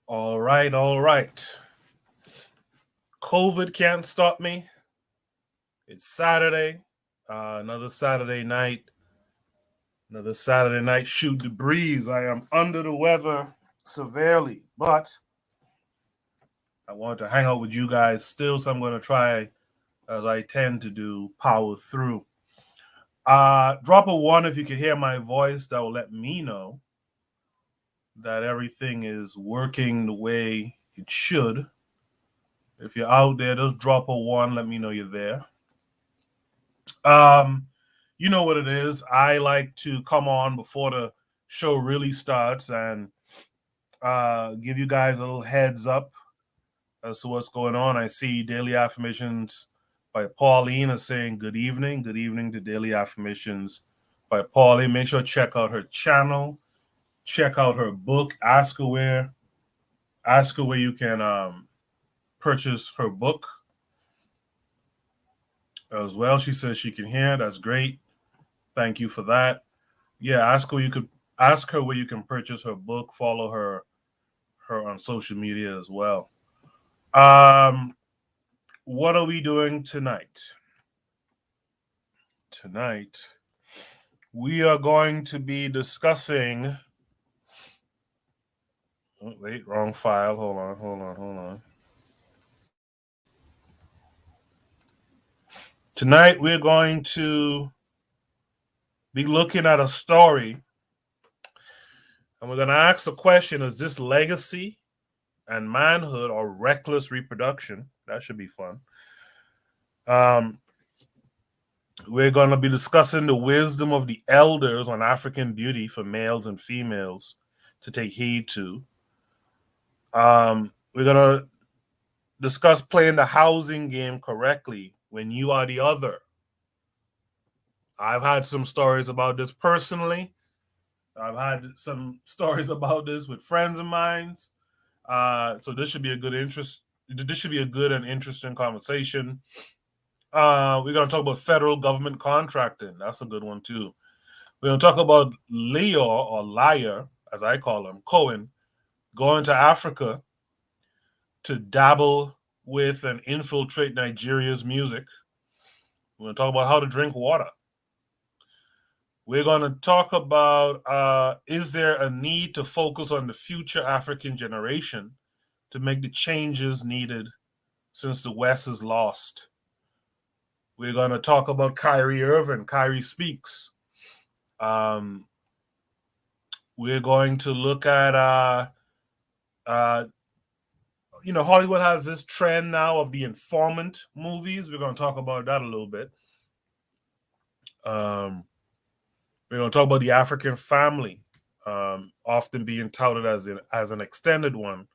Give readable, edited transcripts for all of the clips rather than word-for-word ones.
All right, all right. COVID can't stop me. It's Saturday, another Saturday night. Another Saturday night shoot the breeze. I am under the weather severely, but I want to hang out with you guys still, so I'm going to try, as I tend to do, power through. Drop a one if you can hear my voice. That will let me know that everything is working the way it should. If you're out there, just drop a one. Let me know you're there. You know what it is. I like to come on before the show really starts and give you guys a little heads up as to what's going on. I see Daily Affirmations by Pauline is saying good evening. Good evening to Daily Affirmations by Pauline. Make sure to check out her channel. Check out her book. Ask her where you can purchase her book as well. She says she can hear. That's great. Thank you for that. Yeah, ask her where you can purchase her book. Follow her on social media as well. What are we doing tonight? Tonight, we are going to be discussing. Oh, wait, wrong file. Hold on. Tonight, we're going to be looking at a story, and we're going to ask the question: is this legacy and manhood or reckless reproduction? That should be fun. We're going to be discussing the wisdom of the elders on African beauty for males and females to take heed to. We're going to discuss playing the housing game correctly when you are the other. I've had some stories about this personally. I've had some stories about this with friends of mine. So this should be a good and interesting conversation. We're going to talk about federal government contracting. That's a good one too. We're going to talk about Leo, or Liar, as I call him, Cohen, going to Africa to dabble with and infiltrate Nigeria's music. We're going to talk about how to drink water. We're going to talk about is there a need to focus on the future African generation to make the changes needed since the West is lost. We're going to talk about Kyrie Irving. Kyrie speaks. We're going to look at, Hollywood has this trend now of the informant movies. We're going to talk about that a little bit. We're going to talk about the African family, often being touted as an extended one.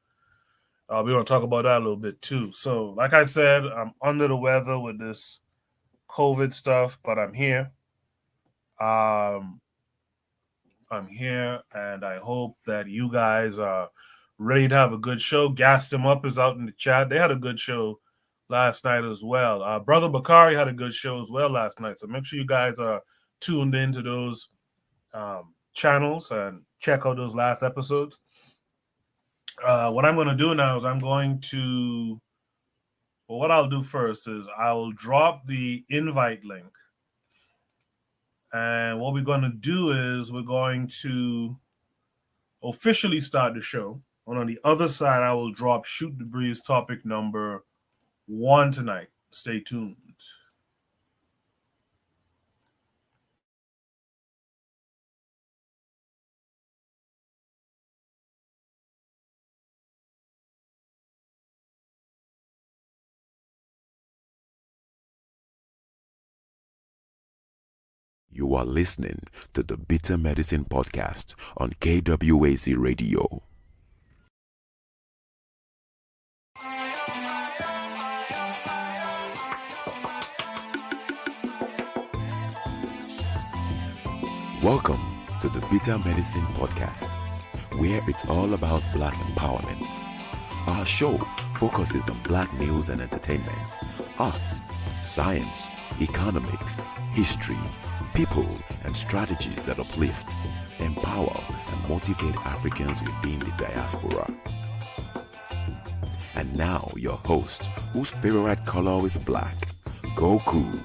We're going to talk about that a little bit too. So, like I said, I'm under the weather with this COVID stuff, but I'm here. I'm here, and I hope that you guys are ready to have a good show. Gas Them Up is out in the chat. They had a good show last night as well. Brother Bakari had a good show as well last night. So make sure you guys are tuned into those channels and check out those last episodes. What I'm going to do now is what I'll do first is I'll drop the invite link. And what we're going to do is we're going to officially start the show. And on the other side, I will drop Shoot the Breeze topic number 1 tonight. Stay tuned. You are listening to the Bitter Medicine Podcast on KWAZ Radio. Welcome to the Bitter Medicine Podcast, where it's all about Black empowerment. Our show focuses on Black news and entertainment, arts, science, economics, history, people, and strategies that uplift, empower, and motivate Africans within the diaspora. And now your host, whose favorite color is black, Goku.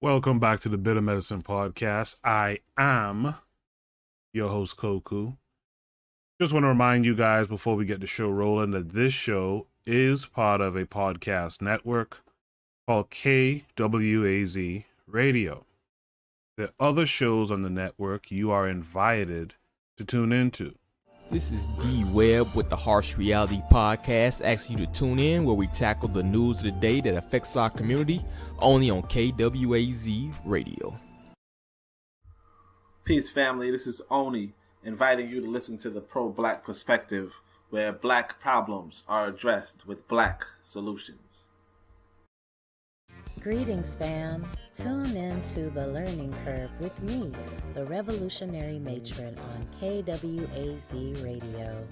Welcome back to the Bitter Medicine Podcast. I am your host, Koku. Just want to remind you guys before we get the show rolling that this show is part of a podcast network called KWAZ Radio. There are other shows on the network you are invited to tune into. This is D Webb with the Harsh Reality Podcast, asking you to tune in where we tackle the news of the day that affects our community, only on KWAZ Radio. Peace, family. This is Oni, inviting you to listen to the Pro-Black Perspective, where black problems are addressed with black solutions. Greetings, fam. Tune in to The Learning Curve with me, the revolutionary matron on KWAZ Radio.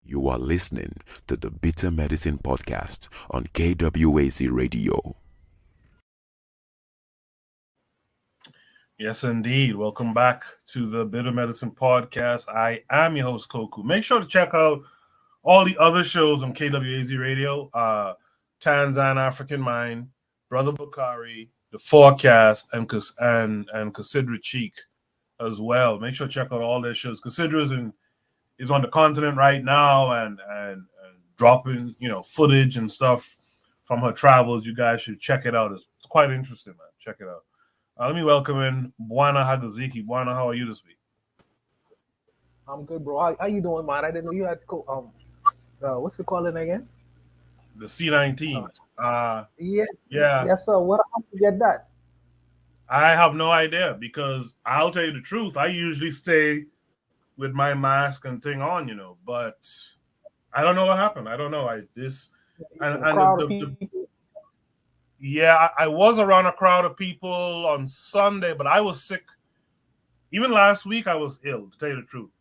You are listening to the Bitter Medicine Podcast on KWAZ Radio. Yes, indeed. Welcome back to the Bitter Medicine Podcast. I am your host, Koku. Make sure to check out all the other shows on KWAZ Radio. Tanzan African Mind, Brother Bakari, The Forecast, and Considra Cheek as well. Make sure to check out all their shows. Considra is on the continent right now and dropping footage and stuff from her travels. You guys should check it out. It's quite interesting, man. Check it out. Let me welcome in Bwana Hagaziki. Bwana, how are you this week? I'm good, bro. How you doing, man? I didn't know you had what's it called again? The C19. Yes. Yeah. Yes, sir. What how to get that? I have no idea because I'll tell you the truth. I usually stay with my mask and thing on, but I don't know what happened. I don't know. I was around a crowd of people on Sunday, but I was sick. Even last week, I was ill, to tell you the truth.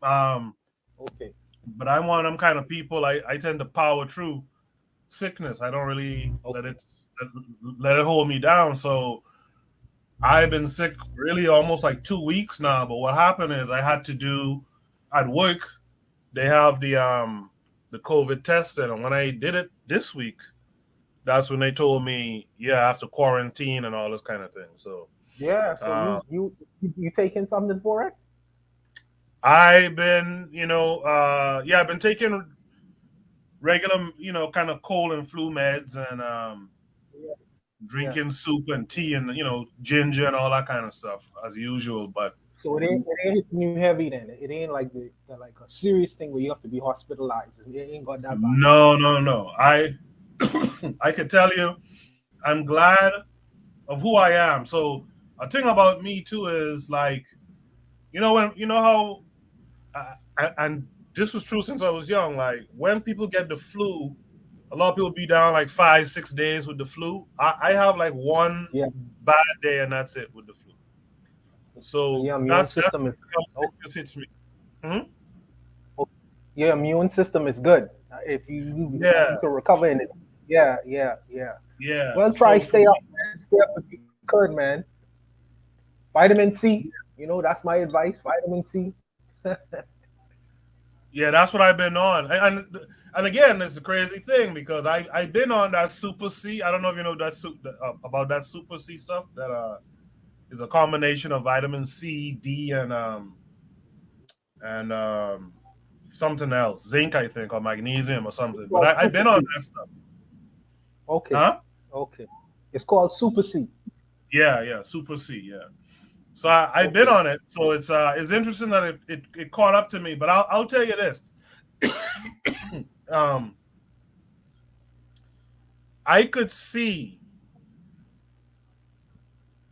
Okay. But I'm one of them kind of people. I tend to power through sickness. I don't really let it hold me down. So I've been sick really almost like 2 weeks now. But what happened is I had to do at work. They have the COVID testing, and when I did it this week, that's when they told me, I have to quarantine and all this kind of thing. So yeah. So you taking something for it? I've been, I've been taking regular, kind of cold and flu meds and drinking soup and tea and, ginger and all that kind of stuff as usual. But so it ain't hitting you heavy then. It ain't like like a serious thing where you have to be hospitalized. It ain't got that bad. No. I can tell you, I'm glad of who I am. So a thing about me too is like, how. And this was true since I was young. Like when people get the flu, a lot of people be down like 5-6 days with the flu. I have like one bad day and that's it with the flu. So your immune system is hits me. Your immune system is good. If you can recover in it. Yeah. Well, try stay up, man. Stay up if you could, man. Vitamin C. That's my advice. Vitamin C. Yeah, that's what I've been on. And again, it's a crazy thing because I've been on that Super C. I don't know if you know about that Super C stuff that is a combination of vitamin C, D, and something else, zinc, I think, or magnesium or something. But I've been on that stuff. Okay. Huh? Okay. It's called Super C. Yeah, Super C. Yeah. So I've been on it. So it's interesting that it caught up to me. But I'll tell you this. I could see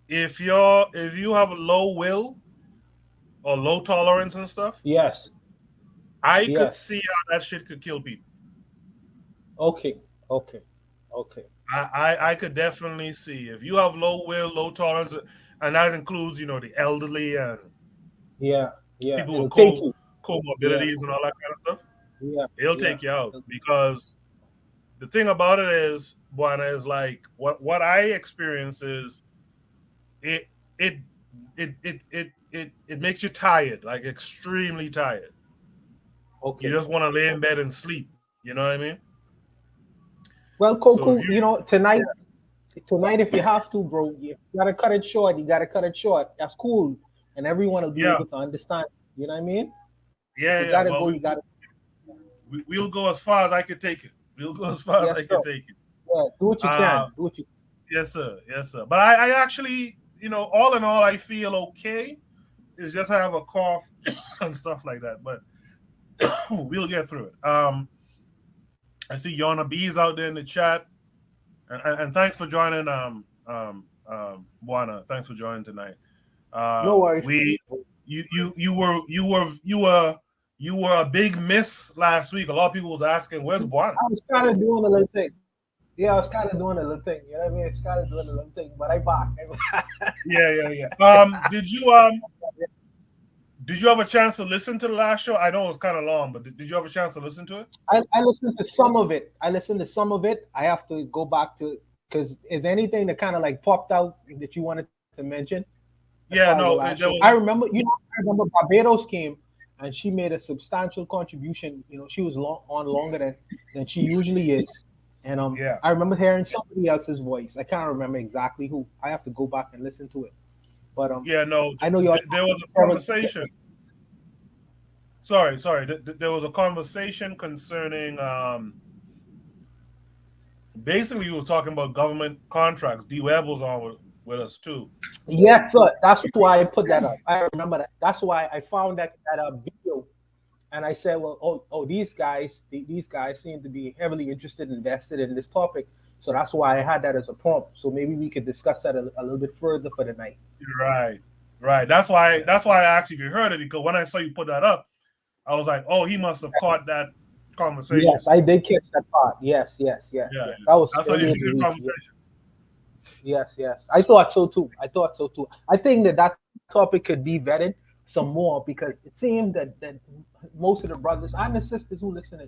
if you have a low will or low tolerance and stuff. Yes. I could see how that shit could kill people. Okay. I could definitely see if you have low will, low tolerance, and that includes, the elderly and people with comorbidities and all that kind of stuff. Yeah, it'll take you out because the thing about it is, Buana, is like what I experience is it makes you tired, like extremely tired. Okay. You just want to lay in bed and sleep. You know what I mean? Well, So Coco, tonight, if you have to, bro, you gotta cut it short. You gotta cut it short. That's cool, and everyone will be able to understand. You know what I mean? Yeah, you gotta go. You gotta. We'll go as far as I can take it. We'll go as far as I can take it. Yeah, do what you can. Do what you. Yes, sir. Yes, sir. But I actually, all in all, I feel okay. It's just I have a cough and stuff like that, but we'll get through it. I see Yana B's out there in the chat, and thanks for joining. Buana, thanks for joining tonight. No worries. You were a big miss last week. A lot of people was asking, "Where's Buana?" I was kind of doing a little thing. Yeah, I was kind of doing a little thing. You know what I mean? It's kind of doing a little thing, but I back. Yeah. Did you have a chance to listen to the last show? I know it was kind of long, but did you have a chance to listen to it? I listened to some of it. I have to go back to because is anything that kind of like popped out that you wanted to mention? Yeah, no. I remember. I remember Barbados came and she made a substantial contribution. She was on longer than she usually is. And I remember hearing somebody else's voice. I can't remember exactly who. I have to go back and listen to it. But I know there was a conversation. Sorry. There was a conversation concerning basically you were talking about government contracts. D Web was on with us too. Yes, sir. That's why I put that up. I remember that. That's why I found that video. And I said, well, these guys seem to be heavily interested and invested in this topic. So that's why I had that as a prompt. So maybe we could discuss that a little bit further for the night. Right. That's why I asked if you heard it, because when I saw you put that up, I was like, oh, he must have caught that conversation. Yes, I did catch that part. Yes. That was early in the conversation. Yes. I thought so too. I think that topic could be vetted some more because it seemed that most of the brothers and the sisters who listen,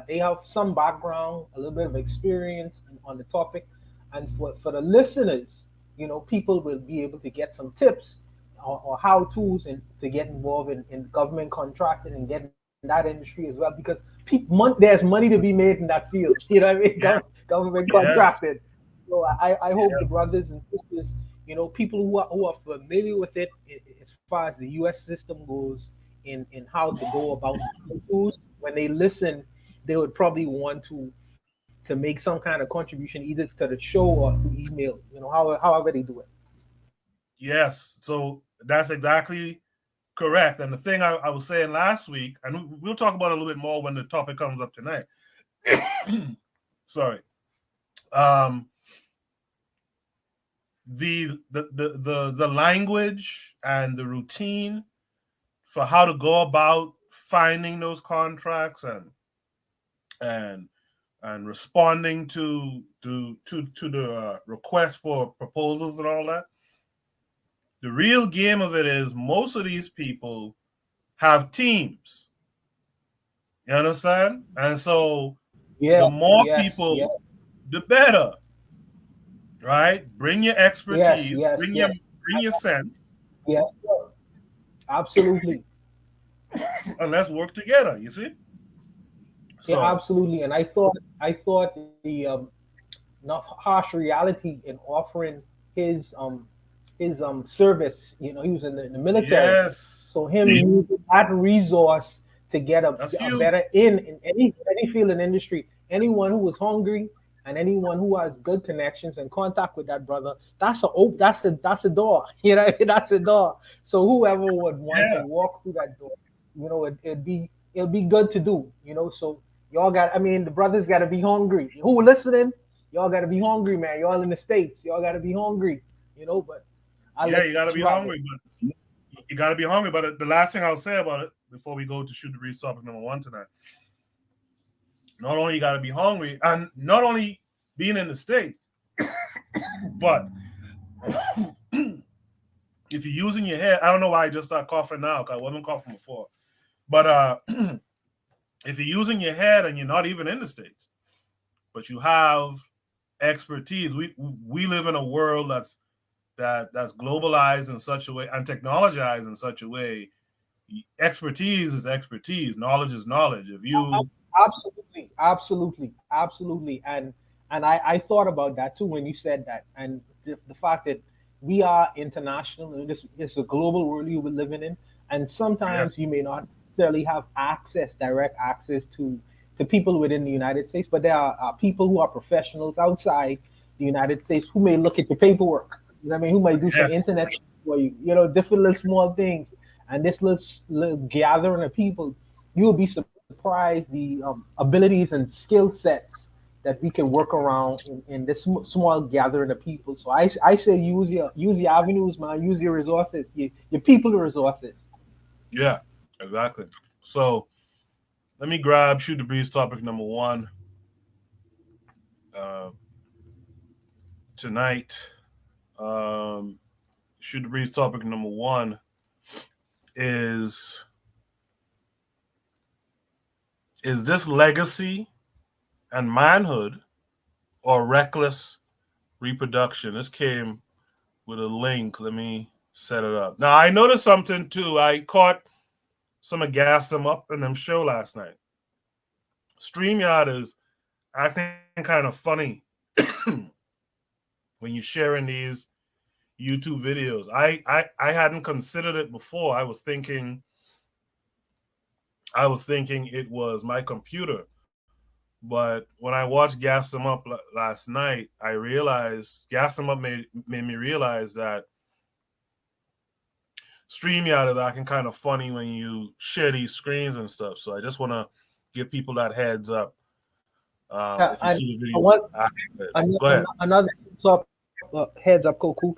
they have some background, a little bit of experience on the topic, and for the listeners, people will be able to get some tips or how-tos and to get involved in government contracting and get in that industry as well, because there's money to be made in that field. You know what I mean? Yes. Government contracted. So I hope the brothers and sisters, people who are familiar with it as far as the U.S. system goes in how to go about tools, when they listen, they would probably want to make some kind of contribution either to the show or through email, however they do it. Yes, so that's exactly correct. And the thing I was saying last week, and we'll talk about it a little bit more when the topic comes up tonight. Sorry. The language and the routine for how to go about finding those contracts and responding to the request for proposals and all that. The real game of it is most of these people have teams. You understand? And so the more people, the better. Right? Bring your expertise, bring your sense. Yes, sir. Absolutely. And let's work together, you see? Yeah, absolutely. And I thought the not harsh reality in offering his service, he was in the military. Yes. So him using that resource to get a better in any field and industry. Anyone who was hungry and anyone who has good connections and contact with that brother, that's a door. That's a door. So whoever would want to walk through that door, it'd be good to do. So y'all the brothers got to be hungry. Who listening? Y'all got to be hungry, man. Y'all in the States, y'all got to be hungry. But you got to be hungry. But you got to be hungry. But the last thing I'll say about it before we go to Shoot the Breeze topic number 1 tonight. Not only you got to be hungry, and not only being in the States, but if you're using your head, I don't know why I just started coughing now, because I wasn't coughing before. But if you're using your head and you're not even in the States, but you have expertise. We live in a world that's globalized in such a way and technologized in such a way. Expertise is expertise. Knowledge is knowledge. If you absolutely, and I thought about that too when you said that, and the fact that we are international and this is a global world we were living in, and sometimes you may not necessarily have direct access to people within the United States, but there are people who are professionals outside the United States who may look at the paperwork. You know what I mean? Who might do some internet for you, different little small things. And this little gathering of people, you will be surprised the abilities and skill sets that we can work around in this small gathering of people. So I say use your avenues, man. Use your resources, your people resources. Yeah, exactly. So let me shoot the breeze topic number 1 tonight. Shoot the breeze topic number 1 is this legacy and manhood or reckless reproduction? This came with a link. Let me set it up. Now, I noticed something too. I caught some of them up in them show last night. StreamYard is acting kind of funny when you're sharing these YouTube videos. I hadn't considered it before. I was thinking it was my computer. But when I watched Gas Them Up last night, I realized Gas Them Up made me realize that StreamYard is acting kind of funny when you share these screens and stuff. So I just want to give people that heads up. If you see the video, go ahead. Another heads up, Koku.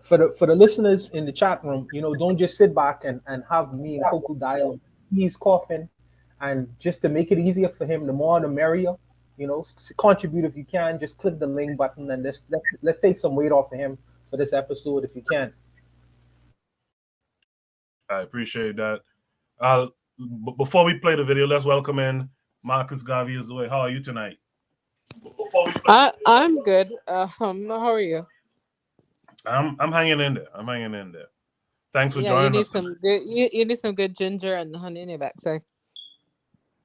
For the listeners in the chat room, don't just sit back and have me and Koku dialogue. He's coughing, and just to make it easier for him, the more the merrier. Contribute if you can. Just click the link button and let's take some weight off of him for this episode if you can. I appreciate that. Before we play the video, let's welcome in Marcus Garvey is the way. How are you tonight? I'm good. How are you? I'm hanging in there. Thanks for joining us. You need some good ginger and honey in your backside.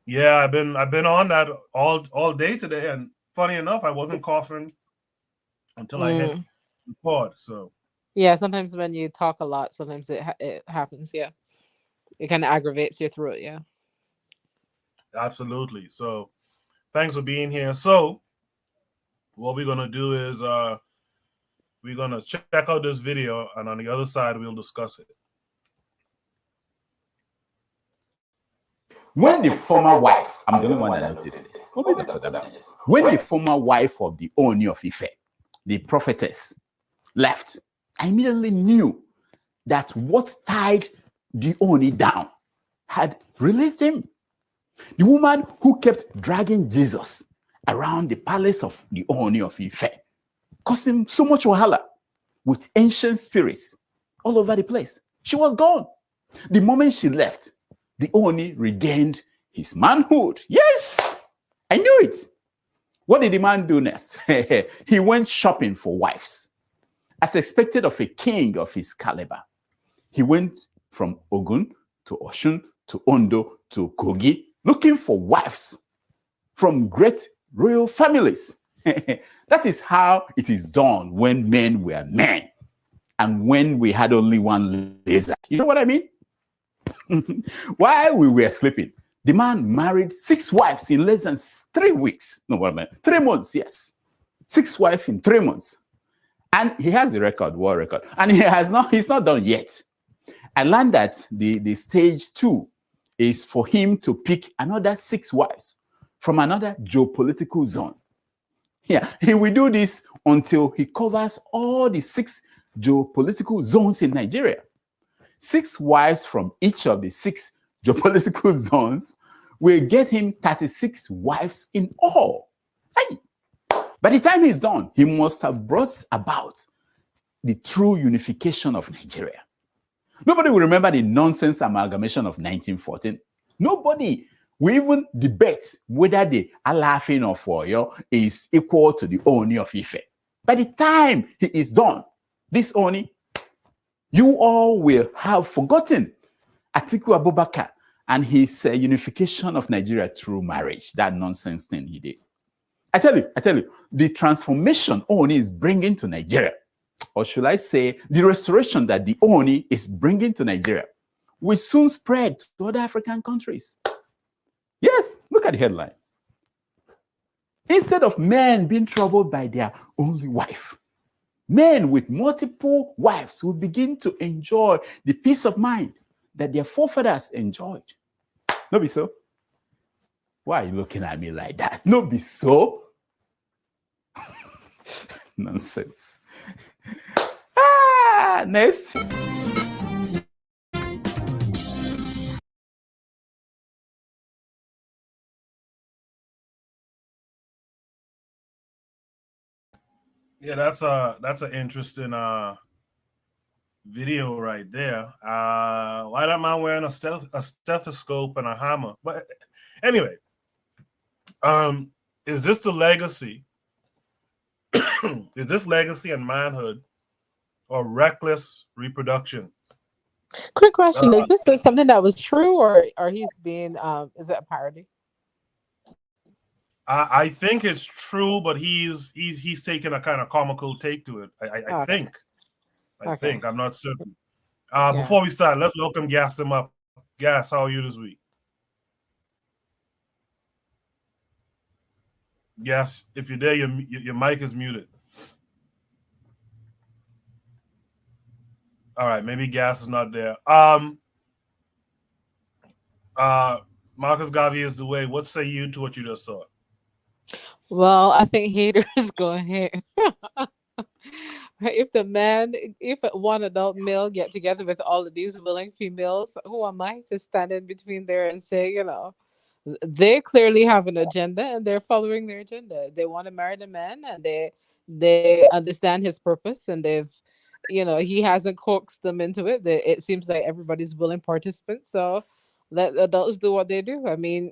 Yeah, I've been on that all day today, and funny enough, I wasn't coughing until I hit record. So yeah, sometimes when you talk a lot, sometimes it happens. Yeah, it kind of aggravates your throat. Yeah, absolutely. So thanks for being here. So what we're gonna do is we're gonna check out this video, and on the other side, we'll discuss it. When the former wife, I'm the only one that noticed this. When the former wife of the Ooni of Ife, the prophetess, left, I immediately knew that what tied the Ooni down had released him. The woman who kept dragging Jesus around the palace of the Ooni of Ife caused him so much wahala with ancient spirits all over the place. She was gone. The moment she left, the Ooni regained his manhood. Yes, I knew it. What did the man do next? He went shopping for wives. As expected of a king of his caliber, he went from Ogun to Oshun to Ondo to Kogi, looking for wives from great royal families. That is how it is done when men were men and when we had only one laser. You know what I mean? While we were sleeping, the man married 6 wives in less than 3 weeks. No, what I mean, 3 months, yes. 6 wives in 3 months. And he has the record, world record. And he's not done yet. I learned that the stage 2 is for him to pick another 6 wives from another geopolitical zone. Yeah, he will do this until he covers all the 6 geopolitical zones in Nigeria. 6 wives from each of the 6 geopolitical zones will get him 36 wives in all. Hey. By the time he's done, he must have brought about the true unification of Nigeria. Nobody will remember the nonsense amalgamation of 1914. Nobody We even debate whether the Alaafin of Oyo is equal to the Oni of Ife. By the time he is done, this Oni, you all will have forgotten Atiku Abubakar and his unification of Nigeria through marriage, that nonsense thing he did. I tell you, the transformation Oni is bringing to Nigeria, or should I say, the restoration that the Oni is bringing to Nigeria, will soon spread to other African countries. Yes, look at the headline. Instead of men being troubled by their only wife, men with multiple wives will begin to enjoy the peace of mind that their forefathers enjoyed. No be so? Why are you looking at me like that? No be so? Nonsense. Next. Yeah, that's an interesting video right there. Why that man wearing a stethoscope and a hammer? But anyway, is this the legacy? Is this legacy and manhood or reckless reproduction? Quick question: is this something that was true, or he's being? Is it a parody? I think it's true, but he's taking a kind of comical take to it. I think. I think. I'm not certain. Before we start, let's welcome Gas them up. Gas, how are you this week? Gas, if you're there, your mic is muted. All right, maybe Gas is not there. Marcus Garvey is the way. What say you to what you just saw? Well, I think haters go ahead. If one adult male get together with all of these willing females, who am I to stand in between there and say, they clearly have an agenda and they're following their agenda. They want to marry the man and they understand his purpose, and he hasn't coaxed them into it. It seems like everybody's willing participants. So let adults do what they do. I mean,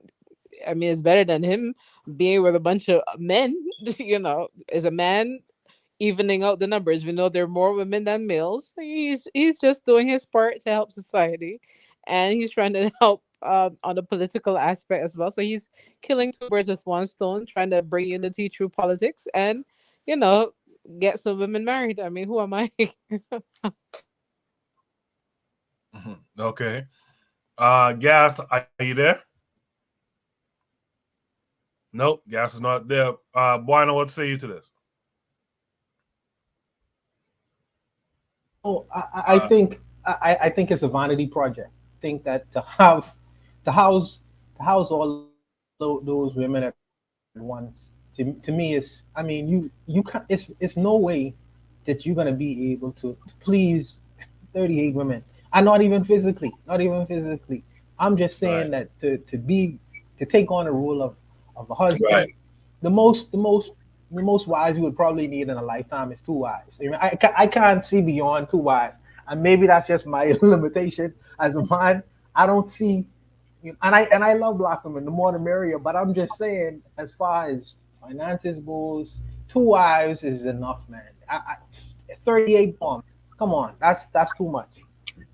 it's better than him being with a bunch of men. As a man evening out the numbers. We know there are more women than males. He's just doing his part to help society, and he's trying to help on the political aspect as well. So he's killing two birds with one stone, trying to bring unity through politics, and get some women married. I mean, who am I? Okay. Gas, are you there? Nope, Gas is not there. Bueno, what say you to this? Oh, I think it's a vanity project. I think that to house all those women at once, to me is, I mean, you can't, it's no way that you're gonna be able to please 38 women, and not even physically. I'm just saying that to take on the role of a husband, the most wives you would probably need in a lifetime is 2 wives. I mean, I can't see beyond 2 wives, and maybe that's just my limitation as a man. I don't see, and I love black women, the more the merrier. But I'm just saying, as far as finances goes, 2 wives is enough, man. 38 pounds, come on, that's too much.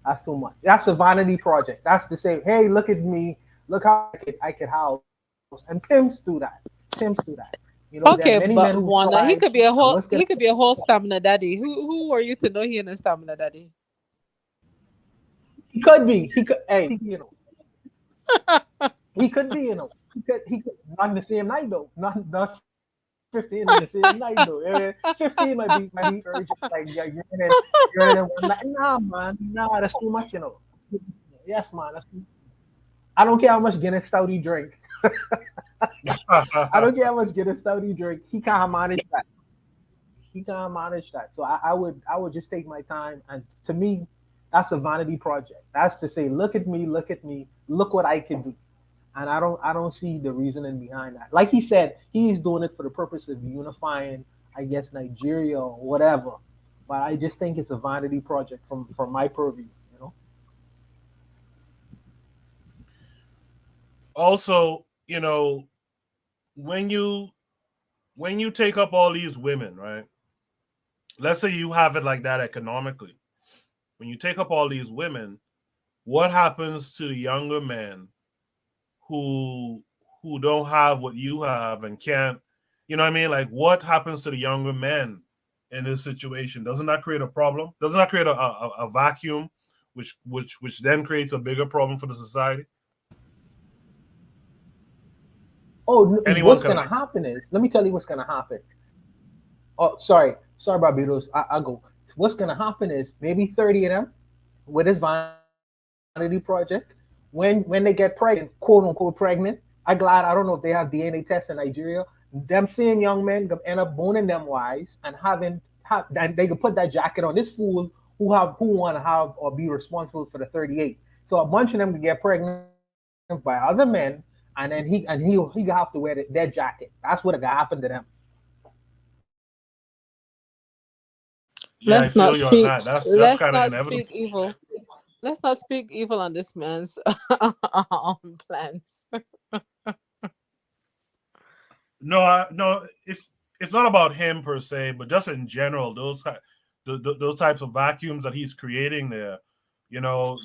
That's too much. That's a vanity project. That's to say, hey, look at me, look how I could house, and pimps do that. Okay, but Wanda, he could be a whole stamina daddy. Who are you to know he ain't a stamina daddy? He could be. He could. Hey, he could be. He could not in the same night though. Not 15 in the same night though. 15 might be just like you're in one night. Nah, man. Nah, that's too much. Yes, man. That's too much. I don't care how much Guinness stout he drink. I don't care how much Guinness stout he drink. He can't manage that. So I would just take my time, and to me, that's a vanity project. That's to say, look at me, look what I can do. And I don't see the reasoning behind that. Like he said, he's doing it for the purpose of unifying, I guess, Nigeria or whatever. But I just think it's a vanity project from my purview. Also, when you take up all these women, right? Let's say you have it like that economically. When you take up all these women, what happens to the younger men who don't have what you have and can't, you know what I mean? Like, what happens to the younger men in this situation? Doesn't that create a problem? Doesn't that create a vacuum, which then creates a bigger problem for the society? Oh, what's going to happen is, let me tell you what's going to happen. Oh, sorry, Barbados. I'll go. What's going to happen is maybe 30 of them with this vanity project, when they get pregnant, quote unquote pregnant, I don't know if they have DNA tests in Nigeria, them same young men end up boning them wives and they can put that jacket on this fool who want to have or be responsible for the 38. So a bunch of them can get pregnant by other men, and then he'll have to wear their jacket. That's what got happened to them. Yeah, let's not speak. That's kind of inevitable. Speak evil. Let's not speak evil on this man's plans. No, it's not about him per se, but just in general, those types of vacuums that he's creating there. But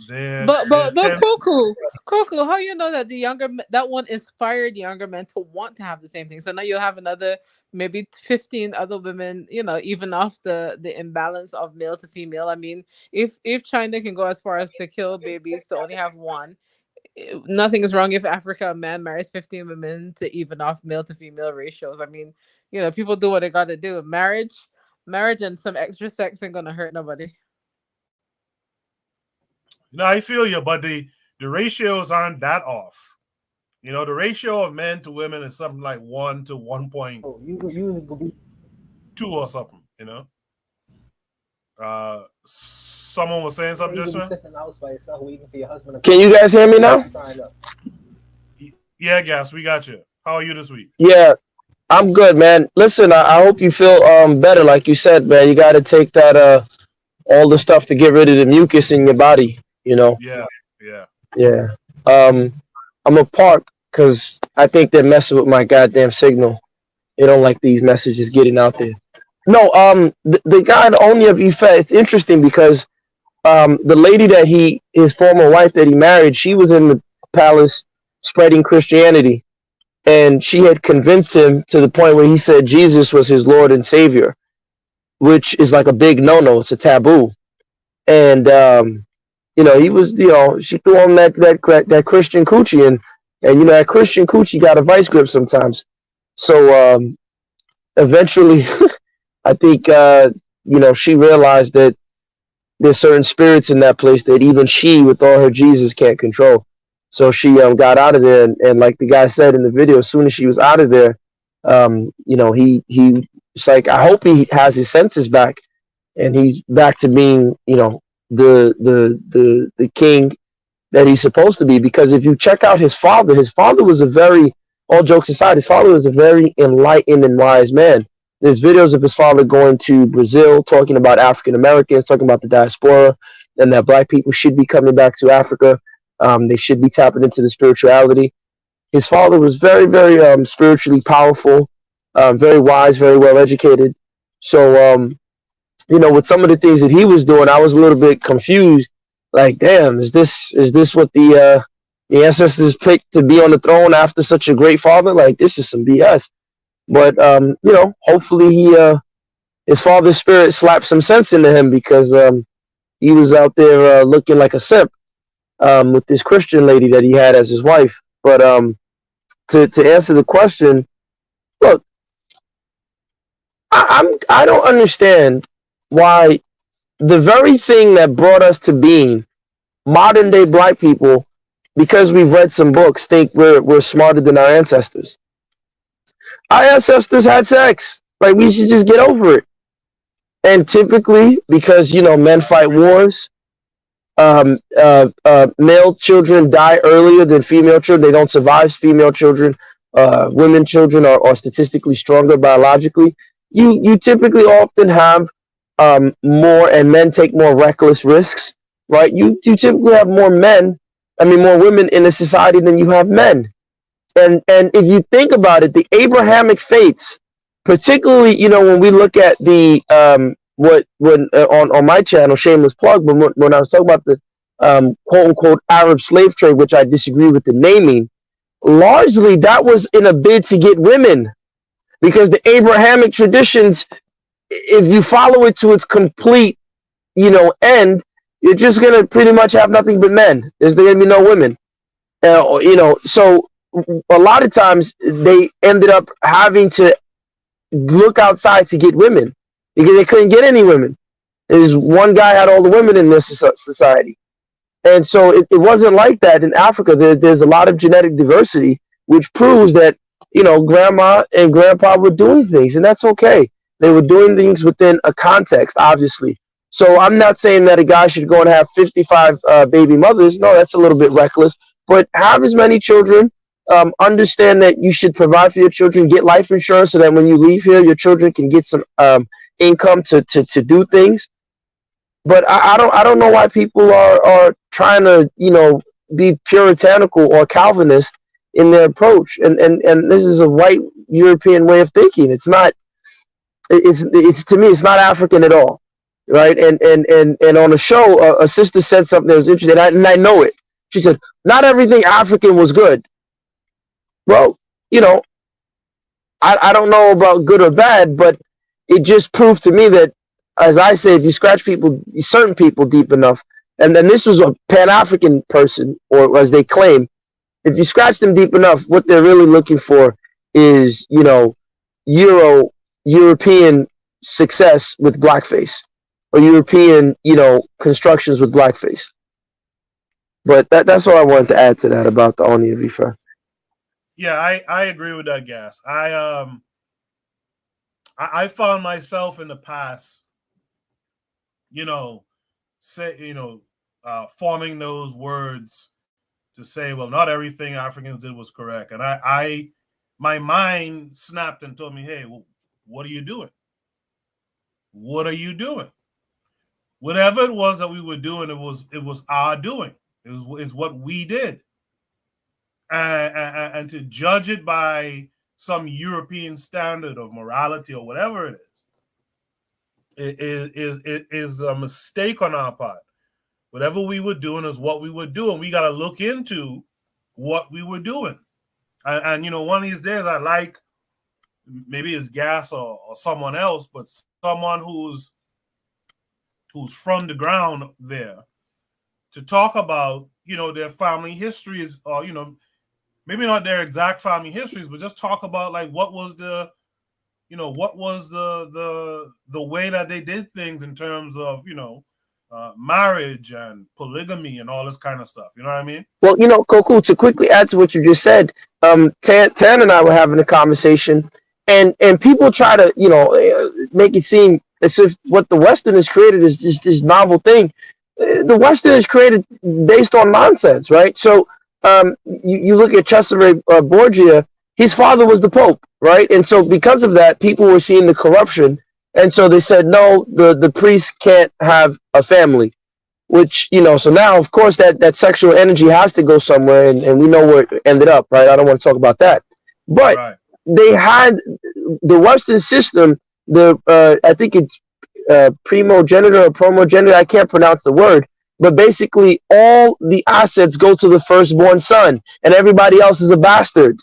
Koku, how you know that that one inspired younger men to want to have the same thing? So now you'll have another maybe 15 other women, even off the imbalance of male to female. I mean, if China can go as far as to kill babies to only have one, nothing is wrong if Africa, a man marries 15 women to even off male to female ratios. I mean, people do what they got to do. Marriage and some extra sex ain't gonna hurt nobody. No, I feel you, but the ratios aren't that off. The ratio of men to women is something like 1 to 1.2 or something. Someone was saying something just now. Can you guys hear me now? Yeah, Gas, we got you. How are you this week? Yeah, I'm good, man. Listen, I hope you feel better. Like you said, man, you got to take that all the stuff to get rid of the mucus in your body. Yeah. I'm a park because I think they're messing with my goddamn signal. They don't like these messages getting out there. No, the guy, the owner of Ife, it's interesting because the lady that his former wife that he married, she was in the palace spreading Christianity, and she had convinced him to the point where he said Jesus was his Lord and Savior, which is like a big no-no. It's a taboo. And he was, she threw him that Christian coochie, and that Christian coochie got a vice grip sometimes. So eventually, I think she realized that there's certain spirits in that place that even she, with all her Jesus, can't control. So she got out of there, and like the guy said in the video, as soon as she was out of there, it's like, I hope he has his senses back, and he's back to being, the king that he's supposed to be. Because if you check out his father was a very, all jokes aside, his father was a very enlightened and wise man. There's videos of his father going to Brazil, talking about African Americans, talking about the diaspora, and that black people should be coming back to Africa. They should be tapping into the spirituality. His father was very, very spiritually powerful, very wise, very well educated. So, with some of the things that he was doing, I was a little bit confused. Like, damn, is this what the ancestors picked to be on the throne after such a great father? Like, this is some BS. But hopefully his father's spirit slapped some sense into him, because he was out there looking like a simp with this Christian lady that he had as his wife. But to answer the question, look, I don't understand why the very thing that brought us to being, modern day black people, because we've read some books, think we're smarter than our ancestors. Our ancestors had sex. Like, we should just get over it. And typically, because men fight wars, male children die earlier than female children. They don't survive. Female children, women children are statistically stronger biologically. You typically often have more, and men take more reckless risks, right? You typically have more women in a society than you have men. And if you think about it, the Abrahamic faiths, particularly, when we look at the on my channel, shameless plug, but when I was talking about the quote unquote Arab slave trade, which I disagree with the naming, largely that was in a bid to get women, because the Abrahamic traditions, if you follow it to its complete, end, you're just gonna pretty much have nothing but men. There's gonna be no women. So a lot of times they ended up having to look outside to get women because they couldn't get any women. There's one guy had all the women in this society. And so it wasn't like that in Africa. There's a lot of genetic diversity, which proves that, grandma and grandpa were doing things, and that's okay. They were doing things within a context, obviously. So I'm not saying that a guy should go and have 55 baby mothers. No, that's a little bit reckless. But have as many children. Understand that you should provide for your children, get life insurance so that when you leave here, your children can get some income to do things. But I don't know why people are trying to, be puritanical or Calvinist in their approach. And this is a white European way of thinking. It's not, it's to me, it's not African at all. Right. And on a show, a sister said something that was interesting, and I know it. She said, not everything African was good. Well, I don't know about good or bad, but it just proved to me that, as I say, if you scratch certain people deep enough, and then this was a Pan-African person, or as they claim, if you scratch them deep enough, what they're really looking for is, European success with blackface, or European, constructions with blackface. But that's all I wanted to add to that about the Oni of Ife. Yeah, I agree with that, Gas. I found myself in the past, forming those words to say, well, not everything Africans did was correct. And my mind snapped and told me, hey, well, what are you doing? What are you doing? Whatever it was that we were doing, it was our doing. It's what we did. And to judge it by some European standard of morality or whatever it is a mistake on our part. Whatever we were doing is what we were doing. We got to look into what we were doing. And one of these days, I like, maybe it's Gas or someone else, but someone who's from the ground there, to talk about, their family histories, or, maybe not their exact family histories, but just talk about like what was the way that they did things in terms of, marriage and polygamy and all this kind of stuff. You know what I mean? Well, Koku, to quickly add to what you just said, Tan and I were having a conversation, and people try to, make it seem as if what the Westerners created is just this novel thing. The Westerners created based on nonsense, right? So you look at Cesare Borgia, his father was the Pope, right? And so because of that, people were seeing the corruption. And so they said, no, the priest can't have a family, which, so now, of course, that sexual energy has to go somewhere, and we know where it ended up, right? I don't want to talk about that. But right. They had the Western system, I think it's primogenitor or promogenitor, I can't pronounce the word, but basically all the assets go to the firstborn son, and everybody else is a bastard.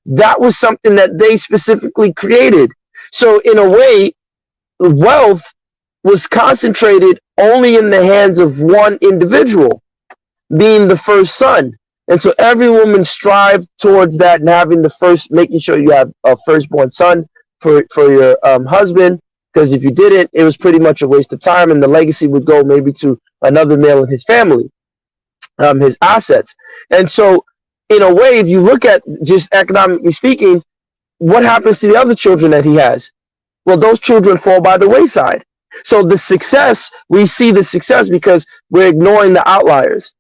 That was something that they specifically created. So in a way, wealth was concentrated only in the hands of one individual, being the first son. And so every woman strived towards that, and having making sure you have a firstborn son for your husband. Because if you didn't, it was pretty much a waste of time, and the legacy would go maybe to another male in his family, his assets. And so, in a way, if you look at just economically speaking, what happens to the other children that he has? Well, those children fall by the wayside. So we see the success because we're ignoring the outliers.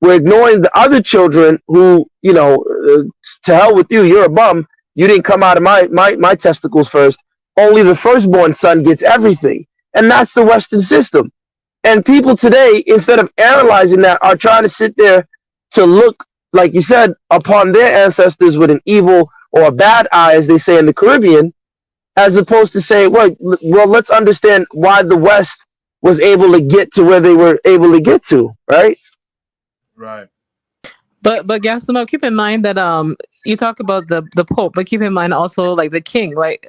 We're ignoring the other children who, to hell with you, you're a bum. You didn't come out of my testicles first. Only the firstborn son gets everything. And that's the Western system. And people today, instead of analyzing that, are trying to sit there to look like you said, upon their ancestors with an evil or a bad eye, as they say in the Caribbean, as opposed to saying, well, let's understand why the West was able to get to where they were able to get to, right? Right. But Gaston, keep in mind that you talk about the Pope, but keep in mind also like the king. Like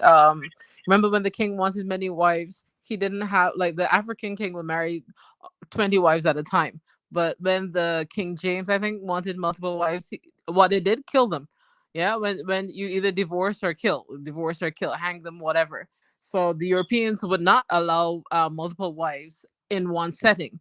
remember when the king wanted many wives, he didn't have, like, the African king would marry 20 wives at a time. But when the King James, I think, wanted multiple wives, what they did, kill them. Yeah, when you either divorce or kill, hang them, whatever. So the Europeans would not allow multiple wives in one setting,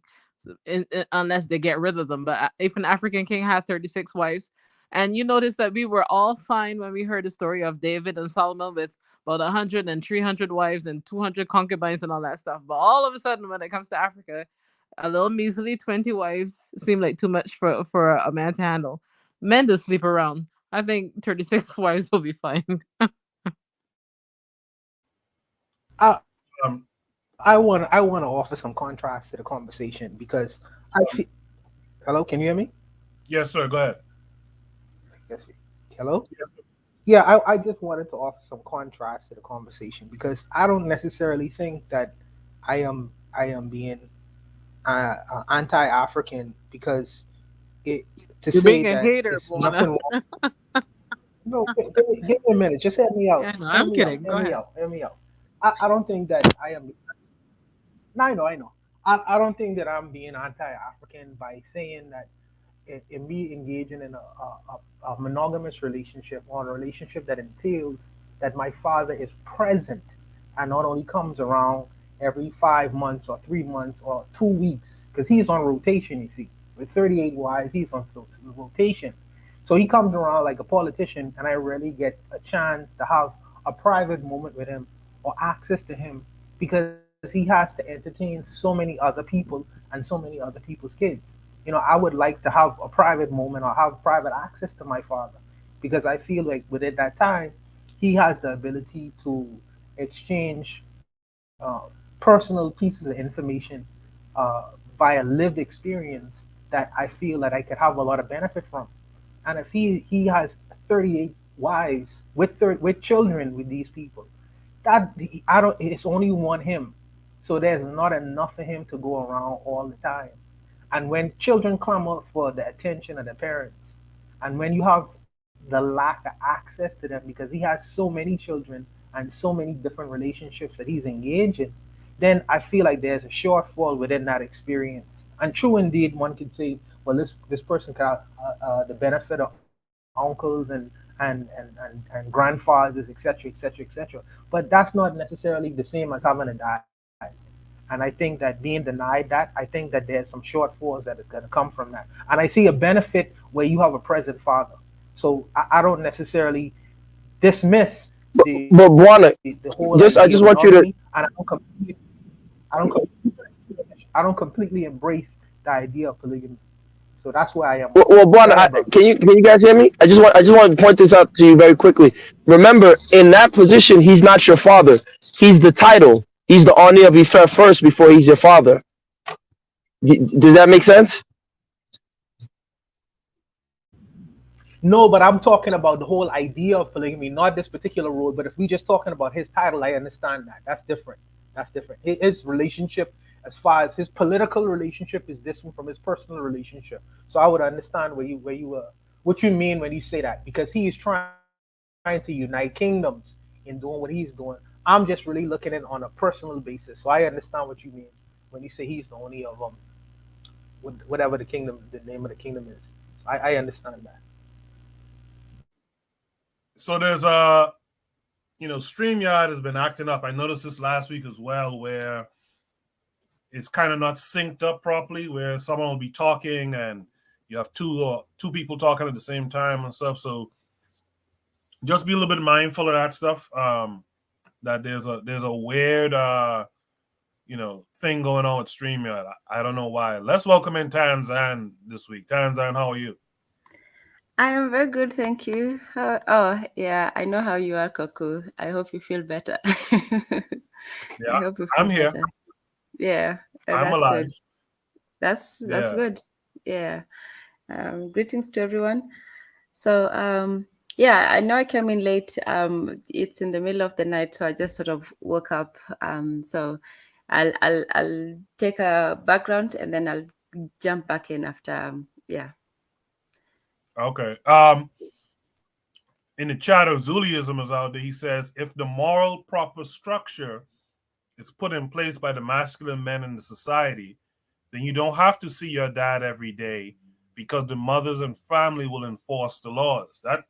unless they get rid of them. But if an African king had 36 wives, and you notice that we were all fine when we heard the story of David and Solomon with about 100 and 300 wives and 200 concubines and all that stuff. But all of a sudden, when it comes to Africa, a little measly 20 wives seem like too much for a man to handle. Men to sleep around. I think 36 wives will be fine. I want to offer some contrast to the conversation because I feel. Hello, can you hear me? Yes, sir. Go ahead. Yes. Hello. Yes. Yeah, I just wanted to offer some contrast to the conversation because I don't necessarily think that I am being anti-African because to You're say being a that hater, it's nothing wrong. No, give me a minute. Just hear me out. Yeah, no, I'm kidding. Go ahead. Hear me out. I don't think that I am. No, I know. I don't think that I'm being anti-African by saying that in me engaging in a monogamous relationship or a relationship that entails that my father is present and not only comes around every 5 months or 3 months or 2 weeks, because he's on rotation, you see. With 38 wives, he's on rotation. So he comes around like a politician, and I rarely get a chance to have a private moment with him or access to him because he has to entertain so many other people and so many other people's kids. I would like to have a private moment or have private access to my father because I feel like within that time, he has the ability to exchange personal pieces of information via lived experience that I feel that I could have a lot of benefit from. And if he has 38 wives with children with these people, that I don't. It's only one him, so there's not enough for him to go around all the time. And when children clamor for the attention of their parents, and when you have the lack of access to them because he has so many children and so many different relationships that he's engaged in, then I feel like there's a shortfall within that experience. And true indeed, one could say, well, this person can have the benefit of uncles and grandfathers, etc., etc., etc. But that's not necessarily the same as having a dad. And I think that being denied that, I think that there's some shortfalls that are going to come from that. And I see a benefit where you have a present father. So I don't necessarily dismiss the Bwana, whole I just want you to. and I don't completely embrace the idea of polygamy. So that's where I am. Well, Bwana, can you guys hear me? I just want to point this out to you very quickly. Remember, in that position, he's not your father. He's the title. He's the Oni of Ife first before he's your father. Does that make sense? No, but I'm talking about the whole idea of polygamy, not this particular role. But if we're just talking about his title, I understand that. That's different. That's different. His relationship, as far as his political relationship, is different from his personal relationship. So I would understand what you mean when you say that, because he is trying to unite kingdoms in doing what he's doing. I'm just really looking at it on a personal basis. So I understand what you mean when you say he's the only of them, whatever the name of the kingdom is. I understand that. So there's StreamYard has been acting up. I noticed this last week as well, where it's kind of not synced up properly, where someone will be talking and you have two people talking at the same time and stuff. So just be a little bit mindful of that stuff. That there's a weird thing going on with StreamYard. I don't know why. Let's welcome in Tanzan this week. Tanzan, how are you? I am very good, thank you. Yeah, I know how you are, Koku. I hope you feel better. Yeah, I'm here. Better. Yeah, I'm alive. Good. That's good. Yeah. Greetings to everyone. So, yeah, I know I came in late. It's in the middle of the night, so I just sort of woke up. So I'll take a background and then I'll jump back in after. Yeah. Okay. In the chat, Zuliism is out there. He says, if the moral proper structure is put in place by the masculine men in the society, then you don't have to see your dad every day because the mothers and family will enforce the laws. That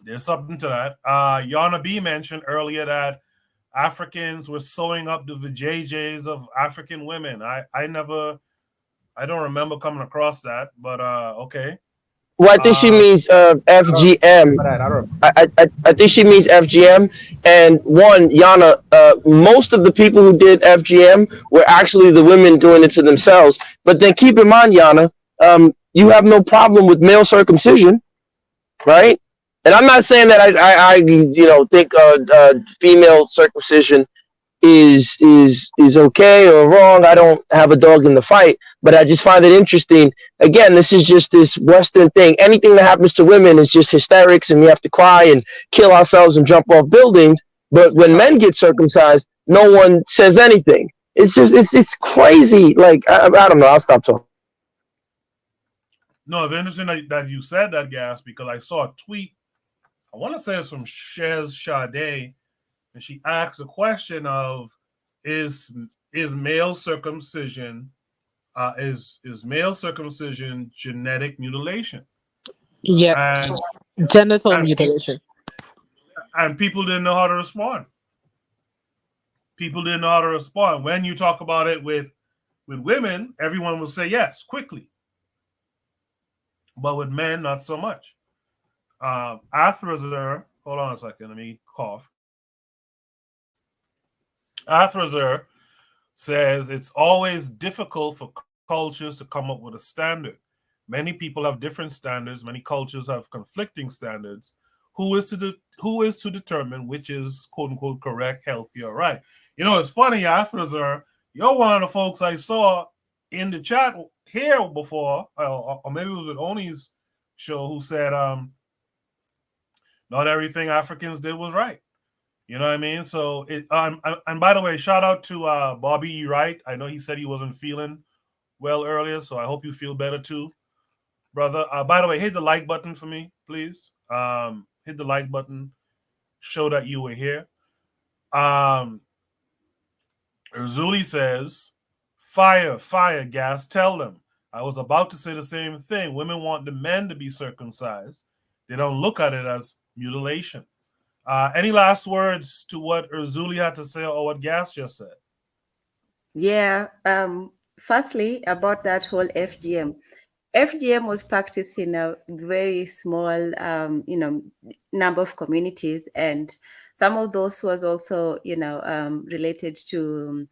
there's something to that. Yana B mentioned earlier that Africans were sewing up the vajayjays of African women. I don't remember coming across that, but okay. Well, I think she means FGM. I think she means FGM. And one, Yana, most of the people who did FGM were actually the women doing it to themselves. But then keep in mind, Yana, you have no problem with male circumcision, right? And I'm not saying that I think female circumcision is okay or wrong. I don't have a dog in the fight, but I just find it interesting. Again, this is just this Western thing. Anything that happens to women is just hysterics, and we have to cry and kill ourselves and jump off buildings. But when men get circumcised, no one says anything. It's just it's crazy. Like I don't know. I'll stop talking. No, it's interesting that you said that, Gas, because I saw a tweet. I want to say it's from Shez Sade, and she asked a question of, is male circumcision is male circumcision genetic mutilation? Yeah, genital mutilation. And people didn't know how to respond. People didn't know how to respond. When you talk about it with women, everyone will say yes quickly, but with men, not so much. Athrazer, hold on a second, let me cough. Athrazer says it's always difficult for cultures to come up with a standard. Many people have different standards. Many cultures have conflicting standards. Who is to determine which is quote unquote correct, healthy, or right? You know, it's funny, Athrazer, you're one of the folks I saw in the chat here before, or maybe it was with Oni's show, who said not everything Africans did was right. You know what I mean? So, and by the way, shout out to Bobby E. Wright. I know he said he wasn't feeling well earlier, so I hope you feel better too, brother. By the way, hit the like button for me, please. Hit the like button. Show that you were here. Urzuli says, fire, Gas, tell them. I was about to say the same thing. Women want the men to be circumcised. They don't look at it as mutilation. Any last words to what Urzuli had to say or what Gas just said? Yeah. Firstly, about that whole FGM. FGM was practiced in a very small, number of communities, and some of those was also, related to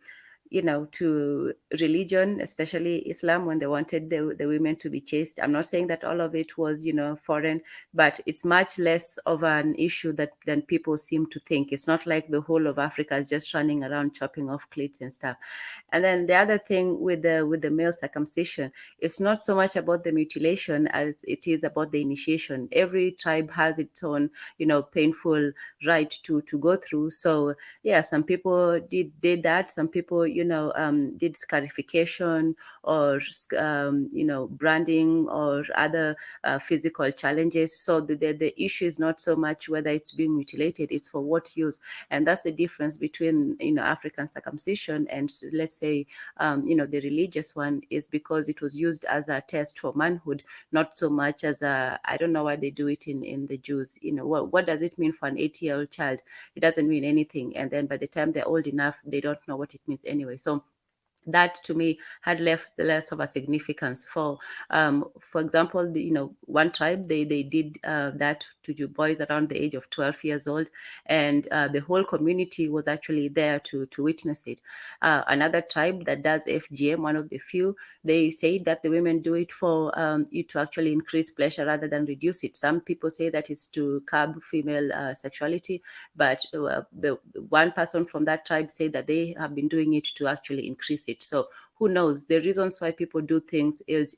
to religion, especially Islam, when they wanted the women to be chaste. I'm not saying that all of it was, foreign, but it's much less of an issue than people seem to think. It's not like the whole of Africa is just running around chopping off cleats and stuff. And then the other thing with the male circumcision, it's not so much about the mutilation as it is about the initiation. Every tribe has its own, painful rite to go through. So yeah, some people did that. Some people, did scarification or branding or other physical challenges. So the issue is not so much whether it's being mutilated; it's for what use, and that's the difference between African circumcision and, let's say, the religious one, is because it was used as a test for manhood, not so much as I don't know why they do it in the Jews. What does it mean for an 80-year-old child? It doesn't mean anything. And then by the time they're old enough, they don't know what it means anyway. So that to me had left less of a significance. For example, one tribe, they did that to boys around the age of 12 years old, and the whole community was actually there to witness it. Another tribe that does FGM, one of the few, they say that the women do it for it to actually increase pleasure rather than reduce it. Some people say that it's to curb female sexuality, but the one person from that tribe said that they have been doing it to actually increase it. it. So who knows? The reasons why people do things is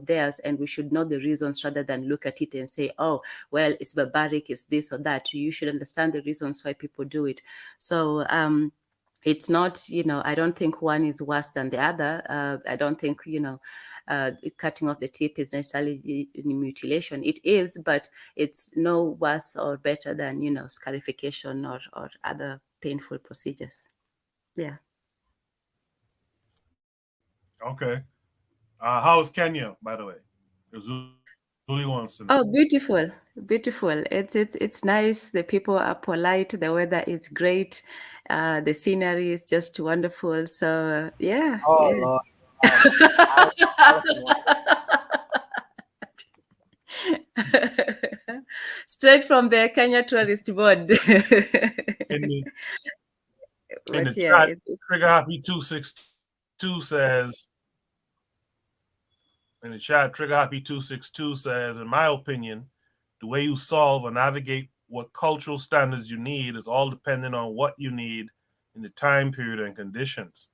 theirs, and we should know the reasons rather than look at it and say, oh, well, it's barbaric, it's this or that. You should understand the reasons why people do it. So it's not, I don't think one is worse than the other. I don't think, cutting off the tip is necessarily mutilation. It is, but it's no worse or better than, scarification or other painful procedures. Yeah. Okay. How's Kenya, by the way? Zuli wants to know. Oh, beautiful, beautiful. It's nice. The people are polite. The weather is great. The scenery is just wonderful. So yeah. Oh Yeah. Lord. Straight from the Kenya Tourist Board. in the chat, Trigger Happy 262 says, in the chat, Trigger Happy 262 says, in my opinion, the way you solve or navigate what cultural standards you need is all dependent on what you need in the time period and conditions.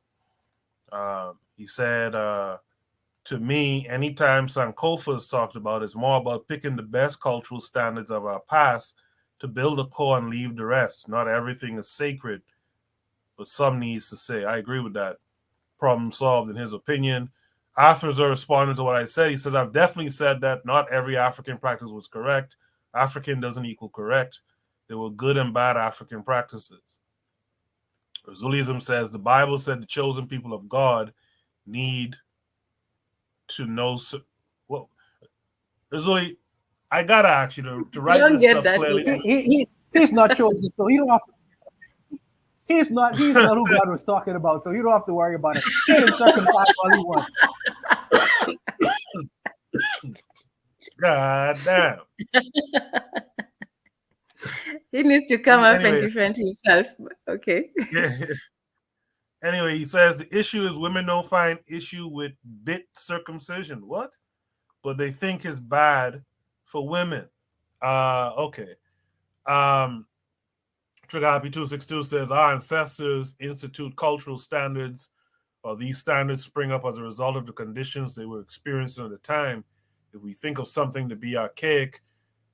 He said, to me, anytime Sankofa is talked about, it's more about picking the best cultural standards of our past to build a core and leave the rest. Not everything is sacred, but some needs to say. I agree with that. Problem solved in his opinion. Afterwards, responding to what I said, he says, I've definitely said that not every African practice was correct. African doesn't equal correct. There were good and bad African practices. Zulism says, the Bible said the chosen people of God need to know. Well, Zuli, I gotta ask you to write this stuff clearly. He's not chosen, so he don't have to. He's not who God was talking about, so you don't have to worry about it. Let him circumcise all he wants. God damn. He needs to come up and defend himself. Okay. Yeah. Anyway, he says the issue is women don't find issue with bit circumcision. What? But they think it's bad for women. Okay. Trigger Happy 262 says our ancestors institute cultural standards, or these standards spring up as a result of the conditions they were experiencing at the time. If we think of something to be archaic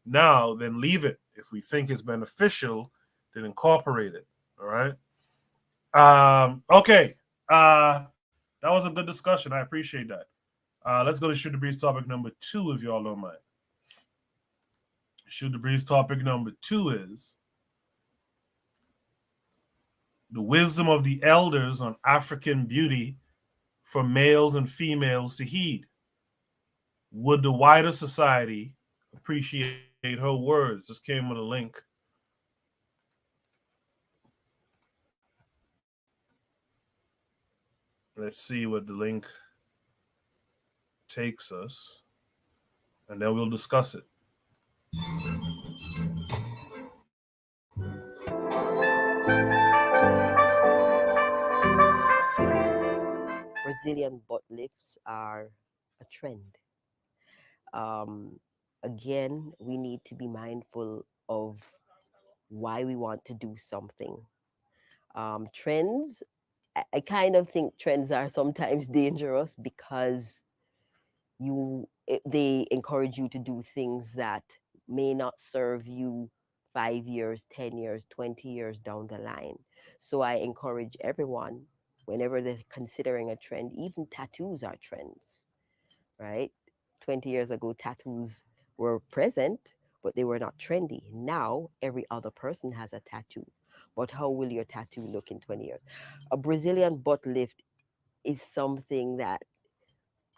now, then leave it. If we think it's beneficial, then incorporate it. All right. Okay. That was a good discussion. I appreciate that. Let's go to Shoot the Breeze topic number 2, if y'all don't mind. Shoot the Breeze topic number 2 is the wisdom of the elders on African beauty for males and females to heed. Would the wider society appreciate her words? This came with a link. Let's see what the link takes us, and then we'll discuss it. Brazilian butt lifts are a trend. Again, we need to be mindful of why we want to do something. Trends, I kind of think trends are sometimes dangerous because they encourage you to do things that may not serve you 5 years, 10 years, 20 years down the line. So I encourage everyone, whenever they're considering a trend, even tattoos are trends, right? 20 years ago, tattoos were present, but they were not trendy. Now, every other person has a tattoo. But how will your tattoo look in 20 years? A Brazilian butt lift is something that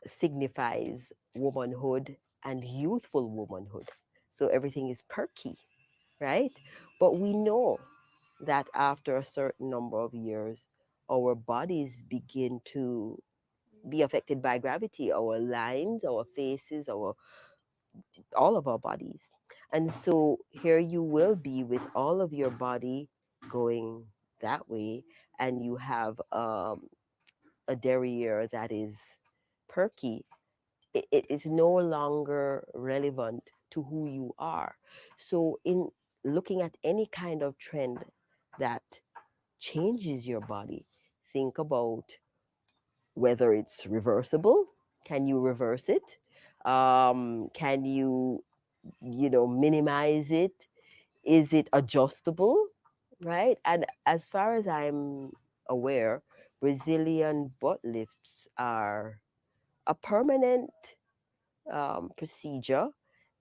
signifies womanhood and youthful womanhood. So everything is perky, right? But we know that after a certain number of years, our bodies begin to be affected by gravity, our lines, our faces, all of our bodies. And so here you will be with all of your body going that way, and you have a derriere that is perky. It is no longer relevant to who you are. So in looking at any kind of trend that changes your body, think about whether it's reversible. Can you reverse it? Can you, minimize it? Is it adjustable? Right? And as far as I'm aware, Brazilian butt lifts are a permanent procedure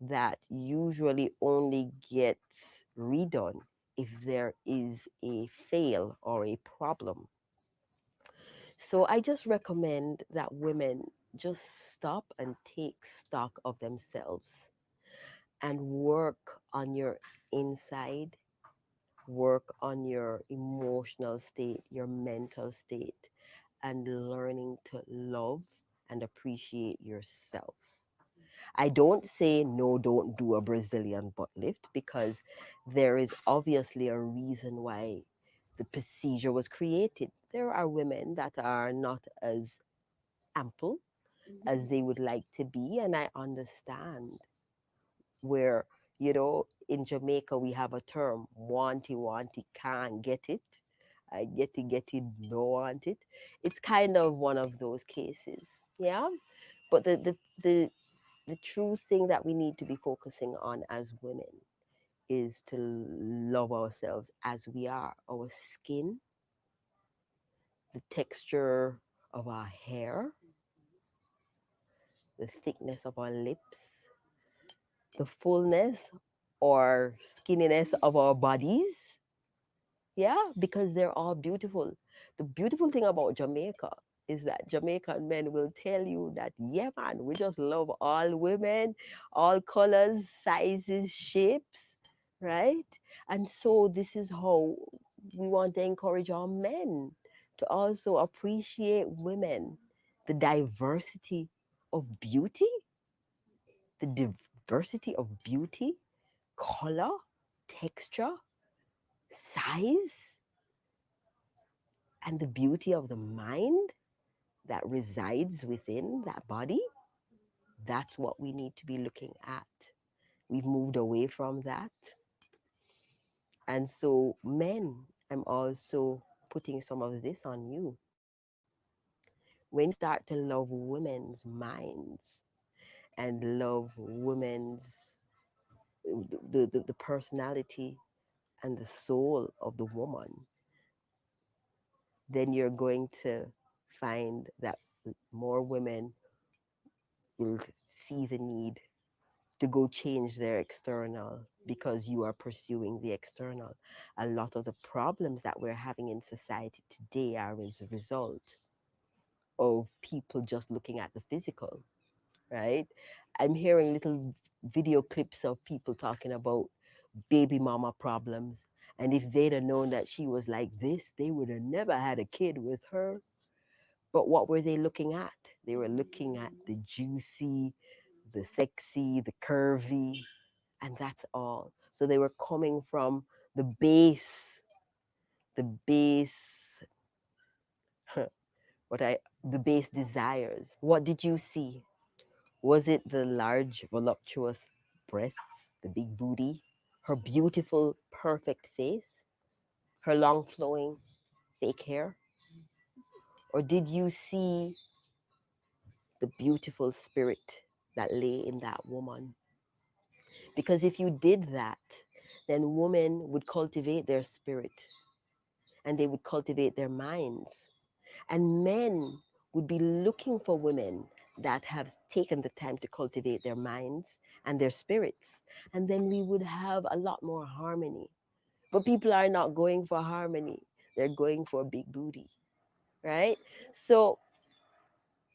that usually only gets redone if there is a fail or a problem. So I just recommend that women just stop and take stock of themselves and work on your inside, work on your emotional state, your mental state, and learning to love and appreciate yourself. I don't say no, don't do a Brazilian butt lift, because there is obviously a reason why the procedure was created. There are women that are not as ample as they would like to be, and I understand. Where, in Jamaica we have a term, wanty, can't get it. I get it, no want it. It's kind of one of those cases. Yeah. But the true thing that we need to be focusing on as women is to love ourselves as we are. Our skin, the texture of our hair, the thickness of our lips, the fullness or skinniness of our bodies. Yeah, because they're all beautiful. The beautiful thing about Jamaica is that Jamaican men will tell you that, yeah, man, we just love all women, all colors, sizes, shapes, right? And so this is how we want to encourage our men to also appreciate women, the diversity of beauty, the diversity of beauty, color, texture, size, and the beauty of the mind that resides within that body. That's what we need to be looking at. We've moved away from that. And so, men, I'm also putting some of this on you. When you start to love women's minds and love women's the personality and the soul of the woman, then you're going to find that more women will see the need to go change their external because you are pursuing the external. A lot of the problems that we're having in society today are as a result of people just looking at the physical, right? I'm hearing little video clips of people talking about baby mama problems. And if they'd have known that she was like this, they would have never had a kid with her. But what were they looking at? They were looking at the juicy, the sexy, the curvy, and that's all. So they were coming from the base, the base desires. What did you see? Was it the large, voluptuous breasts, the big booty, her beautiful, perfect face, her long flowing fake hair? Or did you see the beautiful spirit that lay in that woman? Because if you did that, then women would cultivate their spirit and they would cultivate their minds. And men would be looking for women that have taken the time to cultivate their minds and their spirits. And then we would have a lot more harmony. But people are not going for harmony, they're going for big booty, right? So,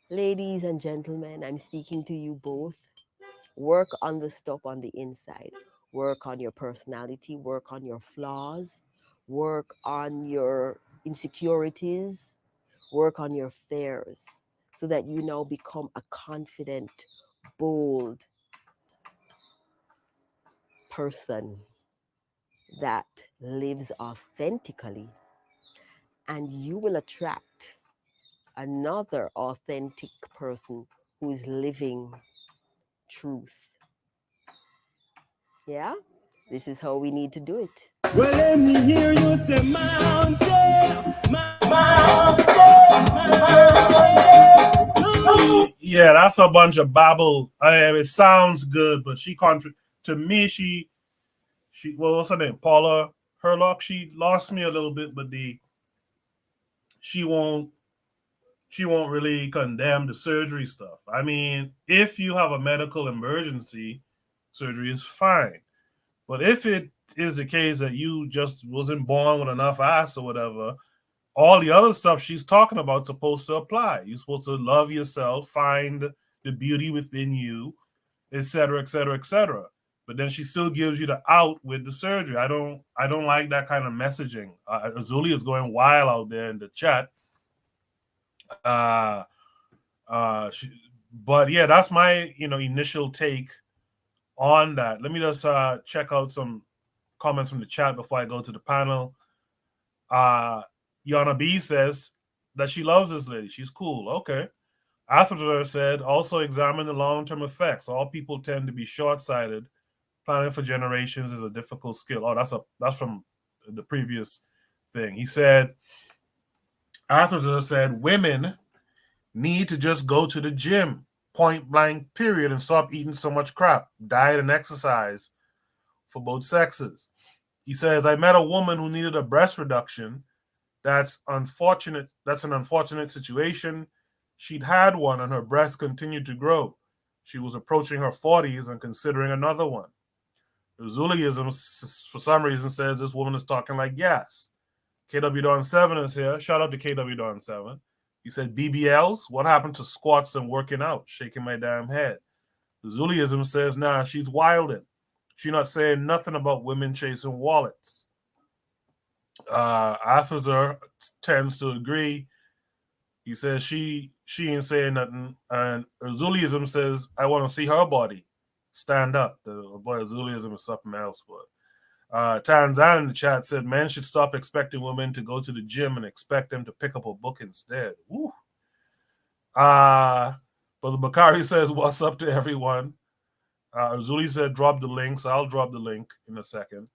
ladies and gentlemen, I'm speaking to you both. Work on the stuff on the inside. Work on your personality, work on your flaws, work on your insecurities, work on your fears so that you now become a confident, bold person that lives authentically, and you will attract another authentic person who is living truth. Yeah? This is how we need to do it. Well, let me hear you say mountain, Yeah, that's a bunch of babble. It sounds good, but to me, she well, what's her name? Paula Herlock. She lost me a little bit, but she won't really condemn the surgery stuff. I mean, if you have a medical emergency, surgery is fine. But if it is the case that you just wasn't born with enough ass or whatever, all the other stuff she's talking about is supposed to apply. You're supposed to love yourself, find the beauty within you, etc., etc., etc. But then she still gives you the out with the surgery. I don't like that kind of messaging. Azuli is going wild out there in the chat. But yeah, that's my initial take on that. Let me just check out some comments from the chat before I go to the panel. Yana B says that she loves this lady. She's cool. Okay. After said, also examine the long-term effects. All people tend to be short-sighted. Planning for generations is a difficult skill. Oh, that's from the previous thing. He said, After said, women need to just go to the gym, point blank, period, and stop eating so much crap. Diet and exercise for both sexes. He says, I met a woman who needed a breast reduction. That's unfortunate. That's an unfortunate situation. She'd had one and her breasts continued to grow. She was approaching her 40s and considering another one. Zuliism, for some reason, says this woman is talking like gas. KW Don 7 is here. Shout out to KW Don 7. He said, BBLs, what happened to squats and working out? Shaking my damn head. Zuliism says, nah, she's wilding. She's not saying nothing about women chasing wallets. Arthur tends to agree. He says she ain't saying nothing. And Zuliism says, I want to see her body. Stand up. The boy Zuliism is something else. But Tanzan in the chat said men should stop expecting women to go to the gym and expect them to pick up a book instead. Woo. Brother Bakari says, what's up to everyone? Zuli said, drop the link. So I'll drop the link in a second.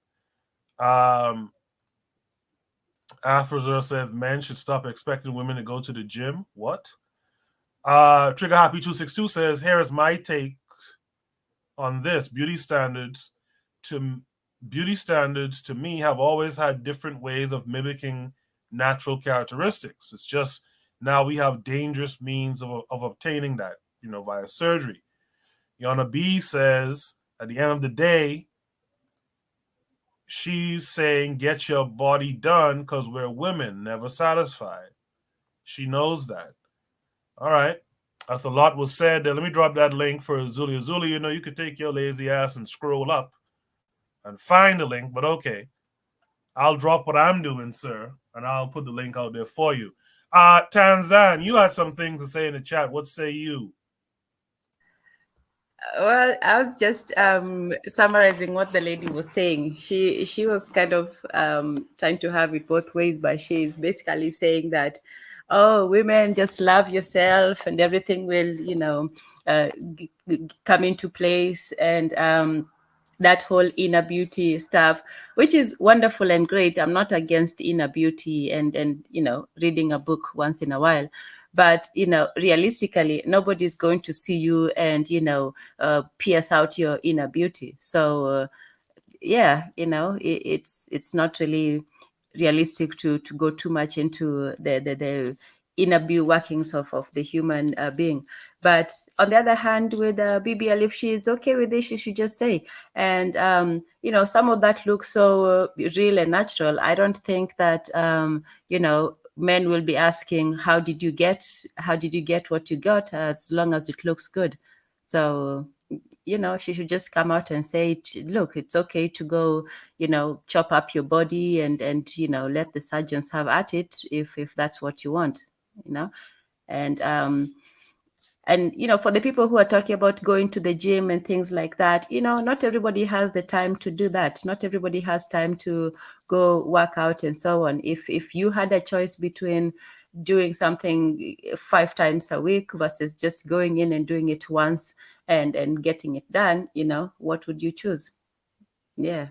After says men should stop expecting women to go to the gym. What? Trigger Happy 262 says, here is my take on this. Beauty standards to me have always had different ways of mimicking natural characteristics. It's just now we have dangerous means of obtaining that, via surgery. Yana B says, at the end of the day, she's saying, get your body done because we're women, never satisfied. She knows that. All right. That's a lot was said there. Let me drop that link for Azuli. Azuli, you could take your lazy ass and scroll up and find the link, but okay. I'll drop what I'm doing, sir, and I'll put the link out there for you. Tanzan, you had some things to say in the chat. What say you? Well, I was just summarizing what the lady was saying. She was kind of trying to have it both ways, but she's basically saying that, oh, women, just love yourself and everything will, come into place, and that whole inner beauty stuff, which is wonderful and great. I'm not against inner beauty and reading a book once in a while. But, realistically, nobody's going to see you and, pierce out your inner beauty. So, it's not really realistic to go too much into the inner workings of the human being. But on the other hand, with BBL, if she's okay with it, she should just say. And, some of that looks so real and natural. I don't think that, men will be asking, how did you get what you got, as long as it looks good. So, she should just come out and say, look, it's okay to go, chop up your body and let the surgeons have at it if that's what you want, And for the people who are talking about going to the gym and things like that, not everybody has the time to do that. Not everybody has time to go work out and so on. If you had a choice between doing something 5 times a week versus just going in and doing it once and getting it done, what would you choose? Yeah.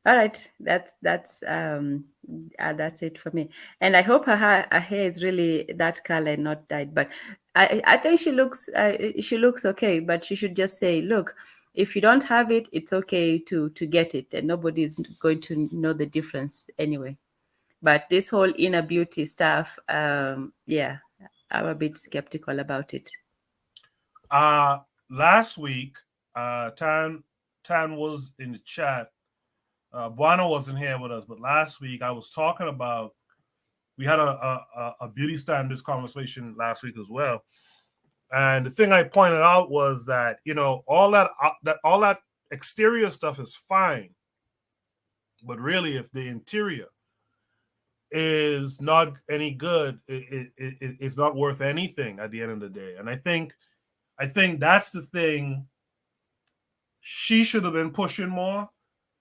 All right, that's it for me. And I hope her hair is really that color and not dyed. But I think she looks okay. But she should just say, look, if you don't have it, it's okay to get it, and nobody is going to know the difference anyway. But this whole inner beauty stuff, yeah, I'm a bit skeptical about it. Last week, Tan was in the chat. Buana wasn't here with us, but last week I was talking about, we had a beauty standards conversation last week as well. And the thing I pointed out was that, you know, all that exterior stuff is fine. But really, if the interior is not any good, it's not worth anything at the end of the day. And I think that's the thing she should have been pushing more.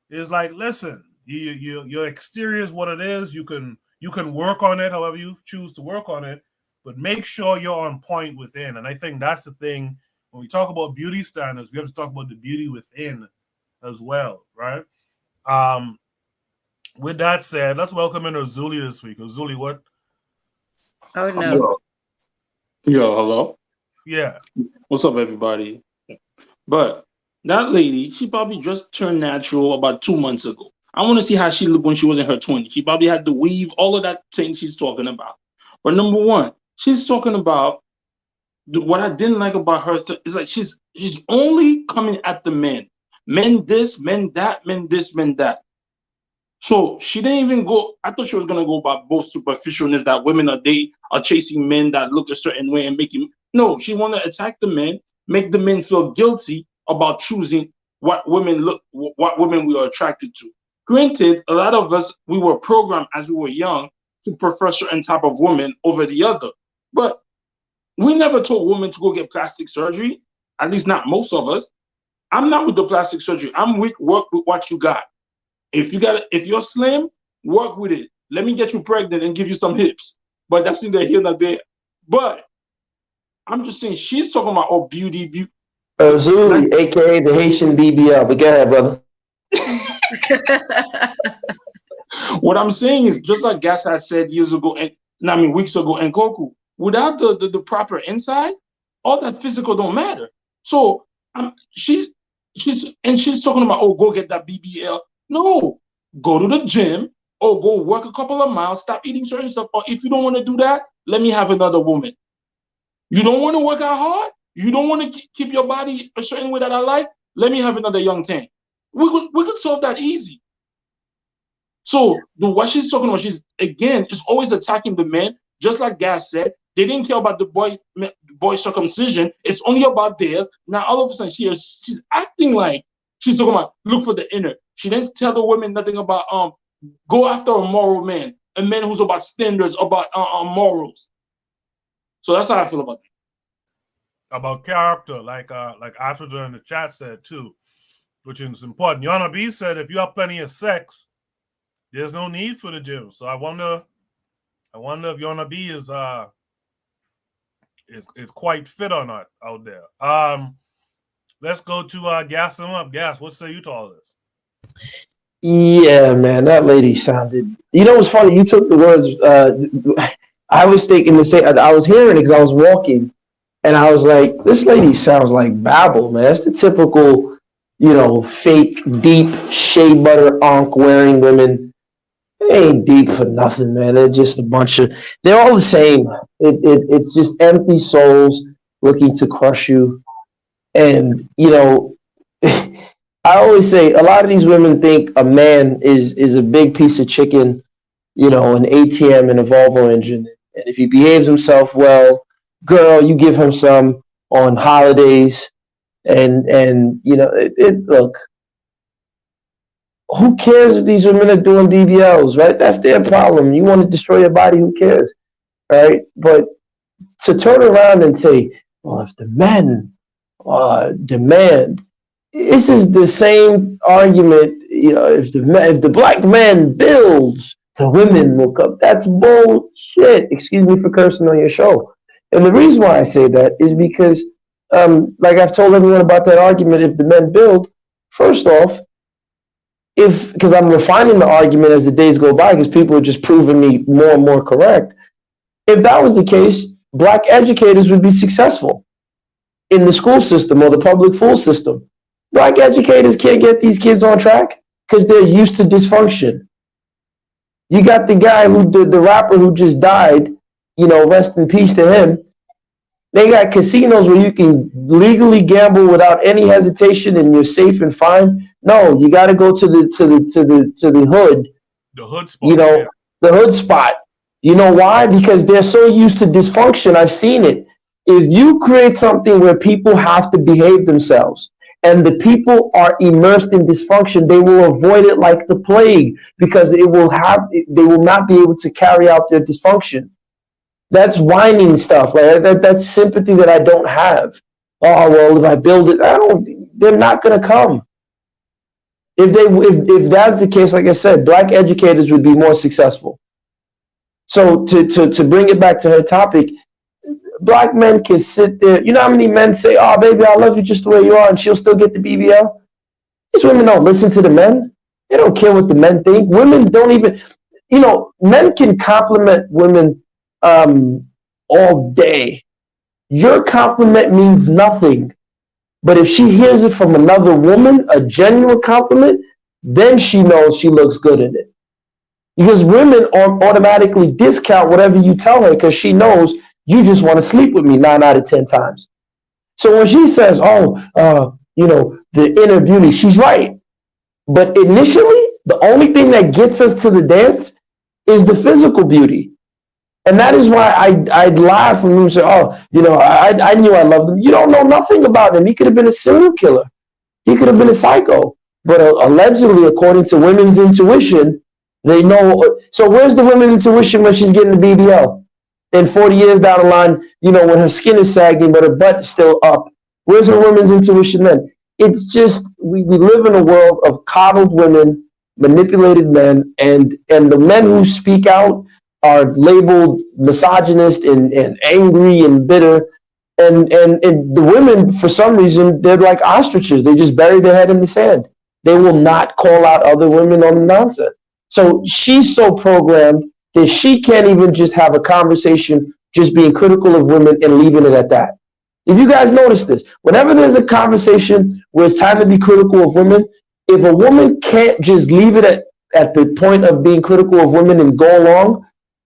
Is like, listen, your exterior is what it is. You can work on it however you choose to work on it, but make sure you're on point within. And I think that's the thing. When we talk about beauty standards, we have to talk about the beauty within as well, right? With that said, let's welcome in Ozuli this week. Ozuli, what? Oh no. Yo, hello. Yeah. What's up, everybody? But that lady, she probably just turned natural about 2 months ago. I want to see how she looked when she was in her 20s. She probably had the weave, all of that thing she's talking about. But number one, she's talking about what I didn't like about her is like she's only coming at the men. Men this, men that, men this, men that. So she didn't even go. I thought she was gonna go by both superficialness that women are chasing men that look a certain way and making. No, she want to attack the men, make the men feel guilty about choosing what women we are attracted to. Granted, a lot of us, we were programmed as we were young to prefer certain type of women over the other. But we never told women to go get plastic surgery, at least not most of us. I'm not with the plastic surgery. I'm with work with what you got. If you're slim, work with it. Let me get you pregnant and give you some hips. But that's neither here nor there. But I'm just saying, she's talking about beauty. Zuli, aka the Haitian BBL. But go ahead, brother. What I'm saying is, just like Gas had said weeks ago, and Koku, without the proper inside, all that physical don't matter. So she's talking about, go get that BBL. No, go to the gym or go work a couple of miles, stop eating certain stuff. Or if you don't want to do that, let me have another woman. You don't want to work out hard? You don't want to keep your body a certain way that I like? Let me have another young tank. We could solve that easy. So what she's talking about, she's always attacking the men, just like Gas said. They didn't care about the boy circumcision. It's only about theirs. Now all of a sudden she's acting like she's talking about look for the inner. She didn't tell the women nothing about go after a moral man, a man who's about standards, about morals. So that's how I feel about that. About character, like Atroja in the chat said too, which is important. Yana B said if you have plenty of sex, there's no need for the gym. So I wonder if Yana B is quite fit or not out there. Let's go to Gas him up. Gas, what say you to all this? Yeah, man, that lady sounded. You know what's funny? You took the words. I was thinking the same. I was hearing it because I was walking, and I was like, "This lady sounds like babble, man. That's the typical, fake, deep shea butter onk wearing women. They ain't deep for nothing, man. They're just a bunch of. They're all the same. It's just empty souls looking to crush you, and I always say a lot of these women think a man is a big piece of chicken, an ATM and a Volvo engine. And if he behaves himself well, girl, you give him some on holidays. And look, who cares if these women are doing BBLs, right? That's their problem. You want to destroy your body, who cares, right? But to turn around and say, well, if the men demand, this is the same argument. If the black man builds, the women will come. That's bullshit. Excuse me for cursing on your show. And the reason why I say that is because, like I've told everyone about that argument, if the men build, first off, because I'm refining the argument as the days go by, because people are just proving me more and more correct. If that was the case, black educators would be successful in the school system or the public school system. Black educators can't get these kids on track because they're used to dysfunction. You got the guy who did the rapper who just died, rest in peace to him. They got casinos where you can legally gamble without any hesitation and you're safe and fine. No, you got to go to the hood. The hood spot. The hood spot. You know why? Because they're so used to dysfunction. I've seen it. If you create something where people have to behave themselves and the people are immersed in dysfunction, they will avoid it like the plague because they will not be able to carry out their dysfunction. That's whining stuff. Like that's sympathy that I don't have. Oh well, if I build it, they're not gonna come. If that's the case, like I said, black educators would be more successful. So to bring it back to her topic, black men can sit there. You know how many men say, "Oh baby, I love you just the way you are," and she'll still get the BBL? These women don't listen to the men. They don't care what the men think. Women don't even, men can compliment women all day. Your compliment means nothing. But if she hears it from another woman, a genuine compliment, then she knows she looks good in it. Because women automatically discount whatever you tell her because she knows you just want to sleep with me 9 out of 10 times. So when she says, the inner beauty, she's right. But initially, the only thing that gets us to the dance is the physical beauty. And that is why I'd laugh when you say, I knew I loved him. You don't know nothing about him. He could have been a serial killer. He could have been a psycho. But allegedly, according to women's intuition, they know. So where's the women's intuition when she's getting the BBL? And 40 years down the line, when her skin is sagging, but her butt's still up. Where's her women's intuition then? It's just, we live in a world of coddled women, manipulated men, and the men who speak out are labeled misogynist and angry and bitter. And the women, for some reason, they're like ostriches. They just bury their head in the sand. They will not call out other women on the nonsense. So she's so programmed that she can't even just have a conversation just being critical of women and leaving it at that. If you guys notice this, whenever there's a conversation where it's time to be critical of women, if a woman can't just leave it at the point of being critical of women and go along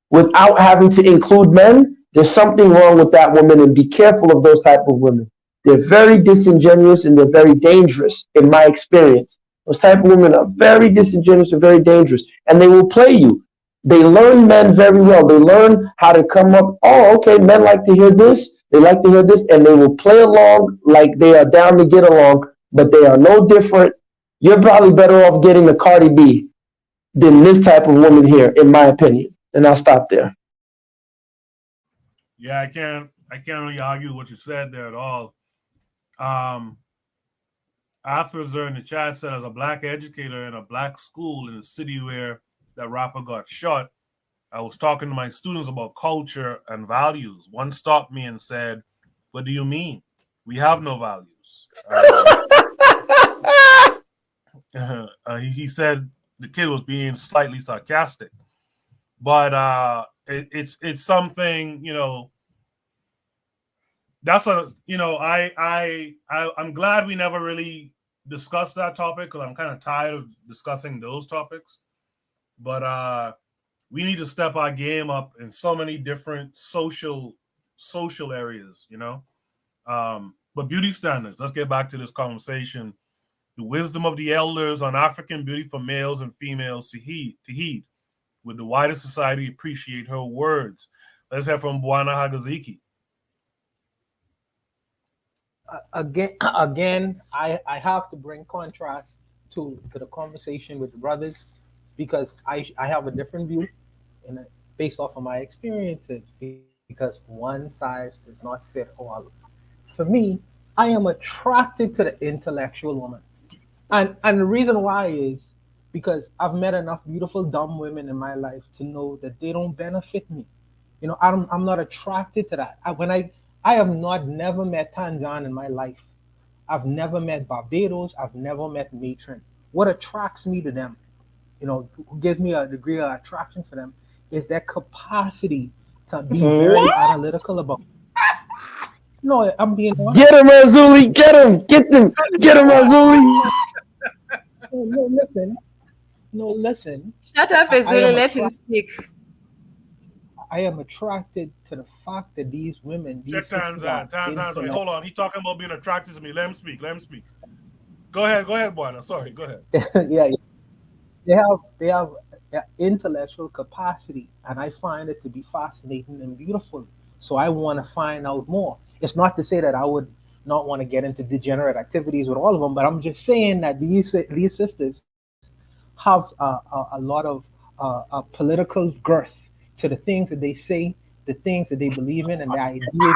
without having to include men, there's something wrong with that woman, and be careful of those type of women. They're very disingenuous and they're very dangerous in my experience. Those type of women are very disingenuous and very dangerous, and they will play you. They learn men very well. They learn how to come up, okay, men like to hear this, they like to hear this, and they will play along like they are down to get along, but they are no different. You're probably better off getting a Cardi B than this type of woman here, in my opinion. And I'll stop there. Yeah, I can't really argue what you said there at all. After in the chat said, as a black educator in a black school in a city where that rapper got shot, I was talking to my students about culture and values. One stopped me and said, "What do you mean? We have no values." He said the kid was being slightly sarcastic, but it's something, that's I'm glad we never really discussed that topic because I'm kind of tired of discussing those topics. But we need to step our game up in so many different social areas, But beauty standards, let's get back to this conversation. The wisdom of the elders on African beauty for males and females to heed. Would the wider society appreciate her words? Let's hear from Bwana Hagaziki. Again, I have to bring contrast to the conversation with the brothers because I have a different view and based off of my experiences, because one size does not fit all. For me, I am attracted to the intellectual woman. And the reason why is because I've met enough beautiful dumb women in my life to know that they don't benefit me. I'm not attracted to that. I have never met Tanzan in my life. I've never met Barbados. I've never met Matron. what attracts me to them, who gives me a degree of attraction for them, is their capacity to be very What? analytical about. No, I'm being honest. Get him, Razuli. Get him. Get them. Get him, Razuli. No, listen. No, listen. Shut up, I Azuli. am Let him attracted. speak. I am attracted to the fact that these women, Check these sisters are Tanzan. Wait, intellect. hold on. He's talking about being attracted to me. Let him speak. Let him speak. Go ahead, Buana. Sorry, go ahead. Yeah, they have intellectual capacity, and I find it to be fascinating and beautiful. So I want to find out more. It's not to say that I would not want to get into degenerate activities with all of them, but I'm just saying that these sisters have a lot of political girth to the things that they say, the things that they believe in, and the ideas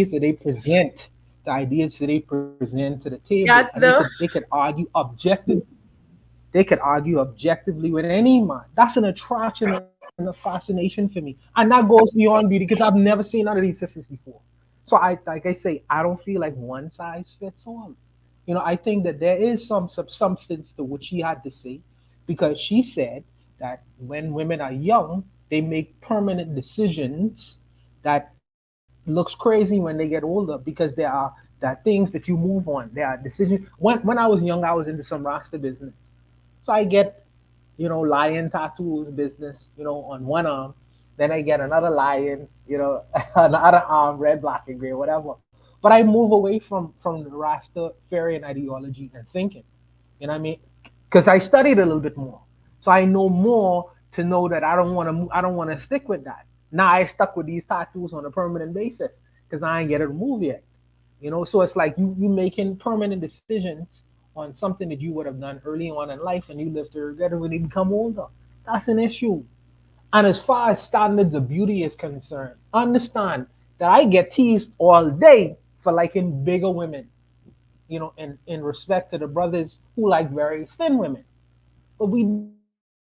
that they present to the table, and Got though. they could argue objectively. They could argue objectively with any man. That's an attraction and a fascination for me. And that goes beyond beauty because I've never seen none of these sisters before. So like I say, I don't feel like one size fits all. I think that there is some substance to what she had to say, because she said that when women are young, they make permanent decisions that looks crazy when they get older, because there are things that you move on. There are decisions. When I was young, I was into some Rasta business. So I get, lion tattoos business, on one arm. Then I get another lion, another arm, red, black, and gray, whatever. But I move away from the Rastafarian ideology and thinking. You know what I mean? Because I studied a little bit more, so I know more to know that I don't want to stick with that. Now I stuck with these tattoos on a permanent basis because I ain't get it removed yet. So it's like you making permanent decisions on something that you would have done early on in life, and you live to regret it when you become older. That's an issue. And as far as standards of beauty is concerned, understand that I get teased all day for liking bigger women, in respect to the brothers who like very thin women. But we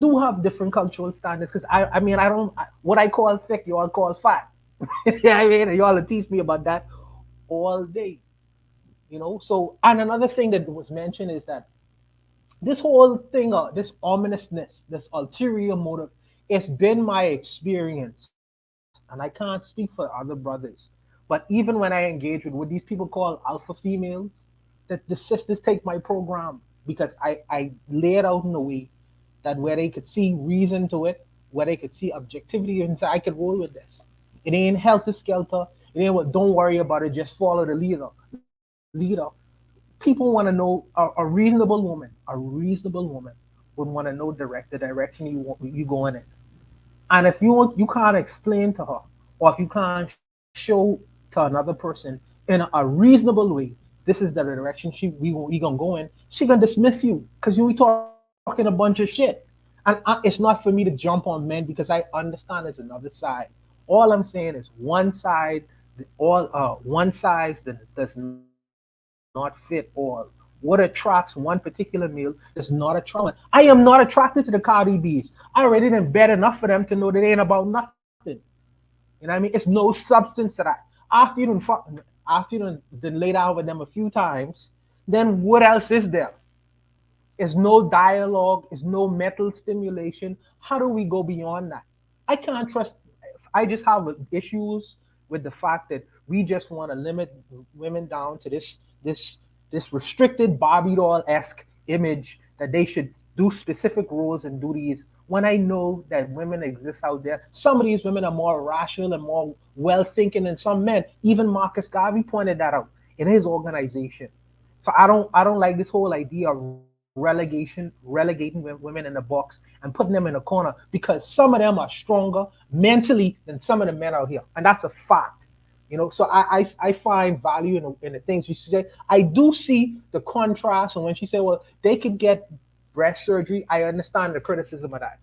do have different cultural standards, because I don't, what I call thick, you all call fat. Yeah, y'all teach me about that all day. So, and another thing that was mentioned is that this whole thing, this ominousness, this ulterior motive, it's been my experience, and I can't speak for other brothers. But even when I engage with what these people call alpha females, that the sisters take my program because I lay it out in a way that where they could see reason to it, where they could see objectivity, and say I could roll with this. It ain't helter skelter. It ain't what. Don't worry about it. Just follow the leader. People want to know a reasonable woman would want to know the direction you going in. And if you can't explain to her, or if you can't show to another person in a reasonable way, this is the direction we gonna go in, she gonna dismiss you because you be talking a bunch of shit. And it's not for me to jump on men because I understand there's another side. All I'm saying is one size that does not fit all. What attracts one particular male does not attract one. I am not attracted to the Cardi B's. I already didn't bet enough for them to know that it ain't about nothing. You know what I mean? It's no substance to that. After you done laid out with them a few times, then what else is there? There's no dialogue, there's no mental stimulation. How do we go beyond that? I can't trust. I just have issues with the fact that we just want to limit women down to this restricted Barbie doll esque image that they should do specific roles and duties. When I know that women exist out there, some of these women are more rational and more well thinking than some men. Even Marcus Garvey pointed that out in his organization. So I don't like this whole idea of relegating women in the box and putting them in a corner, because some of them are stronger mentally than some of the men out here, and that's a fact. So I find value in the things she said. I do see the contrast, and when she said, well, they could get breast surgery, I understand the criticism of that.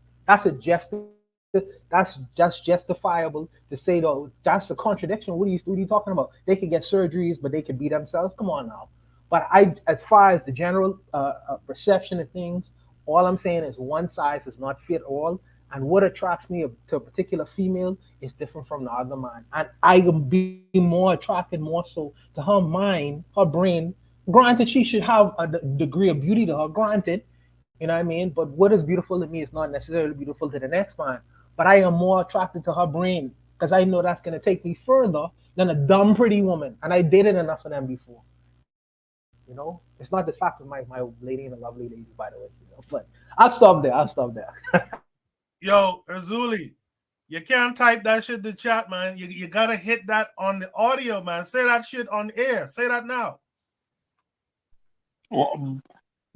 That's just justifiable to say, though. That's a contradiction. What are you talking about? They could get surgeries, but they could be themselves. Come on now. But as far as the general perception of things, all I'm saying is one size does not fit all. And what attracts me to a particular female is different from the other man. And I can be more attracted more so to her mind, her brain, Granted, she should have a degree of beauty to her. Granted, you know what I mean. But what is beautiful to me is not necessarily beautiful to the next man. But I am more attracted to her brain because I know that's gonna take me further than a dumb pretty woman. And I dated enough of them before. You know, it's not the fact of my lady and a lovely lady, by the way. You know, but I'll stop there. I'll stop there. Yo, Azuli, you can't type that shit in the chat, man. You gotta hit that on the audio, man. Say that shit on air. Say that now. Well,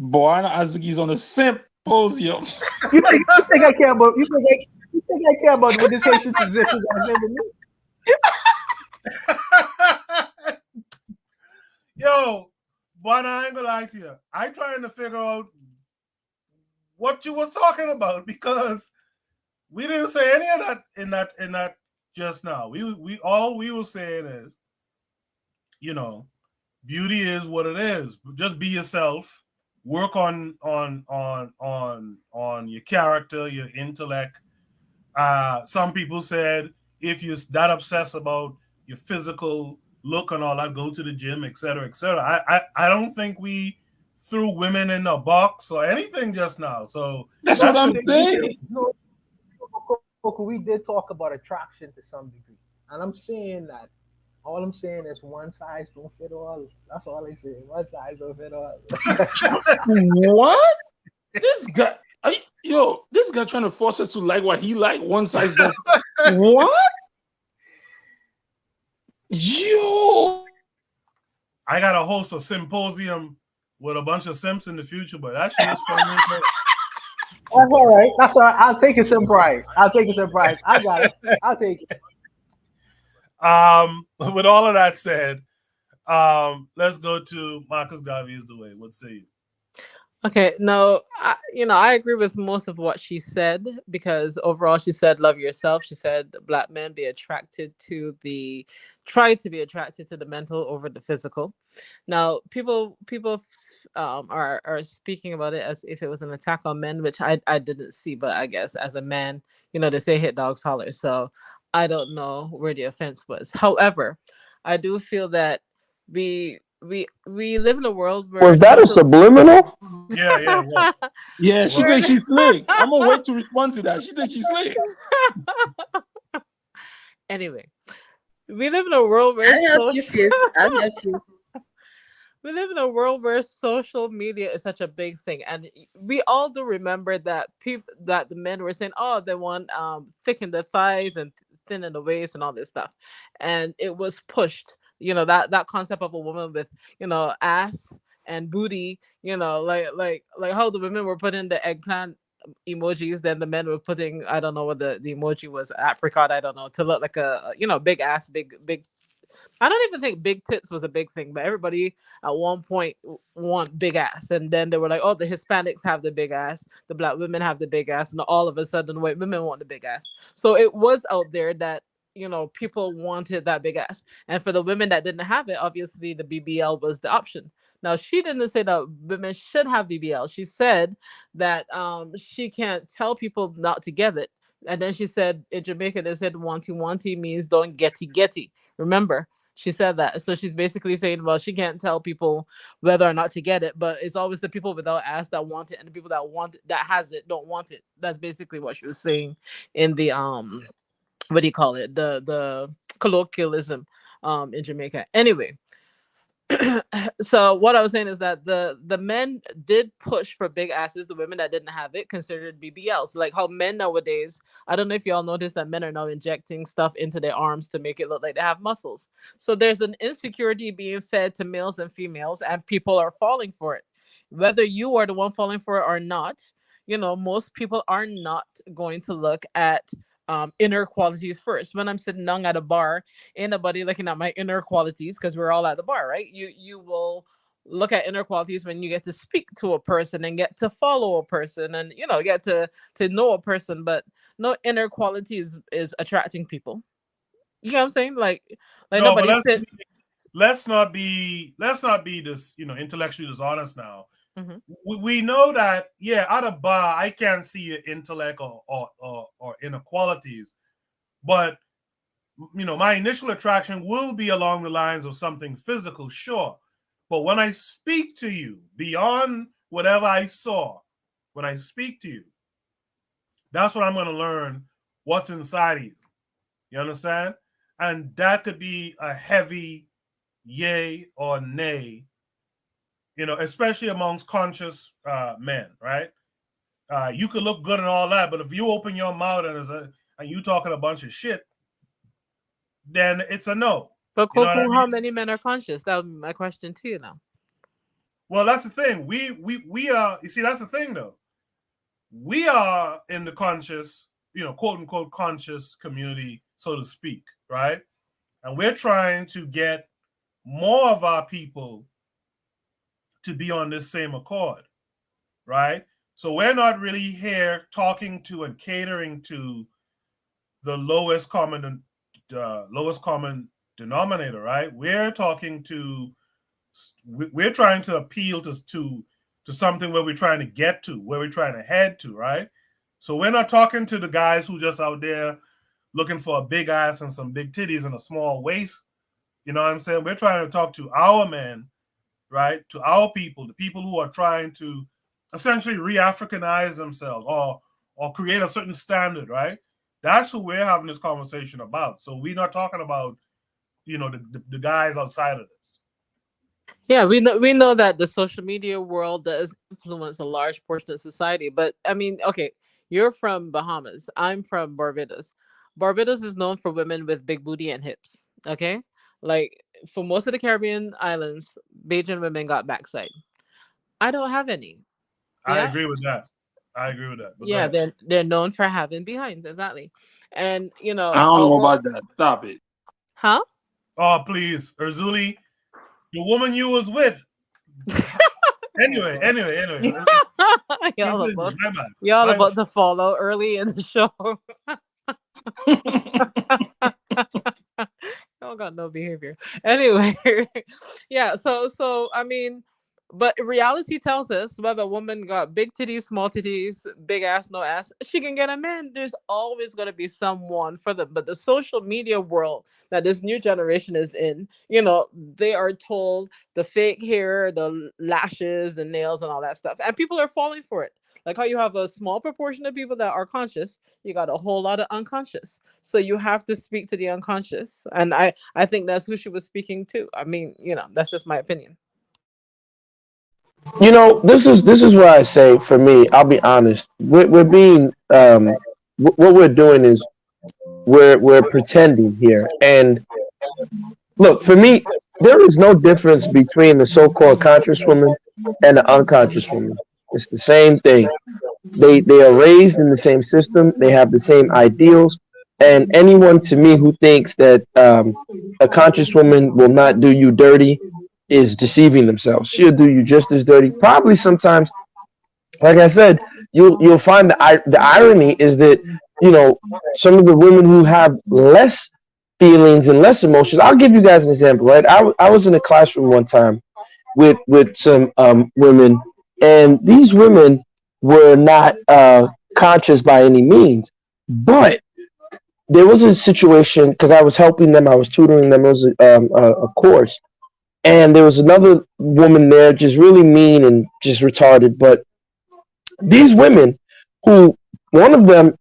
boy, Azuki's on a symposium. you think I care about? You think I care about what this Haitian physician got to say to me? Yo, but I ain't gonna lie to you. I'm trying to figure out what you was talking about because we didn't say any of that in that just now. We all we were saying is, you know, beauty is what it is. Just be yourself. Work on your character, your intellect. Some people said if you're that obsessed about your physical look and all that, go to the gym, etc., etc. I don't think we threw women in a box or anything just now. So that's what I'm saying. No, we did talk about attraction to some degree, and I'm saying that. All I'm saying is one size don't fit all. That's all I say. One size don't fit all. What? This guy, this guy trying to force us to like what he like. One size don't. What? Yo, I gotta host a symposium with a bunch of simps in the future, but that shit is fun. That's all right. That's all right. I'll take a surprise. I got it. I'll take it. With all of that said, let's go to Marcus Garvey is the way. What say you? Okay, no, I agree with most of what she said because overall she said love yourself. She said black men try to be attracted to the mental over the physical. Now, people are speaking about it as if it was an attack on men, which I didn't see, but I guess as a man, they say hit dogs holler. So I don't know where the offense was. However, I do feel that we live in a world where Was that a subliminal? Yeah, she thinks she's slick. I'm gonna wait to respond to that. She thinks she's slick. Anyway, we live in a world where I'll help you. We live in a world where social media is such a big thing, and we all do remember that the men were saying, "Oh, they want thick in the thighs and thin in the waist and all this stuff," and it was pushed. That concept of a woman with ass and booty. Like how the women were putting the eggplant emojis, then the men were putting, I don't know what the emoji was, apricot, I don't know, to look like a big ass, big. I don't even think big tits was a big thing, but everybody at one point want big ass. And then they were like, oh, the Hispanics have the big ass, the black women have the big ass, and all of a sudden white women want the big ass. So it was out there that people wanted that big ass. And for the women that didn't have it, obviously the BBL was the option. Now, she didn't say that women should have BBL. She said that she can't tell people not to get it. And then she said in Jamaica, they said wanty wanty means don't getty. Remember, she said that. So she's basically saying, well, she can't tell people whether or not to get it, but it's always the people without ass that want it, and the people that has it don't want it. That's basically what she was saying in the what do you call it? The colloquialism in Jamaica. Anyway, so what I was saying is that the men did push for big asses. The women that didn't have it considered BBLs. Like how men nowadays, I don't know if y'all noticed that men are now injecting stuff into their arms to make it look like they have muscles. So there's an insecurity being fed to males and females, and people are falling for it. Whether you are the one falling for it or not, most people are not going to look at inner qualities first. When I'm sitting down at a bar, ain't nobody looking at my inner qualities because we're all at the bar, right? You will look at inner qualities when you get to speak to a person and get to follow a person and get to know a person, but no inner qualities is attracting people. You know what I'm saying? Like no, nobody but let's not be this intellectually dishonest now. Mm-hmm. We know that, at a bar, I can't see your intellect or inequalities, but my initial attraction will be along the lines of something physical, sure. But when I speak to you, beyond whatever I saw, when I speak to you, that's what I'm going to learn what's inside of you. You understand? And that could be a heavy yay or nay, especially amongst conscious men, right? You could look good and all that, but if you open your mouth and you talking a bunch of shit, then it's a no. But Coco, how many men are conscious? That would be my question to you now. Well, that's the thing. We are. You see, that's the thing, though. We are in the conscious, quote unquote, conscious community, so to speak, right? And we're trying to get more of our people to be on this same accord, right? So we're not really here talking to and catering to the lowest common denominator, right? We're trying to appeal to something where we're trying to get to, where we're trying to head to, right? So we're not talking to the guys who just out there looking for a big ass and some big titties and a small waist. You know what I'm saying? We're trying to talk to our men, right? To our people, the people who are trying to essentially re-Africanize themselves or create a certain standard, right? That's who we're having this conversation about. So we're not talking about, the guys outside of this. Yeah, we know that the social media world does influence a large portion of society. But I mean, okay, you're from Bahamas. I'm from Barbados. Barbados is known for women with big booty and hips. Okay, like for most of the Caribbean islands, Bajan women got backside. I don't have any. I agree with that. But yeah, they're known for having behinds, exactly. And I don't know about that. Stop it. Huh? Oh, please, Urzuli, the woman you was with. Anyway. Y'all about to fall out early in the show. Y'all got no behavior. Anyway, yeah. So I mean, but reality tells us whether a woman got big titties, small titties, big ass, no ass, she can get a man. There's always going to be someone for them. But the social media world that this new generation is in, they are told the fake hair, the lashes, the nails, and all that stuff. And people are falling for it. Like how you have a small proportion of people that are conscious, you got a whole lot of unconscious. So you have to speak to the unconscious. And I think that's who she was speaking to. I mean, that's just my opinion. This is where I say, for me, I'll be honest. We're being what we're doing is we're pretending here. And look, for me, there is no difference between the so-called conscious woman and the unconscious woman. It's the same thing. They are raised in the same system. They have the same ideals. And anyone to me who thinks that a conscious woman will not do you dirty is deceiving themselves. She'll do you just as dirty. Probably sometimes, like I said, you'll find the irony is that some of the women who have less feelings and less emotions. I'll give you guys an example, right? I was in a classroom one time with some women, and these women were not conscious by any means, but there was a situation because I was helping them, I was tutoring them. It was a course. And there was another woman there, just really mean and just retarded. But these women, who one of them,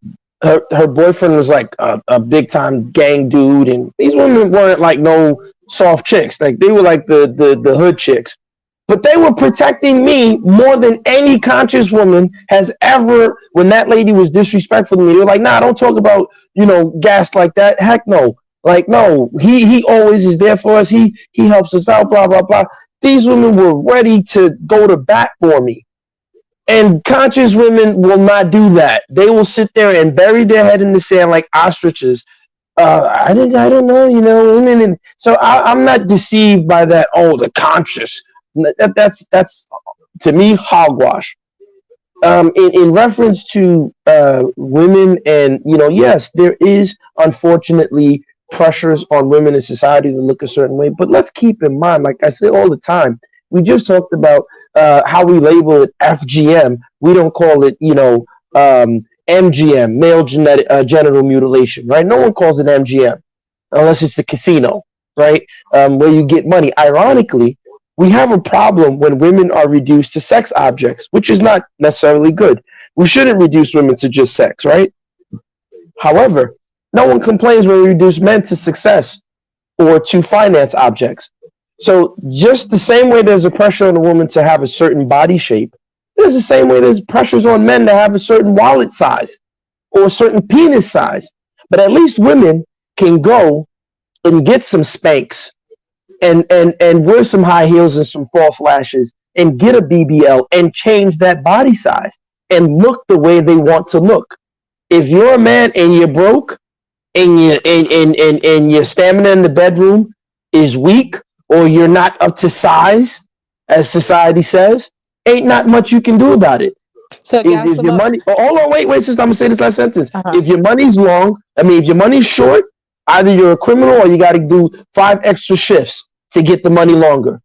her boyfriend was like a big time gang dude, and these women weren't like no soft chicks, like they were like the hood chicks. But they were protecting me more than any conscious woman has ever. When that lady was disrespectful to me, they were like, "Nah, don't talk about gas like that. Heck no." Like, no, he always is there for us. He helps us out, blah, blah, blah. These women were ready to go to bat for me. And conscious women will not do that. They will sit there and bury their head in the sand like ostriches. I don't know, so I'm not deceived by that. Oh, the conscious. That's to me hogwash. In reference to women, and yes, there is unfortunately pressures on women in society to look a certain way, but let's keep in mind, like I say all the time, we just talked about how we label it FGM. We don't call it MGM, male genital mutilation, right? No one calls it MGM unless it's the casino, right? Where you get money. Ironically, we have a problem when women are reduced to sex objects, which is not necessarily good. We shouldn't reduce women to just sex, right? However, no one complains when we reduce men to success or to finance objects. So just the same way there's a pressure on a woman to have a certain body shape, there's the same way there's pressures on men to have a certain wallet size or a certain penis size. But at least women can go and get some Spanx and wear some high heels and some false lashes and get a BBL and change that body size and look the way they want to look. If you're a man and you're broke and your stamina in the bedroom is weak, or you're not up to size, as society says, ain't not much you can do about it. So if your money, hold on, wait, sister, I'm gonna say this last sentence. If your money's if your money's short, either you're a criminal or you got to do 5 extra shifts to get the money longer.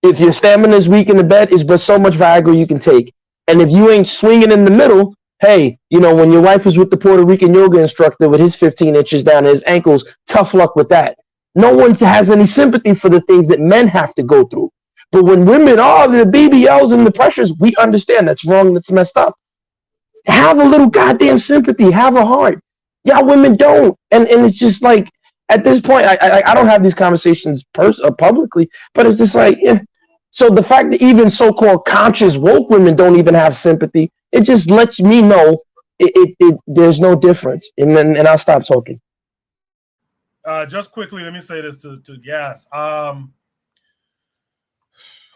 If your stamina is weak in the bed, it's but so much Viagra you can take. And if you ain't swinging in the middle, hey, when your wife is with the Puerto Rican yoga instructor with his 15 inches down to his ankles, tough luck with that. No one has any sympathy for the things that men have to go through. But when women are the BBLs and the pressures, we understand that's wrong, that's messed up. Have a little goddamn sympathy, have a heart. Y'all women don't. And it's just like, at this point, I don't have these conversations publicly, but it's just like, yeah. So the fact that even so-called conscious woke women don't even have sympathy, it just lets me know there's no difference. And I'll stop talking. Just quickly, let me say this to Gas.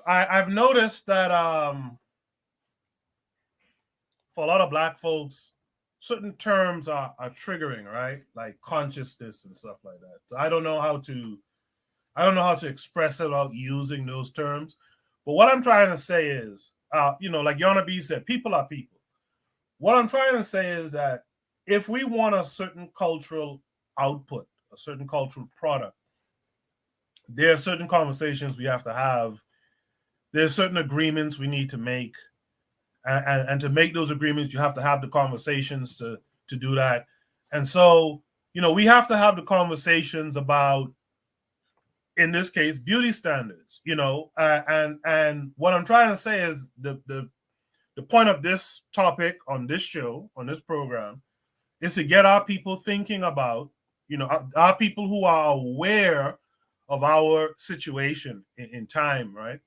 I've noticed that for a lot of Black folks, certain terms are triggering, right? Like consciousness and stuff like that. So I don't know how to express it without using those terms. But what I'm trying to say is, like Yana B said, people are people. What I'm trying to say is that if we want a certain cultural output, a certain cultural product, there are certain conversations we have to have. There's certain agreements we need to make. And to make those agreements, you have to have the conversations to do that. And so, we have to have the conversations about, in this case, beauty standards, and what I'm trying to say is the point of this topic on this show, on this program, is to get our people thinking about, our people who are aware of our situation in time, right?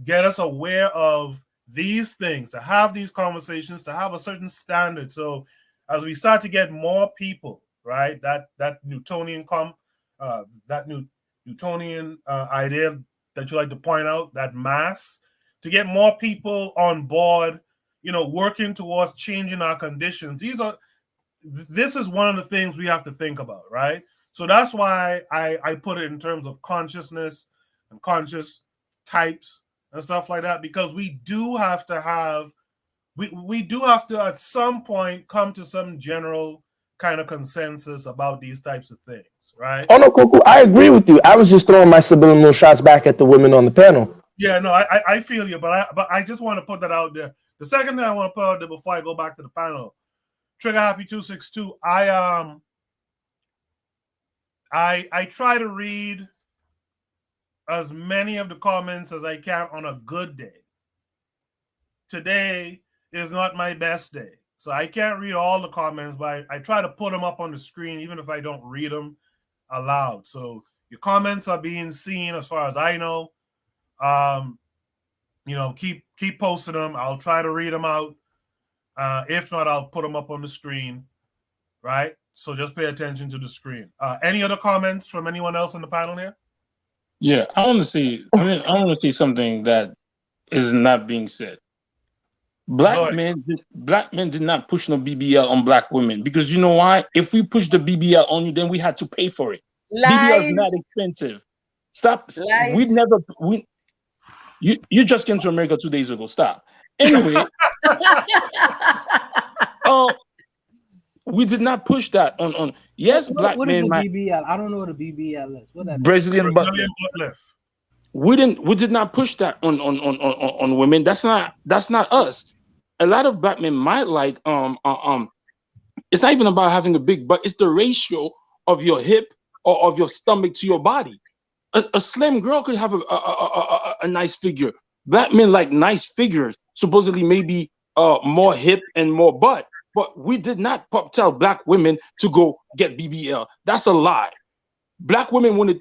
Get us aware of these things, to have these conversations, to have a certain standard. So as we start to get more people, right, that Newtonian Newtonian idea that you like to point out, that mass, to get more people on board, working towards changing our conditions. This is one of the things we have to think about, right? So that's why I put it in terms of consciousness and conscious types and stuff like that, because we do have to at some point come to some general kind of consensus about these types of things, right? Oh no, Coco, I agree with you. I was just throwing my subliminal shots back at the women on the panel. Yeah, no, I feel you, but I just want to put that out there. The second thing I want to put out there before I go back to the panel, Trigger Happy 262, I try to read as many of the comments as I can on a good day. Today is not my best day, so I can't read all the comments, but I try to put them up on the screen, even if I don't read them aloud. So your comments are being seen as far as I know. Keep posting them. I'll try to read them out. If not, I'll put them up on the screen, right? So just pay attention to the screen. Any other comments from anyone else on the panel here? Yeah, I want to see something that is not being said. Black men did not push no BBL on Black women, because you know why? If we push the BBL on you, then we had to pay for it. BBL is not expensive. Stop. Lies. You just came to America 2 days ago. Stop. Anyway, we did not push that on. Yes, Black men. What is the BBL? I don't know what a BBL is. What that Brazilian butt lift. We did not push that on women. That's not us. A lot of Black men might like it's not even about having a big butt. It's the ratio of your hip or of your stomach to your body. A slim girl could have a nice figure. Black men like nice figures, supposedly maybe more hip and more butt. But we did not tell black women to go get BBL. That's a lie. Black women wanted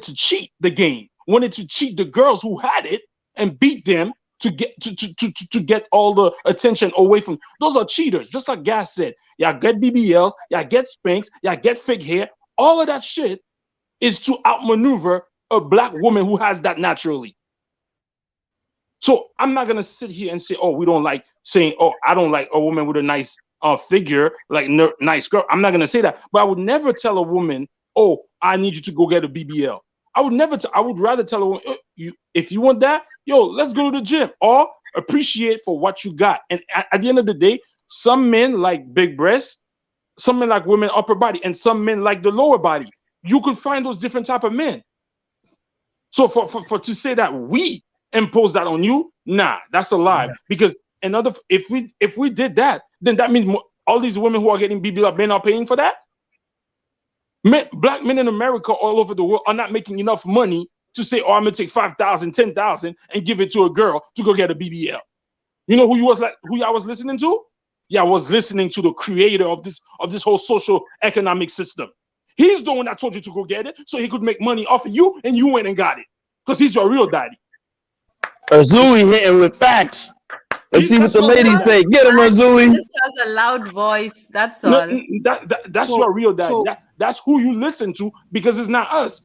to cheat the game, wanted to cheat the girls who had it and beat them to get all the attention away from. Those are cheaters, just like Gas said. Y'all get BBLs, y'all get spanks, y'all get fake hair. All of that shit is to outmaneuver a black woman who has that naturally. So I'm not gonna sit here and say, oh, we don't like saying, oh, I don't like a woman with a nice figure, like nice girl. I'm not gonna say that, but I would never tell a woman, oh, I need you to go get a BBL. I would never. I would rather tell a woman, if you want that, yo, let's go to the gym or appreciate for what you got. And at the end of the day, some men like big breasts, some men like women upper body, and some men like the lower body. You could find those different type of men. So for to say that we impose that on you, nah, that's a lie. Because if we did that, then that means all these women who are getting BBL, men are paying for that. Black men in America all over the world are not making enough money to say, oh, I'm gonna take 5,000, 10,000 and give it to a girl to go get a BBL. You know who I was listening to? Yeah, I was listening to the creator of this whole social economic system. He's the one that told you to go get it so he could make money off of you, and you went and got it because he's your real daddy. Azuli hitting with facts. Let's see what the ladies say. Get him, Azuli. Just has a loud voice. That's all. That's your real daddy. That's who you listen to, because it's not us.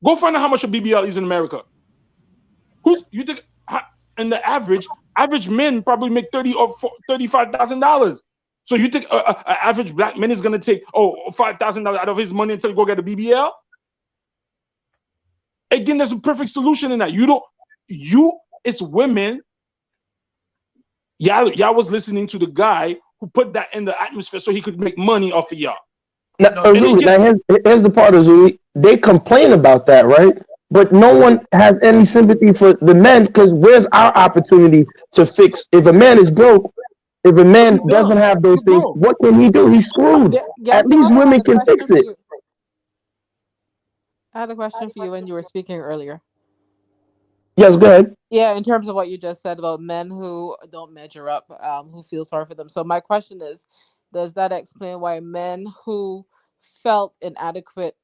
Go find out how much a BBL is in America. Who you think? And the average men probably make $30,000 or $35,000. So you think an average black man is gonna take $5,000 out of his money until he go get a BBL? Again, there's a perfect solution in that. It's women. Y'all was listening to the guy who put that in the atmosphere so he could make money off of y'all. Now, Azuli, here's the part, Azuli. They complain about that, right? But no one has any sympathy for the men, because where's our opportunity to fix? If a man is broke, if a man doesn't have those things, what can he do? He's screwed. At least women can fix it. I had a question for you when you were speaking earlier. Yes, go ahead. Yeah, in terms of what you just said about men who don't measure up, who feel sorry for them. So my question is, does that explain why men who felt inadequate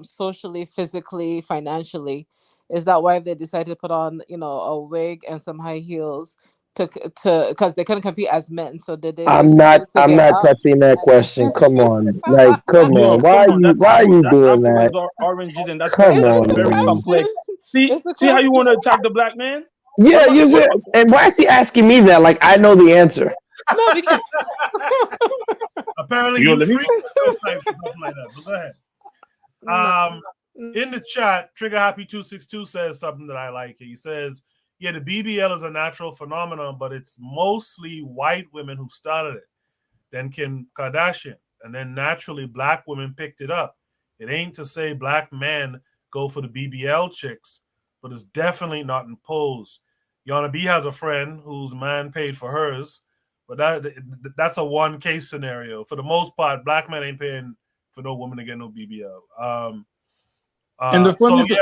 socially, physically, financially, is that why they decided to put on, a wig and some high heels to because they couldn't compete as men? So did they? I'm not touching that question. Come on, come on. Why are you doing that? Oranges, and that's come on, very complex. See how you want to attack the black man? Yeah, you should. And why is he asking me that? Like I know the answer. No, because apparently you freak or something like that. But go ahead. In the chat, Trigger Happy 262 says something that I like. He says, "Yeah, the BBL is a natural phenomenon, but it's mostly white women who started it. Then Kim Kardashian, and then naturally black women picked it up. It ain't to say black men go for the BBL chicks, but it's definitely not imposed. Yana B has a friend whose man paid for hers, but that's a one case scenario. For the most part, black men ain't paying for no woman to get no BBL." And the funny thing,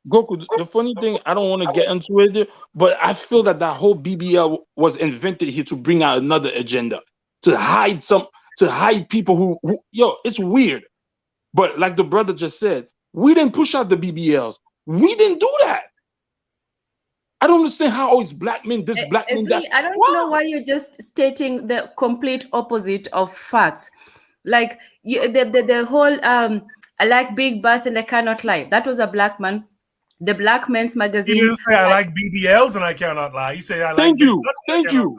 Goku, the funny thing, I don't want to get into it, but I feel that whole BBL was invented here to bring out another agenda, to hide people who it's weird. But like the brother just said, we didn't push out the BBLs. We didn't do that. I don't understand how always black men this, black men that. I don't know why you're just stating the complete opposite of facts. Like the whole I like big butts and I cannot lie. That was a black man. The Black Men's Magazine. He didn't say I like BBLs and I cannot lie. He said I like. Thank you.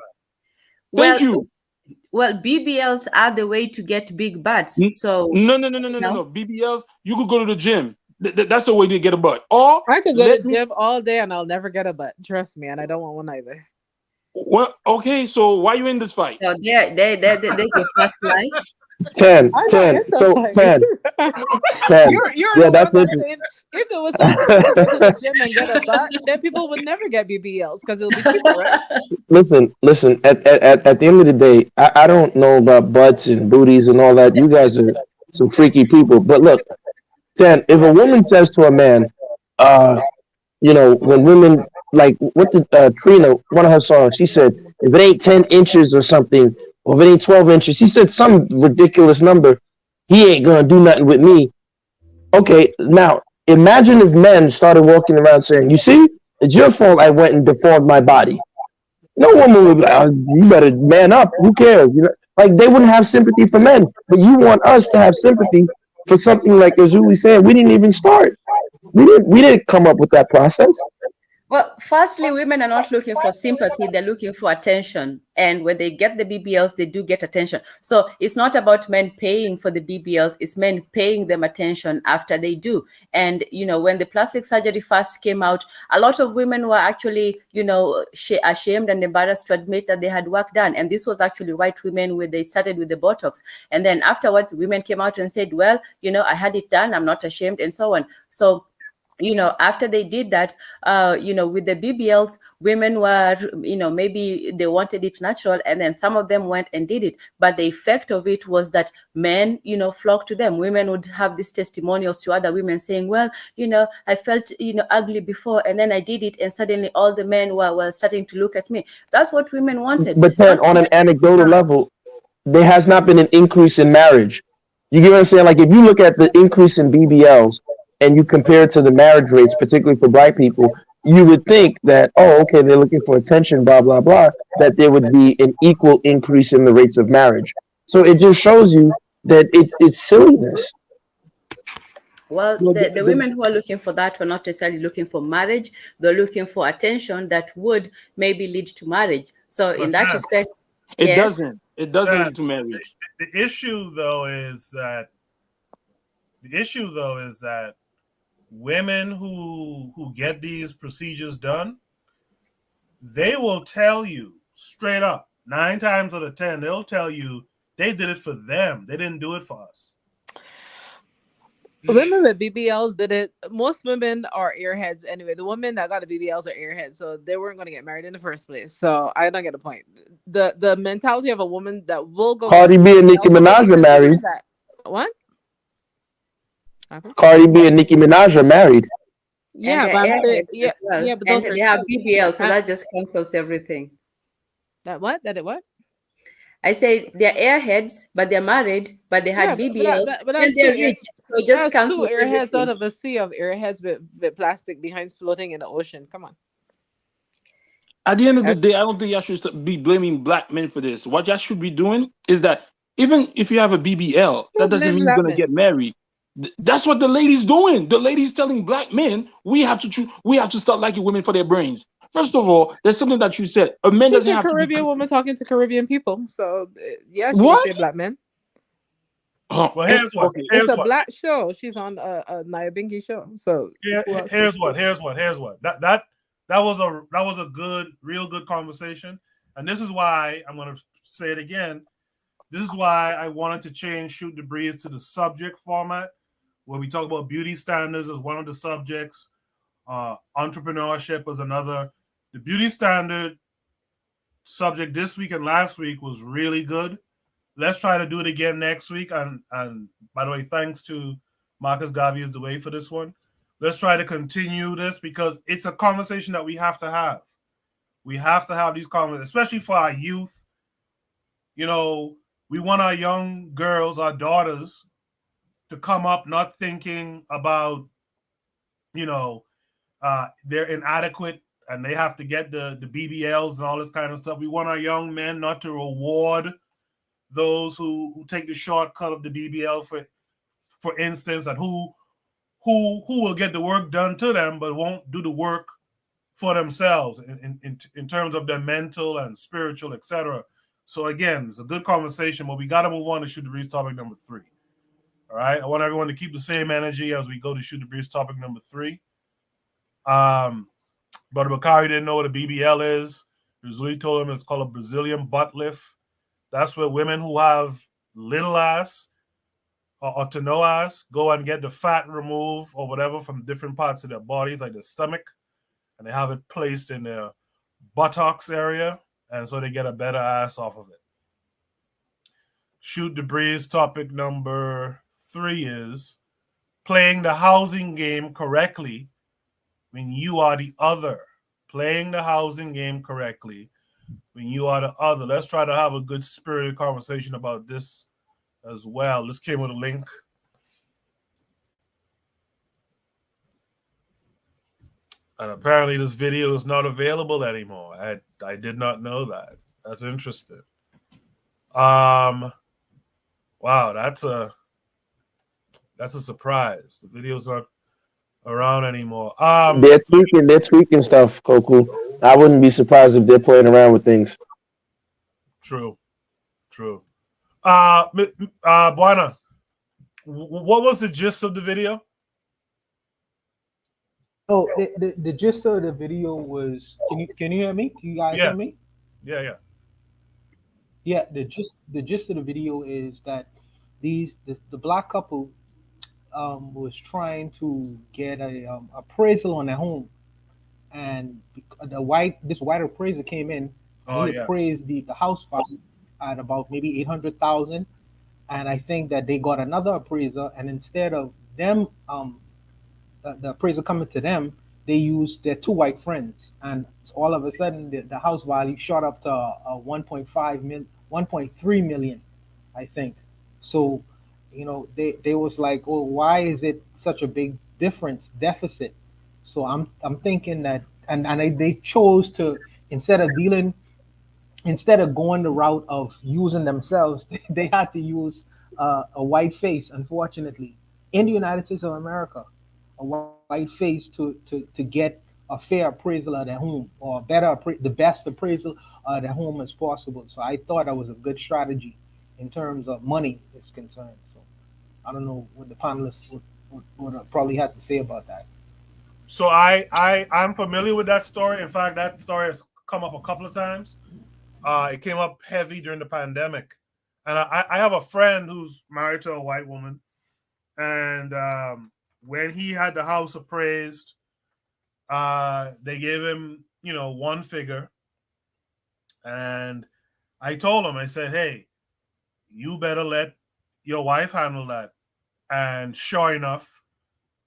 Well, BBLs are the way to get big butts. So no. BBLs, you could go to the gym. That's the way to get a butt. Or I could go to the gym all day and I'll never get a butt. Trust me, and I don't want one either. Well, okay, so why are you in this fight? So they the first lie. 10. So 10. 10. You're that's it. If it was so simple to go to the gym and get a butt, then people would never get BBLs because it'll be cheaper, right? Listen. At the end of the day, I don't know about butts and booties and all that. You guys are some freaky people. But look, Dan, if a woman says to a man, when women, like, what did Trina, one of her songs, she said, if it ain't 10 inches or something, or if it ain't 12 inches, she said some ridiculous number, he ain't gonna do nothing with me. Okay, now imagine if men started walking around saying, you see, it's your fault I went and deformed my body. No woman would be like, oh, you better man up. Who cares? Like, they wouldn't have sympathy for men. But you want us to have sympathy for something like Azuli said. We didn't even start. We didn't come up with that process. Well, firstly, women are not looking for sympathy, they're looking for attention. And when they get the BBLs, they do get attention. So it's not about men paying for the BBLs, it's men paying them attention after they do. And, when the plastic surgery first came out, a lot of women were actually, ashamed and embarrassed to admit that they had work done. And this was actually white women where they started with the Botox. And then afterwards, women came out and said, well, I had it done, I'm not ashamed, and so on. So after they did that, with the BBLs, women were, maybe they wanted it natural, and then some of them went and did it. But the effect of it was that men, flocked to them. Women would have these testimonials to other women saying, well, I felt, ugly before, and then I did it, and suddenly all the men were starting to look at me. That's what women wanted. But Ted, on an anecdotal level, there has not been an increase in marriage. You get what I'm saying? Like, if you look at the increase in BBLs, and you compare it to the marriage rates, particularly for black people, you would think that, oh, okay, they're looking for attention, blah, blah, blah, that there would be an equal increase in the rates of marriage. So it just shows you that it's silliness. Well, the women who are looking for that were not necessarily looking for marriage. They're looking for attention that would maybe lead to marriage. So in that respect, it doesn't lead to marriage. The issue though is that women who get these procedures done, they will tell you straight up, 9 times out of 10, they'll tell you they did it for them. They didn't do it for us. Women with BBLs did it. Most women are airheads anyway. The women that got the BBLs are airheads, so they weren't going to get married in the first place. So I don't get the point. The mentality of a woman that will go. Cardi B and Nicki Minaj are married. What? Cardi B and Nicki Minaj are married. Yeah, but I'm saying, but those they have BBL, so that just cancels everything. That what? That it what? I say they're airheads, but they're married, but they had BBL, but and they're rich. So just cancel 2 airheads out of a sea of airheads with plastic behinds floating in the ocean. Come on. At the end of the day, I don't think y'all should be blaming black men for this. What y'all should be doing is that even if you have a BBL, that doesn't mean you're gonna get married. That's what the ladies doing. The ladies telling black men we have to start liking women for their brains. First of all, there's something that you said. A man doesn't have to be Caribbean woman talking to Caribbean people. So yeah, she would say black men. Well, here's what. It's a black show. She's on a Naya Binky show. So here's what. That was a real good conversation, and this is why I'm going to say it again. This is why I wanted to change Shoot the Breeze to the subject format, where we talk about beauty standards as one of the subjects, entrepreneurship as another. The beauty standard subject this week and last week was really good. Let's try to do it again next week. And by the way, thanks to Marcus Garvey is the way for this one. Let's try to continue this because it's a conversation that we have to have. We have to have these conversations, especially for our youth. We want our young girls, our daughters, to come up not thinking about, they're inadequate and they have to get the BBLs and all this kind of stuff. We want our young men not to reward those who take the shortcut of the BBL, for instance, and who will get the work done to them but won't do the work for themselves in terms of their mental and spiritual, etc. So again, it's a good conversation, but we got to move on to Shoot the Breeze topic number 3. All right, I want everyone to keep the same energy as we go to Shoot the Breeze topic number 3. Brother Bakari didn't know what a BBL is. Usually told him it's called a Brazilian butt lift. That's where women who have little ass or to no ass go and get the fat removed or whatever from different parts of their bodies, like their stomach, and they have it placed in their buttocks area, and so they get a better ass off of it. Shoot the Breeze topic number 3 is playing the housing game correctly when you are the other. Playing the housing game correctly when you are the other. Let's try to have a good spirited conversation about this as well. This came with a link. And apparently this video is not available anymore. I did not know that. That's interesting. Wow, that's a surprise. The video's not around anymore. They're tweaking stuff, Koku. I wouldn't be surprised if they're playing around with things. True. Buana, what was the gist of the video? Oh, the gist of the video was, can you hear me? Can you guys hear me? Yeah. Yeah, the gist of the video is that the black couple was trying to get a appraisal on their home, and this white appraiser came in and he appraised the house value at about maybe 800,000, and I think that they got another appraiser, and instead of them the appraiser coming to them, they used their two white friends, and all of a sudden the house value shot up to 1.3 million, I think. So, they was like, well, why is it such a big deficit? So I'm thinking that, and they chose to, instead of going the route of using themselves, they had to use a white face, unfortunately, in the United States of America, a white face to get a fair appraisal of their home, or the best appraisal of their home as possible. So I thought that was a good strategy in terms of money is concerned. So I don't know what the panelists would probably have to say about that. So I'm familiar with that story. In fact, that story has come up a couple of times. It came up heavy during the pandemic. And I have a friend who's married to a white woman. And when he had the house appraised, they gave him, one figure. And I told him, I said, hey, you better let your wife handle that. And sure enough,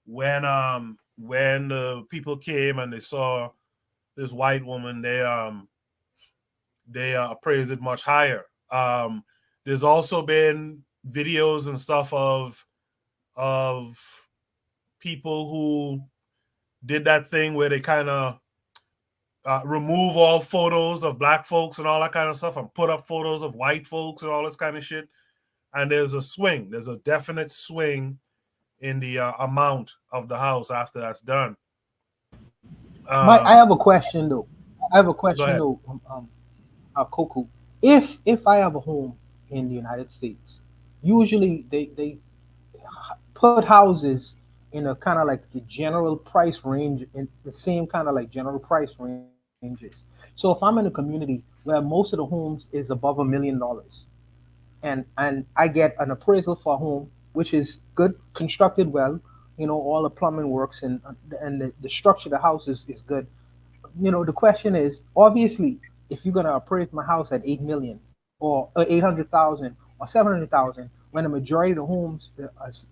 when the people came and they saw this white woman, they appraised it much higher. There's also been videos and stuff of people who did that thing where they kind of remove all photos of black folks and all that kind of stuff and put up photos of white folks and all this kind of shit. And there's a definite swing in the amount of the house after that's done. I have a question though. Koku. If I have a home in the United States, usually they put houses in a kind of like the general price range, in the same kind of like general price ranges. So if I'm in a community where most of the homes is above $1 million, and I get an appraisal for a home which is good, constructed well, all the plumbing works, and the structure of the house is good. The question is, obviously, if you're gonna appraise my house at 8 million or 800,000 or 700,000, when the majority of the homes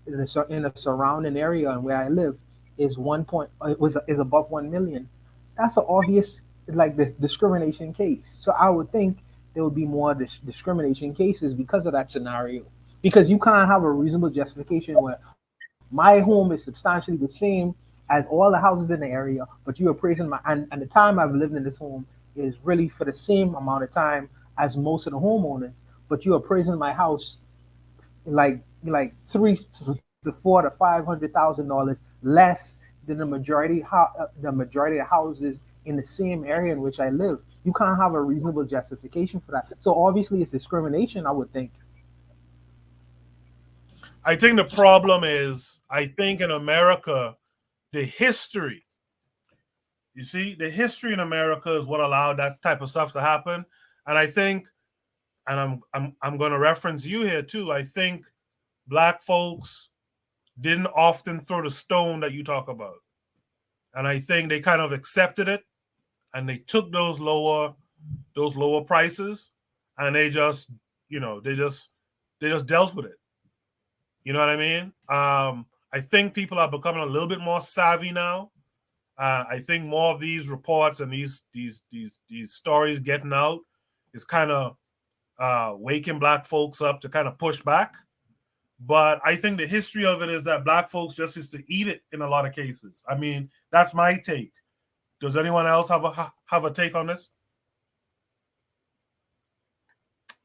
in a surrounding area and where I live is is above 1 million, that's an obvious like the discrimination case. So I would think there would be more discrimination cases because of that scenario. Because you can't have a reasonable justification where my home is substantially the same as all the houses in the area, but you're appraising and the time I've lived in this home is really for the same amount of time as most of the homeowners, but you're appraising my house like $3 to $4 to $500,000 less than the majority of houses in the same area in which I live. You can't have a reasonable justification for that. So obviously it's discrimination, I would think. I think the problem is, I think in America, the history in America is what allowed that type of stuff to happen. And I think, and I'm going to reference you here too, I think black folks didn't often throw the stone that you talk about. And I think they kind of accepted it, and they took those lower prices, and they just dealt with it. You know what I mean? I think people are becoming a little bit more savvy now. I think more of these reports and these stories getting out is kind of waking black folks up to kind of push back. But I think the history of it is that black folks just used to eat it in a lot of cases. I mean, that's my take. Does anyone else have a take on this?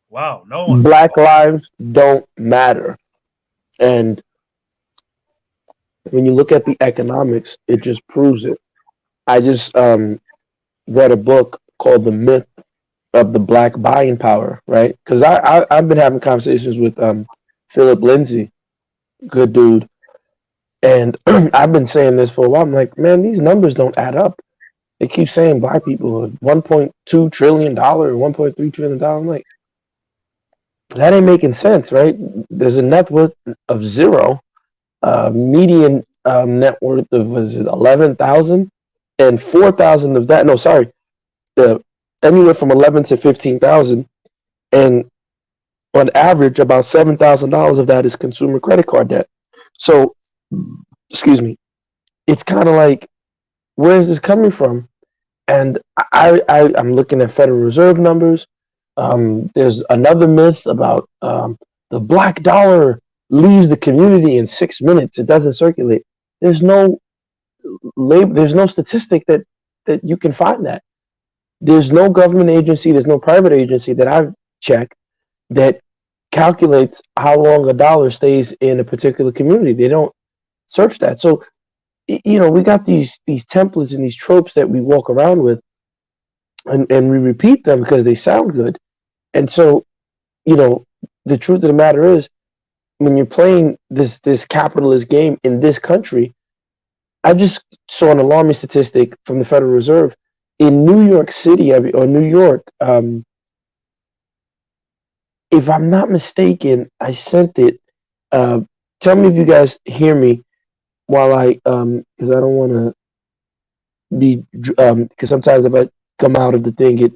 Wow, no one. Black lives don't matter. And when you look at the economics, it just proves it. I just read a book called The Myth of the Black Buying Power, right? Because I've been having conversations with Philip Lindsay, good dude, and I've been saying this for a while. I'm like, man, these numbers don't add up. They keep saying black people are $1.2 trillion, $1.3 trillion. I'm like, that ain't making sense, right? There's a net worth of zero, median net worth of was it 11,000, and 4,000 of that. No, sorry, anywhere from 11 to 15,000, and on average, about $7,000 of that is consumer credit card debt. So, excuse me, it's kind of like, where is this coming from? And I'm looking at Federal Reserve numbers. There's another myth about the black dollar leaves the community in 6 minutes. It doesn't circulate. There's no statistic that you can find that. There's no government agency, there's no private agency that I've checked that calculates how long a dollar stays in a particular community. They don't search that. So, we got these templates and these tropes that we walk around with, and we repeat them because they sound good. And so, the truth of the matter is, when you're playing this capitalist game in this country, I just saw an alarming statistic from the Federal Reserve. In New York City, or New York, if I'm not mistaken, I sent it. Tell me if you guys hear me while because I don't want to be, because sometimes if I come out of the thing,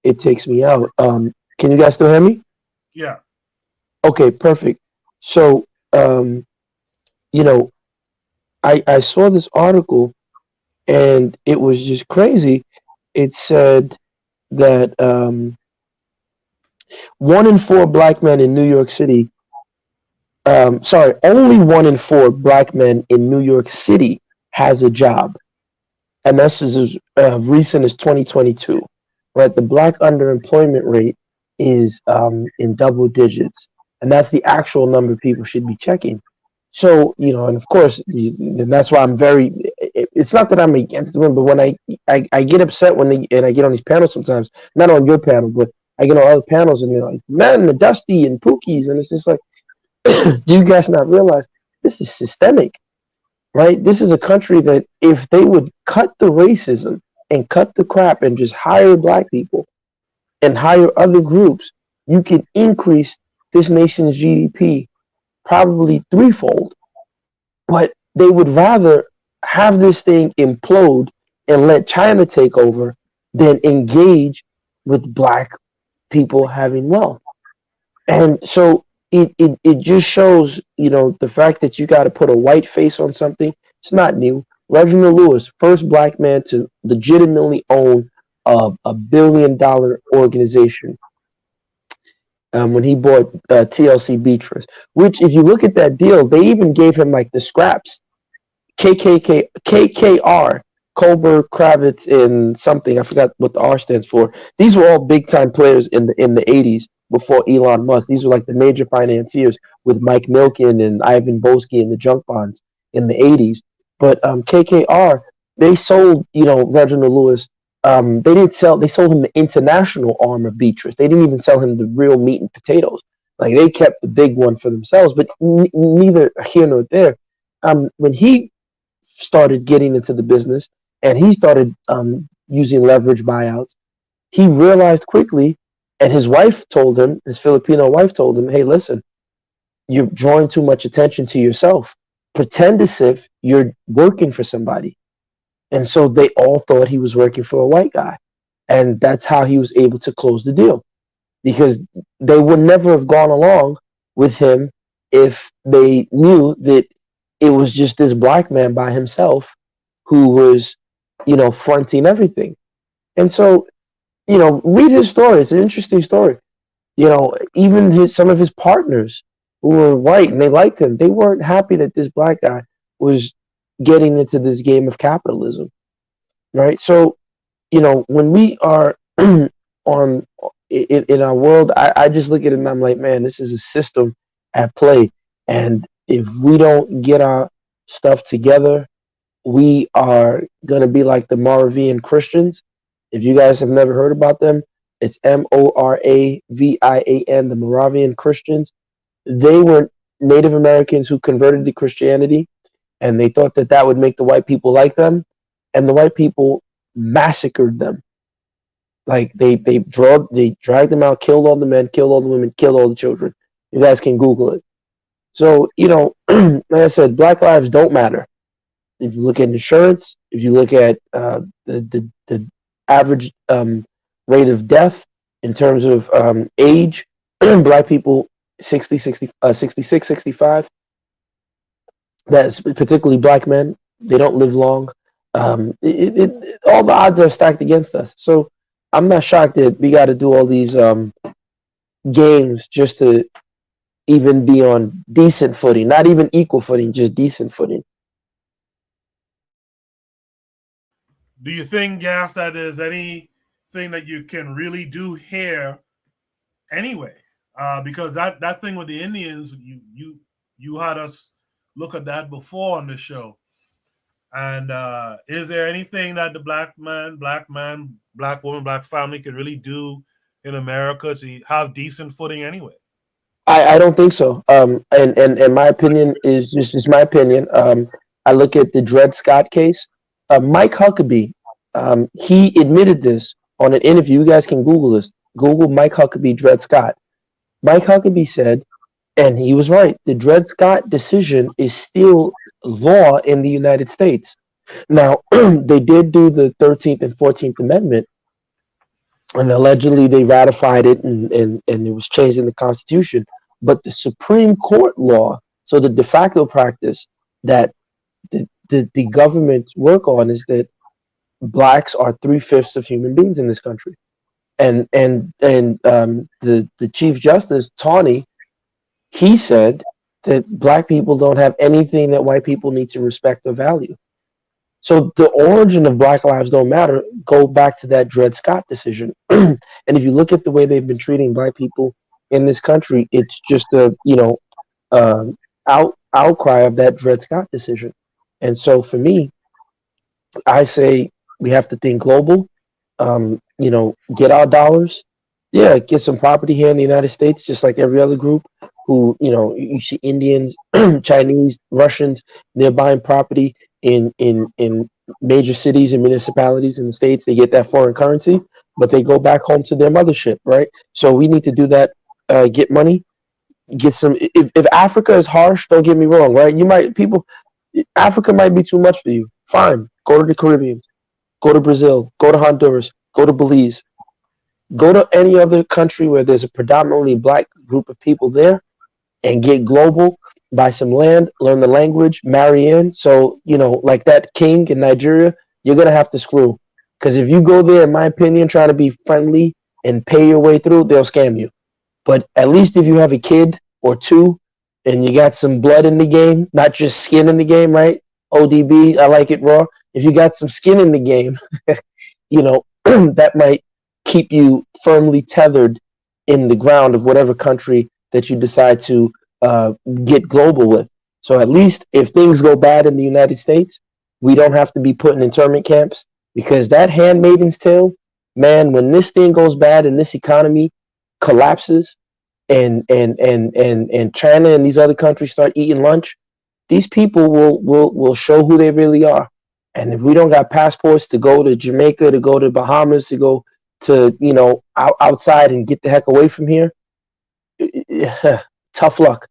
it takes me out. Can you guys still hear me? Yeah. Okay, perfect. So, I saw this article, and it was just crazy. It said that 1 in 4 black men in New York City, only 1 in 4 black men in New York City has a job. And that's as recent as 2022, right? The black underemployment rate is in double digits. And that's the actual number people should be checking. So, and of course, and that's why I'm it's not that I'm against them, but when I get upset and I get on these panels sometimes, not on your panel, but I get on other panels and they're like, man, the Dusty and Pookies. And it's just like, do you guys not realize this is systemic, right? This is a country that if they would cut the racism and cut the crap and just hire black people and hire other groups, you can increase this nation's GDP probably threefold. But they would rather have this thing implode and let China take over than engage with black people having wealth. And so it just shows, the fact that you got to put a white face on something. It's not new. Reginald Lewis, first black man to legitimately own a $1 billion organization, when he bought TLC Beatrice, which if you look at that deal, they even gave him like the scraps, KKR, Kohlberg, Kravitz, and something. I forgot what the R stands for. These were all big time players in the 80s before Elon Musk. These were like the major financiers with Mike Milken and Ivan Boesky and the junk bonds in the 80s. But KKR, they sold, Reginald Lewis. They sold him the international arm of Beatrice. They didn't even sell him the real meat and potatoes. Like, they kept the big one for themselves, but neither here nor there. When he started getting into the business and he started using leverage buyouts, he realized quickly, and his wife told him, his Filipino wife told him, hey, listen, you're drawing too much attention to yourself. Pretend as if you're working for somebody. And so they all thought he was working for a white guy. And that's how he was able to close the deal. Because they would never have gone along with him if they knew that it was just this black man by himself who was, fronting everything. And so, read his story. It's an interesting story. Even some of his partners who were white and they liked him, they weren't happy that this black guy was getting into this game of capitalism, right? So, when we are on in our world, I just look at it and I'm like, man, this is a system at play. And if we don't get our stuff together, we are going to be like the Moravian Christians. If you guys have never heard about them, it's Moravian, the Moravian Christians. They were Native Americans who converted to Christianity, and they thought that that would make the white people like them, and the white people massacred them. Like they dragged them out, killed all the men, killed all the women, killed all the children. You guys can Google it. So, like I said, Black lives don't matter. If you look at insurance, if you look at the average rate of death in terms of age, black people 66, 65, that's particularly black men, they don't live long. All the odds are stacked against us. So I'm not shocked that we got to do all these games just to even be on decent footing, not even equal footing, just decent footing. Do you think, Gas, that there's anything that you can really do here anyway? Because that thing with the Indians, you had us look at that before on the show. And is there anything that the black man, black woman, black family can really do in America to have decent footing anyway? I don't think so. And my opinion is just my opinion. I look at the Dred Scott case. Mike Huckabee, he admitted this on an interview. You guys can Google this. Google Mike Huckabee, Dred Scott. Mike Huckabee said, and he was right, the Dred Scott decision is still law in the United States. Now, they did do the 13th and 14th Amendment, and allegedly they ratified it and it was changed in the Constitution. But the Supreme Court law, so the de facto practice that the governments work on is that blacks are 3/5 of human beings in this country. And the Chief Justice, Tawney, he said that black people don't have anything that white people need to respect or value. So the origin of Black Lives Don't Matter go back to that Dred Scott decision. And if you look at the way they've been treating black people in this country, it's just a outcry of that Dred Scott decision. And so for me, I say we have to think global. Get our dollars. Yeah, get some property here in the United States, just like every other group who, you see Indians, Chinese, Russians, they're buying property in major cities and municipalities in the States. They get that foreign currency, but they go back home to their mothership, right? So we need to do that, get money, get some. If Africa is harsh, don't get me wrong, right? Africa might be too much for you. Fine, go to the Caribbean, go to Brazil, go to Honduras, go to Belize, go to any other country where there's a predominantly black group of people there and get global, buy some land, learn the language, marry in. So, like that king in Nigeria, you're going to have to screw. Because if you go there, in my opinion, trying to be friendly and pay your way through, they'll scam you. But at least if you have a kid or two and you got some blood in the game, not just skin in the game, right? ODB, I like it raw. If you got some skin in the game, that might keep you firmly tethered in the ground of whatever country that you decide to get global with. So at least if things go bad in the United States, we don't have to be put in internment camps, because that Handmaid's Tale, man, when this thing goes bad and this economy collapses and China and these other countries start eating lunch, these people will show who they really are. And if we don't got passports to go to Jamaica, to go to Bahamas, to go to, outside and get the heck away from here, tough luck.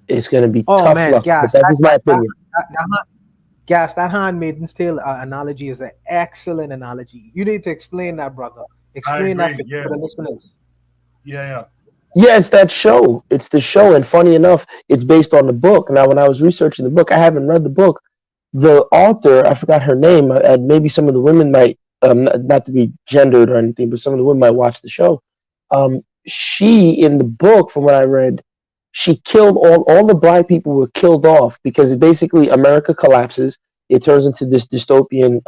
It's going to be tough luck. Gas, that is my opinion. That Handmaid's Tale analogy is an excellent analogy. You need to explain that, brother. Explain that to the listeners. Yeah. Yeah, it's that show. It's the show, and funny enough, it's based on the book. Now, when I was researching the book, I haven't read the book. The author, I forgot her name. Maybe some of the women might, not to be gendered or anything, but some of the women might watch the show. She, in the book, from what I read, she killed all the black people were killed off because basically America collapses. It turns into this dystopian,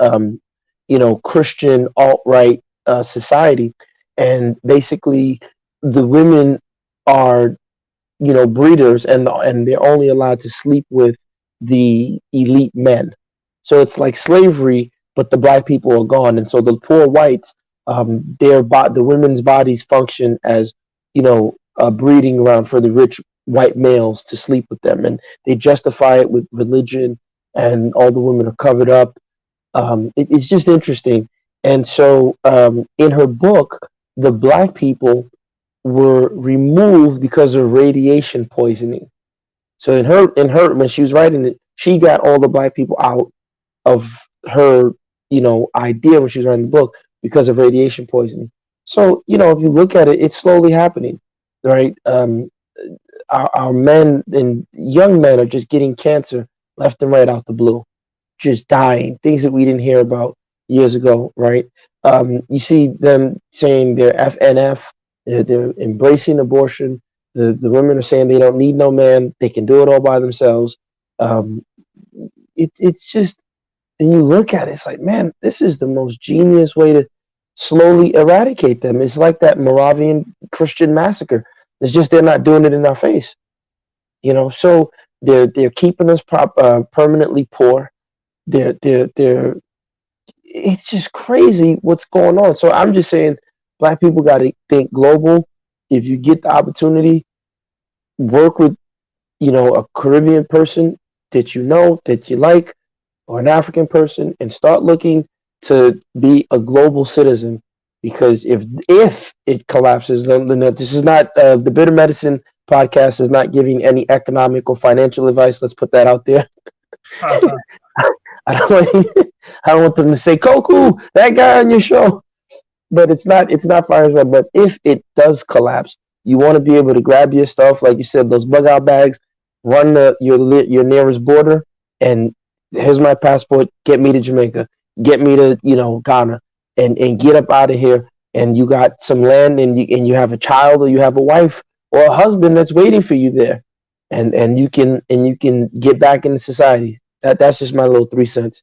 Christian alt-right society, and basically the women are breeders, and they're only allowed to sleep with the elite men. So it's like slavery, but the black people are gone, and so the poor whites, the women's bodies function as a breeding ground for the rich white males to sleep with them, and they justify it with religion, and all the women are covered up. It's just interesting, and so in her book, the black people were removed because of radiation poisoning. So in her when she was writing it, she got all the black people out of her idea when she was writing the book because of radiation poisoning. So if you look at it, it's slowly happening, right? Our men and young men are just getting cancer left and right out the blue, just dying, things that we didn't hear about years ago, right? You see them saying they're FNF, they're embracing abortion. The women are saying they don't need no man, they can do it all by themselves. Um, it's just, and you look at it, it's like, man, this is the most genius way to slowly eradicate them. It's like that Moravian Christian massacre. It's just they're not doing it in our face, So they're keeping us permanently poor. They're it's just crazy what's going on. So I'm just saying, black people got to think global. If you get the opportunity, work with a Caribbean person that that you like, or an African person, and start looking to be a global citizen. Because if it collapses, then this is not the Bitter Medicine podcast is not giving any economic or financial advice. Let's put that out there. I don't want them to say, Koku, that guy on your show. But it's not fire as well. But if it does collapse, you want to be able to grab your stuff, like you said, those bug out bags, run your nearest border, and here's my passport. Get me to Jamaica, get me to Ghana, and get up out of here. And you got some land, and you have a child, or you have a wife or a husband that's waiting for you there, and you can get back into society. That's just my little 3 cents.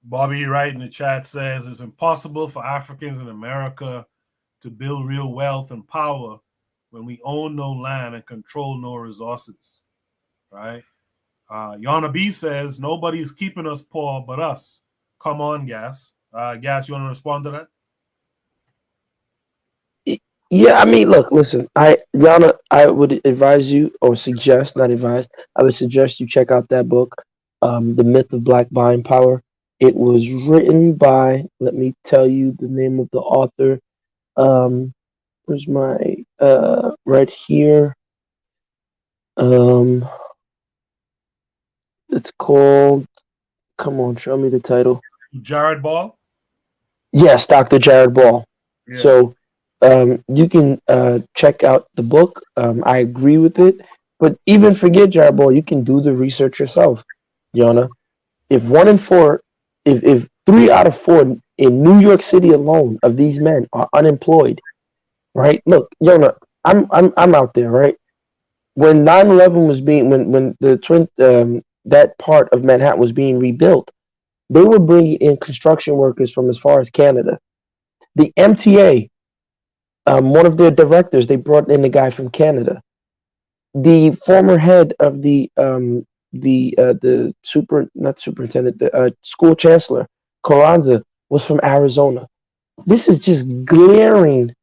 Bobby Wright in the chat says it's impossible for Africans in America to build real wealth and power when we own no land and control no resources, right? Yana B says nobody's keeping us poor but us. Come on, Gas. Gas, you want to respond to that? Yeah, I mean, listen, Yana, I would advise you, or suggest, not advise, I would suggest you check out that book, The Myth of Black Buying Power. It was written by, let me tell you the name of the author. Where's my, right here. It's called, come on, show me the title. Jared Ball? Yes, Dr. Jared Ball. Yeah. So, you can check out the book. I agree with it, but even forget Jared Ball. You can do the research yourself, Jonah. If 3 out of 4 in New York City alone of these men are unemployed, right? Look, Jonah, I'm out there, right? When 9/11 was being, when the twin, that part of Manhattan was being rebuilt, they were bringing in construction workers from as far as Canada. The MTA. One of their directors, they brought in a guy from Canada. The former head of the school chancellor, Carranza, was from Arizona. This is just glaring,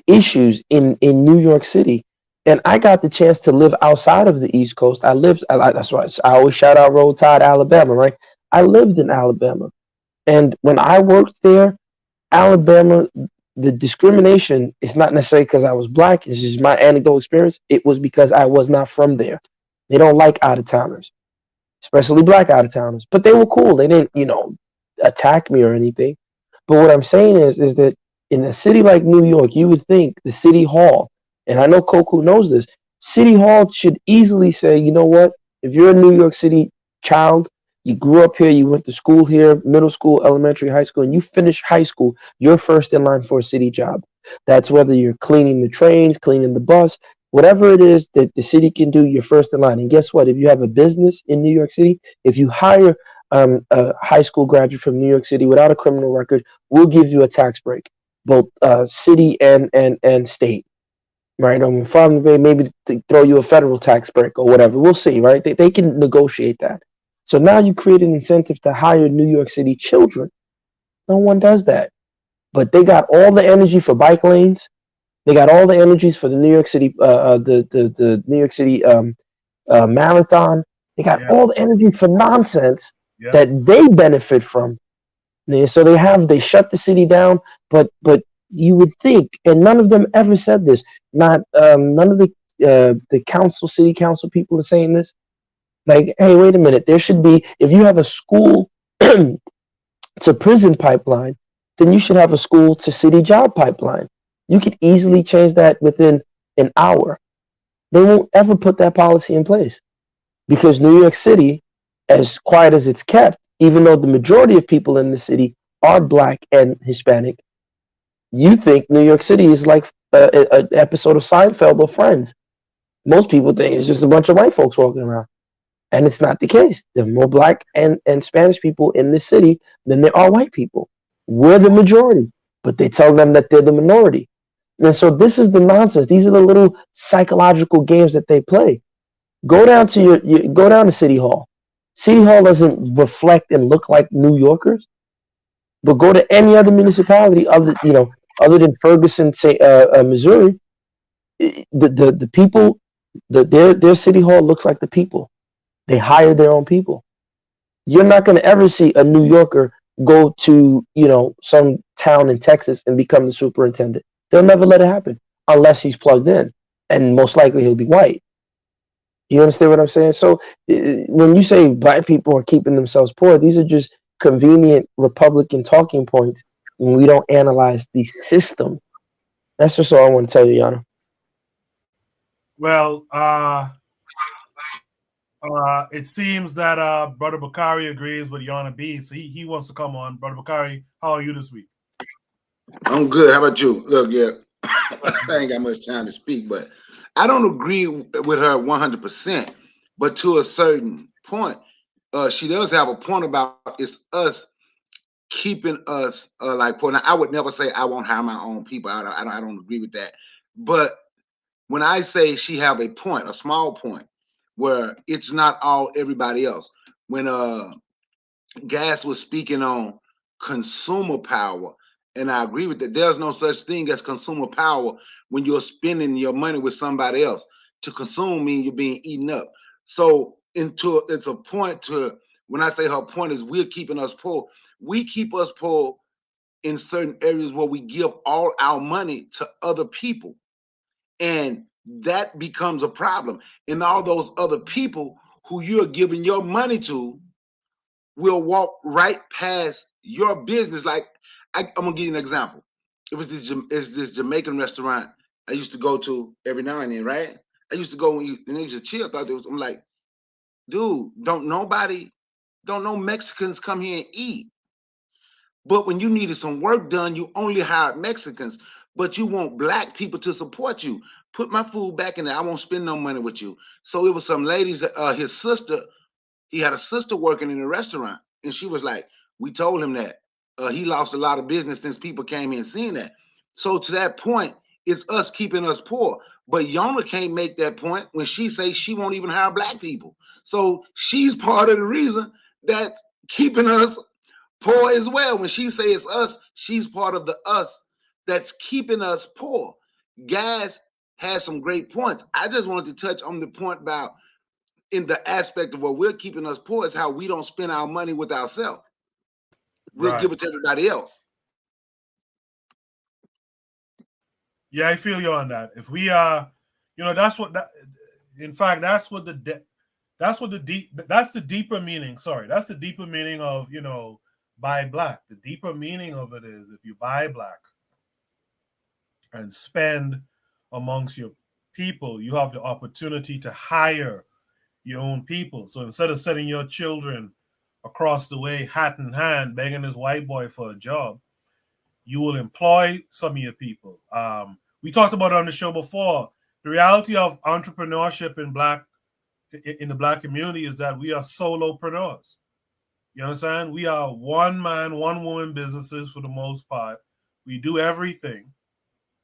issues in New York City. And I got the chance to live outside of the East Coast. That's why I always shout out Roll Tide, Alabama, right? I lived in Alabama. And when I worked there, Alabama, the discrimination is not necessarily because I was black. It's just my anecdotal experience. It was because I was not from there. They don't like out-of-towners, especially black out-of-towners. But they were cool. They didn't, attack me or anything. But what I'm saying is that in a city like New York, you would think the city hall, and I know Koku knows this, city hall should easily say, you know what, if you're a New York City child, you grew up here, you went to school here, middle school, elementary, high school, and you finish high school, you're first in line for a city job. That's whether you're cleaning the trains, cleaning the bus, whatever it is that the city can do, you're first in line. And guess what? If you have a business in New York City, if you hire a high school graduate from New York City without a criminal record, we'll give you a tax break, both city and state. Right, maybe throw you a federal tax break or whatever. We'll see, right? They can negotiate that. So now you create an incentive to hire New York City children. No one does that. But they got all the energy for bike lanes. They got all the energies for the New York City, the New York City marathon. They got all the energy for nonsense that they benefit from. So they shut the city down, but you would think, and none of them ever said this. None of the city council people are saying this. Like, hey, wait a minute. There should be, if you have a school to prison pipeline, then you should have a school to city job pipeline. You could easily change that within an hour. They won't ever put that policy in place because New York City, as quiet as it's kept, even though the majority of people in the city are Black and Hispanic, you think New York City is like an episode of Seinfeld or Friends. Most people think it's just a bunch of white folks walking around. And it's not the case. There are more Black and Spanish people in this city than there are white people. We're the majority, but they tell them that they're the minority. And so this is the nonsense. These are the little psychological games that they play. Go down to go down to City Hall. City Hall doesn't reflect and look like New Yorkers, but go to any other municipality other than Ferguson, say Missouri. The people, their City Hall looks like the people. They hire their own people. You're not going to ever see a New Yorker go to some town in Texas and become the superintendent. They'll never let it happen unless he's plugged in, and most likely he'll be white. You understand what I'm saying? So when you say Black people are keeping themselves poor, these are just convenient Republican talking points when we don't analyze the system. That's just all I want to tell you, Yana. Well, it seems that Brother Bakari agrees with Yana B, so he wants to come on. Brother Bakari, how are you this week? I'm good. How about you? Look, I ain't got much time to speak, but I don't agree with her 100%, but to a certain point, she does have a point about it's us keeping us like poor. Now, I would never say I won't hire my own people. I don't agree with that. But when I say she have a point, a small point, where it's not all everybody else. When Gas was speaking on consumer power, and I agree with that. There's no such thing as consumer power when you're spending your money with somebody else. To consume means you're being eaten up. So it's a point to when I say her point is we're keeping us poor. We keep us poor in certain areas where we give all our money to other people. And that becomes a problem. And all those other people who you're giving your money to will walk right past your business. Like I'm gonna give you an example. It was this Jamaican restaurant I used to go to every now and then, right? I used to go and they used to chill. I'm like, dude, don't no Mexicans come here and eat. But when you needed some work done, you only hired Mexicans, but you want Black people to support you. Put my food back in there. I won't spend no money with you. So it was some ladies that his sister, he had a sister working in the restaurant, and she was like, we told him that he lost a lot of business since people came in seeing that. So to that point, it's us keeping us poor. But Yona can't make that point when she says she won't even hire Black people. So she's part of the reason that's keeping us poor as well. When she says it's us, she's part of the us that's keeping us poor. Gas has some great points. I just wanted to touch on the point about in the aspect of what we're keeping us poor is how we don't spend our money with ourselves. We'll give it to everybody else. Yeah, I feel you on that. If we that's what that in fact that's the deeper meaning. Sorry, that's the deeper meaning of buy Black. The deeper meaning of it is if you buy Black, and spend amongst your people, you have the opportunity to hire your own people. So instead of sending your children across the way, hat in hand, begging this white boy for a job, you will employ some of your people. We talked about it on the show before. The reality of entrepreneurship in the black community is that we are solopreneurs. You understand? We are one man, one woman businesses for the most part. We do everything,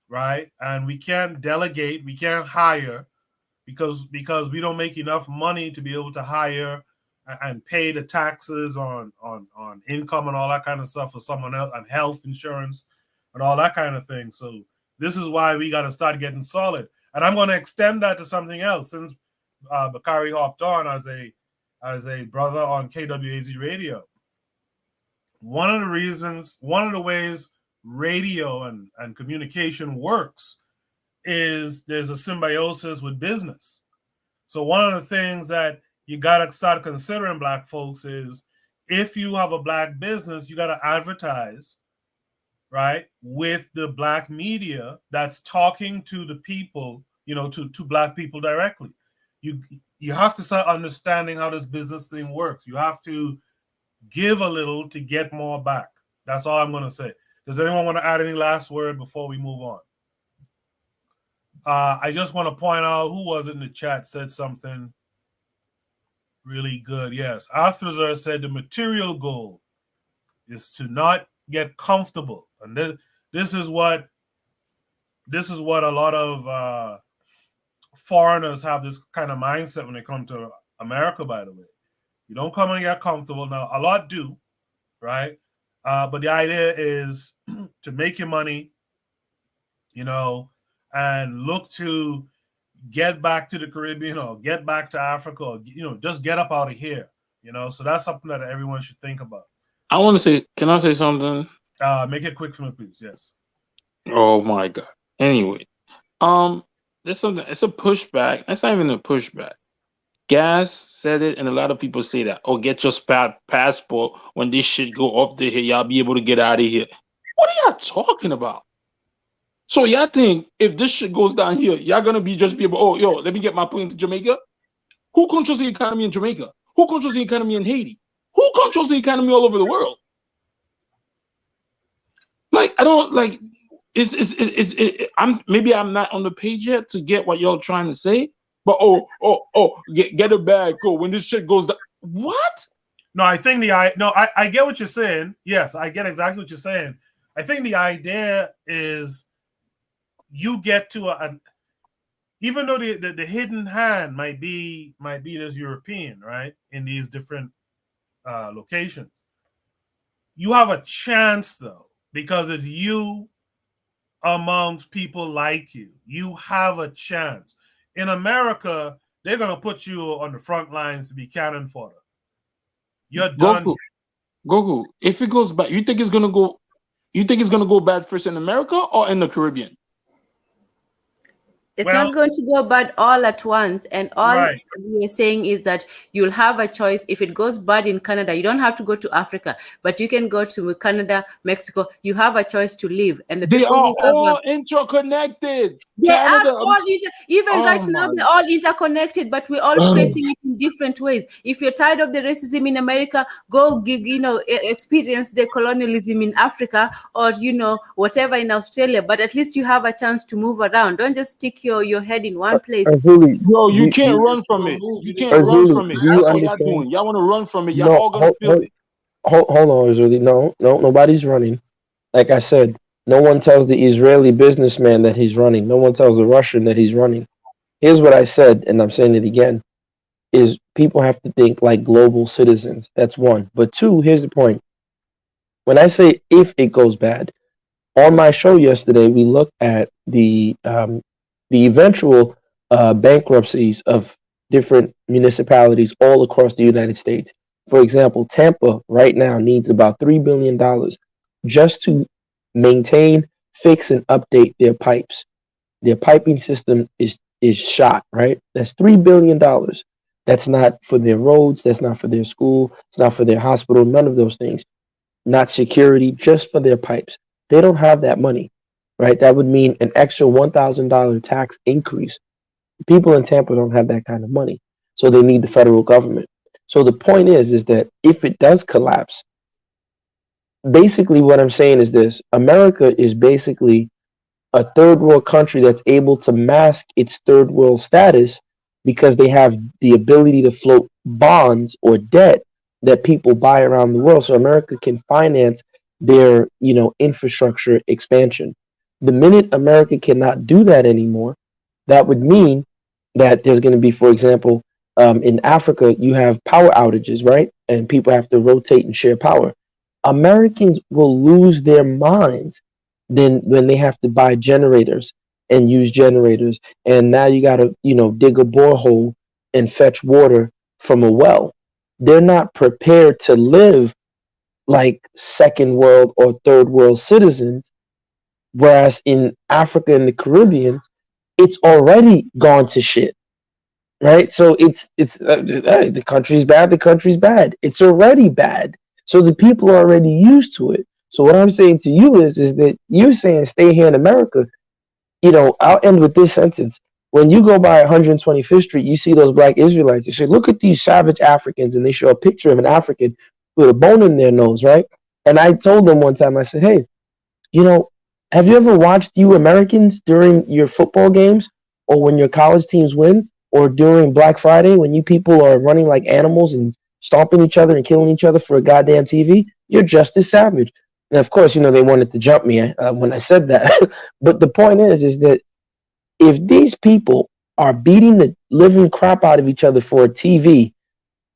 right? And we can't delegate, we can't hire because we don't make enough money to be able to hire and pay the taxes on income and all that kind of stuff for someone else, and health insurance and all that kind of thing. So this is why we got to start getting solid. And I'm going to extend that to something else, since Bakari hopped on as a brother on KWAZ radio. One of the ways radio and communication works is there's a symbiosis with business. So one of the things that you got to start considering, black folks, is if you have a black business, you got to advertise, right, with the black media that's talking to the people, to black people directly. You have to start understanding how this business thing works. You have to give a little to get more back. That's all I'm going to say. Does anyone want to add any last word before we move on? I just want to point out, who was in the chat said something really good. Yes, Arthur said the material goal is to not get comfortable, and this is what a lot of foreigners have, this kind of mindset when they come to America. By the way, you don't come and get comfortable. Now, a lot do, right? But the idea is to make your money, and look to get back to the Caribbean or get back to Africa, or, just get up out of here, So that's something that everyone should think about. I want to say, can I say something? Make it quick for me, please. Yes. Oh my God. Anyway, there's something. It's a pushback. That's not even a pushback. Gas said it, and a lot of people say that. Oh, get your passport when this shit go off the here. Y'all be able to get out of here. What are y'all talking about? So y'all think if this shit goes down here, y'all gonna be able, oh, yo, let me get my plane to Jamaica? Who controls the economy in Jamaica? Who controls the economy in Haiti? Who controls the economy all over the world? Like, I don't like. I'm not on the page yet to get what y'all trying to say. But get a bag. Go when this shit goes down. What? No, I think I get what you're saying. Yes, I get exactly what you're saying. I think the idea is you get to even though the hidden hand might be this European, right, in these different locations, you have a chance though, because it's you amongst people like you. You have a chance. In America, they're gonna put you on the front lines to be cannon fodder. You're done. Goku, if it goes bad, you think it's gonna go bad first in America or in the Caribbean? It's not going to go bad all at once. And all we're saying is that you'll have a choice. If it goes bad in Canada, you don't have to go to Africa, but you can go to Canada, Mexico. You have a choice to leave. And they are all interconnected. They are all even right now, they're all interconnected, but we're all facing it in different ways. If you're tired of the racism in America, go experience the colonialism in Africa, or whatever in Australia. But at least you have a chance to move around. Don't just stick your head in one place. Yo, you can't run from it. You can't run from it. That's what y'all doing. Y'all want to run from it. Y'all all gonna feel it. Hold on, Azuli. No, nobody's running. Like I said, no one tells the Israeli businessman that he's running. No one tells the Russian that he's running. Here's what I said, and I'm saying it again, is people have to think like global citizens. That's one. But two, here's the point. When I say if it goes bad, on my show yesterday, we looked at the eventual bankruptcies of different municipalities all across the United States. For example, Tampa right now needs about $3 billion just to maintain, fix, and update their pipes. Their piping system is shot, right? That's $3 billion. That's not for their roads. That's not for their school. It's not for their hospital. None of those things. Not security, just for their pipes. They don't have that money. right? That would mean an extra $1,000 tax increase. People in Tampa don't have that kind of money, so they need the federal government. So the point is that if it does collapse, basically what I'm saying is this: America is basically a third world country that's able to mask its third world status because they have the ability to float bonds or debt that people buy around the world. So America can finance their, infrastructure expansion. The minute America cannot do that anymore, that would mean that there's going to be, for example, in Africa, you have power outages, right? And people have to rotate and share power. Americans will lose their minds then when they have to buy generators and use generators. And now you got to, dig a borehole and fetch water from a well. They're not prepared to live like second world or third world citizens. Whereas in Africa and the Caribbean, it's already gone to shit, right? So hey, the country's bad. The country's bad. It's already bad. So the people are already used to it. So what I'm saying to you is that you're saying stay here in America. I'll end with this sentence. When you go by 125th Street, you see those black Israelites. You say, look at these savage Africans, and they show a picture of an African with a bone in their nose, right? And I told them one time, I said, hey, you know, have you ever watched you Americans during your football games or when your college teams win or during Black Friday when you people are running like animals and stomping each other and killing each other for a goddamn TV? You're just as savage. And of course, they wanted to jump me when I said that. But the point is that if these people are beating the living crap out of each other for a TV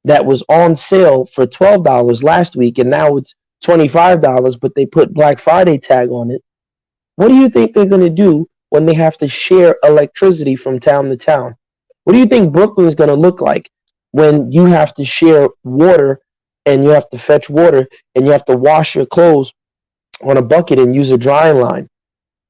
that was on sale for $12 last week and now it's $25, but they put Black Friday tag on it, what do you think they're going to do when they have to share electricity from town to town? What do you think Brooklyn is going to look like when you have to share water and you have to fetch water and you have to wash your clothes on a bucket and use a drying line?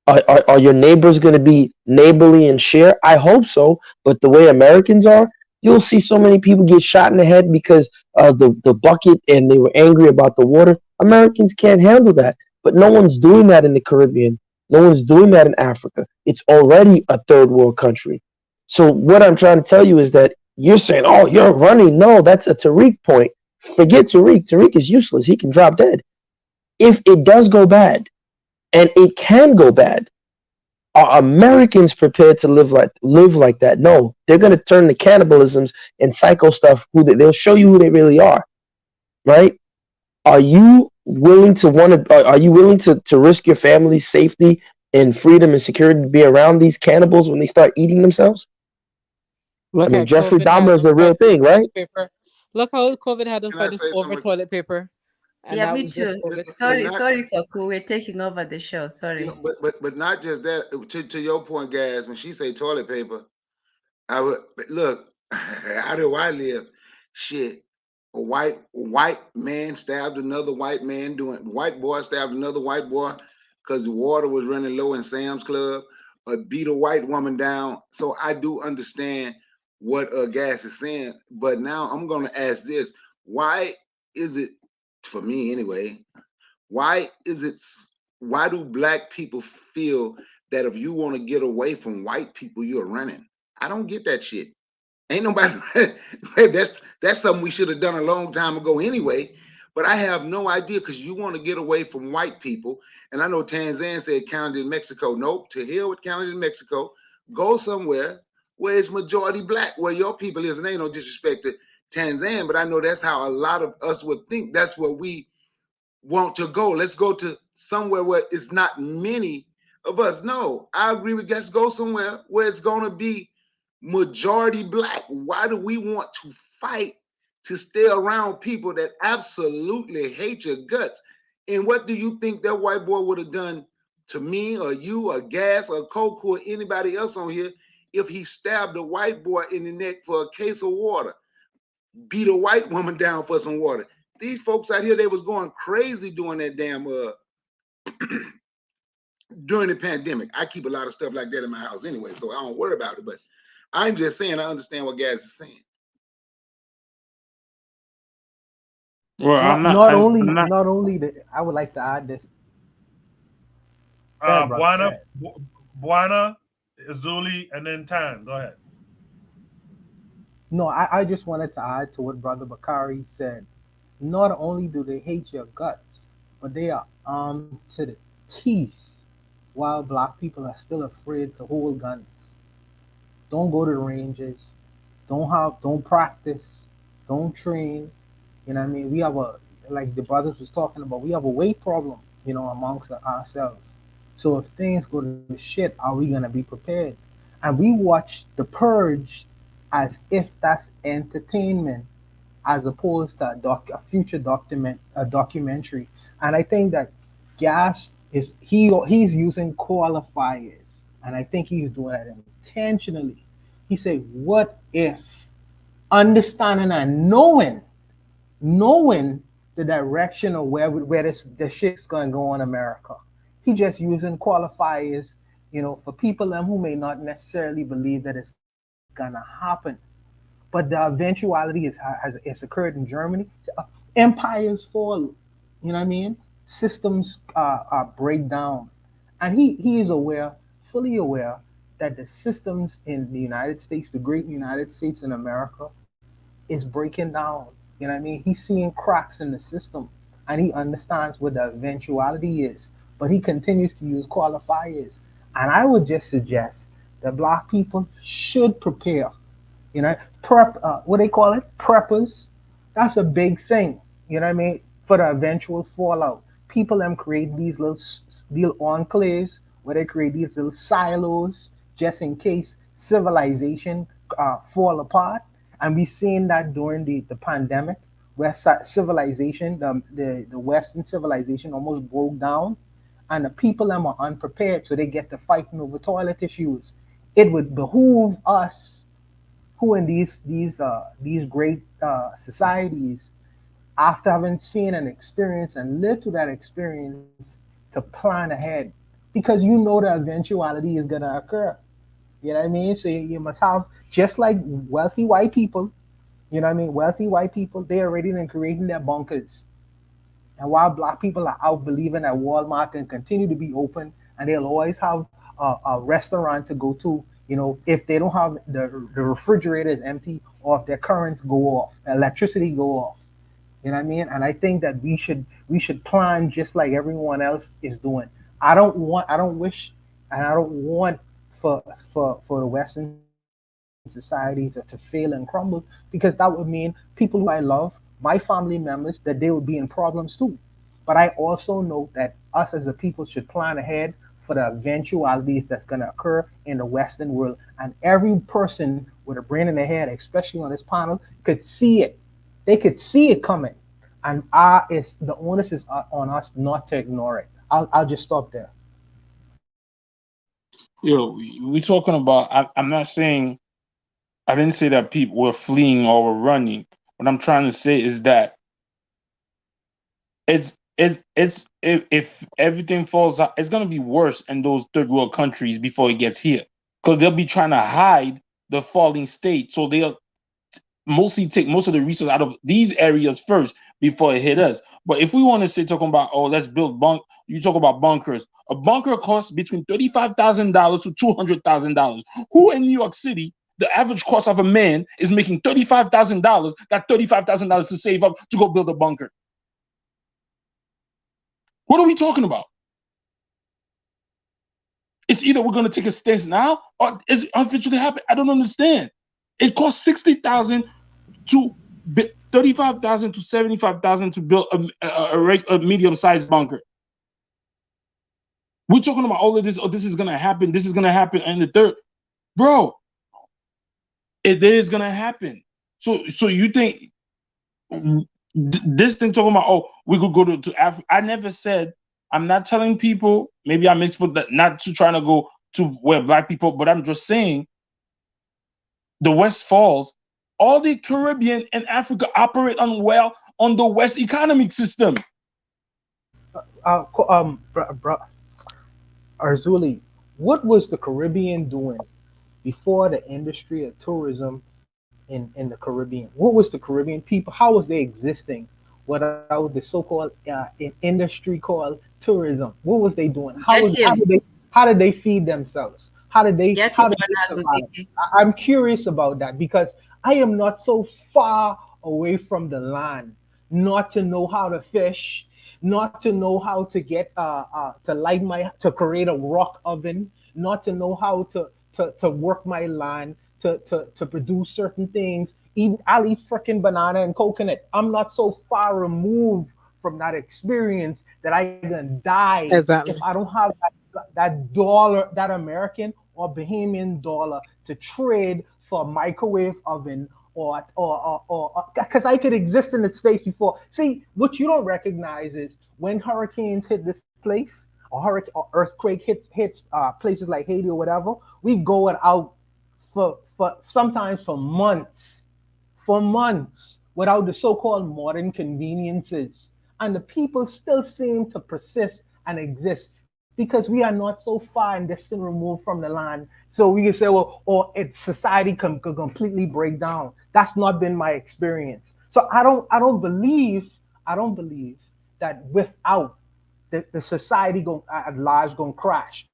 Are your neighbors going to be neighborly and share? I hope so. But the way Americans are, you'll see so many people get shot in the head because of the bucket and they were angry about the water. Americans can't handle that. But no one's doing that in the Caribbean. No one's doing that in Africa. It's already a third world country. So what I'm trying to tell you is that you're saying, oh, you're running. No, that's a Tariq point. Forget Tariq. Tariq is useless. He can drop dead. If it does go bad, and it can go bad, are Americans prepared to live like that? No, they're going to turn to cannibalisms and psycho stuff. They'll show you who they really are, right? Are you willing to Are you willing to risk your family's safety and freedom and security to be around these cannibals when they start eating themselves? Look I mean, at Jeffrey COVID had Dahmer is them a real fighting for thing, right? toilet paper. Look how COVID had them Can I fighting say over something? toilet paper, and Yeah, that me was just too. COVID. And Sorry, not, sorry, Kaku. We're taking over the show. Sorry. but not just that. To your point, guys, when she say toilet paper, I would look. How do I live? Shit, a white man stabbed another white man. White boy stabbed another white boy because the water was running low in Sam's Club. Or beat a white woman down. So I do understand what Gas is saying. But now I'm gonna ask this: why is it, for me anyway? Why is it? Why do black people feel that if you want to get away from white people, you're running? I don't get that shit. Ain't nobody. That's something we should have done a long time ago anyway. But I have no idea because you want to get away from white people. And I know Tanzania said Canada and Mexico. Nope, to hell with Canada and Mexico. Go somewhere where it's majority black, where your people is. And ain't no disrespect to Tanzania, but I know that's how a lot of us would think. That's where we want to go. Let's go to somewhere where it's not many of us. No, I agree with let's go somewhere where it's going to be majority black. Why do we want to fight to stay around people that absolutely hate your guts? And what do you think that white boy would have done to me or you or Gas or Coco or anybody else on here if he stabbed a white boy in the neck for a case of water, beat a white woman down for some water? These folks out here, they was going crazy doing that damn during the pandemic. I keep a lot of stuff like that in my house anyway, so I don't worry about it. But I'm just saying I understand what Gas is saying. Well, Not only that, I would like to add this. Buana, Zuli, and then Tan. Go ahead. No, I just wanted to add to what Brother Bakari said. Not only do they hate your guts, but they are armed to the teeth while black people are still afraid to hold guns. Don't go to the ranges. Don't practice. Don't train. You know what I mean? We have a, like the brothers was talking about, we have a weight problem, amongst ourselves. So if things go to shit, are we gonna be prepared? And we watch The Purge as if that's entertainment, as opposed to a future documentary. And I think that Gas he's using qualifiers, and I think he's doing that intentionally. He said, "What if understanding and knowing the direction of where the shit's gonna go in America?" He just using qualifiers, for people who may not necessarily believe that it's gonna happen. But the eventuality has occurred in Germany. Empires fall, you know what I mean? Systems break down, and he is aware, fully aware, that the systems in the United States, the great United States in America, is breaking down. You know what I mean? He's seeing cracks in the system, and he understands what the eventuality is. But he continues to use qualifiers, and I would just suggest that black people should prepare. Prep, what they call it, preppers. That's a big thing. You know what I mean? For the eventual fallout, people create these little enclaves where they create these little silos just in case civilization fall apart. And we've seen that during the pandemic, where civilization, the Western civilization, almost broke down, and the people are unprepared, so they get to fighting over toilet issues. It would behoove us, who in these great societies, after having seen and experienced and lived through that experience, to plan ahead, because the eventuality is gonna occur. You know what I mean? So you must have, just like wealthy white people. You know what I mean? Wealthy white people, they are ready and creating their bunkers. And while black people are out believing that Walmart can continue to be open, and they'll always have a restaurant to go to, if they don't have the refrigerator is empty, or if their currents go off, electricity go off. You know what I mean? And I think that we should plan just like everyone else is doing. I don't wish, and I don't want for the Western society to fail and crumble, because that would mean people who I love, my family members, that they would be in problems too. But I also know that us as a people should plan ahead for the eventualities that's going to occur in the Western world. And every person with a brain in their head, especially on this panel, could see it. They could see it coming. And the onus is on us not to ignore it. I'll just stop there. We're talking about, I'm not saying, I didn't say that people were fleeing or were running. What I'm trying to say is that if everything falls out, it's gonna be worse in those third world countries before it gets here, because they'll be trying to hide the falling state, so they'll mostly take most of the resources out of these areas first before it hit us. But if we want to say, talking about, let's build you talk about bunkers. A bunker costs between $35,000 to $200,000. Who in New York City, the average cost of a man is making $35,000? That $35,000 to save up to go build a bunker. What are we talking about? It's either we're going to take a stance now, or is it eventually happen? I don't understand. It costs $60,000 to $35,000 to $75,000 to build a medium-sized bunker. We're talking about all of this. Oh, this is gonna happen. This is gonna happen, and the third, bro, it is gonna happen. So you think this thing talking about? We could go to Africa. I never said. I'm not telling people. Maybe I mixed that, not to trying to go to where black people, but I'm just saying the West falls. All the Caribbean and Africa operate on the West economic system. Arzuli, what was the Caribbean doing before the industry of tourism in the Caribbean? What was the Caribbean people? How was they existing without the so-called industry called tourism? What was they doing? Get him. How did they feed themselves? How did they Get him, survive? I'm curious about that because I am not so far away from the land not to know how to fish, not to know how to get to create a rock oven, not to know how to work my land, to produce certain things. I'll eat freaking banana and coconut. I'm not so far removed from that experience that I can die Exactly. if I don't have that dollar, that American or Bahamian dollar to trade for a microwave oven or because I could exist in its space before. See, what you don't recognize is when hurricanes hit this place or hurricane or earthquake hits places like Haiti or whatever, we go it out for sometimes for months without the so-called modern conveniences. And the people still seem to persist and exist because we are not so far and distant removed from the land. So we can say, well, or society could completely break down. That's not been my experience. So I don't believe that without the society at large going to crash.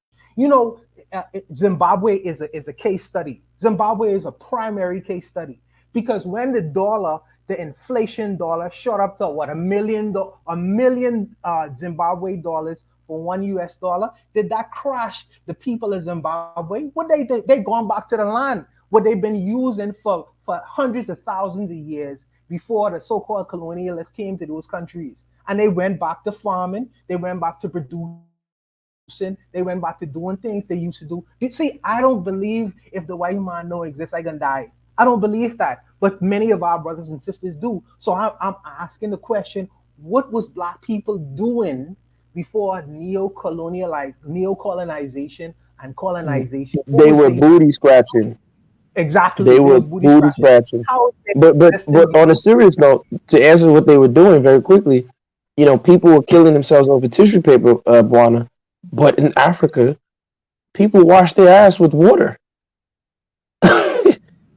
Zimbabwe is a case study. Zimbabwe is a primary case study because when the inflation dollar shot up to what a million Zimbabwe dollars for $1 did that crash the people of Zimbabwe? What they gone back to the land what they've been using for hundreds of thousands of years before the so-called colonialists came to those countries. And they went back to farming, they went back to producing, they went back to doing things they used to do. You see, I don't believe if the white man no exists, I can die. I don't believe that. But many of our brothers and sisters do. So I'm asking the question, what was black people doing before neo-colonization and colonization? They were booty scratching. Exactly. They were booty scratching. But on a serious note, to answer what they were doing very quickly, people were killing themselves over tissue paper, Buana. But in Africa, people wash their ass with water.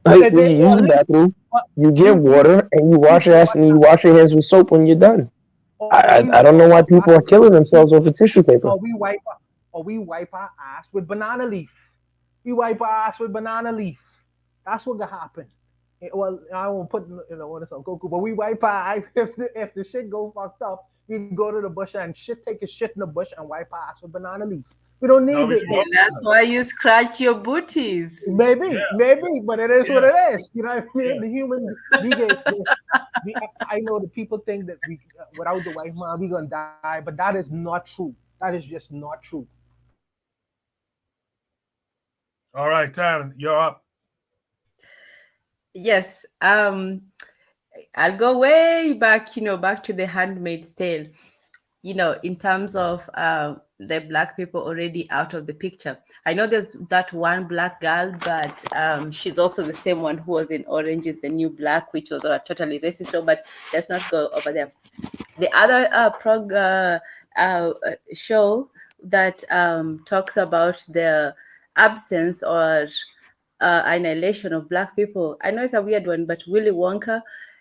Like when you use the bathroom, you get water and you wash your ass and you wash your hands with soap when you're done. I don't know why people are killing themselves over tissue paper. Or we wipe our ass with banana leaf. We wipe our ass with banana leaf. That's what could happen. Well, I won't put what it's on Goku, but we wipe our ass if the shit go fucked up. We go to the bush and take a shit in the bush and wipe our ass with banana leaf. We don't need it. And that's why you scratch your booties. Maybe, but it is what it is. You know what I mean? The human, I know the people think that without the white man, we're going to die, but that is not true. That is just not true. All right, Taryn, you're up. Yes. I'll go way back, back to the Handmaid's Tale. In terms of the black people already out of the picture. I know there's that one black girl, but she's also the same one who was in Orange is the New Black, which was totally racist. So, but let's not go over there. The other show that talks about the absence or annihilation of black people. I know it's a weird one, but Willy Wonka.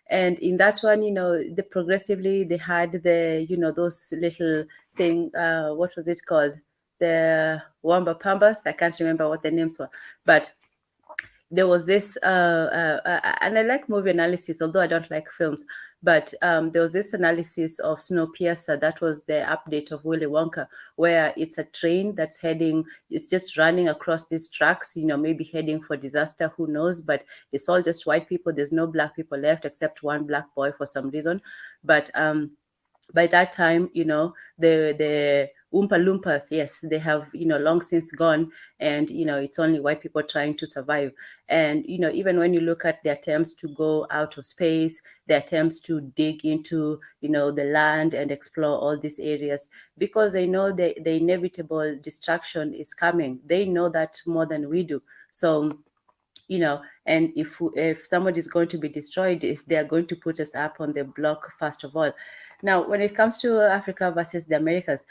And in that one, the progressively they had the, those little thing, what was it called? The Wamba Pambas. I can't remember what the names were, but there was this, and I like movie analysis, although I don't like films, but there was this analysis of Snowpiercer. That was the update of Willy Wonka, where it's a train that's it's just running across these tracks, maybe heading for disaster, who knows, but it's all just white people. There's no black people left except one black boy for some reason. But by that time, the Oompa Loompas, yes, they have, long since gone, and, it's only white people trying to survive. And, even when you look at the attempts to go out of space, the attempts to dig into, the land and explore all these areas, because they know the inevitable destruction is coming. They know that more than we do. So, and if somebody is going to be destroyed, they are going to put us up on the block first of all. Now, when it comes to Africa versus the Americas,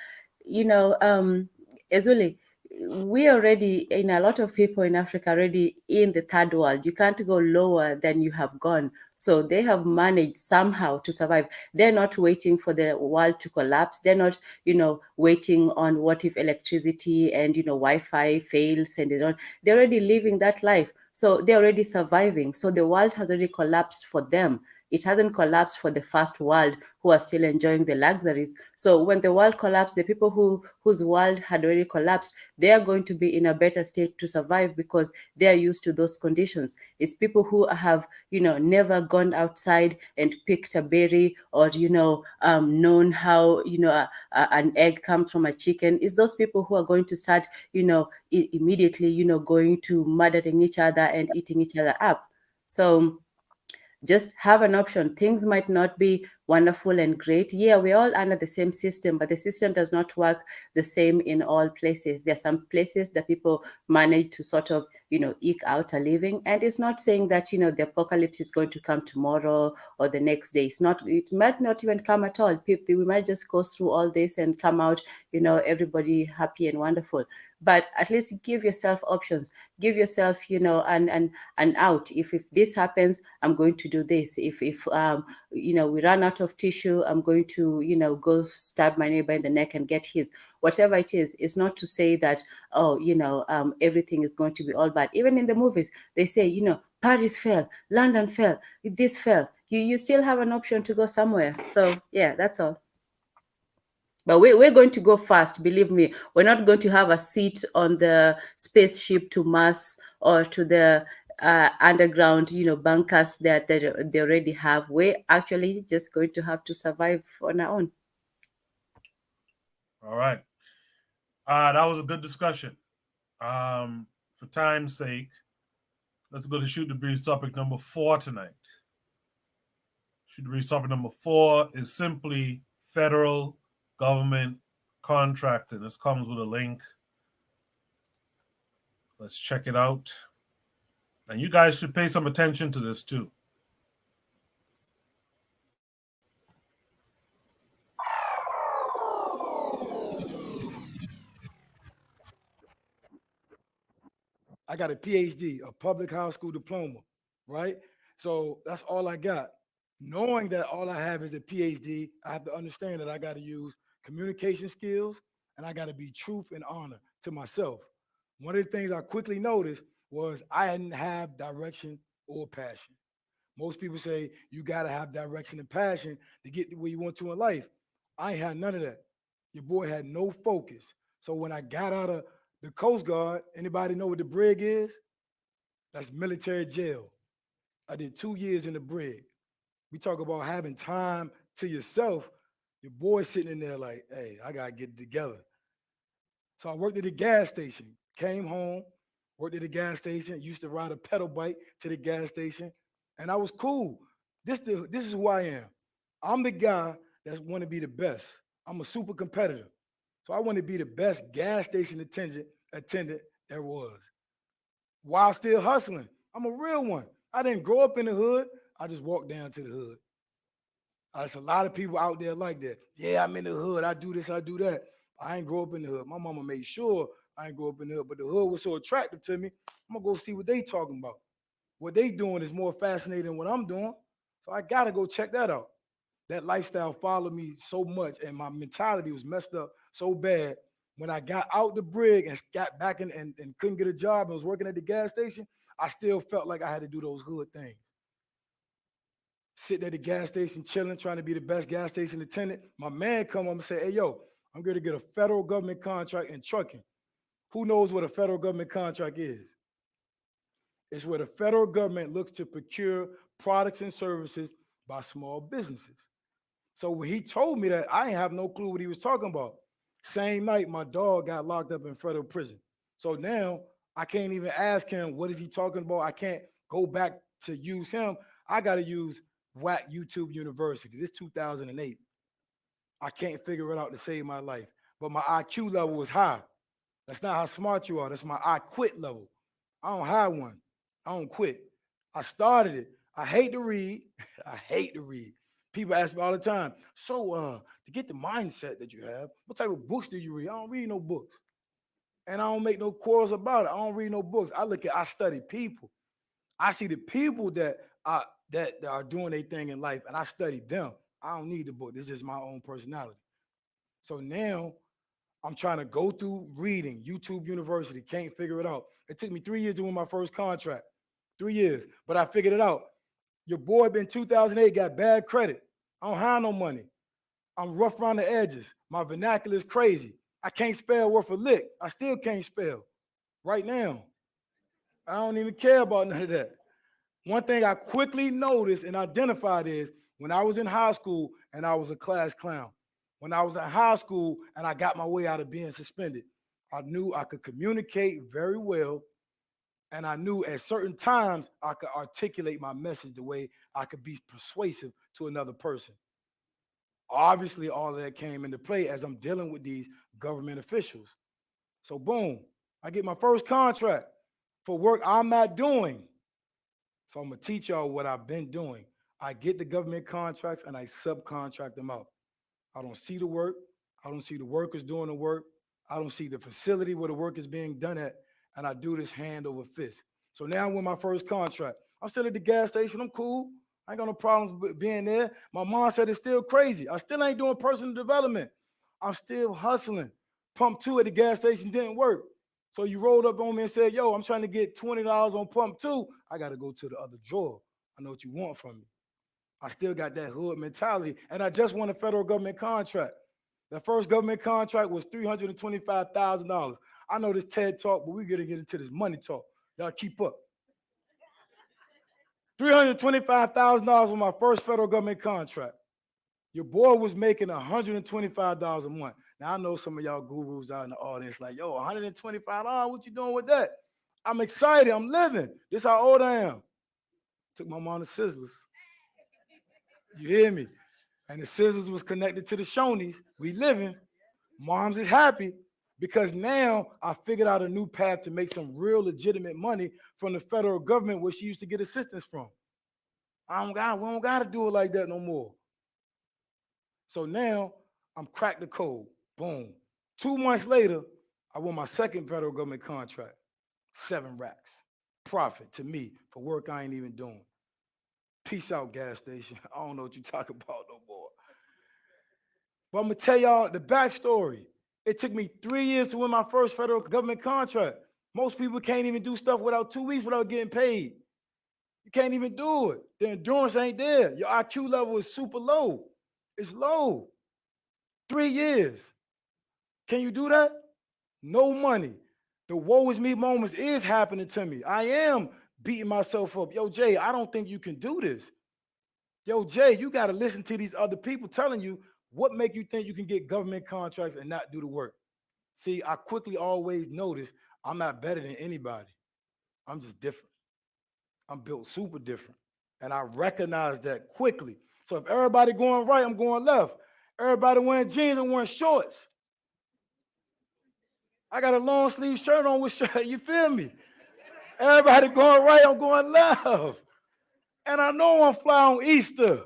Ezuli, we already, in a lot of people in Africa already in the third world. You can't go lower than you have gone. So they have managed somehow to survive. They're not waiting for the world to collapse. They're not, waiting on what if electricity and, Wi-Fi fails and they don't. They're already living that life. So they're already surviving. So the world has already collapsed for them. It hasn't collapsed for the first world who are still enjoying the luxuries. So when the world collapsed, the people whose world had already collapsed, they are going to be in a better state to survive because they are used to those conditions. It's people who have, never gone outside and picked a berry or, known how, an egg comes from a chicken. It's those people who are going to start, immediately, going to murdering each other and eating each other up. So just have an option. Things might not be wonderful and great. Yeah, we're all under the same system, but the system does not work the same in all places. There are some places that people manage to sort of, eke out a living. And it's not saying that, the apocalypse is going to come tomorrow or the next day. It might not even come at all. We might just go through all this and come out, everybody happy and wonderful. But at least give yourself options. Give yourself, an out. If this happens, I'm going to do this. If we run out of tissue, I'm going to, go stab my neighbor in the neck and get his. Whatever it is, it's not to say that, everything is going to be all bad. Even in the movies, they say, Paris fell, London fell, this fell. You still have an option to go somewhere. So yeah, that's all. But we're going to go fast, believe me. We're not going to have a seat on the spaceship to Mars or to the underground, bunkers that they already have. We're actually just going to have to survive on our own. All right. That was a good discussion. For time's sake, let's go to Shoot the Breeze topic number 4 tonight. Shoot the Breeze topic number 4 is simply federal government contracting. This comes with a link. Let's check it out. And you guys should pay some attention to this too. I got a PhD, a public high school diploma, right? So that's all I got. Knowing that all I have is a PhD, I have to understand that I got to use communication skills and I got to be truth and honor to myself. One of the things I quickly noticed was I didn't have direction or passion. Most people say you got to have direction and passion to get to where you want to in life. I ain't had none of that. Your boy had no focus. So when I got out of the Coast Guard, anybody know what the brig is? That's military jail. I did 2 years in the brig. We talk about having time to yourself. Your boy sitting in there like, hey, I gotta get it together. So I worked at the gas station, came home, worked at the gas station, used to ride a pedal bike to the gas station, and I was cool. This is who I am. I'm the guy that want to be the best. I'm a super competitor. So I want to be the best gas station attendant there was while still hustling. I'm a real one. I didn't grow up in the hood. I just walked down to the hood. There's a lot of people out there like that. Yeah, I'm in the hood. I do this, I do that. I ain't grow up in the hood. My mama made sure I ain't grow up in the hood, but the hood was so attractive to me. I'm gonna go see what they talking about. What they doing is more fascinating than what I'm doing. So I gotta go check that out. That lifestyle followed me so much, and my mentality was messed up so bad. When I got out the brig and got back in and couldn't get a job and was working at the gas station, I still felt like I had to do those hood things. Sitting at the gas station, chilling, trying to be the best gas station attendant. My man come up and say, hey, yo, I'm going to get a federal government contract in trucking. Who knows what a federal government contract is? It's where the federal government looks to procure products and services by small businesses. So when he told me that, I didn't have no clue what he was talking about. Same night, my dog got locked up in federal prison. So now I can't even ask him, what is he talking about? I can't go back to use him. I got to use WAC YouTube University. This 2008. I can't figure it out to save my life. But my IQ level was high. That's not how smart you are. That's my I quit level. I don't have one. I don't quit. I started it. I hate to read. I hate to read. People ask me all the time, so to get the mindset that you have, what type of books do you read? I don't read no books. And I don't make no quarrels about it. I don't read no books. I study people. I see the people that are doing their thing in life, and I study them. I don't need the book. This is my own personality. So now I'm trying to go through reading YouTube University. Can't figure it out. It took me 3 years to win my first contract. 3 years, but I figured it out. Your boy in 2008 got bad credit. I don't have no money. I'm rough around the edges. My vernacular is crazy. I can't spell worth a lick. I still can't spell right now. I don't even care about none of that. One thing I quickly noticed and identified is when I was in high school and I was a class clown. When I was in high school and I got my way out of being suspended, I knew I could communicate very well. And I knew at certain times I could articulate my message the way I could be persuasive to another person. Obviously, all of that came into play as I'm dealing with these government officials. So boom, I get my first contract for work I'm not doing. So I'm gonna teach y'all what I've been doing. I get the government contracts and I subcontract them out. I don't see the work. I don't see the workers doing the work. I don't see the facility where the work is being done at. And I do this hand over fist. So now I'm with my first contract. I'm still at the gas station. I'm cool. I ain't got no problems with being there. My mom said it's still crazy. I still ain't doing personal development. I'm still hustling. Pump 2 at the gas station didn't work. So you rolled up on me and said, yo, I'm trying to get $20 on pump 2. I got to go to the other drawer. I know what you want from me. I still got that hood mentality. And I just won a federal government contract. The first government contract was $325,000. I know this TED talk, but we're going to get into this money talk. Y'all keep up. $325,000 was my first federal government contract. Your boy was making $125 a month. Now, I know some of y'all gurus out in the audience like, yo, $125, what you doing with that? I'm excited. I'm living. This how old I am. Took my mom to Sizzlers. You hear me? And the Sizzlers was connected to the Shoney's. We living. Moms is happy because now I figured out a new path to make some real legitimate money from the federal government where she used to get assistance from. We don't got to do it like that no more. So now I'm cracked the code. Boom. 2 months later, I won my second federal government contract. 7 racks. Profit to me for work I ain't even doing. Peace out, gas station. I don't know what you're talking about no more. But I'm going to tell y'all the backstory. It took me 3 years to win my first federal government contract. Most people can't even do stuff without 2 weeks without getting paid. You can't even do it. The endurance ain't there. Your IQ level is super low. It's low. 3 years. Can you do that? No money. The woe is me moments is happening to me. I am beating myself up. Yo, Jay, I don't think you can do this. Yo, Jay, you got to listen to these other people telling you what make you think you can get government contracts and not do the work. See, I quickly always notice I'm not better than anybody. I'm just different. I'm built super different. And I recognize that quickly. So if everybody going right, I'm going left. Everybody wearing jeans, I'm wearing shorts. I got a long sleeve shirt on with shirt. You feel me? Everybody going right, I'm going left. And I know I'm fly on Easter.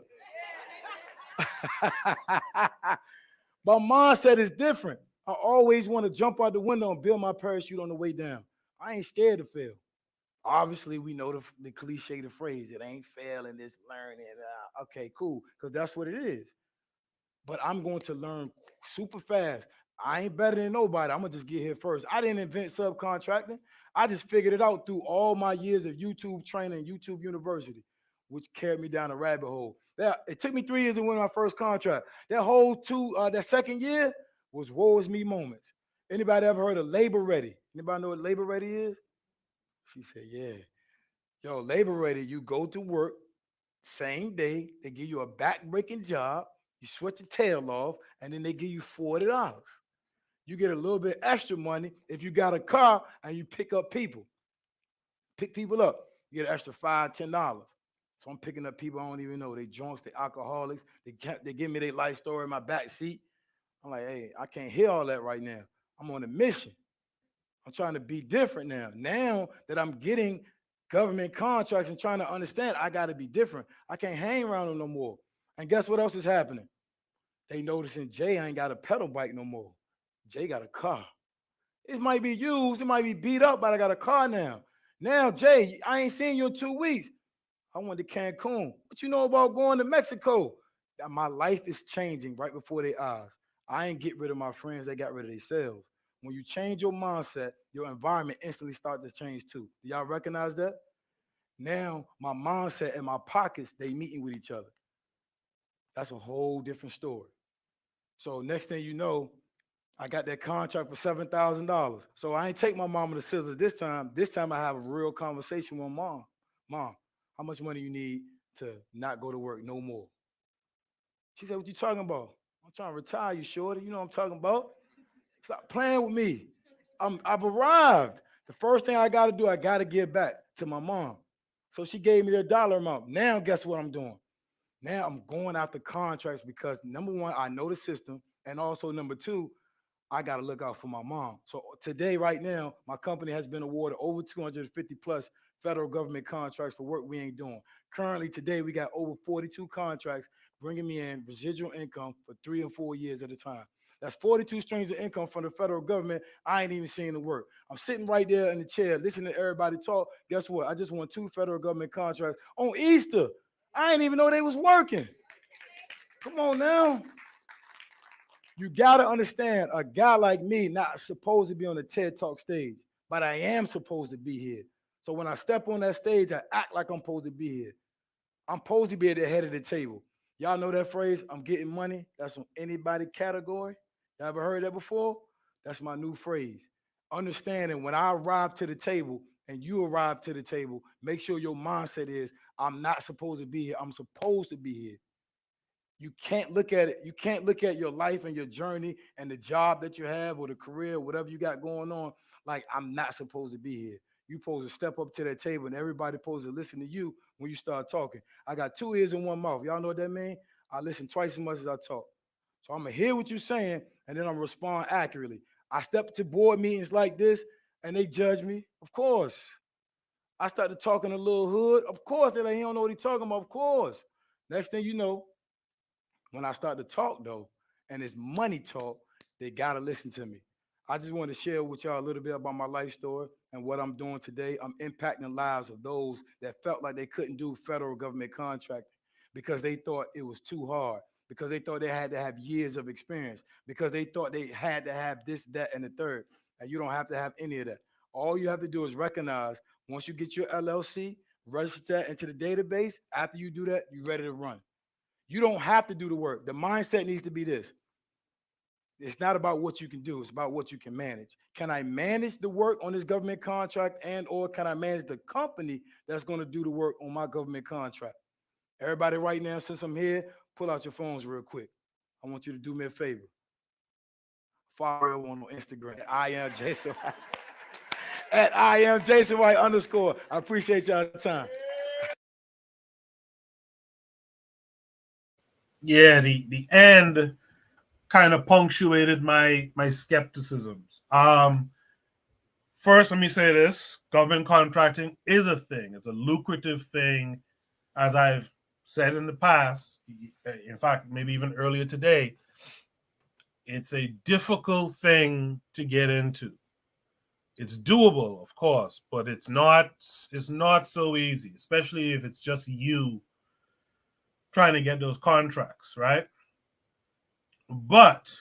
My mindset is different. I always want to jump out the window and build my parachute on the way down. I ain't scared to fail. Obviously, we know the cliche, the phrase, it ain't failing, it's learning. Okay, cool, because that's what it is. But I'm going to learn super fast. I ain't better than nobody. I'm going to just get here first. I didn't invent subcontracting. I just figured it out through all my years of YouTube training, YouTube University, which carried me down a rabbit hole. It took me 3 years to win my first contract. That second year was woe is me moments. Anybody ever heard of Labor Ready? Anybody know what Labor Ready is? She said, yeah. Yo, Labor Ready, you go to work, same day, they give you a back-breaking job, you sweat your tail off, and then they give you $40. You get a little bit extra money if you got a car and you pick up people. Pick people up, you get an extra $5, $10. So I'm picking up people I don't even know. They drunks, they alcoholics. They give me their life story in my back seat. I'm like, hey, I can't hear all that right now. I'm on a mission. I'm trying to be different now. Now that I'm getting government contracts and trying to understand, I got to be different. I can't hang around them no more. And guess what else is happening? They noticing Jay ain't got a pedal bike no more. Jay got a car. It might be used, it might be beat up, but I got a car now. Now, Jay, I ain't seen you in 2 weeks. I went to Cancun. What you know about going to Mexico? My life is changing right before their eyes. I ain't get rid of my friends, they got rid of themselves. When you change your mindset, your environment instantly starts to change too. Do y'all recognize that? Now my mindset and my pockets, they meeting with each other. That's a whole different story. So next thing you know, I got that contract for $7,000. So I ain't take my mama to scissors this time. This time I have a real conversation with mom. Mom, how much money you need to not go to work no more? She said, what you talking about? I'm trying to retire, you shorty. You know what I'm talking about? Stop playing with me. I've arrived. The first thing I got to do, I got to give back to my mom. So she gave me the dollar amount. Now guess what I'm doing? Now I'm going after contracts because number one, I know the system. And also number two, I got to look out for my mom. So today, right now, my company has been awarded over 250 plus federal government contracts for work we ain't doing. Currently, today, we got over 42 contracts bringing me in residual income for 3 and 4 years at a time. That's 42 streams of income from the federal government. I ain't even seeing the work. I'm sitting right there in the chair, listening to everybody talk. Guess what? I just won 2 federal government contracts on Easter. I didn't even know they was working. Come on now. You got to understand, a guy like me not supposed to be on the TED Talk stage, but I am supposed to be here. So when I step on that stage, I act like I'm supposed to be here. I'm supposed to be at the head of the table. Y'all know that phrase, I'm getting money? That's on anybody category. Y'all ever heard that before? That's my new phrase. Understanding when I arrive to the table and you arrive to the table, make sure your mindset is, I'm not supposed to be here. I'm supposed to be here. You can't look at it. You can't look at your life and your journey and the job that you have or the career, whatever you got going on, like I'm not supposed to be here. You're supposed to step up to that table and everybody supposed to listen to you when you start talking. I got 2 ears and 1 mouth. Y'all know what that means? I listen twice as much as I talk. So I'm going to hear what you're saying and then I'm going to respond accurately. I step to board meetings like this and they judge me. Of course. I started talking a little hood. Of course, they don't know what he's talking about. Of course. Next thing you know, when I start to talk, though, and it's money talk, they got to listen to me. I just want to share with y'all a little bit about my life story and what I'm doing today. I'm impacting lives of those that felt like they couldn't do federal government contracting because they thought it was too hard, because they thought they had to have years of experience, because they thought they had to have this, that, and the third. And you don't have to have any of that. All you have to do is recognize once you get your LLC, register that into the database. After you do that, you're ready to run. You don't have to do the work. The mindset needs to be this. It's not about what you can do. It's about what you can manage. Can I manage the work on this government contract and or can I manage the company that's going to do the work on my government contract? Everybody right now, since I'm here, pull out your phones real quick. I want you to do me a favor. Follow everyone on Instagram. I am Jason White. At I am Jason White _. I appreciate y'all time. Yeah, the end kind of punctuated my skepticisms. First, let me say this: government contracting is a thing. It's a lucrative thing, as I've said in the past. In fact, maybe even earlier today. It's a difficult thing to get into. It's doable, of course, but it's not so easy, especially if it's just you trying to get those contracts, right? But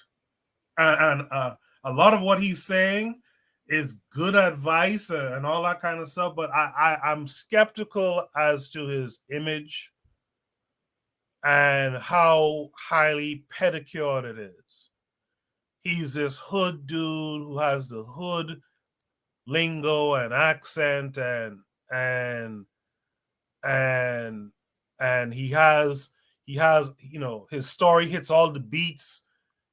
a lot of what he's saying is good advice and all that kind of stuff, but I'm skeptical as to his image and how highly pedicured it is. He's this hood dude who has the hood lingo and accent and he has his story hits all the beats.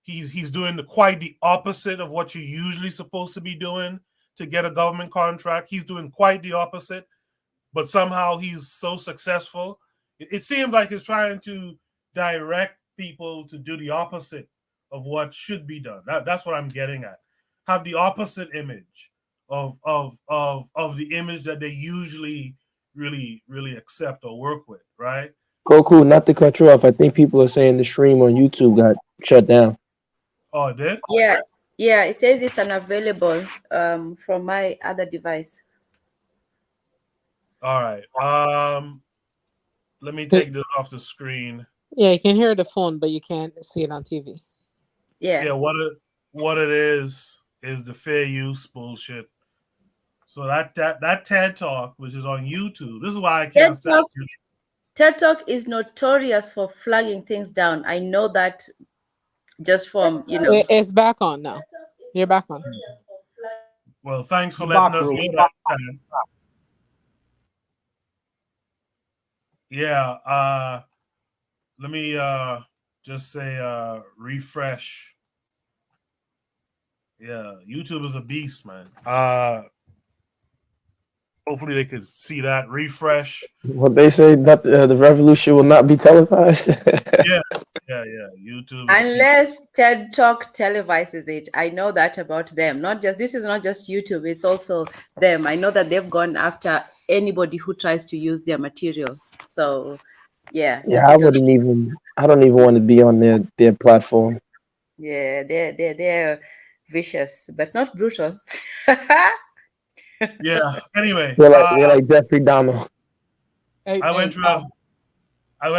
He's doing quite the opposite of what you're usually supposed to be doing to get a government contract. He's doing quite the opposite, but somehow he's so successful. It seems like he's trying to direct people to do the opposite of what should be done. That's what I'm getting at. Have the opposite image of the image that they usually really accept or work with, right? Goku, not to cut you off, I think people are saying the stream on YouTube got shut down. Oh, it did? Yeah, it says it's unavailable from my other device. All right. Let me take this off the screen. Yeah, you can hear the phone, but you can't see it on TV. Yeah. Yeah, what it is the fair use bullshit. So that TED Talk, which is on YouTube, this is why I can't stand YouTube. TED Talk is notorious for flagging things down. I know that just from, you know. It's back on now. You're back on. Well, thanks for letting us know that. Yeah, let me just say refresh. Yeah, YouTube is a beast, man. Hopefully they could see that. Refresh. What they say, that the revolution will not be televised. yeah. YouTube. Unless TED Talk televises it, I know that about them. This is not just YouTube; it's also them. I know that they've gone after anybody who tries to use their material. So, yeah. Yeah, I don't even want to be on their platform. Yeah, they're vicious, but not brutal. Yeah. Anyway, they're like Jeffrey Dahmer. I went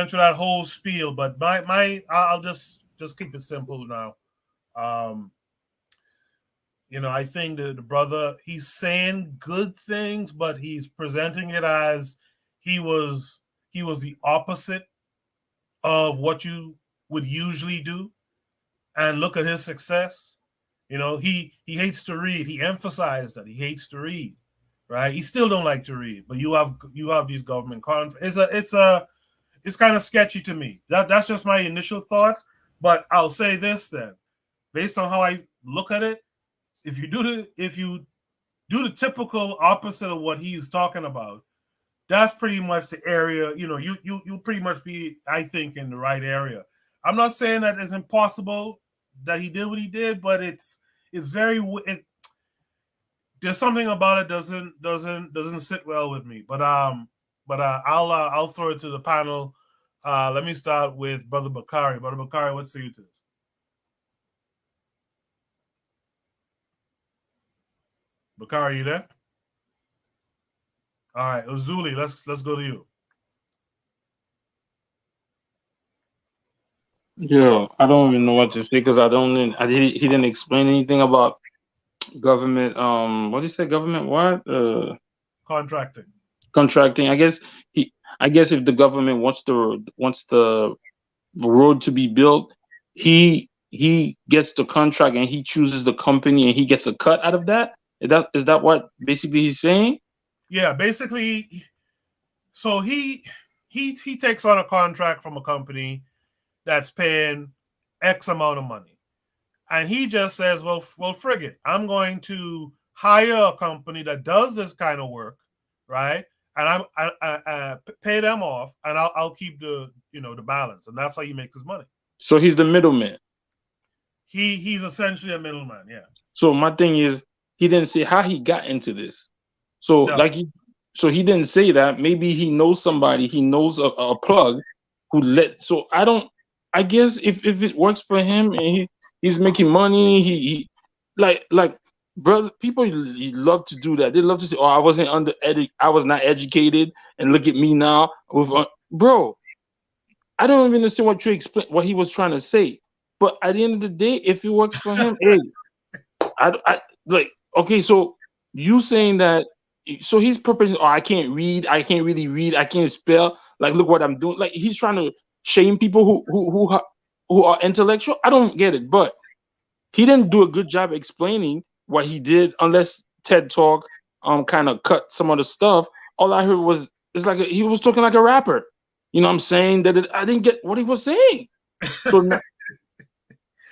through that whole spiel, but I'll just keep it simple now. I think the brother, he's saying good things, but he's presenting it as he was the opposite of what you would usually do. And look at his success. He hates to read. He emphasized that he hates to read, right? He still don't like to read, but you have these government contracts. It's kind of sketchy to me. That's just my initial thoughts. But I'll say this then, based on how I look at it, if you do the typical opposite of what he's talking about, that's pretty much the area. You pretty much be, I think, in the right area. I'm not saying that it's impossible that he did what he did, but it's very. There's something about it doesn't sit well with me. But I'll throw it to the panel. Let me start with Brother Bakari. Brother Bakari, what say you to this? Bakari, you there? All right, Uzuli, let's go to you. Yeah, I don't even know what to say because he didn't explain anything about government. What did you say? Government what? Contracting. I guess if the government wants the road to be built, he gets the contract and he chooses the company and he gets a cut out of that. Is that what basically he's saying? Yeah, basically. So he takes on a contract from a company that's paying X amount of money, and he just says, "Well, frig it. I'm going to hire a company that does this kind of work, right? And I pay them off, and I'll keep the balance, and that's how he makes his money." So he's the middleman. He's essentially a middleman, yeah. So my thing is, he didn't say how he got into this. So no. He didn't say that. Maybe he knows somebody. He knows a plug who let. So I guess if it works for him and he's making money, he like brother, people love to do that. They love to say, "Oh, I was not educated, and look at me now." Bro, I don't even understand what he was trying to say. But at the end of the day, if it works for him, hey, I like. Okay, so you saying that? So he's purposing. Oh, I can't read. I can't really read. I can't spell. Like, look what I'm doing. Like, he's trying to shame people who are intellectual. I don't get it, but he didn't do a good job explaining what he did, unless TED Talk kind of cut some of the stuff. All I heard was it's like he was talking like a rapper. You know what I'm saying? I didn't get what he was saying. But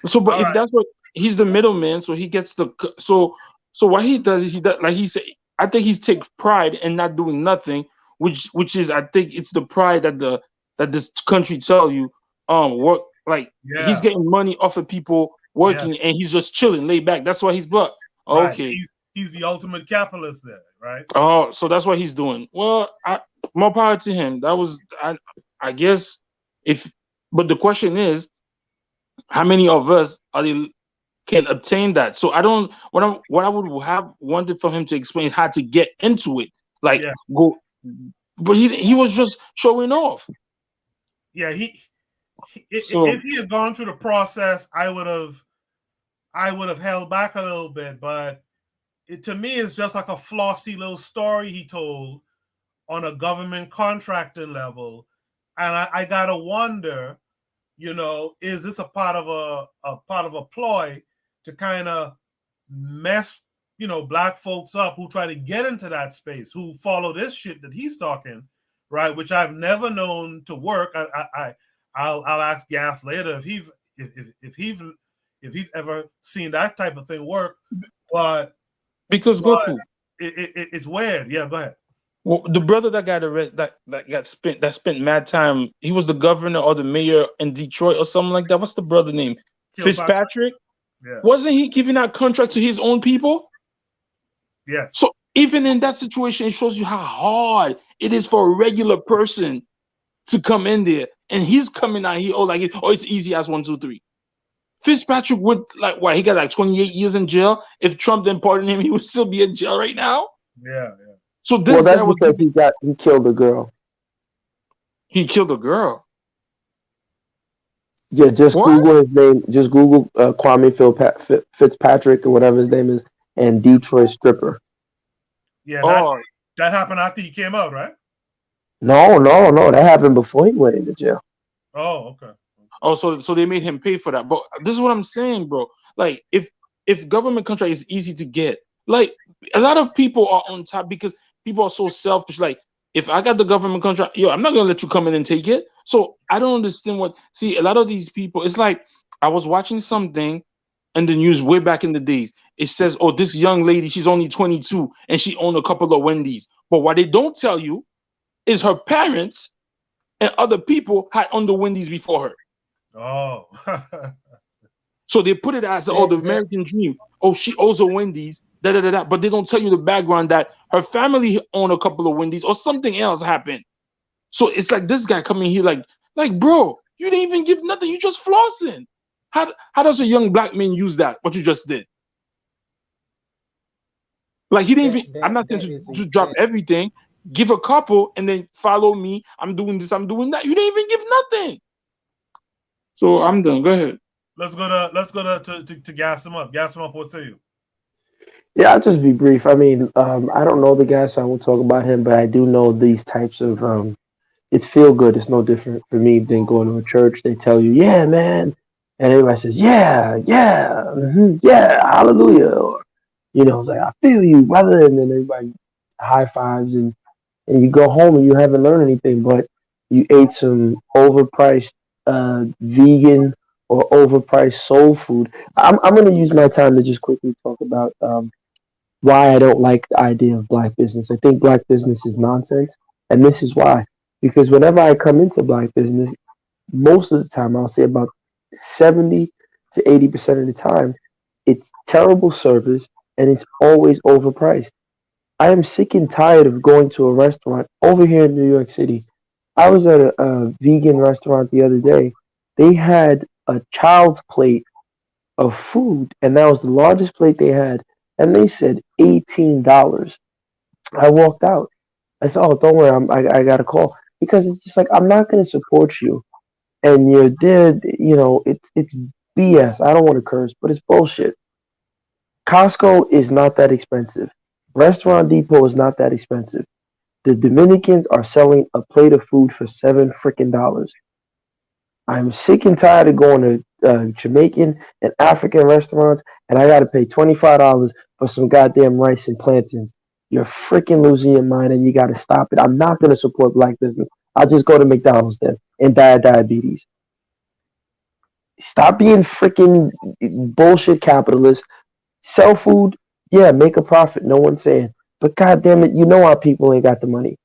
if that's what he's the middleman, so he gets so what he does is like he said. I think he's take pride in not doing nothing, which is I think it's the pride that this country tell you work like he's getting money off of people working and he's just chilling, laid back. That's why he's blocked. Okay, he's the ultimate capitalist there, right? Oh, so that's what he's doing. Well, more power to him. That was I guess but the question is, how many of us are they can obtain that. So I don't. What I would have wanted for him to explain how to get into it, like go, but he was just showing off. Yeah, if he had gone through the process, I would have held back a little bit. But to me, it's just like a flossy little story he told on a government contracting level, and I gotta wonder, is this a part of a ploy to kind of mess black folks up who try to get into that space, who follow this shit that he's talking, right? Which I've never known to work. I'll ask Gas later if he's ever seen that type of thing work, but Goku, it's weird. Yeah, go ahead. Well, the brother that got arrested, that spent mad time. He was the governor or the mayor in Detroit or something like that. What's the brother name? Fitzpatrick. Yeah. Wasn't he giving out contract to his own people? Yes. So even in that situation, it shows you how hard it is for a regular person to come in there, and he's coming out here. It's easy as 1, 2, 3. Fitzpatrick would he got like 28 years in jail. If Trump didn't pardon him, he would still be in jail right now. Yeah. So this that's because he killed a girl. He killed a girl. Yeah, just Google his name. Just Google Kwame Fitzpatrick or whatever his name is, and Detroit stripper. Yeah, that happened after he came out, right? No. That happened before he went into jail. Oh, okay. Oh, so they made him pay for that. But this is what I'm saying, bro. Like, if government contract is easy to get, like a lot of people are on top because people are so selfish. Like, if I got the government contract, I'm not gonna let you come in and take it. So I don't understand a lot of these people. It's like I was watching something in the news way back in the days. It says, "Oh, this young lady, she's only 22 and she owned a couple of Wendy's." But what they don't tell you is her parents and other people had owned the Wendy's before her. Oh. So they put it as the American dream. Oh, she owes a Wendy's, da. But they don't tell you the background that her family owned a couple of Wendy's or something else happened. So it's like this guy coming here like, bro, you didn't even give nothing. You just flossing. How does a young black man use that? What you just did? Like he didn't even. I'm not going to drop everything. Give a couple and then follow me. I'm doing this. I'm doing that. You didn't even give nothing. So I'm done. Go ahead. Let's go to gas him up. Gas him up. What say you? Yeah, I'll just be brief. I mean, I don't know the guy, so I won't talk about him, but I do know these types of it's feel good. It's no different for me than going to a church. They tell you, yeah, man. And everybody says, yeah, hallelujah. Or, like, I feel you, brother. And then everybody high fives and you go home and you haven't learned anything, but you ate some overpriced vegan or overpriced soul food. I'm going to use my time to just quickly talk about why I don't like the idea of black business. I think black business is nonsense, and this is why. Because whenever I come into black business, most of the time, I'll say about 70 to 80% of the time, it's terrible service and it's always overpriced. I am sick and tired of going to a restaurant over here in New York City. I was at a vegan restaurant the other day. They had a child's plate of food, and that was the largest plate they had, and they said $18. I walked out. I said, "Oh, don't worry, I got a call," because it's just like I'm not going to support you, and you're dead. It's BS. I don't want to curse, but it's bullshit. Costco is not that expensive. Restaurant Depot is not that expensive. The Dominicans are selling a plate of food for $7 freaking. I'm sick and tired of going to Jamaican and African restaurants, and I got to pay $25 for some goddamn rice and plantains. You're freaking losing your mind, and you got to stop it. I'm not going to support black business. I'll just go to McDonald's then and die of diabetes. Stop being freaking bullshit capitalist. Sell food, yeah, make a profit. No one's saying. But goddamn it, our people ain't got the money.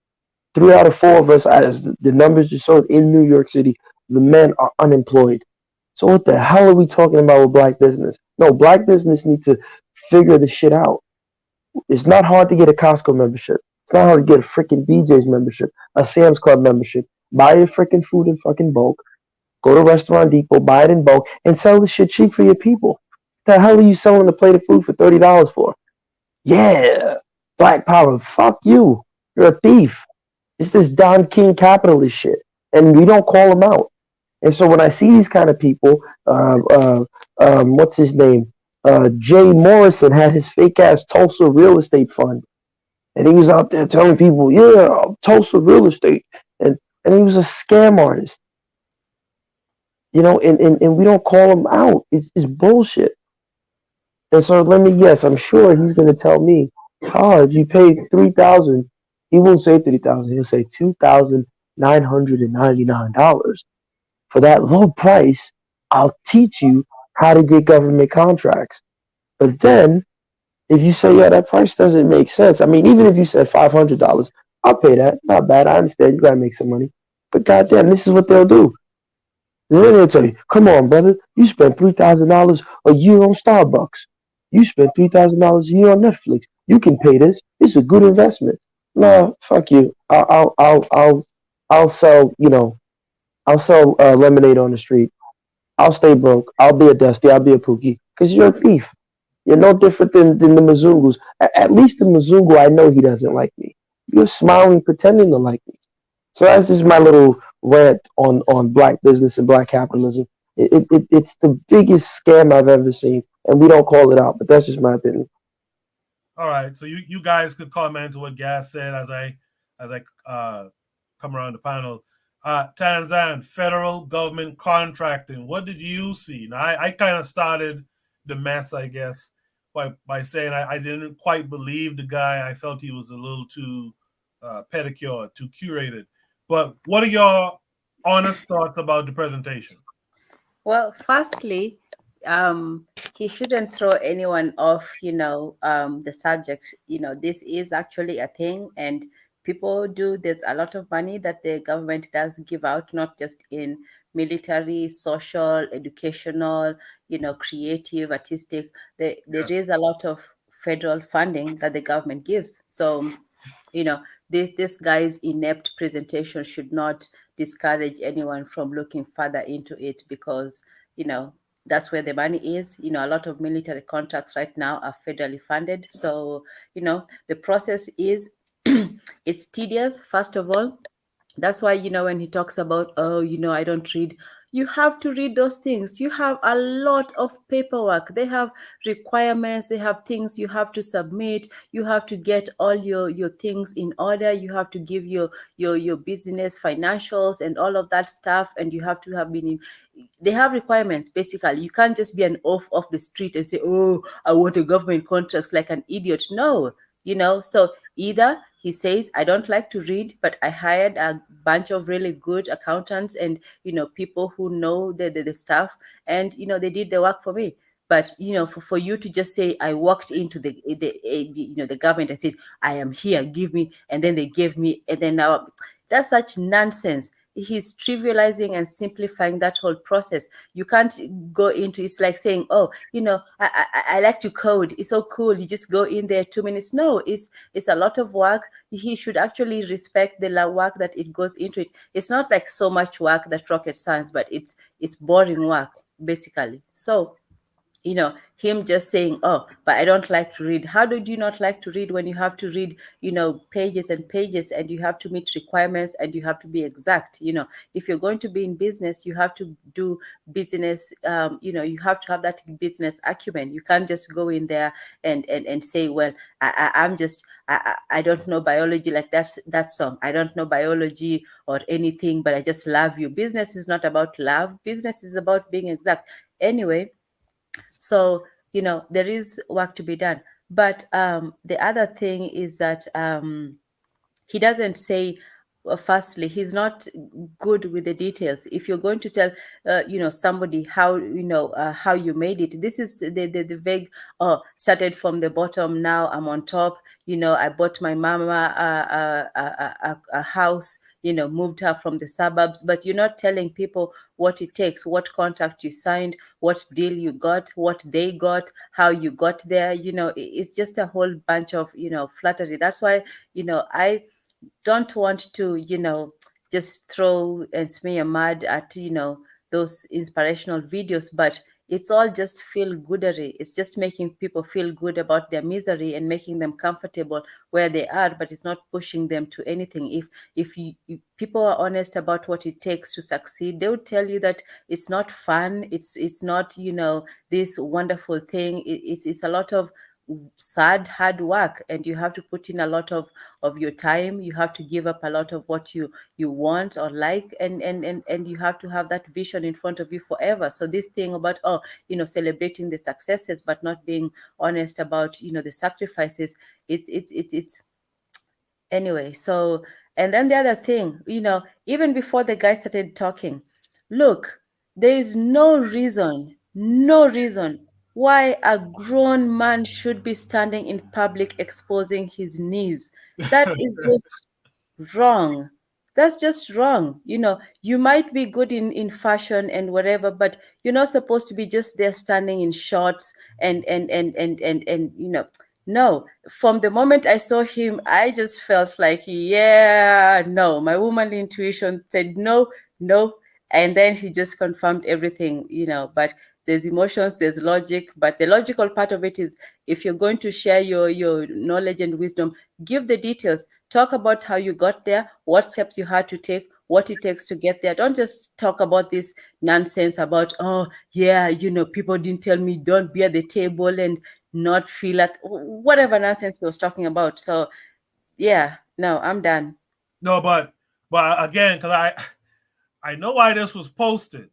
3 out of 4 of us, as the numbers you showed in New York City, the men are unemployed. So what the hell are we talking about with black business? No, black business needs to figure this shit out. It's not hard to get a Costco membership. It's not hard to get a freaking BJ's membership, a Sam's Club membership. Buy your freaking food in fucking bulk. Go to Restaurant Depot, buy it in bulk, and sell the shit cheap for your people. The hell are you selling a plate of food for $30 for? Yeah, black power. Fuck you. You're a thief. It's this Don King capitalist shit, and we don't call them out. And so when I see these kind of people, what's his name? Jay Morrison had his fake ass Tulsa real estate fund, and he was out there telling people, "Yeah, Tulsa real estate," and he was a scam artist, and we don't call him out. It's bullshit. And so yes, I'm sure he's gonna tell me, if you paid 3,000, he won't say 3,000, he'll say $2,999. For that low price, I'll teach you how to get government contracts. But then if you say, yeah, that price doesn't make sense. I mean, even if you said $500, I'll pay that. Not bad. I understand you gotta make some money. But goddamn, this is what they'll do. They'll tell you, come on, brother, you spent $3,000 a year on Starbucks. You spent $3,000 a year on Netflix. You can pay this. It's a good investment. No, fuck you. I'll sell. I'll sell lemonade on the street. I'll stay broke. I'll be a Dusty. I'll be a Pookie. Because you're a thief. You're no different than the Mzungus. At least the Mzungu, I know he doesn't like me. You're smiling, pretending to like me. So that's just my little rant on black business and black capitalism. It's the biggest scam I've ever seen, and we don't call it out. But that's just my opinion. All right, so you guys could comment to what Gas said as I come around the panel. Tanzan, federal government contracting. What did you see? Now, I kind of started the mess, I guess, by saying I didn't quite believe the guy. I felt he was a little too pedicured, too curated. But what are your honest thoughts about the presentation? Well, firstly, he shouldn't throw anyone off, the subject. This is actually a thing, and people do. There's a lot of money that the government does give out, not just in military, social, educational, creative, artistic. There is a lot of federal funding that the government gives. So, this guy's inept presentation should not discourage anyone from looking further into it, because that's where the money is. A lot of military contracts right now are federally funded. So the process is it's tedious, first of all. That's why when he talks about, I don't read, you have to read those things. You have a lot of paperwork. They have requirements. They have things you have to submit. You have to get all your things in order. You have to give your business financials and all of that stuff, and you have to have been in. They have requirements. Basically, you can't just be an off the street and say, oh, I want a government contract like an idiot. No. So either he says, I don't like to read, but I hired a bunch of really good accountants and people who know the stuff, and they did the work for me. But for you to just say, I walked into the government and said, I am here, give me, and then they gave me, and then now, that's such nonsense. He's trivializing and simplifying that whole process. You can't go into, it's like saying, oh, I like to code. It's so cool. You just go in there 2 minutes. No, it's a lot of work. He should actually respect the work that it goes into it. It's not like so much work that rocket science, but it's boring work, basically. So him just saying, oh, but I don't like to read. How did you not like to read when you have to read, pages and pages, and you have to meet requirements, and you have to be exact? If you're going to be in business, you have to do business, you have to have that business acumen. You can't just go in there and say, well, I don't know biology, like that song. I don't know biology or anything, but I just love you. Business is not about love. Business is about being exact. Anyway, so, there is work to be done. But the other thing is that he doesn't say, firstly, he's not good with the details. If you're going to tell, somebody how, how you made it, this is the vague, started from the bottom, now I'm on top. I bought my mama a house, moved her from the suburbs, but you're not telling people what it takes, what contract you signed, what deal you got, what they got, how you got there. It's just a whole bunch of, flattery. That's why, I don't want to, just throw and smear mud at, those inspirational videos, but It's all just feel goodery. It's just making people feel good about their misery and making them comfortable where they are, but it's not pushing them to anything. If people are honest about what it takes to succeed, they would tell you that it's not fun. It's not, this wonderful thing. It's a lot of sad hard work, and you have to put in a lot of your time. You have to give up a lot of what you want or like, and you have to have that vision in front of you forever. So this thing about celebrating the successes but not being honest about the sacrifices, it's anyway. So, and then the other thing, even before the guy started talking, look, there is no reason why a grown man should be standing in public exposing his knees. That is just wrong. That's just wrong. You might be good in fashion and whatever, but you're not supposed to be just there standing in shorts and no. From the moment I saw him, I just felt like, yeah, no. My womanly intuition said no, no. And then he just confirmed everything. But there's emotions, there's logic, but the logical part of it is, if you're going to share your knowledge and wisdom, give the details. Talk about how you got there, what steps you had to take, what it takes to get there. Don't just talk about this nonsense about, oh yeah, people didn't tell me don't be at the table and not feel at whatever nonsense he was talking about. So yeah, no, I'm done. No, but again, because I know why this was posted,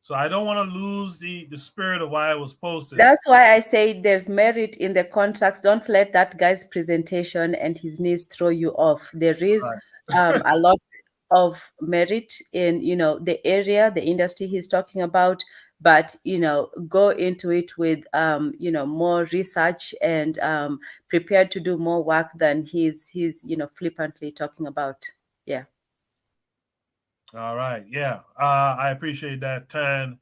so I don't want to lose the spirit of why it was posted. That's why I say there's merit in the contracts. Don't let that guy's presentation and his knees throw you off. There is a lot of merit in the area, the industry he's talking about, but go into it with more research and prepared to do more work than he's flippantly talking about. Yeah. All right. Yeah. I appreciate that, Tan.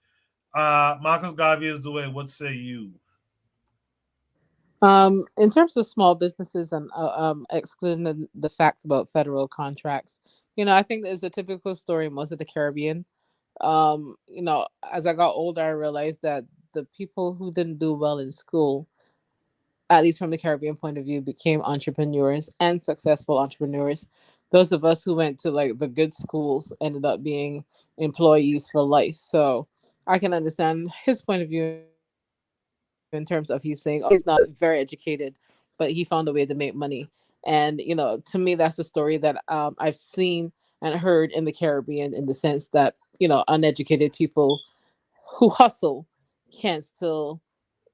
Marcus Garvey is the way. What say you? In terms of small businesses and excluding the fact about federal contracts, I think there's a typical story in most of the Caribbean. As I got older, I realized that the people who didn't do well in school, at least from the Caribbean point of view, became entrepreneurs and successful entrepreneurs. Those of us who went to like the good schools ended up being employees for life. So I can understand his point of view in terms of he's saying, oh, he's not very educated, but he found a way to make money. And to me, that's a story that I've seen and heard in the Caribbean, in the sense that uneducated people who hustle can still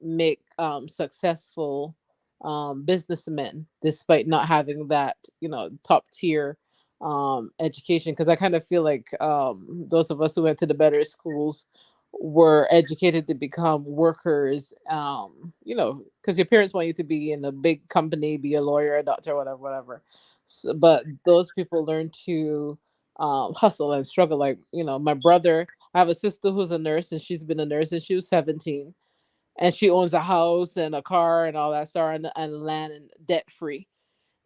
make successful businessmen despite not having that top tier education. Because I kind of feel like those of us who went to the better schools were educated to become workers, because your parents want you to be in a big company, be a lawyer, a doctor, whatever. So, but those people learn to hustle and struggle. Like, my brother, I have a sister who's a nurse, and she's been a nurse since she was 17, and she owns a house and a car and all that stuff, and land, and debt free.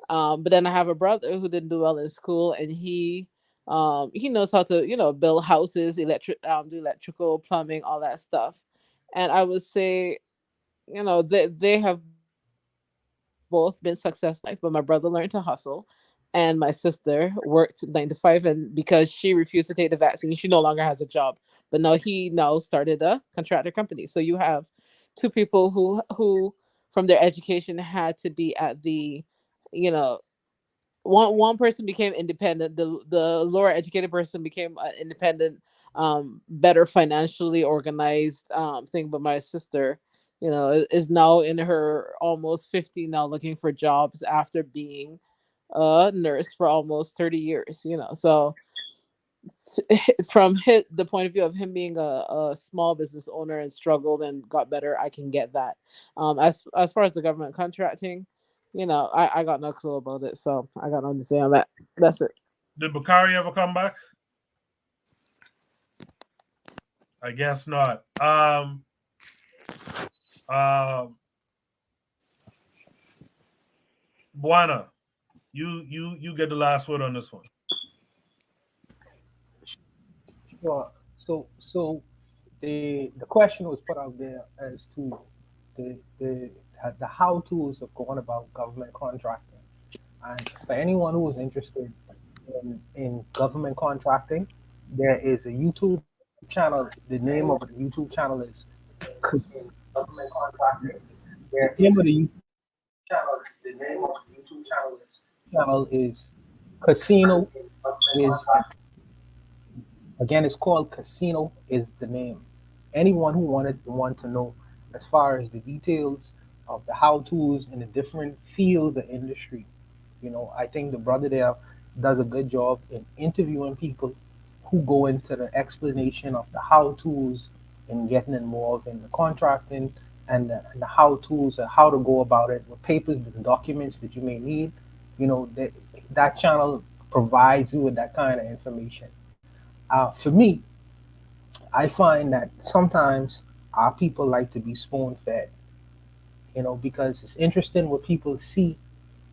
But then I have a brother who didn't do well in school, and he knows how to build houses, do electrical, plumbing, all that stuff. And I would say, they have both been successful in life, but my brother learned to hustle, and my sister worked 9 to 5, and because she refused to take the vaccine, she no longer has a job. But he started a contractor company. So you have two people who from their education had to be at the you know one person became independent. The lower educated person became independent, better financially organized thing. But my sister, is now in her almost 50, now looking for jobs after being a nurse for almost 30 years. So from the point of view of him being a small business owner and struggled and got better, I can get that. As far as the government contracting, I got no clue about it, so I got nothing to say on that. That's it. Did Bakari ever come back? I guess not. Buana, you get the last word on this one. Sure. So the question was put out there as to the how to's of going about government contracting. And for anyone who is interested in government contracting, there is a YouTube channel. The name of the YouTube channel is Government Contracting. The name of the YouTube channel. The name of the YouTube channel is Casino is again. It's called Casino is the name. Anyone who want to know as far as the details of the how tos in the different fields of industry, I think the brother there does a good job in interviewing people who go into the explanation of the how tos and getting involved in the contracting and the how tos of how to go about it, what papers, the documents that you may need. That channel provides you with that kind of information. For me, I find that sometimes our people like to be spoon fed, because it's interesting what people see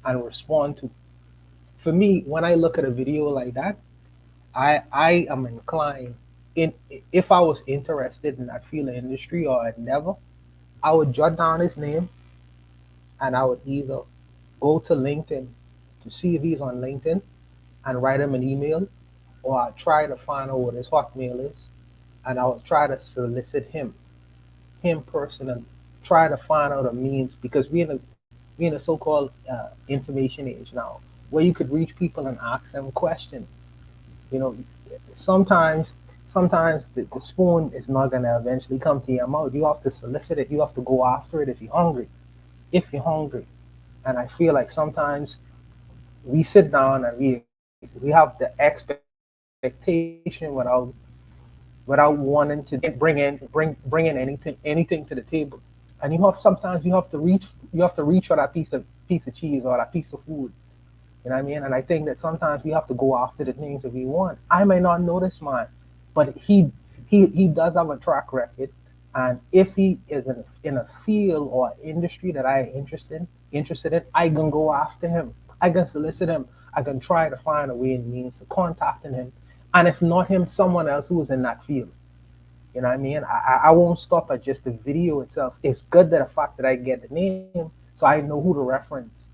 and respond to. For me, when I look at a video like that, I am inclined in if I was interested in that field of industry or endeavor, I would jot down his name and I would either go to LinkedIn to see if he's on LinkedIn and write him an email, or I try to find out what his hotmail is and I would try to solicit him personally, try to find out a means because we in a so-called information age now where you could reach people and ask them questions. You know, sometimes the spoon is not gonna eventually come to your mouth. You have to solicit it. You have to go after it if you're hungry. If you're hungry, and I feel like sometimes we sit down and we have the expectation without wanting to bring in anything to the table. And sometimes you have to reach for that piece of cheese or that piece of food. You know what I mean? And I think that sometimes we have to go after the things that we want. I may not notice mine, but he does have a track record. And if he is in a field or industry that I am interested in, I can go after him. I can solicit him. I can try to find a way and means to contacting him. And if not him, someone else who is in that field. You know what I mean? I won't stop at just the video itself. It's good that the fact that I get the name so I know who to reference.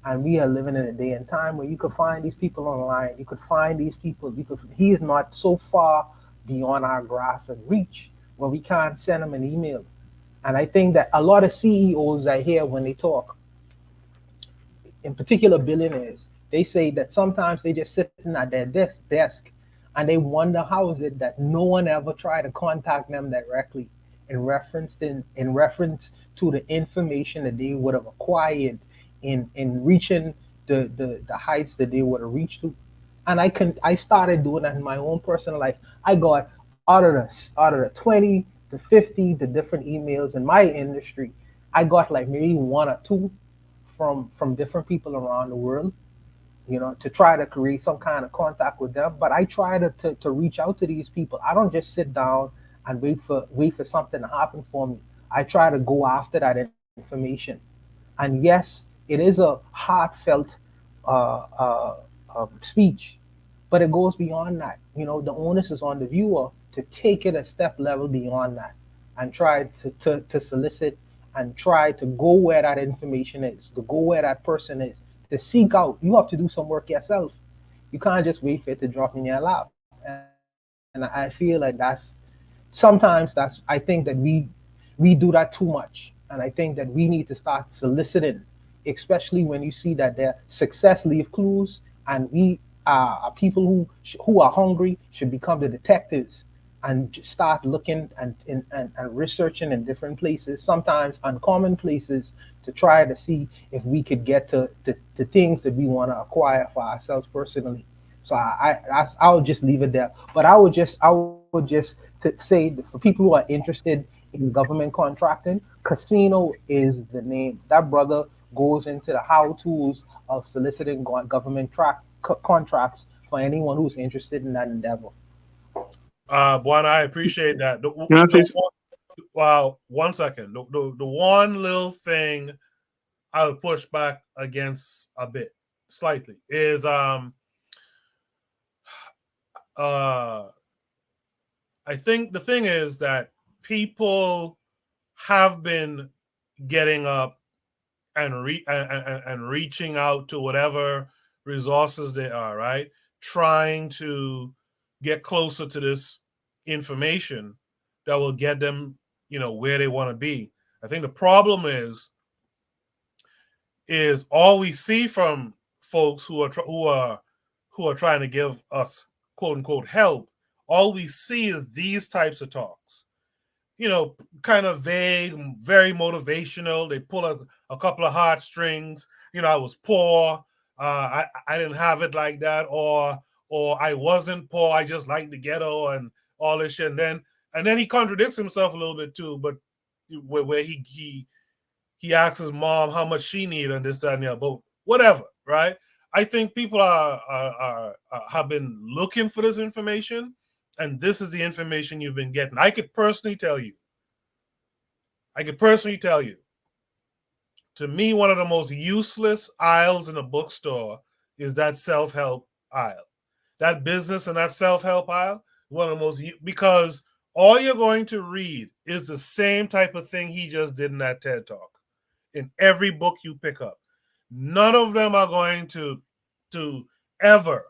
And we are living in a day and time where you could find these people online. You could find these people. He is not so far beyond our grasp and reach where we can't send him an email. And I think that a lot of CEOs I hear when they talk, in particular billionaires, they say that sometimes they just sitting at their desk and they wonder how is it that no one ever tried to contact them directly in reference to the information that they would have acquired in reaching the heights that they would have reached to. And I started doing that in my own personal life. I got out of the 20 to 50 the different emails in my industry, I got like maybe one or two from different people around the world, to try to create some kind of contact with them. But I try to reach out to these people. I don't just sit down and wait for something to happen for me. I try to go after that information. And yes, it is a heartfelt speech, but it goes beyond that. The onus is on the viewer to take it a step level beyond that and try to solicit and try to go where that information is, to go where that person is, to seek out. You have to do some work yourself. You can't just wait for it to drop in your lap. And I feel like sometimes I think that we do that too much. And I think that we need to start soliciting, especially when you see that their success leave clues, and we are people who are hungry should become the detectives and start looking and researching in different places, sometimes uncommon places, to try to see if we could get to things that we want to acquire for ourselves personally. So I'll just leave it there. But I would just to say that for people who are interested in government contracting, Casino is the name. That brother goes into the how tos of soliciting government contracts for anyone who's interested in that endeavor. Juan, I appreciate that. One second. The one little thing I would push back against a bit, slightly, is I think the thing is that people have been getting up and reaching out to whatever resources they are, right? Trying to get closer to this information that will get them, where they want to be. I think the problem is all we see from folks who are trying to give us quote unquote help. All we see is these types of talks, kind of vague, very motivational. They pull a couple of heartstrings. I was poor. I didn't have it like that, or I wasn't poor. I just liked the ghetto and all this shit. And then he contradicts himself a little bit too. But where he asks his mom how much she needed and this, that, and the other. But whatever, right? I think people have been looking for this information, and this is the information you've been getting. I could personally tell you, to me, one of the most useless aisles in a bookstore is that self-help aisle. That business and that self-help aisle, one of the most, because all you're going to read is the same type of thing he just did in that TED Talk. In every book you pick up, none of them are going to ever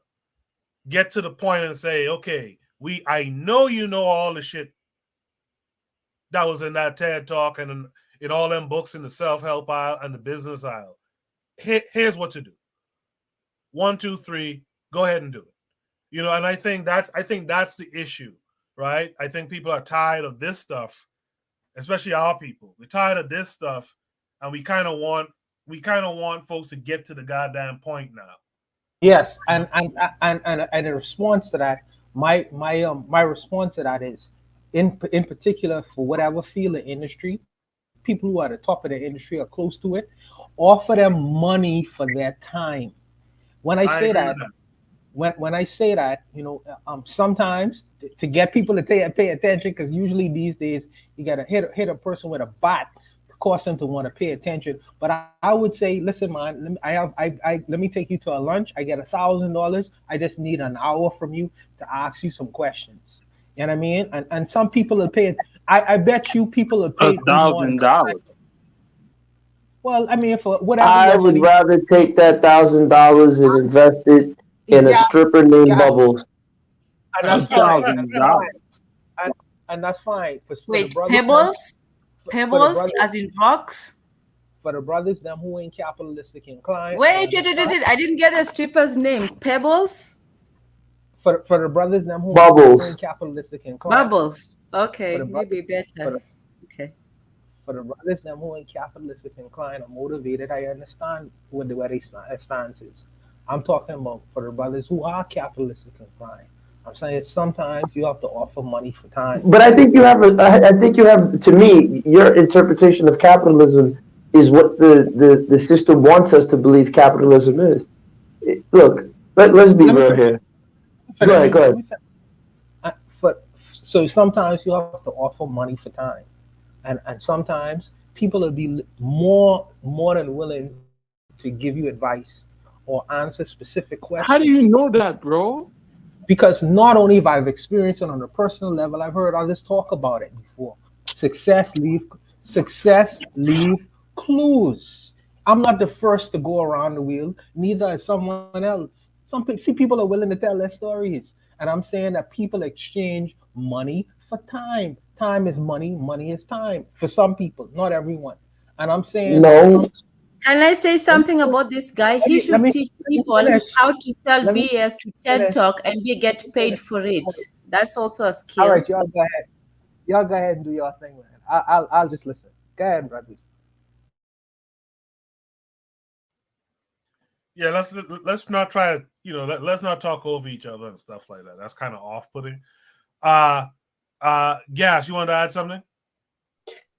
get to the point and say, okay, I know you know all the shit that was in that TED Talk and in all them books in the self-help aisle and the business aisle. Here's what to do. 1, 2, 3, go ahead and do it. And I think that's the issue, right? I think people are tired of this stuff, especially our people. We're tired of this stuff, and we kind of want folks to get to the goddamn point now. Yes, and in response to that, my response to that is, in particular, for whatever field of industry, people who are at the top of the industry or close to it, offer them money for their time. When I say that, when I say that, sometimes to get people to pay attention, because usually these days you gotta hit a person with a bat to cause them to want to pay attention. But I would say, listen, man, let me take you to a lunch. I get $1,000. I just need an hour from you to ask you some questions. You know what I mean? And some people will pay. I bet you people will pay $1,000. Well, I mean, for whatever. I would rather take that $1,000 and invest it in a stripper named Bubbles. And that's fine. And that's fine. Wait, pebbles? Pebbles as in rocks? For the brothers, them who ain't capitalistic inclined. Wait, I didn't get a stripper's name. Pebbles? For the brothers, them who ain't capitalistic inclined. Bubbles. Okay, maybe better. Okay. For the brothers, them who ain't capitalistic inclined or motivated, I understand where their stance is. I'm talking about for the brothers who are capitalistic inclined. I'm saying sometimes you have to offer money for time. But I think you have to me, your interpretation of capitalism is what the system wants us to believe capitalism is. Look, let's be real here. Go ahead. So sometimes you have to offer money for time. And sometimes people will be more than willing to give you advice or answer specific questions. How do you know that, bro? Because not only have I experienced it on a personal level, I've heard others talk about it before. Success leave clues. I'm not the first to go around the wheel, neither is someone else. Some people are willing to tell their stories. And I'm saying that people exchange money for time. Time is money, money is time. For some people, not everyone. And I'm saying no. Can I say something about this guy? He should teach people how to sell BS to TED Talk and get paid for it. That's also a skill. All right, y'all go ahead. Y'all go ahead and do your thing, man. I'll just listen. Go ahead, brothers. Yeah, let's not try to, let's not talk over each other and stuff like that. That's kind of off-putting. Gas, you want to add something?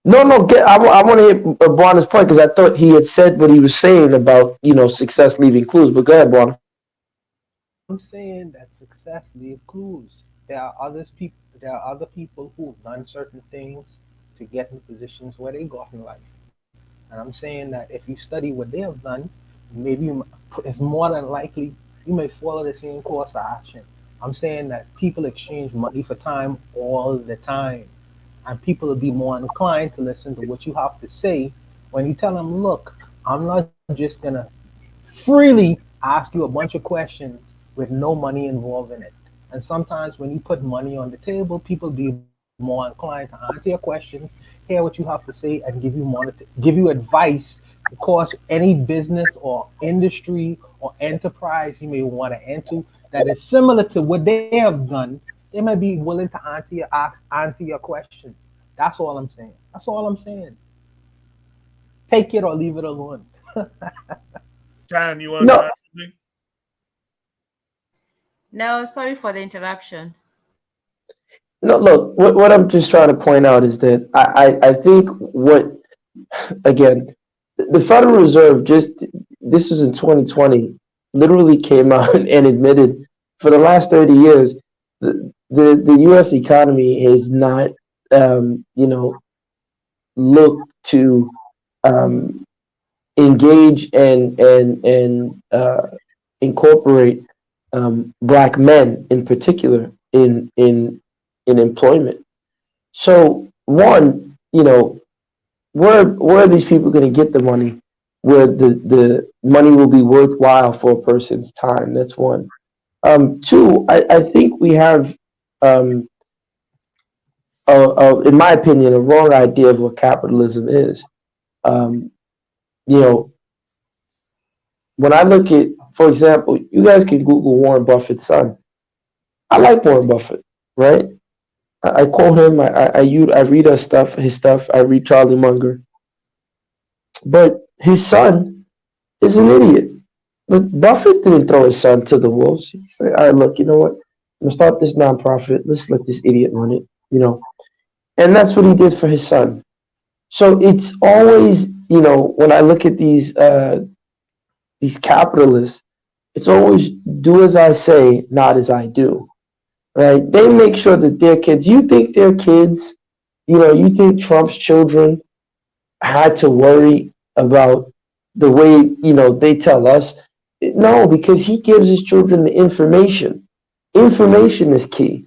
No. I want to hit Bronner's point because I thought he had said what he was saying about success leaving clues. But go ahead, Bronner. I'm saying that success leaves clues. There are other people who have done certain things to get in positions where they got in life. And I'm saying that if you study what they have done, maybe it's more than likely you may follow the same course of action. I'm saying that people exchange money for time all the time. and people will be more inclined to listen to what you have to say when you tell them, look, I'm not just gonna freely ask you a bunch of questions with no money involved in it. And sometimes when you put money on the table, people be more inclined to answer your questions, hear what you have to say, and give you advice because any business or industry or enterprise you may want to enter that is similar to what they have done, they might be willing to answer your questions. That's all I'm saying. That's all I'm saying. Take it or leave it alone. Can you want to add something? No, sorry for the interruption. No, look, what I'm just trying to point out is that I think what, again, the Federal Reserve just, this was in 2020, literally came out and admitted for the last 30 years, the U.S. economy has not, looked to engage and incorporate black men in particular in employment. So one, where are these people going to get the money? Where the money will be worthwhile for a person's time. That's one. Two, I think we have, in my opinion, a wrong idea of what capitalism is. Um, you know, when I look at, for example, you guys can Google Warren Buffett's son. I like Warren Buffett, right? I quote him. I read his stuff. I read Charlie Munger. But his son is an idiot. But Buffett didn't throw his son to the wolves. He said, all right, look, you know what? I'm going to start this nonprofit. Let's let this idiot run it, And that's what he did for his son. So it's always, when I look at these capitalists, it's always do as I say, not as I do. Right? They make sure that their kids, you think their kids, you think Trump's children had to worry about the way, they tell us. No, because he gives his children the information. Information is key,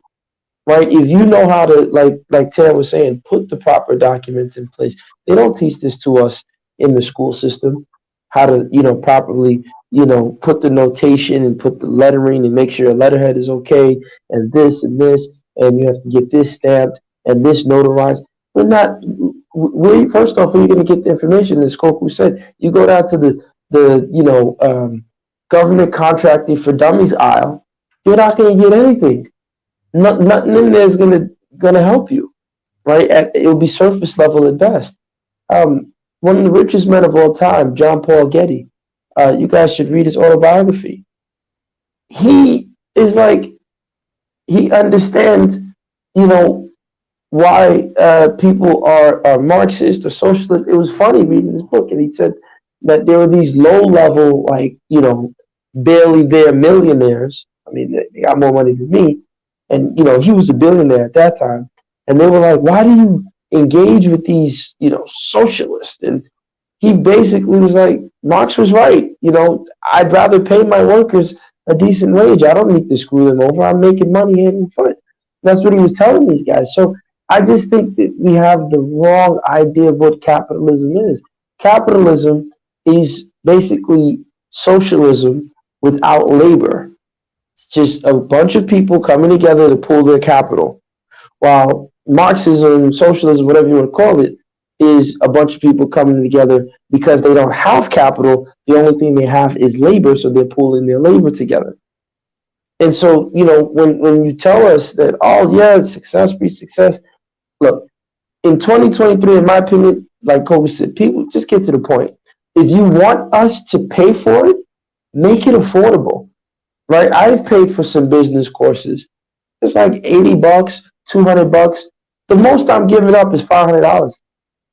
right? If you know how to, like Tam was saying, put the proper documents in place. They don't teach this to us in the school system, how to, properly, put the notation and put the lettering and make sure your letterhead is okay, and this, and you have to get this stamped and this notarized. We're not. First off, where are you going to get the information? As Koku said, you go down to the government contracting for dummies aisle. You're not going to get anything. Nothing in there is gonna help you, right? It'll be surface level at best. One of the richest men of all time, John Paul Getty. You guys should read his autobiography. He is he understands, why people are Marxist or socialist. It was funny reading this book, and he said that there were these low level, barely there millionaires. I mean, they got more money than me. And, he was a billionaire at that time. And they were like, why do you engage with these, socialists? And he basically was like, Marx was right. I'd rather pay my workers a decent wage. I don't need to screw them over. I'm making money hand and foot. That's what he was telling these guys. So I just think that we have the wrong idea of what capitalism is. Capitalism is basically socialism without labor. It's just a bunch of people coming together to pool their capital. While Marxism, socialism, whatever you want to call it, is a bunch of people coming together because they don't have capital. The only thing they have is labor, so they're pooling their labor together. And so, when you tell us that, oh, yeah, success breeds success, look, in 2023, in my opinion, like Kobe said, people just get to the point. If you want us to pay for it, make it affordable. Right, I've paid for some business courses. It's like $80, $200. The most I'm giving up is $500,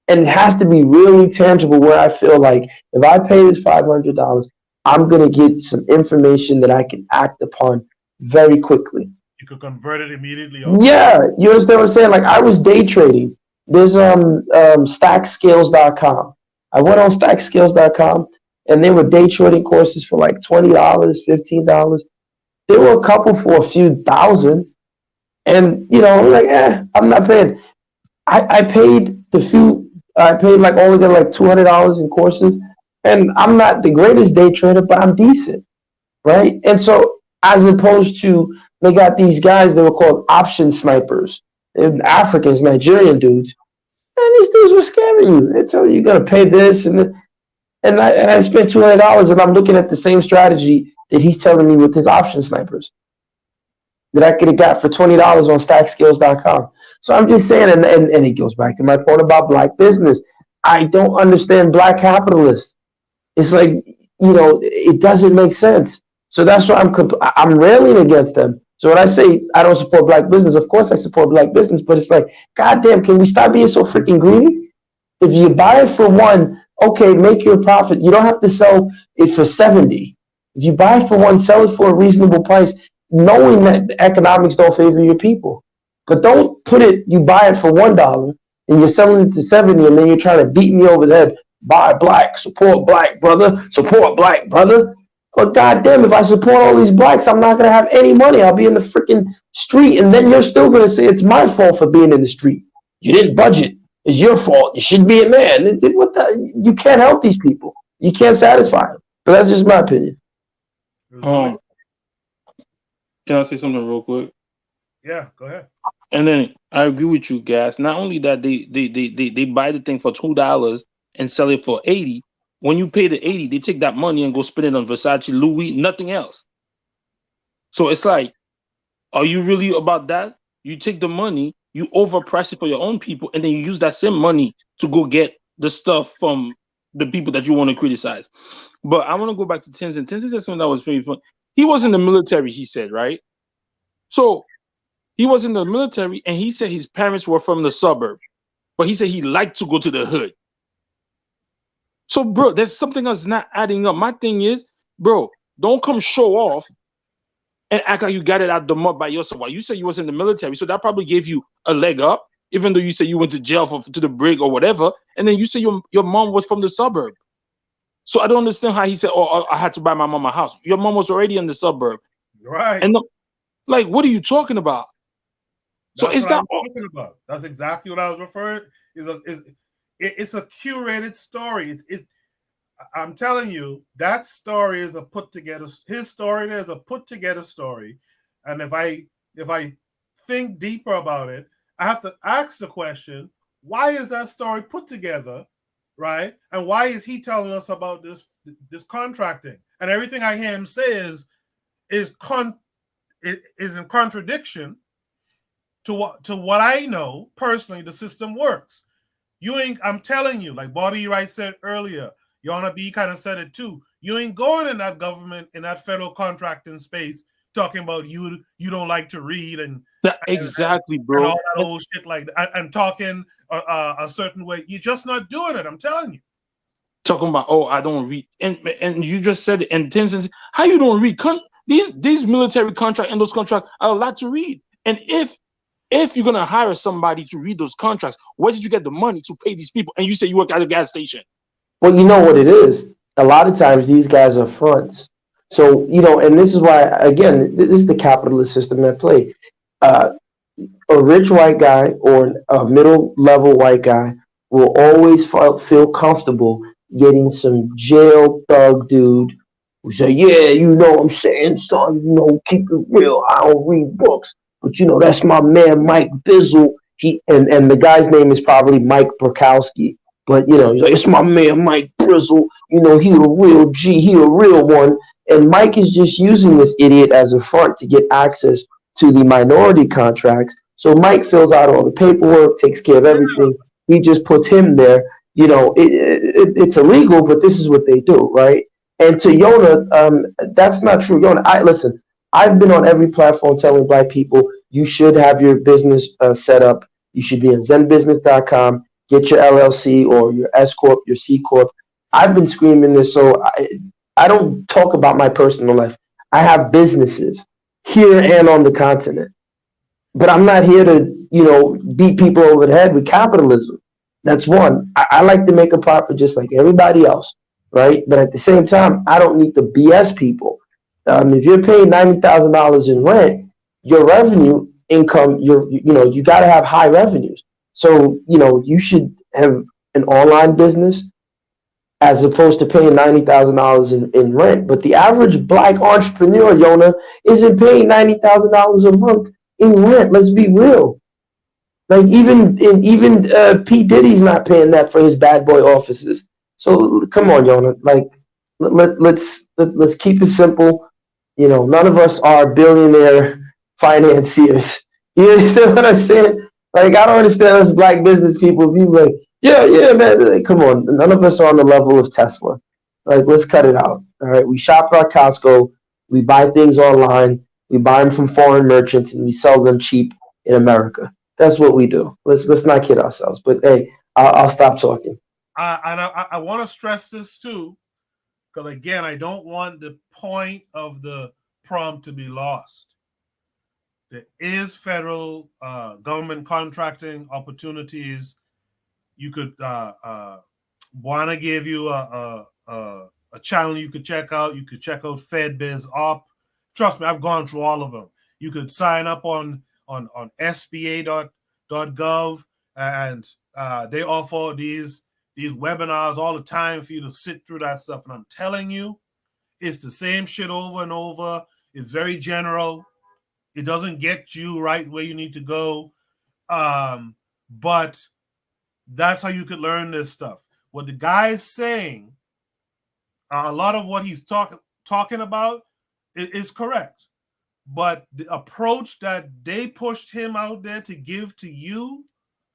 and it has to be really tangible. Where I feel like if I pay this $500, I'm gonna get some information that I can act upon very quickly. You could convert it immediately. Yeah, you understand what I'm saying? Like I was day trading. There's stackscales.com. I went on stackscales.com. And they were day trading courses for like $20, $15. There were a couple for a few thousand. And, I'm like, I'm not paying. I paid I paid like only got like $200 in courses, and I'm not the greatest day trader, but I'm decent, right? And so as opposed to they got these guys that were called option snipers, and Africans, Nigerian dudes, and these dudes were scamming you. They tell you gotta pay this and I spent $200 and I'm looking at the same strategy that he's telling me with his option snipers that I could have got for $20 on stackskills.com. So I'm just saying, and it goes back to my point about black business. I don't understand black capitalists. It's like, it doesn't make sense. So that's why I'm railing against them. So when I say I don't support black business, of course I support black business, but it's like, goddamn, can we stop being so freaking greedy? If you buy it for one, okay, make your profit. You don't have to sell it for 70. If you buy it for one, sell it for a reasonable price, knowing that the economics don't favor your people. But don't you buy it for $1 and you're selling it to 70 and then you're trying to beat me over the head. Buy black, support black, brother, support black, brother. But goddamn, if I support all these blacks, I'm not gonna have any money. I'll be in the freaking street, and then you're still gonna say it's my fault for being in the street. You didn't budget. It's your fault. You should be a man. You can't help these people. You can't satisfy them. But that's just my opinion. Can I say something real quick? Yeah, go ahead. And then I agree with you, Gas. Not only that they buy the thing for $2 and sell it for 80. When you pay the 80, they take that money and go spend it on Versace, Louis, nothing else. So it's like, are you really about that? You take the money, you overprice it for your own people, and then you use that same money to go get the stuff from the people that you want to criticize. But I want to go back to Tenzin. Tenzin said something that was very fun. He was in the military, he said, right? So he was in the military, and he said his parents were from the suburb, but he said he liked to go to the hood. So, bro, there's something that's not adding up. My thing is, bro, don't come show off and act like you got it out the mud by yourself. Well, you said you was in the military, so that probably gave you a leg up, even though you said you went to jail to the brig or whatever. And then you say your mom was from the suburb. So I don't understand how he said, "Oh, I had to buy my mom a house." Your mom was already in the suburb, right? And like, what are you talking about? That's so is that talking about? That's exactly what I was referring. It's a curated story. I'm telling you, that story is a put together. His story is a put together story, and if I think deeper about it, I have to ask the question: why is that story put together, right? And why is he telling us about this contracting? And everything I hear him say is in contradiction to what I know personally. The system works. I'm telling you, like Bobby Wright said earlier, Yana B kind of said it too. You ain't going in that government, in that federal contracting space, talking about you don't like to read exactly, bro, and all that old shit like that, and talking a certain way. You're just not doing it. I'm telling you. Talking about, oh, I don't read, and you just said it. And Tenzin, how you don't read? These military contracts and those contracts are a lot to read. And if you're gonna hire somebody to read those contracts, where did you get the money to pay these people? And you say you work at a gas station. Well, you know what it is. A lot of times these guys are fronts. So, and this is why, again, this is the capitalist system at play. A rich white guy or a middle-level white guy will always feel comfortable getting some jail thug dude who say, yeah, I'm saying, son, keep it real. I don't read books. But, that's my man, Mike Bizzle. And the guy's name is probably Mike Burkowski. But, he's like, it's my man, Mike Brizzle. He a real G. He a real one. And Mike is just using this idiot as a front to get access to the minority contracts. So Mike fills out all the paperwork, takes care of everything. He just puts him there. It's illegal, but this is what they do, right? And to Yona, that's not true. Yona, listen, I've been on every platform telling black people you should have your business set up. You should be on zenbusiness.com. Get your LLC or your S Corp, your C Corp. I've been screaming this, so I don't talk about my personal life. I have businesses here and on the continent. But I'm not here to, beat people over the head with capitalism. That's one. I like to make a profit just like everybody else, right? But at the same time, I don't need to BS people. If you're paying $90,000 in rent, your revenue income, you got to have high revenues. So, you should have an online business as opposed to paying $90,000 in rent. But the average black entrepreneur, Yona, isn't paying $90,000 a month in rent. Let's be real. Like even P. Diddy's not paying that for his bad boy offices. So come on, Yona. Like let's keep it simple. None of us are billionaire financiers. You understand what I'm saying? Like I don't understand us black business people. Be like, yeah, man. Like, come on, none of us are on the level of Tesla. Like let's cut it out. All right, we shop at Costco. We buy things online. We buy them from foreign merchants and we sell them cheap in America. That's what we do. Let's not kid ourselves. But hey, I'll stop talking. I want to stress this too, because again, I don't want the point of the prompt to be lost. There is federal government contracting opportunities. You could Buana gave you a channel you could check out. You could check out FedBiz Op. Trust me, I've gone through all of them. You could sign up on SBA.gov, and they offer these webinars all the time for you to sit through that stuff. And I'm telling you, it's the same shit over and over. It's very general. It doesn't get you right where you need to go. But that's how you could learn this stuff. What the guy is saying, a lot of what he's talking about is correct. But the approach that they pushed him out there to give to you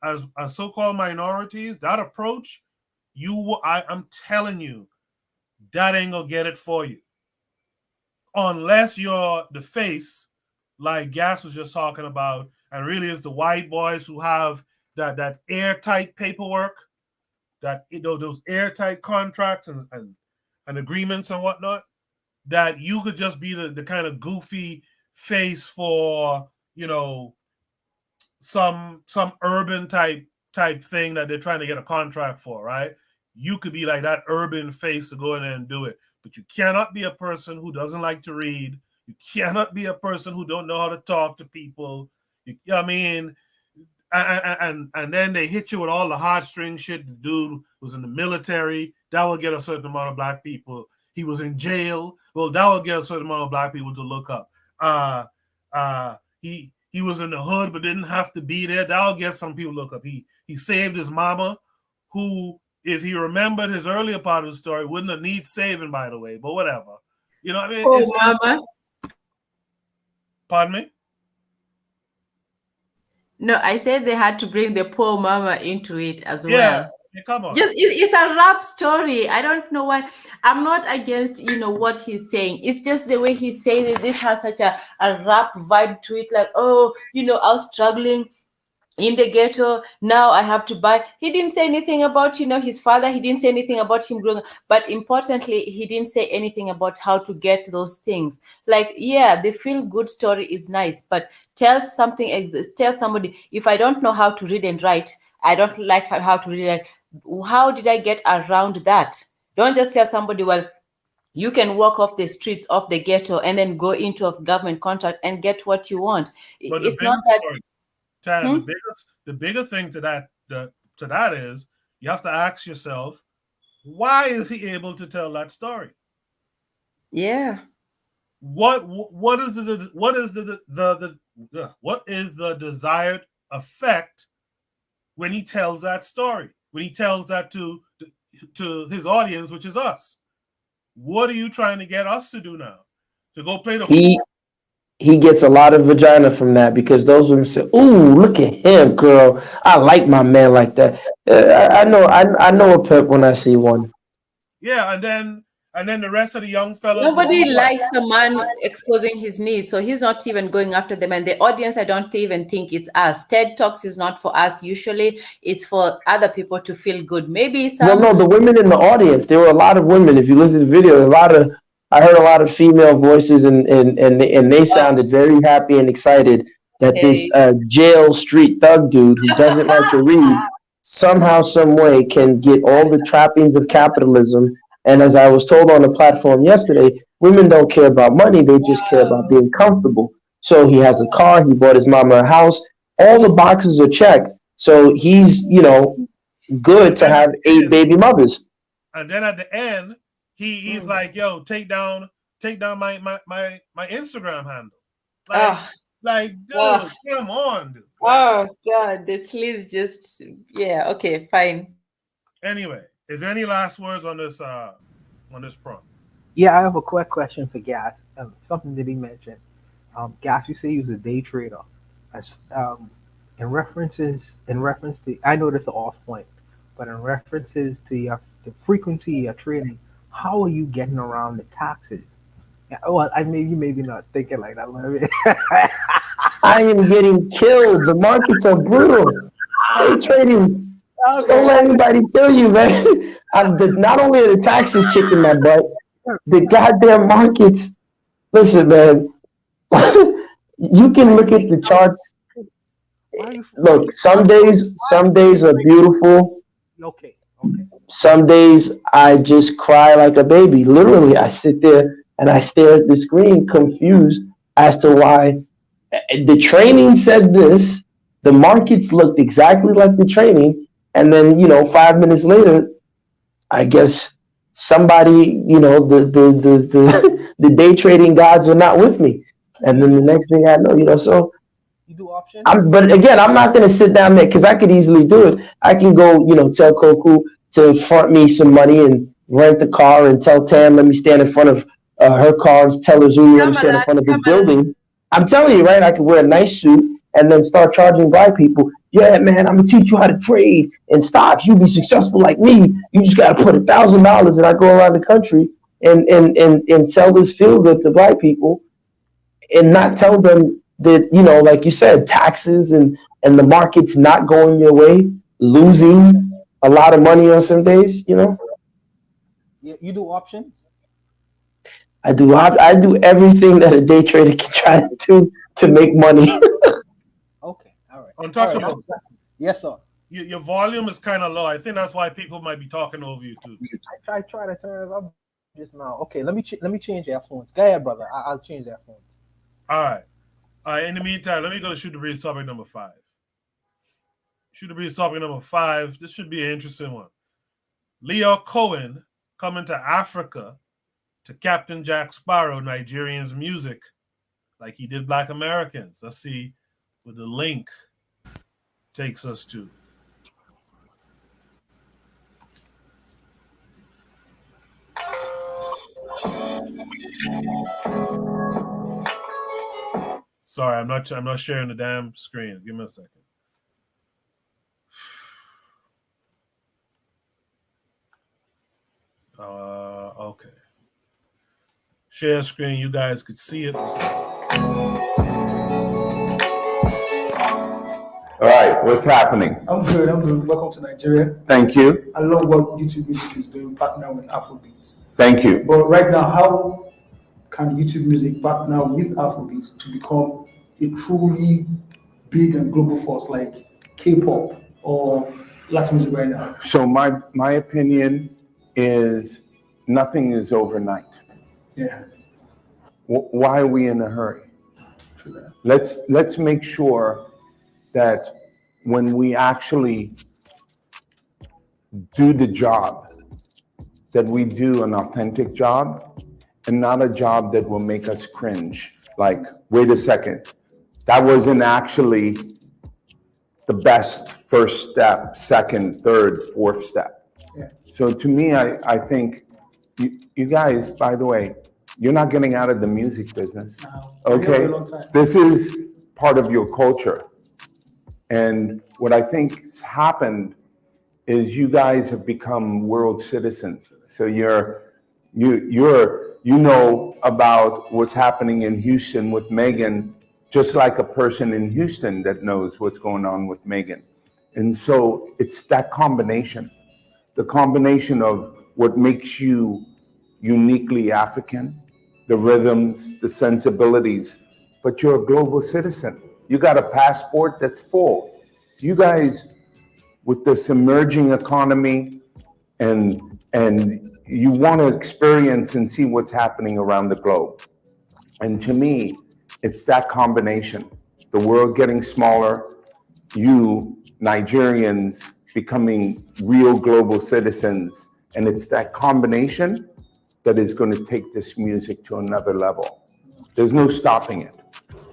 as so-called minorities, that approach, I'm telling you, that ain't gonna get it for you. Unless you're the face, like Gas was just talking about, and really it's the white boys who have that airtight paperwork, that those airtight contracts and agreements and whatnot, that you could just be the kind of goofy face for some urban type thing that they're trying to get a contract for, right? You could be like that urban face to go in there and do it, but you cannot be a person who doesn't like to read. You cannot be a person who don't know how to talk to people. And then they hit you with all the heartstring shit. The dude was in the military. That will get a certain amount of black people. He was in jail. Well, that will get a certain amount of black people to look up. He was in the hood but didn't have to be there. That'll get some people to look up. He saved his mama, who, if he remembered his earlier part of the story, wouldn't have need saving, by the way. But whatever. You know what I mean? Oh, mama. Pardon me? No, I said they had to bring the poor mama into it as well. Yeah, come on. It's a rap story. I don't know why. I'm not against, what he's saying. It's just the way he's saying it. This has such a rap vibe to it. Like, I was struggling in the ghetto. Now I have to buy. He didn't say anything about, his father. He didn't say anything about him growing up. But importantly, he didn't say anything about how to get those things. Like, yeah, the feel good story is nice, but tell somebody, if I don't know how to read and write, I don't like how to read and write. How did I get around that? Don't just tell somebody, well, you can walk off the streets of the ghetto and then go into a government contract and get what you want. But it's not that. Tad, the bigger thing to that is you have to ask yourself, why is he able to tell that story? Yeah. What is the desired effect when he tells that story? When he tells that to his audience, which is us? What are you trying to get us to do now? To go play the fool? He gets a lot of vagina from that, because those women say, "Ooh, look at him, girl. I like my man like that." I know a pimp when I see one. Yeah, and then the rest of the young fellas. Nobody likes a man exposing his knees, so he's not even going after them. And the audience, I don't even think it's us. TED Talks is not for us. Usually, it's for other people to feel good. Maybe some. No, the women in the audience. There were a lot of women. If you listen to the video, I heard a lot of female voices, and they sounded very happy and excited that this jail street thug dude who doesn't like to read somehow, some way can get all the trappings of capitalism. And as I was told on the platform yesterday, women don't care about money. They just care about being comfortable. So he has a car. He bought his mama a house. All the boxes are checked. So he's, good to have 8 baby mothers. And then at the end, he's like, "Yo, take down my Instagram handle." Dude, come on, dude. Oh God, this list just okay, fine. Anyway, is there any last words on this prompt? Yeah, I have a quick question for Gas. Something that he mentioned. Gas, you say he was a day trader. As in reference to, I know that's an off point, but in references to the frequency of trading, how are you getting around the taxes? Yeah, well, you maybe not thinking like that. I am getting killed. The markets are brutal. Day trading. Don't let anybody kill you, man. Not only are the taxes kicking my butt, the goddamn markets. Listen, man. You can look at the charts. Look, some days are beautiful. Okay. Some days I just cry like a baby. Literally, I sit there and I stare at the screen confused as to why the training said this, the markets looked exactly like the training, and then 5 minutes later, I guess somebody, the day trading gods are not with me, and then the next thing I know, so. You do options? But again, I'm not going to sit down there because I could easily do it. I can go, tell Koku to front me some money and rent the car, and tell Tam, let me stand in front of her car, and tell Azumi, let me stand in front of the building. I'm telling you, right? I could wear a nice suit and then start charging black people. Yeah, man, I'm gonna teach you how to trade in stocks. You be successful like me. You just gotta put $1,000, and I go around the country and sell this feel good to black people, and not tell them that, like you said, taxes and the market's not going your way, losing a lot of money on some days. Yeah, you do options? I do everything that a day trader can try to do to make money. Okay, all right. Untouchable. Yes, sir. Your volume is kind of low. I think that's why people might be talking over you too. I try to turn it up just now. Okay, let me change the influence. Go ahead, brother. I'll change the influence. All right. In the meantime, let me go to Shoot the Breeze topic number 5. Shoot the Breeze topic number 5. This should be an interesting one. Leo Cohen coming to Africa to Captain Jack Sparrow Nigerians music like he did Black Americans. Let's see what the link takes us to. Sorry, I'm not sharing the damn screen. Give me a second. Okay. Share screen. You guys could see it. All right, what's happening? I'm good. Welcome to Nigeria. Thank you. I love what YouTube Music is doing, partner with Afrobeats. Thank you. But right now, how can YouTube Music partner with Afrobeats to become a truly big and global force like K-pop or Latin music right now? So my opinion is nothing is overnight. Yeah. Why are we in a hurry? Let's make sure that when we actually do the job, that we do an authentic job and not a job that will make us cringe. Like, wait a second, that wasn't actually the best first step, second, third, fourth step. Yeah. So to me, I think you guys, by the way, you're not getting out of the music business. No. Okay? This is part of your culture. And what I think's happened is you guys have become world citizens. So you know about what's happening in Houston with Megan, just like a person in Houston that knows what's going on with Megan. And so it's that combination, the combination of what makes you uniquely African, the rhythms, the sensibilities, but you're a global citizen. You got a passport that's full. You guys, with this emerging economy, and you want to experience and see what's happening around the globe. And to me, it's that combination. The world getting smaller, you Nigerians becoming real global citizens. And it's that combination that is going to take this music to another level. There's no stopping it.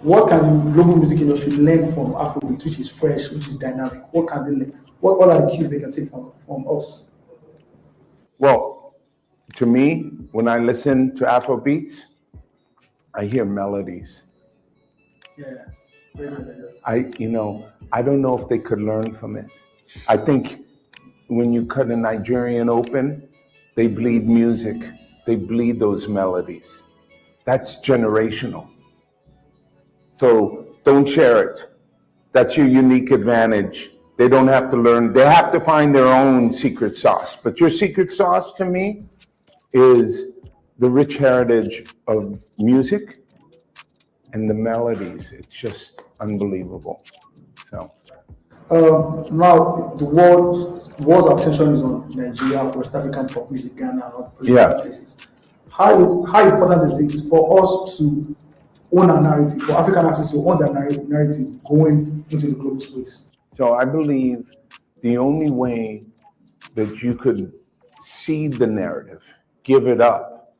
What can the global music industry learn from Afrobeat, which is fresh, which is dynamic? What can they learn? What are the cues they can take from us? Well, to me, when I listen to Afrobeats, I hear melodies. Yeah. I don't know if they could learn from it. I think when you cut a Nigerian open, they bleed music. They bleed those melodies. That's generational. So don't share it. That's your unique advantage. They don't have to learn. They have to find their own secret sauce. But your secret sauce to me is the rich heritage of music and the melodies. It's just unbelievable. So now the world's attention is on Nigeria, West African pop music, Ghana, and other places. How important is it for us to own a narrative, for African artists to own that narrative going into the global space? So I believe the only way that you could seed the narrative, give it up,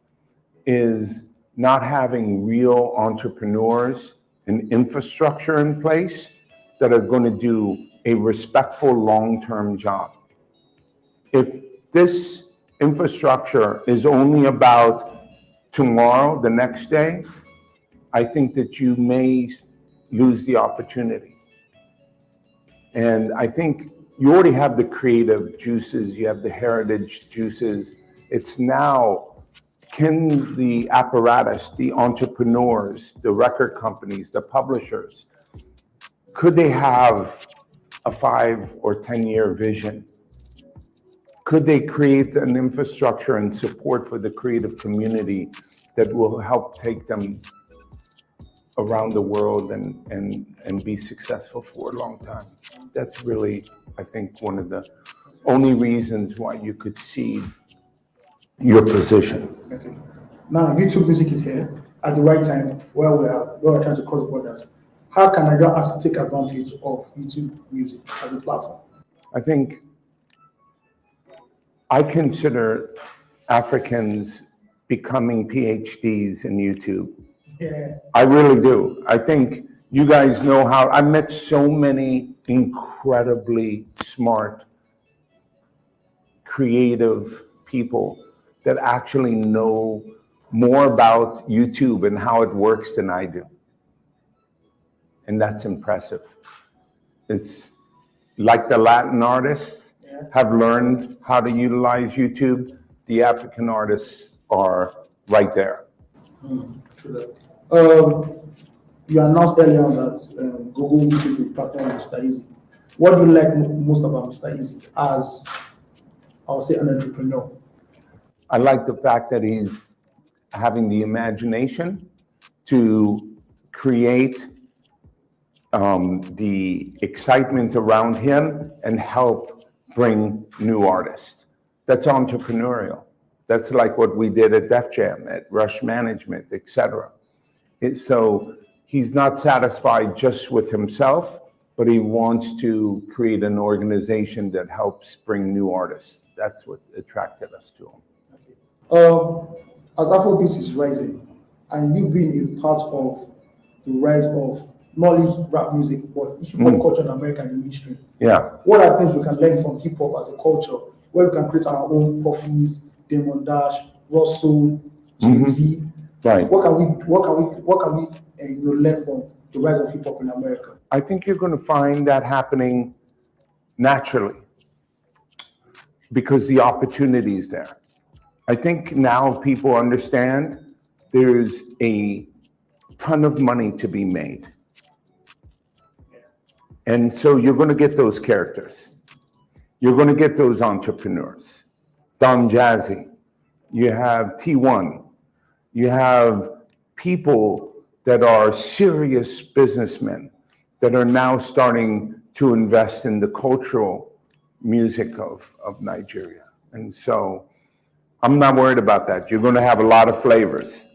is not having real entrepreneurs and infrastructure in place that are going to do a respectful long-term job. If this infrastructure is only about tomorrow, the next day, I think that you may lose the opportunity. And I think you already have the creative juices, you have the heritage juices. It's now, can the apparatus, the entrepreneurs, the record companies, the publishers, could they have a 5 or 10-year vision? Could they create an infrastructure and support for the creative community that will help take them around the world and be successful for a long time? That's really, I think, one of the only reasons why you could see your position. Okay. Now, YouTube music is here at the right time where we're trying to cross borders. How can Nigerian artists take advantage of YouTube music as a platform? I think I consider Africans becoming PhDs in YouTube. Yeah. I really do. I think you guys know how I met so many incredibly smart, creative people that actually know more about YouTube and how it works than I do. And that's impressive. It's like the Latin artists have learned how to utilize YouTube. The African artists are right there. True that. You announced earlier on that Google YouTube will partner with Mr. Easy. What do you like most about Mr. Easy as, I'll say, an entrepreneur? I like the fact that he's having the imagination to create the excitement around him and help bring new artists. That's entrepreneurial. That's like what we did at Def Jam, at Rush Management, etc. So he's not satisfied just with himself, but he wants to create an organization that helps bring new artists. That's what attracted us to him. As Afrobeat is rising, and you being a part of the rise of not only rap music, but hip-hop culture in America and mainstream. Yeah. What are things we can learn from hip-hop as a culture, where we can create our own Puffys, Damon Dash, Russell, Jay-Z? Right. What can we learn from the rise of hip-hop in America? I think you're going to find that happening naturally because the opportunity is there. I think now people understand there's a ton of money to be made. And so you're going to get those characters. You're going to get those entrepreneurs. Don Jazzy, you have T1, you have people that are serious businessmen that are now starting to invest in the cultural music of Nigeria. And so I'm not worried about that. You're going to have a lot of flavors.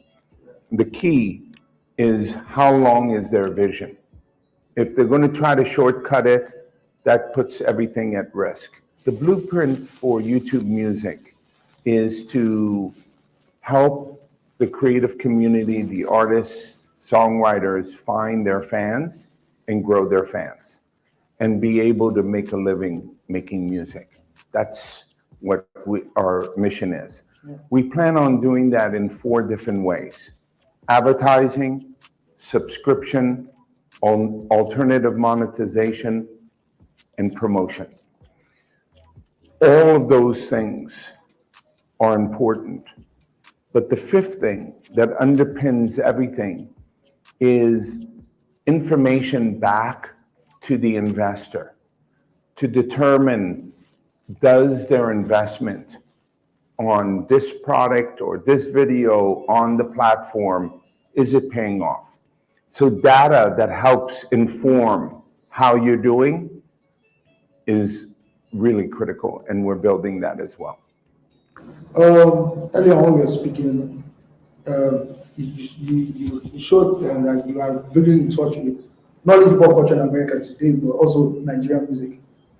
The key is how long is their vision? If they're going to try to shortcut it that puts everything at risk. The blueprint for YouTube Music is to help the creative community, the artists, songwriters find their fans and grow their fans and be able to make a living making music. That's what our mission is. We plan on doing that in 4 different ways: advertising, subscription, alternative monetization, and promotion. All of those things are important. But the 5th thing that underpins everything is information back to the investor to determine, does their investment on this product or this video on the platform, is it paying off? So data that helps inform how you're doing is really critical, and we're building that as well. Earlier on when we were speaking, you showed that you are very in touch with not only hip hop culture in America today, but also Nigerian music.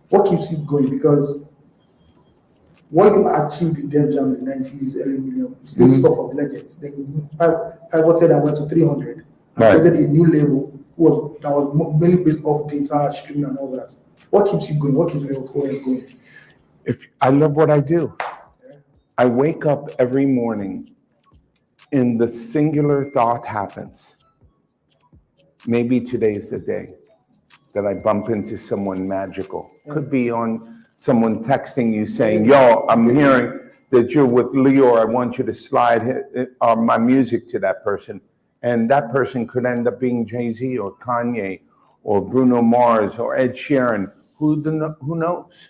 What keeps you going? Because what you achieved with Def Jam in the 90s, early millennium, is still stuff of legends. Then you pivoted and went to 300 and created a new label that was mainly based off data, streaming, and all that. What keeps you going? What keeps you going? I love what I do. I wake up every morning and the singular thought happens. Maybe today's the day that I bump into someone magical. Could be on someone texting you saying, yo, I'm hearing that you're with Leo, I want you to slide my music to that person. And that person could end up being Jay-Z or Kanye or Bruno Mars or Ed Sheeran. Who knows?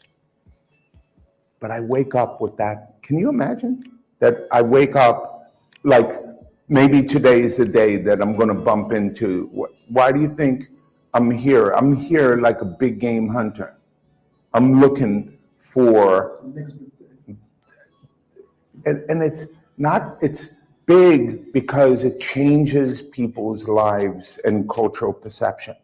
But I wake up with that. Can you imagine that I wake up like maybe today is the day that I'm going to bump into? Why do you think I'm here? I'm here like a big game hunter. I'm looking for, and it's big because it changes people's lives and cultural perception.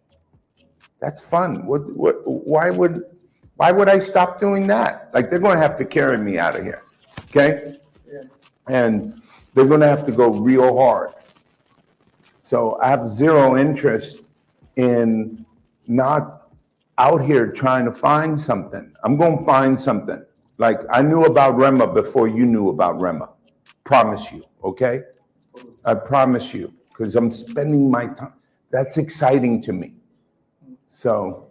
That's fun. Why would I stop doing that? Like, they're going to have to carry me out of here, okay? Yeah. And they're going to have to go real hard. So I have zero interest in not out here trying to find something. I'm going to find something. Like, I knew about Rema before you knew about Rema. Promise you, okay? I promise you, because I'm spending my time. That's exciting to me. So,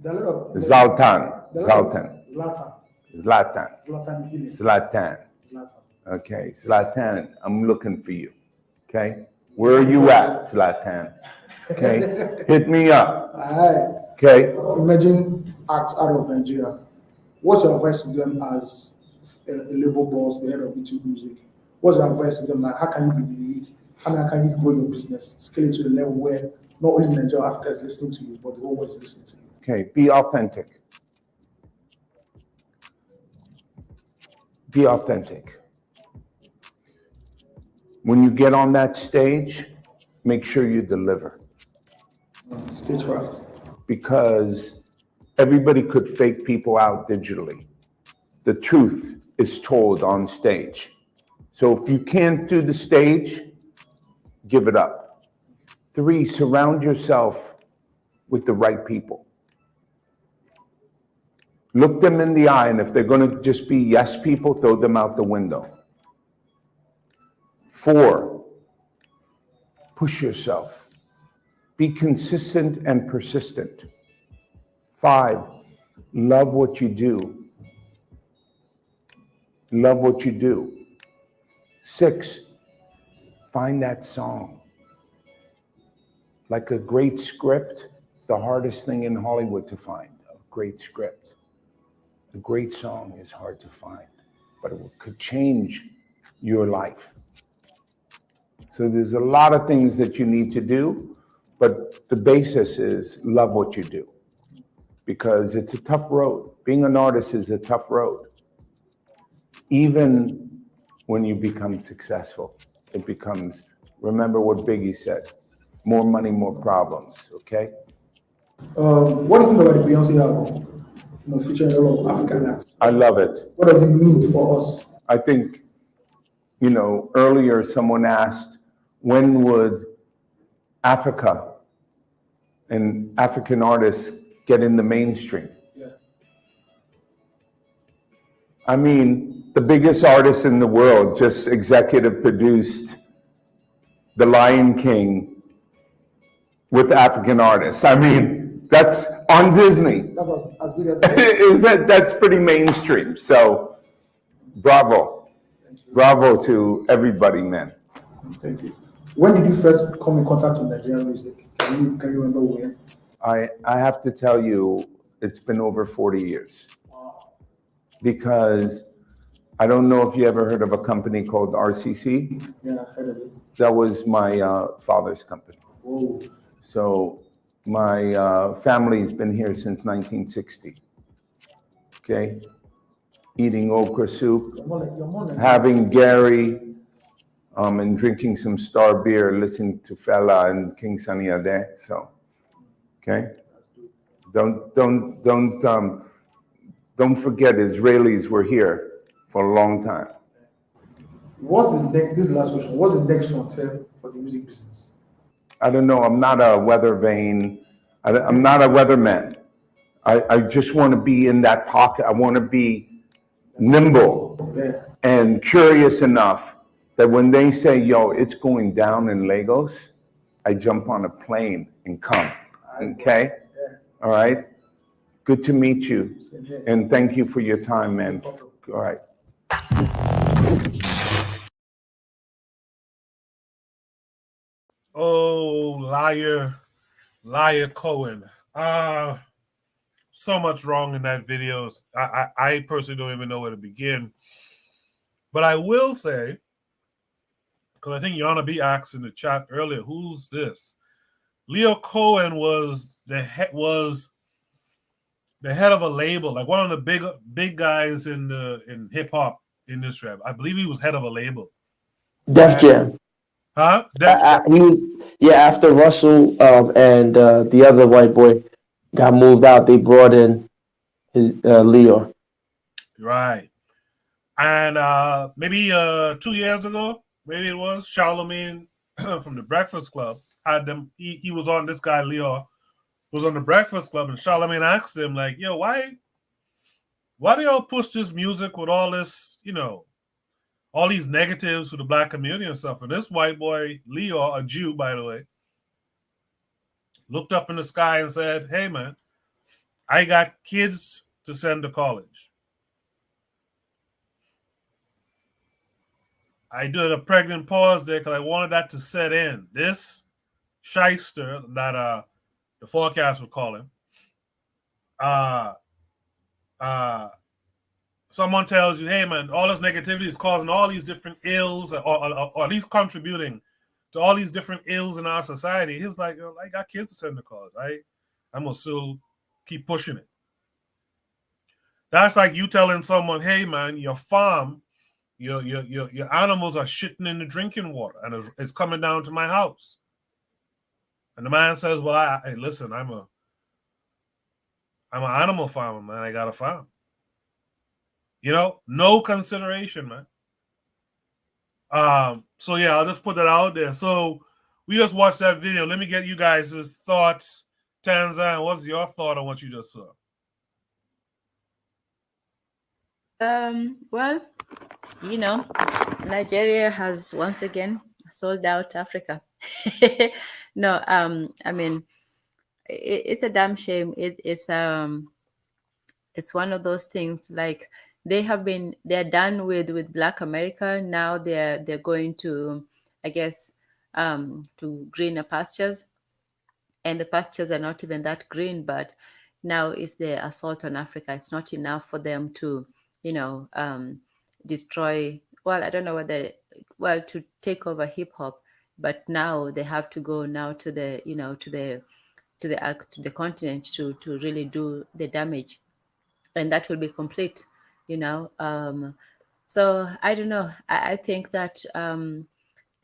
Zlatan. Okay, Zlatan, I'm looking for you. Okay, where are you at, Zlatan? Okay, hit me up. Okay. Imagine acts out of Nigeria. What's your advice to them as a label boss, the head of YouTube Music? What's your advice to them? Like, how can you be big? How can you grow your business, scale it to the level where not only Nigeria, Africa is listening to you, but the whole world is listening to you? Okay, be authentic. Be authentic. When you get on that stage, make sure you deliver. Stagecraft. Because everybody could fake people out digitally. The truth is told on stage. So if you can't do the stage, give it up. 3, surround yourself with the right people. Look them in the eye, and if they're going to just be yes people, throw them out the window. 4, push yourself. Be consistent and persistent. 5, love what you do. Love what you do. 6, find that song. Like a great script, it's the hardest thing in Hollywood to find, a great script. A great song is hard to find, but it could change your life. So there's a lot of things that you need to do, but the basis is love what you do, because it's a tough road. Being an artist is a tough road. Even when you become successful, it becomes, remember what Biggie said, more money, more problems, okay? What do you think about the Beyonce album? Featuring a lot of African acts. I love it. What does it mean for us? I think, earlier someone asked, when would Africa and African artists get in the mainstream? Yeah. I mean, the biggest artist in the world just executive produced The Lion King with African artists. I mean, that's on Disney. That's as big as it is. That's pretty mainstream. So, bravo. Bravo to everybody, man. Thank you. When did you first come in contact with Nigerian music? Can you remember when? I have to tell you, it's been over 40 years. Because I don't know if you ever heard of a company called RCC. Yeah, I heard of it. That was my father's company. Whoa. So my family's been here since 1960. Okay? Eating okra soup, having Gary, and drinking some Star beer, listening to Fela and King Sunny Ade. So, okay? Don't forget Israelis were here for a long time. What's the next? This is the last question. What's the next frontier for the music business? I don't know. I'm not a weather vane. I'm not a weatherman. I just want to be in that pocket. I want to be nimble and curious enough that when they say, yo, it's going down in Lagos, I jump on a plane and come. Okay? All right? Good to meet you. And thank you for your time, man. All right. Oh, liar Cohen. So much wrong in that video. I personally don't even know where to begin. But I will say, because I think Yana B asked in the chat earlier, who's this? Leo Cohen was the head of a label, like one of the big guys in hip hop industry. I believe he was head of a label. Def Jam. Huh? He was, after Russell and the other white boy got moved out, they brought in his Leo. Right. And maybe 2 years ago, maybe it was, Charlemagne from the Breakfast Club had them. He was on, this guy Leo was on the Breakfast Club, and Charlemagne asked him, like, yo, why do y'all push this music with all this, all these negatives for the black community and stuff? And this white boy, Leo, a Jew, by the way, looked up in the sky and said, hey, man, I got kids to send to college. I did a pregnant pause there because I wanted that to set in. This shyster that the forecast would call him, someone tells you, hey, man, all this negativity is causing all these different ills or at least contributing to all these different ills in our society. He's like, I got kids to send to college. I'm going to still keep pushing it. That's like you telling someone, hey, man, your farm, your animals are shitting in the drinking water and it's coming down to my house. And the man says, well, hey, listen, I'm an animal farmer, man. I got a farm. No consideration, man. So yeah, I'll just put that out there. So we just watched that video. Let me get you guys' thoughts. Tanzan, what's your thought on what you just saw? Well, Nigeria has once again sold out Africa. No, I mean, it's a damn shame. It's one of those things, like they're done with Black America. Now they're going to, I guess, to greener pastures, and the pastures are not even that green. But now it's the assault on Africa. It's not enough for them to, destroy. Well, I don't know whether to take over hip hop, but now they have to go now to the to the continent to really do the damage, and that will be complete. So I don't know. I think that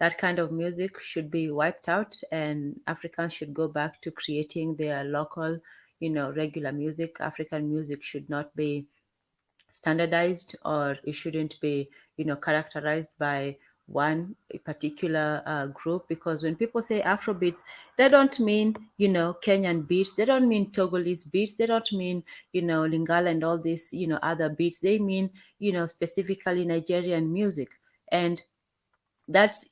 that kind of music should be wiped out, and Africans should go back to creating their local, regular music. African music should not be standardized, or it shouldn't be, characterized by one particular group. Because when people say Afro beats, they don't mean, Kenyan beats, they don't mean Togolese beats, they don't mean, Lingala and all these, other beats. They mean, specifically Nigerian music. And that's,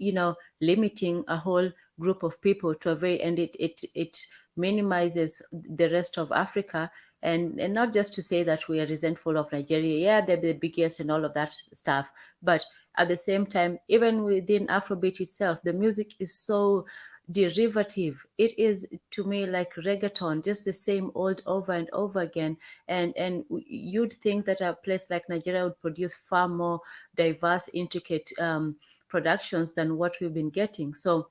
limiting a whole group of people to a very, and it minimizes the rest of Africa. And not just to say that we are resentful of Nigeria, yeah, they're the biggest and all of that stuff, but at the same time, even within Afrobeat itself, the music is so derivative. It is, to me, like reggaeton, just the same old over and over again. And you'd think that a place like Nigeria would produce far more diverse, intricate productions than what we've been getting. So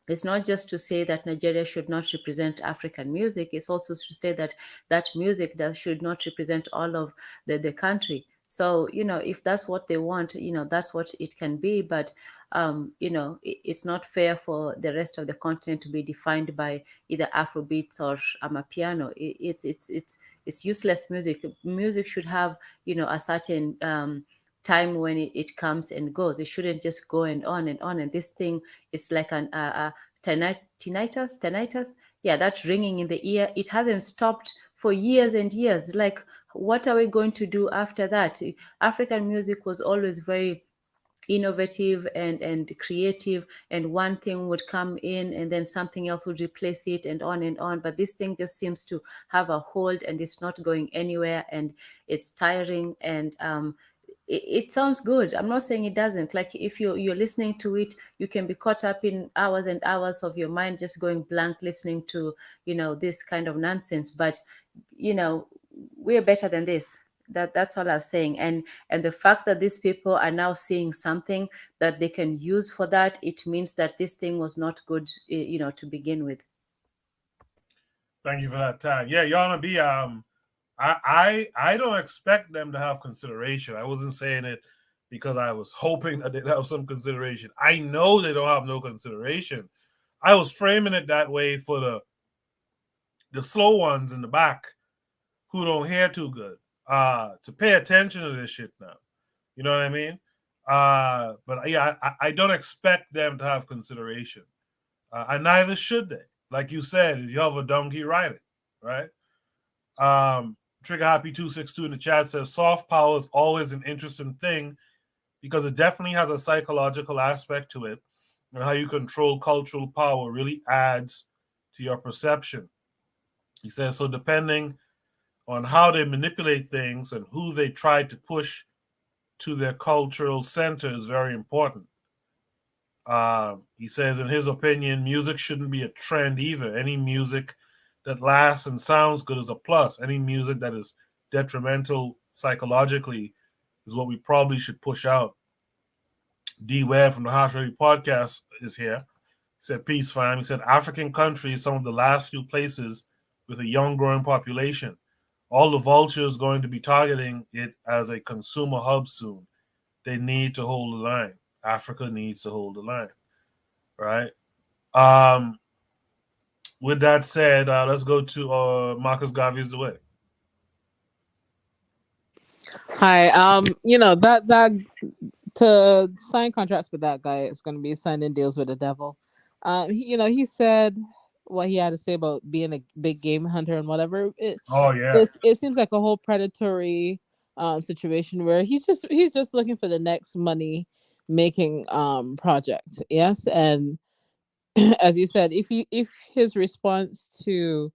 it's not just to say that Nigeria should not represent African music, it's also to say that that music that should not represent all of the country. So, if that's what they want, that's what it can be. But, it's not fair for the rest of the continent to be defined by either Afrobeats or Amapiano. It's useless music. Music should have, a certain time when it comes and goes. It shouldn't just go and on and on. And this thing is like an tinnitus. Yeah, that's ringing in the ear. It hasn't stopped for years and years. Like, what are we going to do after that? African music was always very innovative and creative, and one thing would come in and then something else would replace it, and on. But this thing just seems to have a hold, and it's not going anywhere, and it's tiring. And it sounds good. I'm not saying it doesn't. Like, if you're listening to it, you can be caught up in hours and hours of your mind just going blank listening to this kind of nonsense. But we're better than this. That's all I'm saying. And the fact that these people are now seeing something that they can use for that, it means that this thing was not good, to begin with. Thank you for that, Tag. Yeah, Yana B. I don't expect them to have consideration. I wasn't saying it because I was hoping that they'd have some consideration. I know they don't have no consideration. I was framing it that way for the slow ones in the back who don't hear too good, to pay attention to this shit now. You know what I mean? But yeah, I don't expect them to have consideration. And neither should they. Like you said, if you have a donkey, ride it, right? Trigger Happy 262 in the chat says soft power is always an interesting thing because it definitely has a psychological aspect to it, and how you control cultural power really adds to your perception. He says, so depending on how they manipulate things and who they try to push to their cultural center is very important. He says, in his opinion, music shouldn't be a trend either. Any music that lasts and sounds good is a plus. Any music that is detrimental psychologically is what we probably should push out. D. Ware from the House Ready podcast is here. He said, peace, fam. He said, African countries, some of the last few places with a young growing population. All the vultures going to be targeting it as a consumer hub soon. They need to hold the line. Africa needs to hold the line, right? With that said, let's go to Marcus Garvey's the way. Hi. That to sign contracts with that guy is going to be signing deals with the devil. He said what he had to say about being a big game hunter and whatever. It seems like a whole predatory situation where he's just looking for the next money making project. Yes, and as you said, if his response to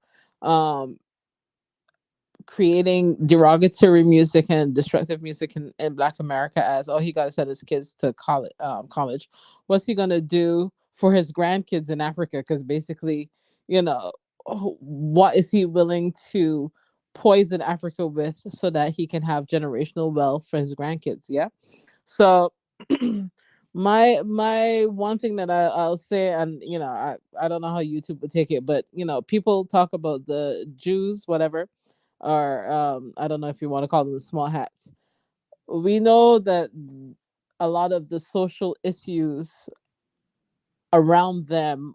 creating derogatory music and destructive music in Black America as he got to send his kids to college, what's he gonna do for his grandkids in Africa? Because basically, what is he willing to poison Africa with so that he can have generational wealth for his grandkids? Yeah. So my one thing that I'll say, and I don't know how YouTube would take it, but people talk about the Jews, whatever, or I don't know if you want to call them the small hats. We know that a lot of the social issues around them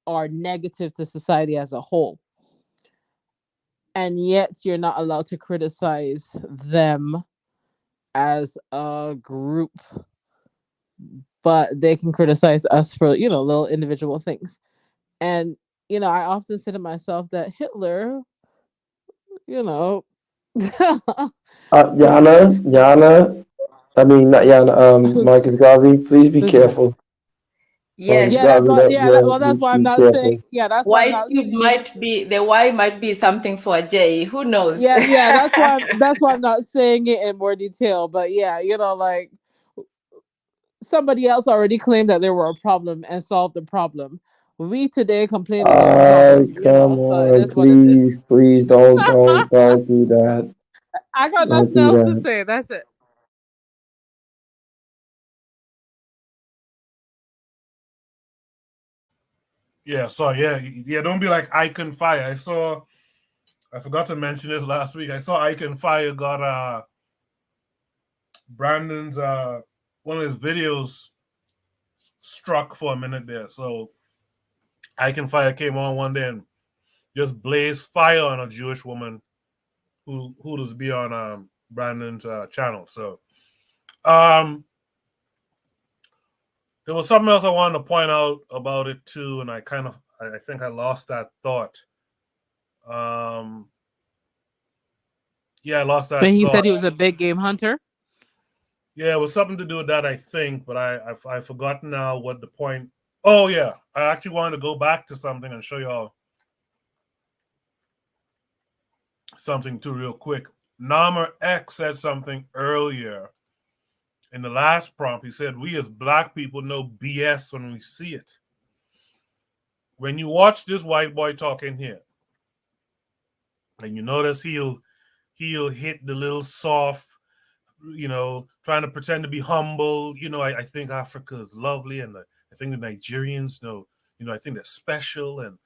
are negative to society as a whole. And yet you're not allowed to criticize them as a group, but they can criticize us for, little individual things. And, I often say to myself that Hitler, Yana, I mean, not Yana, Marcus Garvey, please be who's that? careful. Yes. Yeah, that's why. Yeah, well, that's why I'm not saying. Yeah, that's why I'm White not dude saying. might be the Y might be something for Jay. Who knows? Yeah, that's why. That's why I'm not saying it in more detail. But yeah, like somebody else already claimed that there were a problem and solved the problem. We today complain that there's a problem. Come So it on, is what it is. please don't do that. I got Don't nothing do else to that. say. That's it. Yeah, so yeah, don't be like Icon Fire. I forgot to mention this last week. I saw Icon Fire got Brandon's one of his videos struck for a minute there. So Icon Fire came on one day and just blazed fire on a Jewish woman who does be on Brandon's channel. So there was something else I wanted to point out about it too, and I think I lost that thought. Yeah, I lost that. But he thought. said he was a big game hunter. Yeah, it was something to do with that, I think, but I've forgotten now what the point. Oh yeah, I actually wanted to go back to something and show y'all something too real quick. Namer X said something earlier in the last prompt. He said, "We as Black people know BS when we see it." When you watch this white boy talking here, and you notice he'll hit the little soft, trying to pretend to be humble. I think Africa is lovely, and I think the Nigerians know, I think they're special, and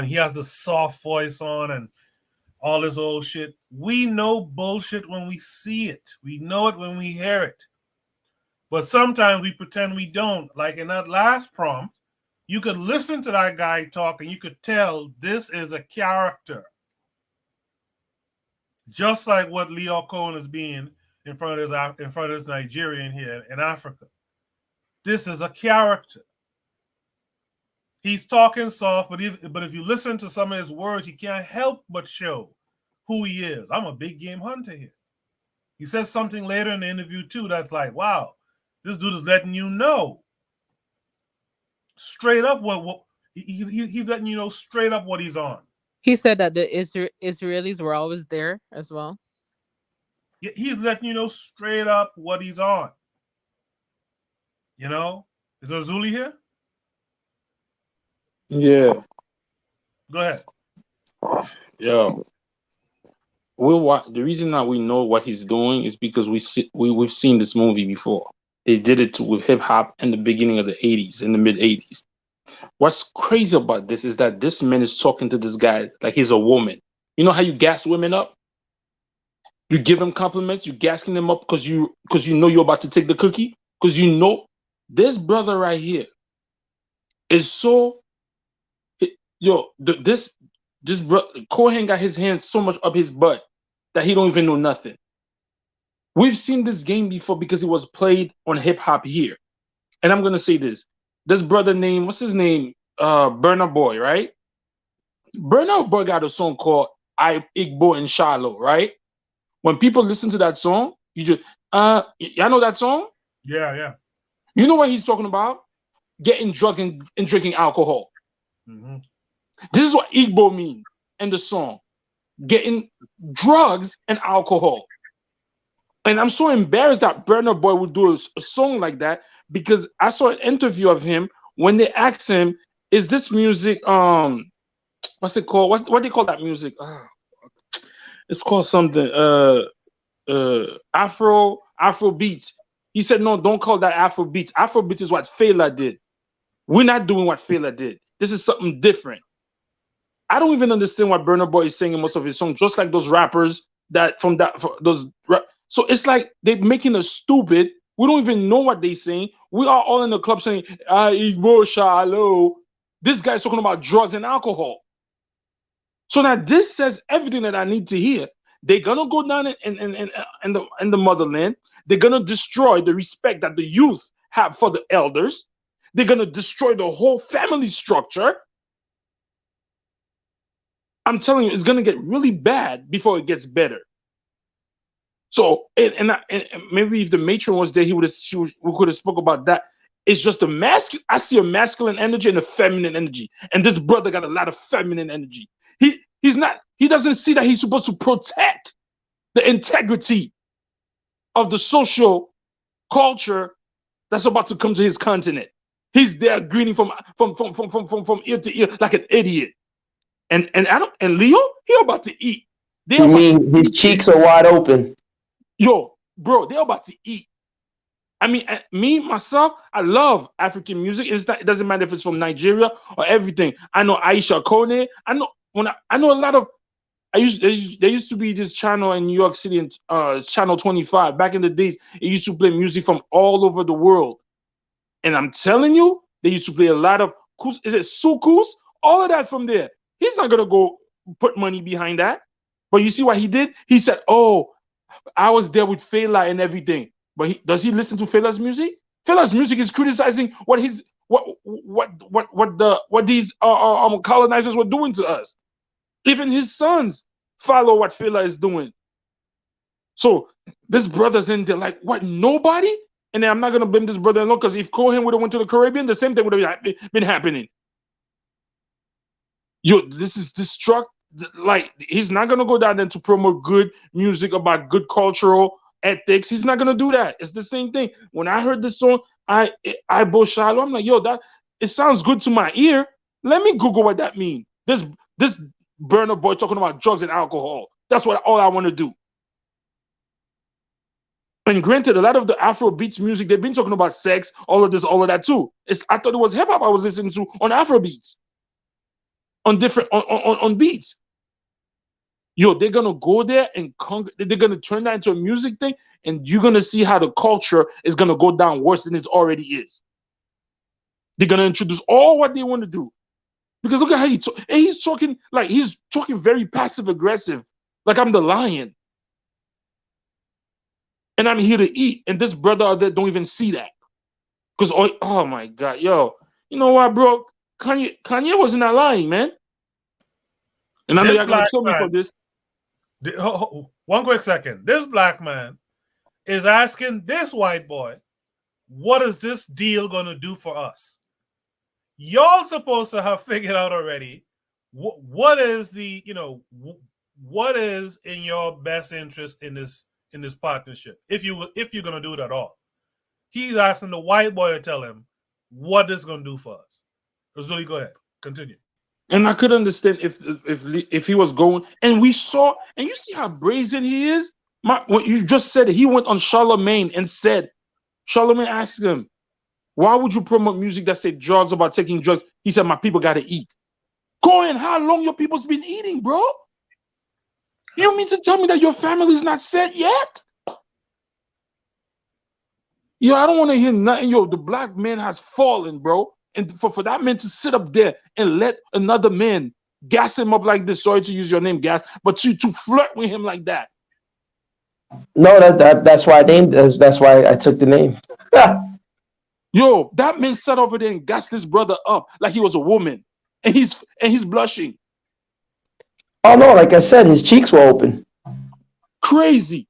he has the soft voice on and all this old shit. We know bullshit when we see it. We know it when we hear it. But sometimes we pretend we don't. Like in that last prompt, you could listen to that guy talk and you could tell this is a character. Just like what Leo Cohen is being in front of this Nigerian here in Africa. This is a character. He's talking soft, but if you listen to some of his words, he can't help but show who he is. I'm a big game hunter here. He says something later in the interview too that's like, wow, this dude is letting you know straight up what he's letting you know straight up what he's on. He said that the Israelis were always there as well. He's letting you know straight up what he's on. Is there Zuli here? Yeah. Go ahead. Yo. The reason that we know what he's doing is because we've seen this movie before. They did it with hip hop in the beginning of the 80s, in the mid 80s. What's crazy about this is that this man is talking to this guy like he's a woman. You know how you gas women up? You give them compliments, you gassing them up because you know you're about to take the cookie. Because you know this brother right here is so this Cohen got his hands so much up his butt that he don't even know nothing. We've seen this game before because it was played on hip hop here. And I'm gonna say this. This brother named, what's his name? Burna Boy, right? Burna Boy got a song called I Igbo and Shallow, right? When people listen to that song, you just y'all know that song? Yeah. You know what he's talking about? Getting drunk and drinking alcohol. Mm-hmm. This is what Igbo means in the song. Getting drugs and alcohol. And I'm so embarrassed that Burna Boy would do a song like that, because I saw an interview of him when they asked him, is this music, what's it called? What do they call that music? It's called something, Afro beats. He said, no, don't call that Afro beats. Afro beats is what Fela did. We're not doing what Fela did. This is something different. I don't even understand what Burna Boy is saying in most of his songs, just like those rappers so it's like they're making us stupid We don't even know what they're saying. We are all in the club saying, Igbo shallow. This guy's talking about drugs and alcohol. So now this says everything that I need to hear. They're gonna go down in the motherland. They're gonna destroy the respect that the youth have for the elders. They're gonna destroy the whole family structure. I'm telling you, it's gonna get really bad before it gets better. So, and maybe if the matron was there, we could have spoke about that. It's just the masculine. I see a masculine energy and a feminine energy, and this brother got a lot of feminine energy. He's not. He doesn't see that he's supposed to protect the integrity of the social culture that's about to come to his continent. He's there grinning from ear to ear like an idiot. And Leo, he about to eat. You mean his cheeks are wide open? Yo, bro, they're about to eat. I mean, me, myself, I love African music. It doesn't matter if it's from Nigeria or everything. I know Aisha Kone. I know a lot of. There used to be this channel in New York City, Channel 25. Back in the days, it used to play music from all over the world. And I'm telling you, they used to play a lot of, is it sukus? All of that from there. He's not going to go put money behind that. But you see what he did? He said, oh, I was there with Fela and everything. But does he listen to Fela's music? Fela's music is criticizing what these colonizers were doing to us. Even his sons follow what Fela is doing. So this brother's in there like, what, nobody? And then I'm not going to blame this brother alone, because if Cohen would have went to the Caribbean, the same thing would have been happening. Yo, this is destruct. Like, he's not going to go down there to promote good music about good cultural ethics. He's not going to do that. It's the same thing. When I heard this song, I Boshalo, I'm like, yo, it sounds good to my ear. Let me Google what that means. This burner boy talking about drugs and alcohol. That's all I want to do. And granted, a lot of the Afro beats music, they've been talking about sex, all of this, all of that too. I thought it was hip hop I was listening to on Afro beats, on different on beats. Yo, they're gonna go there and they're gonna turn that into a music thing, and you're gonna see how the culture is gonna go down worse than it already is. They're gonna introduce all what they want to do, because look at how he's talking very passive aggressive, like I'm the lion. And I'm here to eat, and this brother out there don't even see that. Because, oh my God, yo, you know what, bro? Kanye wasn't that lying, man. And I know y'all gonna kill me for this. One quick second. This black man is asking this white boy, what is this deal gonna do for us? Y'all supposed to have figured out already what is what is in your best interest in this partnership, if you're gonna do it at all. He's asking the white boy to tell him what this is gonna do for us. Razuli, go ahead, continue. And I could understand if he was going, and we saw, and you see how brazen he is. When you just said it, he went on Charlemagne and said, Charlemagne asked him, why would you promote music that said drugs, about taking drugs? He said, my people gotta eat. Cohen, how long your people's been eating, bro? You mean to tell me that your family's not set yet? Yo, I don't want to hear nothing. Yo, the black man has fallen, bro. And for that man to sit up there and let another man gas him up like this, sorry to use your name, Gas, but to flirt with him like that. No, that's why I named. That's why I took the name. Yo, that man sat over there and gassed this brother up like he was a woman, and he's blushing. Oh no, like I said, his cheeks were open. Crazy.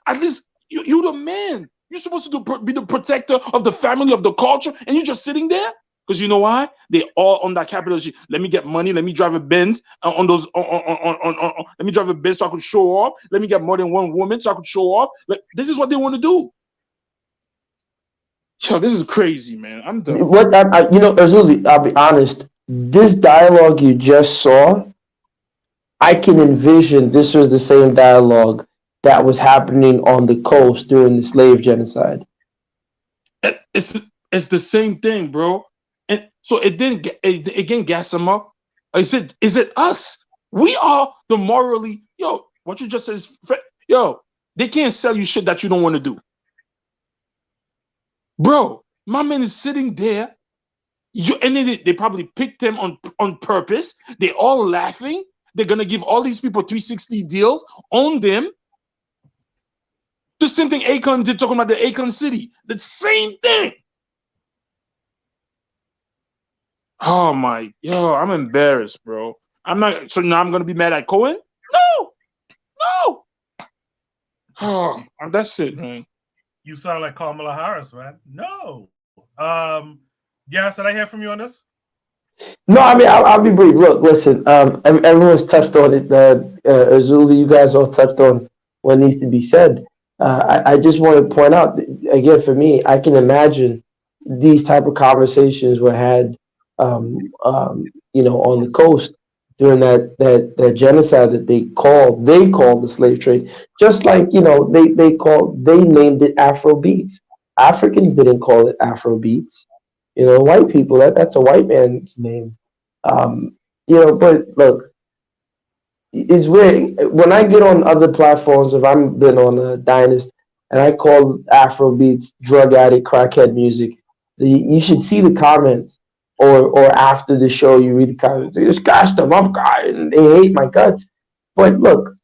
At least you the man. You're supposed to be the protector of the family, of the culture, and you're just sitting there? Because you know why? They all on that capital shit. Let me get money. Let me drive a Benz on those. Let me drive a Benz so I could show off. Let me get more than one woman so I could show off. Like, this is what they want to do. Yo, this is crazy, man. I'm done. Azuli, I'll be honest. This dialogue you just saw, I can envision this was the same dialogue that was happening on the coast during the slave genocide. It's the same thing, bro. And so it didn't gas him up. Is it us? We are the morally, what you just said is, they can't sell you shit that you don't want to do. Bro, my man is sitting there. And then they probably picked him on purpose. They all laughing. They're gonna give all these people 360 deals, own them. The same thing Akon did talking about the Akon City. The same thing. Oh my, I'm embarrassed, bro. I'm not. So now I'm gonna be mad at Cohen? No. Oh, that's it, man. You sound like Kamala Harris, man. No. Yes, did I hear from you on this? No, I mean I'll be brief. Look, listen. Everyone's touched on it. Azuli, you guys all touched on what needs to be said. I just want to point out again, for me, I can imagine these type of conversations were had, on the coast during that genocide that they called the slave trade. Just like they named it Afro beats. Africans didn't call it Afro beats. White people, that's a white man's name. But look, it's weird when I get on other platforms. If I'm been on a Dynast and I call Afro beats drug addict crackhead music, you should see the comments. Or after the show, you read the comments. They just gassed them up, guy, and they hate my guts. But look,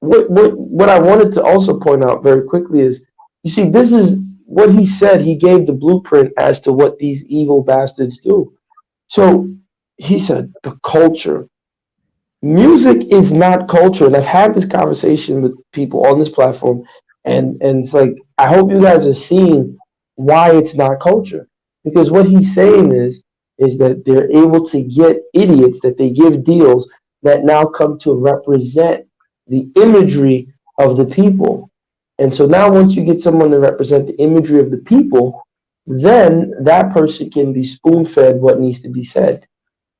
what I wanted to also point out very quickly is, you see, this is what he said. He gave the blueprint as to what these evil bastards do. So he said the culture. Music is not culture. And I've had this conversation with people on this platform, and it's like, I hope you guys are seeing why it's not culture. Because what he's saying is that they're able to get idiots that they give deals that now come to represent the imagery of the people. And so now once you get someone to represent the imagery of the people, then that person can be spoon-fed what needs to be said,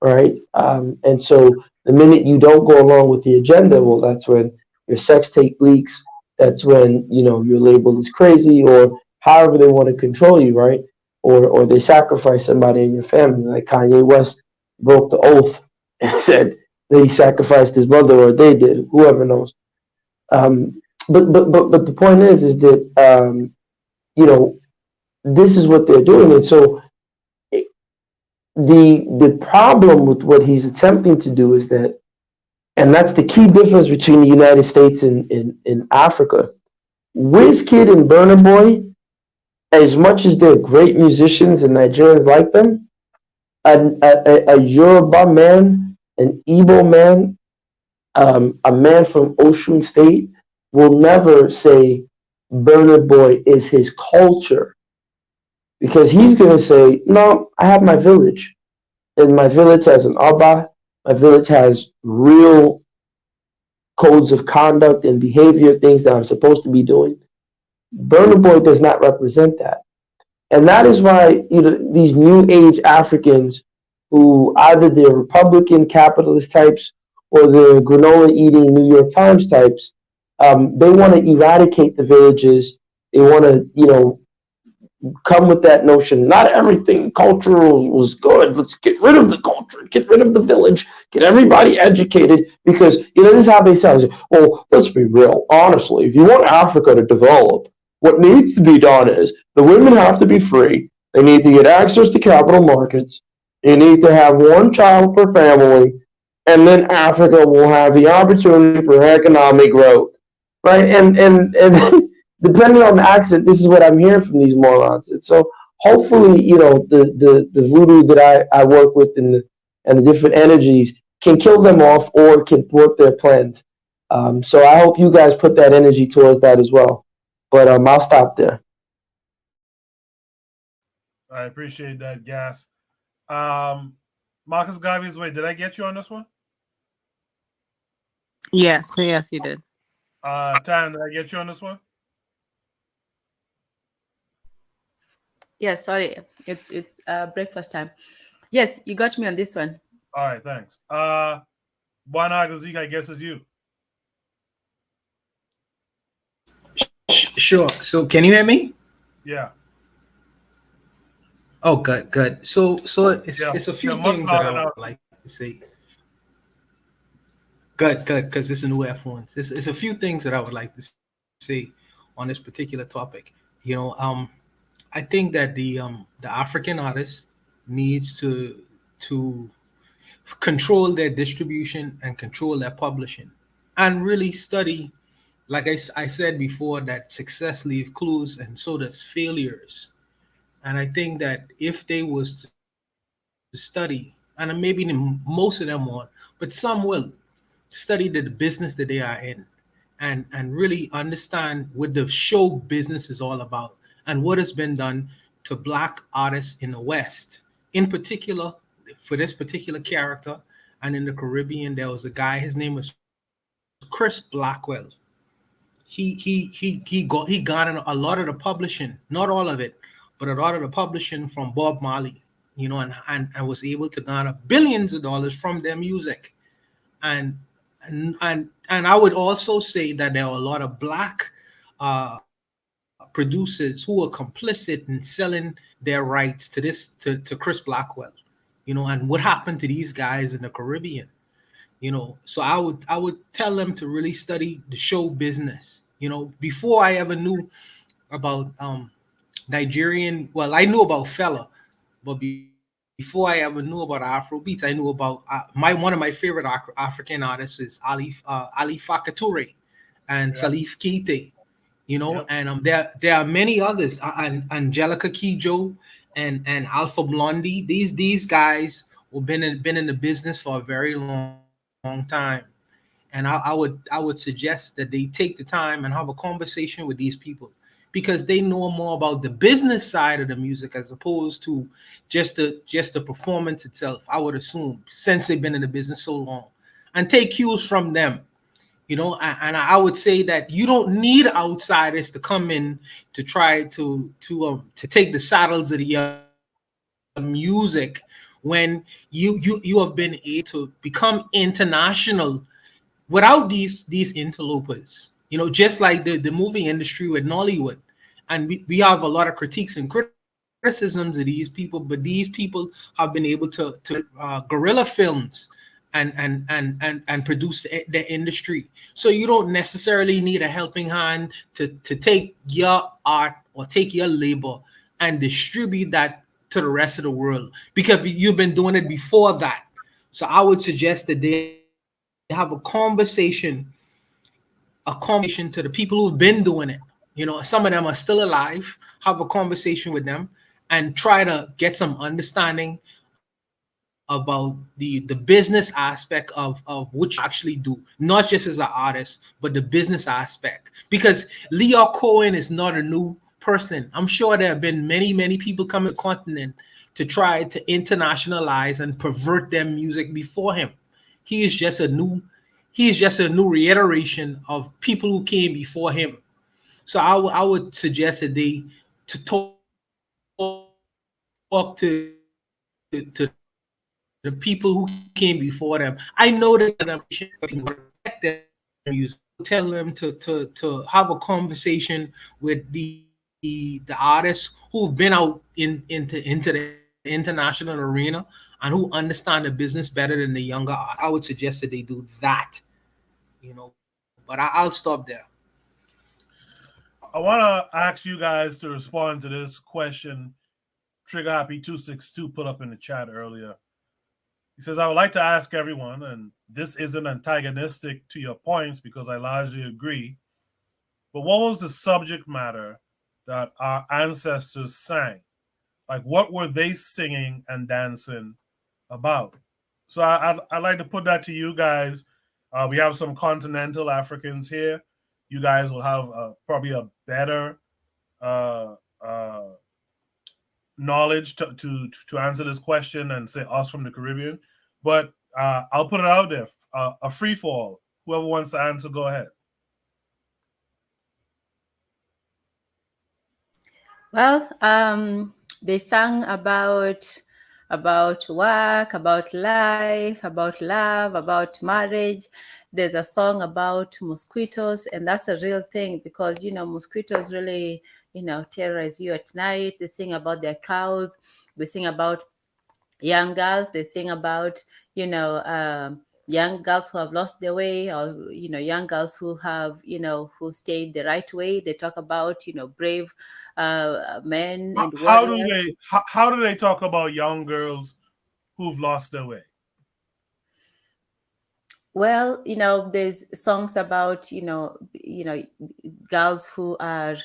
right? And so the minute you don't go along with the agenda, well, that's when your sex tape leaks. That's when, you're labeled as crazy, or however they want to control you, right? Or they sacrifice somebody in your family, like Kanye West broke the oath and said that he sacrificed his mother, or they did, whoever knows. But the point is that this is what they're doing, and so the problem with what he's attempting to do is that, and that's the key difference between the United States and in Africa. Wizkid and Burna Boy, as much as they're great musicians and Nigerians like them, a Yoruba man, an Igbo man, a man from Osun State will never say Burna Boy is his culture, because he's going to say, no, I have my village, and my village has an Abba, my village has real codes of conduct and behavior, things that I'm supposed to be doing. Burna Boy does not represent that. And that is why these new age Africans, who either they're Republican capitalist types or they're granola eating New York Times types, they want to eradicate the villages. They want to come with that notion. Not everything cultural was good. Let's get rid of the culture, get rid of the village, get everybody educated, because this is how they sound. Well, let's be real. Honestly, if you want Africa to develop, what needs to be done is the women have to be free. They need to get access to capital markets. You need to have one child per family, and then Africa will have the opportunity for economic growth, right? And depending on the accent, this is what I'm hearing from these morons. And so hopefully, the voodoo that I work with and the different energies can kill them off or can thwart their plans. So I hope you guys put that energy towards that as well. But I'll stop there. I appreciate that, Gas. Marcus Garvey's, wait, did I get you on this one? Yes, you did. Tan, did I get you on this one? Yes, sorry, it's breakfast time. Yes, you got me on this one. All right, thanks. Zeke, I guess is you. Sure. So can you hear me? Yeah. Oh, good. So it's a few things that I would like to say. Good, because this is new headphones. It's a few things that I would like to say on this particular topic. I think that the African artist needs to control their distribution and control their publishing, and really study. Like I said before, that success leave clues, and so does failures. And I think that if they was to study, and maybe most of them won't, but some will study the business that they are in, and really understand what the show business is all about and what has been done to black artists in the West. In particular, for this particular character, and in the Caribbean, there was a guy, his name was Chris Blackwell. He got a lot of the publishing, not all of it, but a lot of the publishing from Bob Marley, and was able to garner billions of dollars from their music. And and I would also say that there are a lot of black producers who are complicit in selling their rights to to Chris Blackwell, and what happened to these guys in the Caribbean. So I would tell them to really study the show business. Before I ever knew about Nigerian, well, I knew about Fela, but before I ever knew about Afro beats, I knew about my one of my favorite African artists is Ali Fakature and Yep. Salif Keita. Yep. And there are many others, and Angelica Kidjo and Alpha Blondie. These guys have been in the business for a very long time. And I would suggest that they take the time and have a conversation with these people, because they know more about the business side of the music as opposed to just the performance itself. I would assume, since they've been in the business so long, and take cues from them. And I would say that you don't need outsiders to come in to try to take the saddles of your music when you have been able to become international without these interlopers. Just like the movie industry with Nollywood. And we have a lot of critiques and criticisms of these people, but these people have been able to guerrilla films and produce the industry. So you don't necessarily need a helping hand to take your art or take your labor and distribute that to the rest of the world, because you've been doing it before that. So I would suggest that they have a conversation to the people who've been doing it. Some of them are still alive. Have a conversation with them and try to get some understanding about the business aspect of what you actually do, not just as an artist, but the business aspect. Because Leo Cohen is not a new person. I'm sure there have been many people coming to the continent to try to internationalize and pervert their music before him. He is just a new reiteration of people who came before him. So I would suggest that they to talk to the people who came before them. I know they got information, but protect their music. I would tell them to have a conversation with the artists who've been out into the international arena and who understand the business better than the younger art. I would suggest that they do that. But I'll stop there. I want to ask you guys to respond to this question Trigger Happy 262 put up in the chat earlier. He says, I would like to ask everyone, and this isn't antagonistic to your points because I largely agree, but what was the subject matter that our ancestors sang? Like, what were they singing and dancing about? So I'd like to put that to you guys. We have some continental Africans here. You guys will have probably a better knowledge to answer this question and say us from the Caribbean. But I'll put it out there. A free fall. Whoever wants to answer, go ahead. Well, they sang about work, about life, about love, about marriage. There's a song about mosquitoes, and that's a real thing because mosquitoes really terrorize you at night. They sing about their cows. They sing about young girls. They sing about young girls who have lost their way, or young girls who have who stayed the right way. They talk about brave men and How warriors. do they talk about young girls who've lost their way? Well, there's songs about girls who are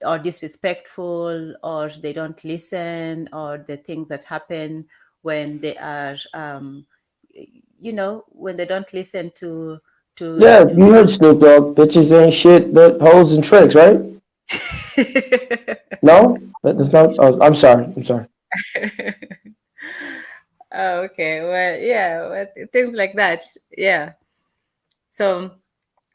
or disrespectful, or they don't listen, or the things that happen when they are when they don't listen to Yeah, you heard Snoop Dogg. Bitches ain't shit but hoes and tricks, right? No, that's not. Oh, I'm sorry. I'm sorry. Oh, okay. Well, yeah, things like that. Yeah. So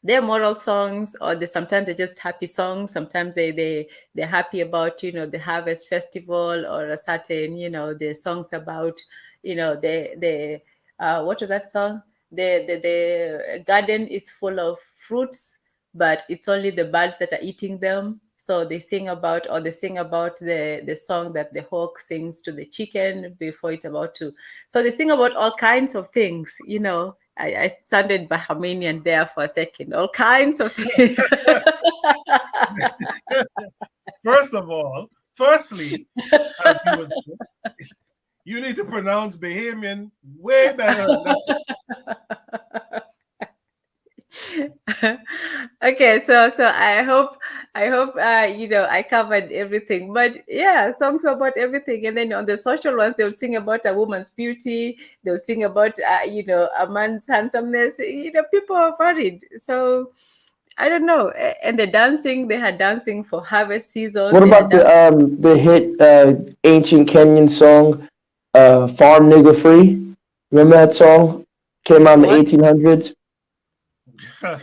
they're moral songs, or sometimes they're just happy songs. Sometimes they're happy about the harvest festival, or a certain the songs about the what was that song? The garden is full of fruits, but it's only the birds that are eating them. So they sing about the song that the hawk sings to the chicken before it's about to. So they sing about all kinds of things. I sounded Bahamian there for a second. All kinds of things. Firstly, as you would say, you need to pronounce Bahamian way better than that. Okay, so I hope I covered everything. But yeah, songs about everything. And then on the social ones, they'll sing about a woman's beauty. They'll sing about a man's handsomeness. People are varied. So I don't know. And the dancing, they had dancing for harvest seasons. What about the hit ancient Kenyan song, "Farm Nigga Free"? Remember that song? Came out in the 1800s.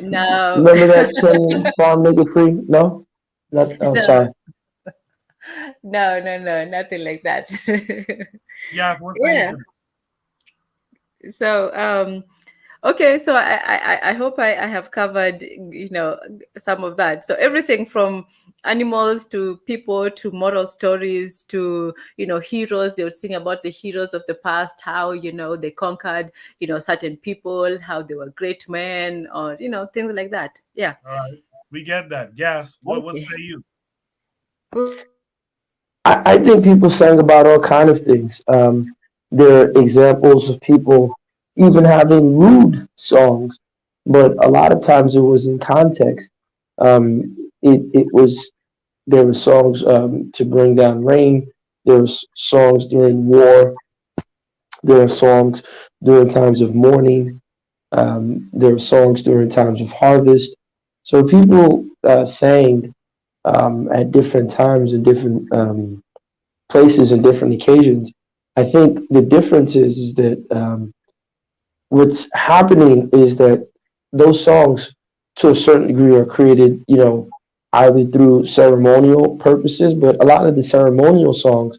No. Remember that Kenyan "Farm Nigga Free"? No, not. Oh, No. sorry. No, nothing like that. Yeah. Yeah. So okay, so I hope I have covered some of that. So everything from animals to people to moral stories to heroes. They would sing about the heroes of the past, how they conquered certain people, how they were great men, or things like that. Yeah. All right, we get that. Yes. What say you? I think people sang about all kind of things. There are examples of people even having lewd songs, but a lot of times it was in context. It was there were songs to bring down rain. There were songs during war. There are songs during times of mourning. There are songs during times of harvest. So people sang at different times and different places and different occasions. I think the difference is that what's happening is that those songs, to a certain degree, are created, either through ceremonial purposes, but a lot of the ceremonial songs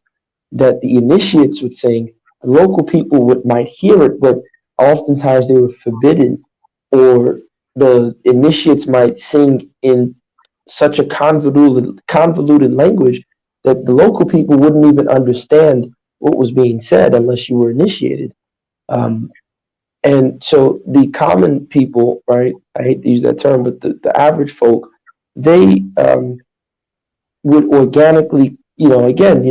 that the initiates would sing, local people might hear it, but oftentimes they were forbidden, or the initiates might sing in such a convoluted language that the local people wouldn't even understand what was being said unless you were initiated. And so the common people, right? I hate to use that term, but the average folk, they would organically, again,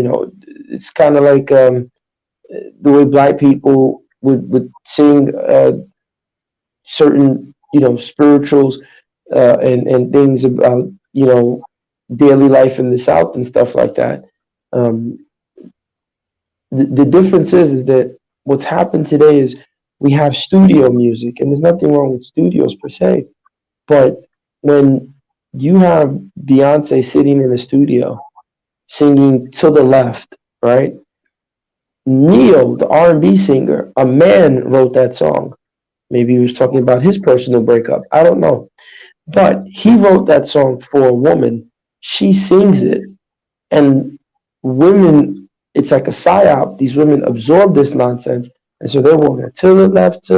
it's kind of like the way Black people would sing certain, spirituals and things about, daily life in the South and stuff like that. The difference is that what's happened today is we have studio music, and there's nothing wrong with studios per se, but when you have Beyonce sitting in a studio singing "To the Left," right? Neo, the R&B singer, a man wrote that song. Maybe he was talking about his personal breakup. I don't know. But he wrote that song for a woman. She sings it. And women, it's like a psyop. These women absorb this nonsense. And so they're walking to the left,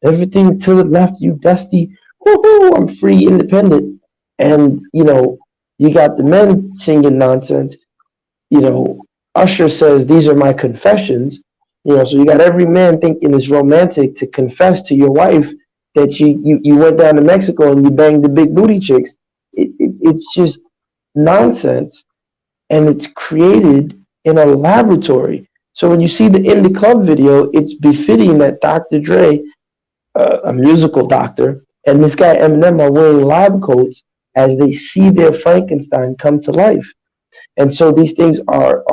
everything to the left, you dusty. Woohoo, I'm free, independent. And, you got the men singing nonsense. Usher says, these are my confessions. So you got every man thinking it's romantic to confess to your wife that you went down to Mexico and you banged the big booty chicks. It's just nonsense, and it's created in a laboratory. So when you see the In the Club video, it's befitting that Dr. Dre, a musical doctor, and this guy Eminem are wearing lab coats as they see their Frankenstein come to life. And so these things are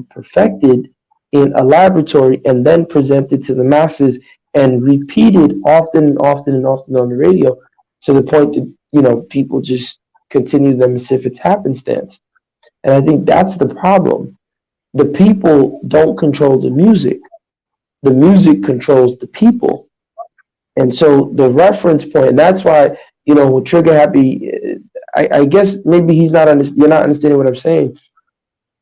perfected in a laboratory and then presented to the masses and repeated often and often and often on the radio, to the point that, people just continue them as if it's happenstance. And I think that's the problem. The people don't control the music controls the people. And so the reference point, and that's why, with Trigger Happy, I guess maybe you're not understanding what I'm saying.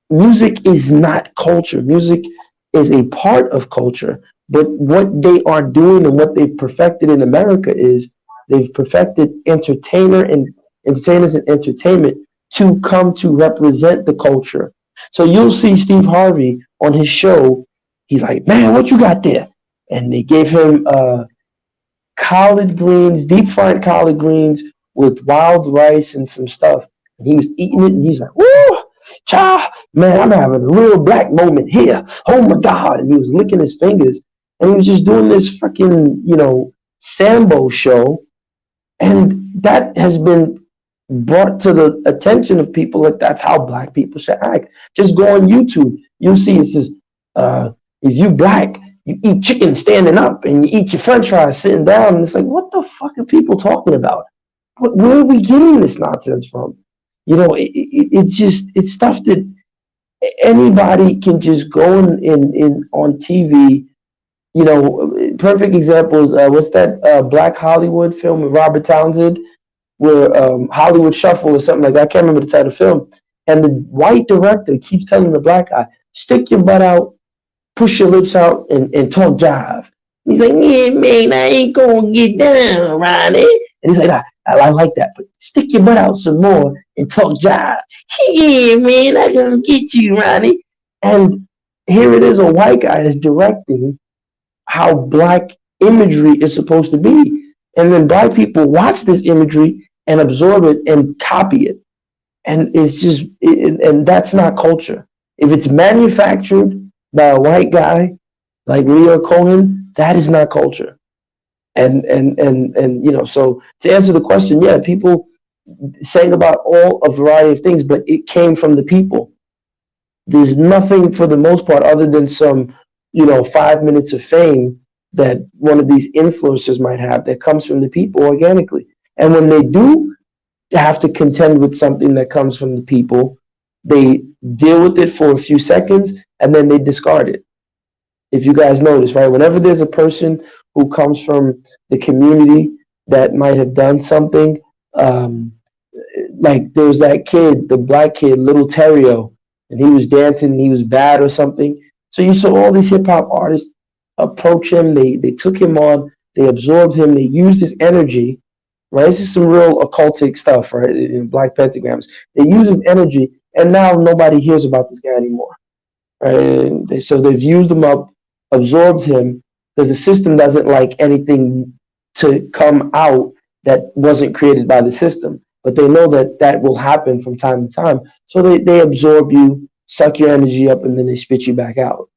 Music is not culture. Music is a part of culture. But what they are doing and what they've perfected in America is they've perfected entertainers and entertainment to come to represent the culture. So you'll see Steve Harvey on his show. He's like, man, what you got there? And they gave him collard greens, deep fried collard greens with wild rice and some stuff. And he was eating it, and he's like, woo, child, man, I'm having a real black moment here. Oh my God. And he was licking his fingers. And he was just doing this freaking, Sambo show. And that has been brought to the attention of people that that's how black people should act. Just go on YouTube. You'll see it says, if you black, you eat chicken standing up and you eat your french fries sitting down. And it's like, what the fuck are people talking about? Where are we getting this nonsense from? It's stuff that anybody can just go in on TV. Perfect examples. What's that Black Hollywood film with Robert Townsend, where Hollywood Shuffle or something like that? I can't remember the title of the film. And the white director keeps telling the black guy, stick your butt out, push your lips out, and talk jive. And he's like, yeah, man, I ain't gonna get down, Ronnie. And he's like, I like that, but stick your butt out some more and talk jive. Yeah, man, I gonna get you, Ronnie. And here it is, a white guy is directing how black imagery is supposed to be. And then black people watch this imagery and absorb it and copy it. And it's just, and that's not culture. If it's manufactured by a white guy like Leo Cohen, that is not culture. And so to answer the question, yeah, people sang about a variety of things, but it came from the people. There's nothing for the most part other than some 5 minutes of fame that one of these influencers might have that comes from the people organically. And when they do have to contend with something that comes from the people, they deal with it for a few seconds and then they discard it. If you guys notice, right? Whenever there's a person who comes from the community that might have done something, like there's that kid, the black kid, Little Terrio, and he was dancing and he was bad or something. So you saw all these hip hop artists approach him. They took him on. They absorbed him. They used his energy, right? This is some real occultic stuff, right? In black pentagrams. They use his energy, and now nobody hears about this guy anymore, right? So they've used him up, absorbed him, because the system doesn't like anything to come out that wasn't created by the system. But they know that will happen from time to time. So they absorb you, suck your energy up, and then they spit you back out.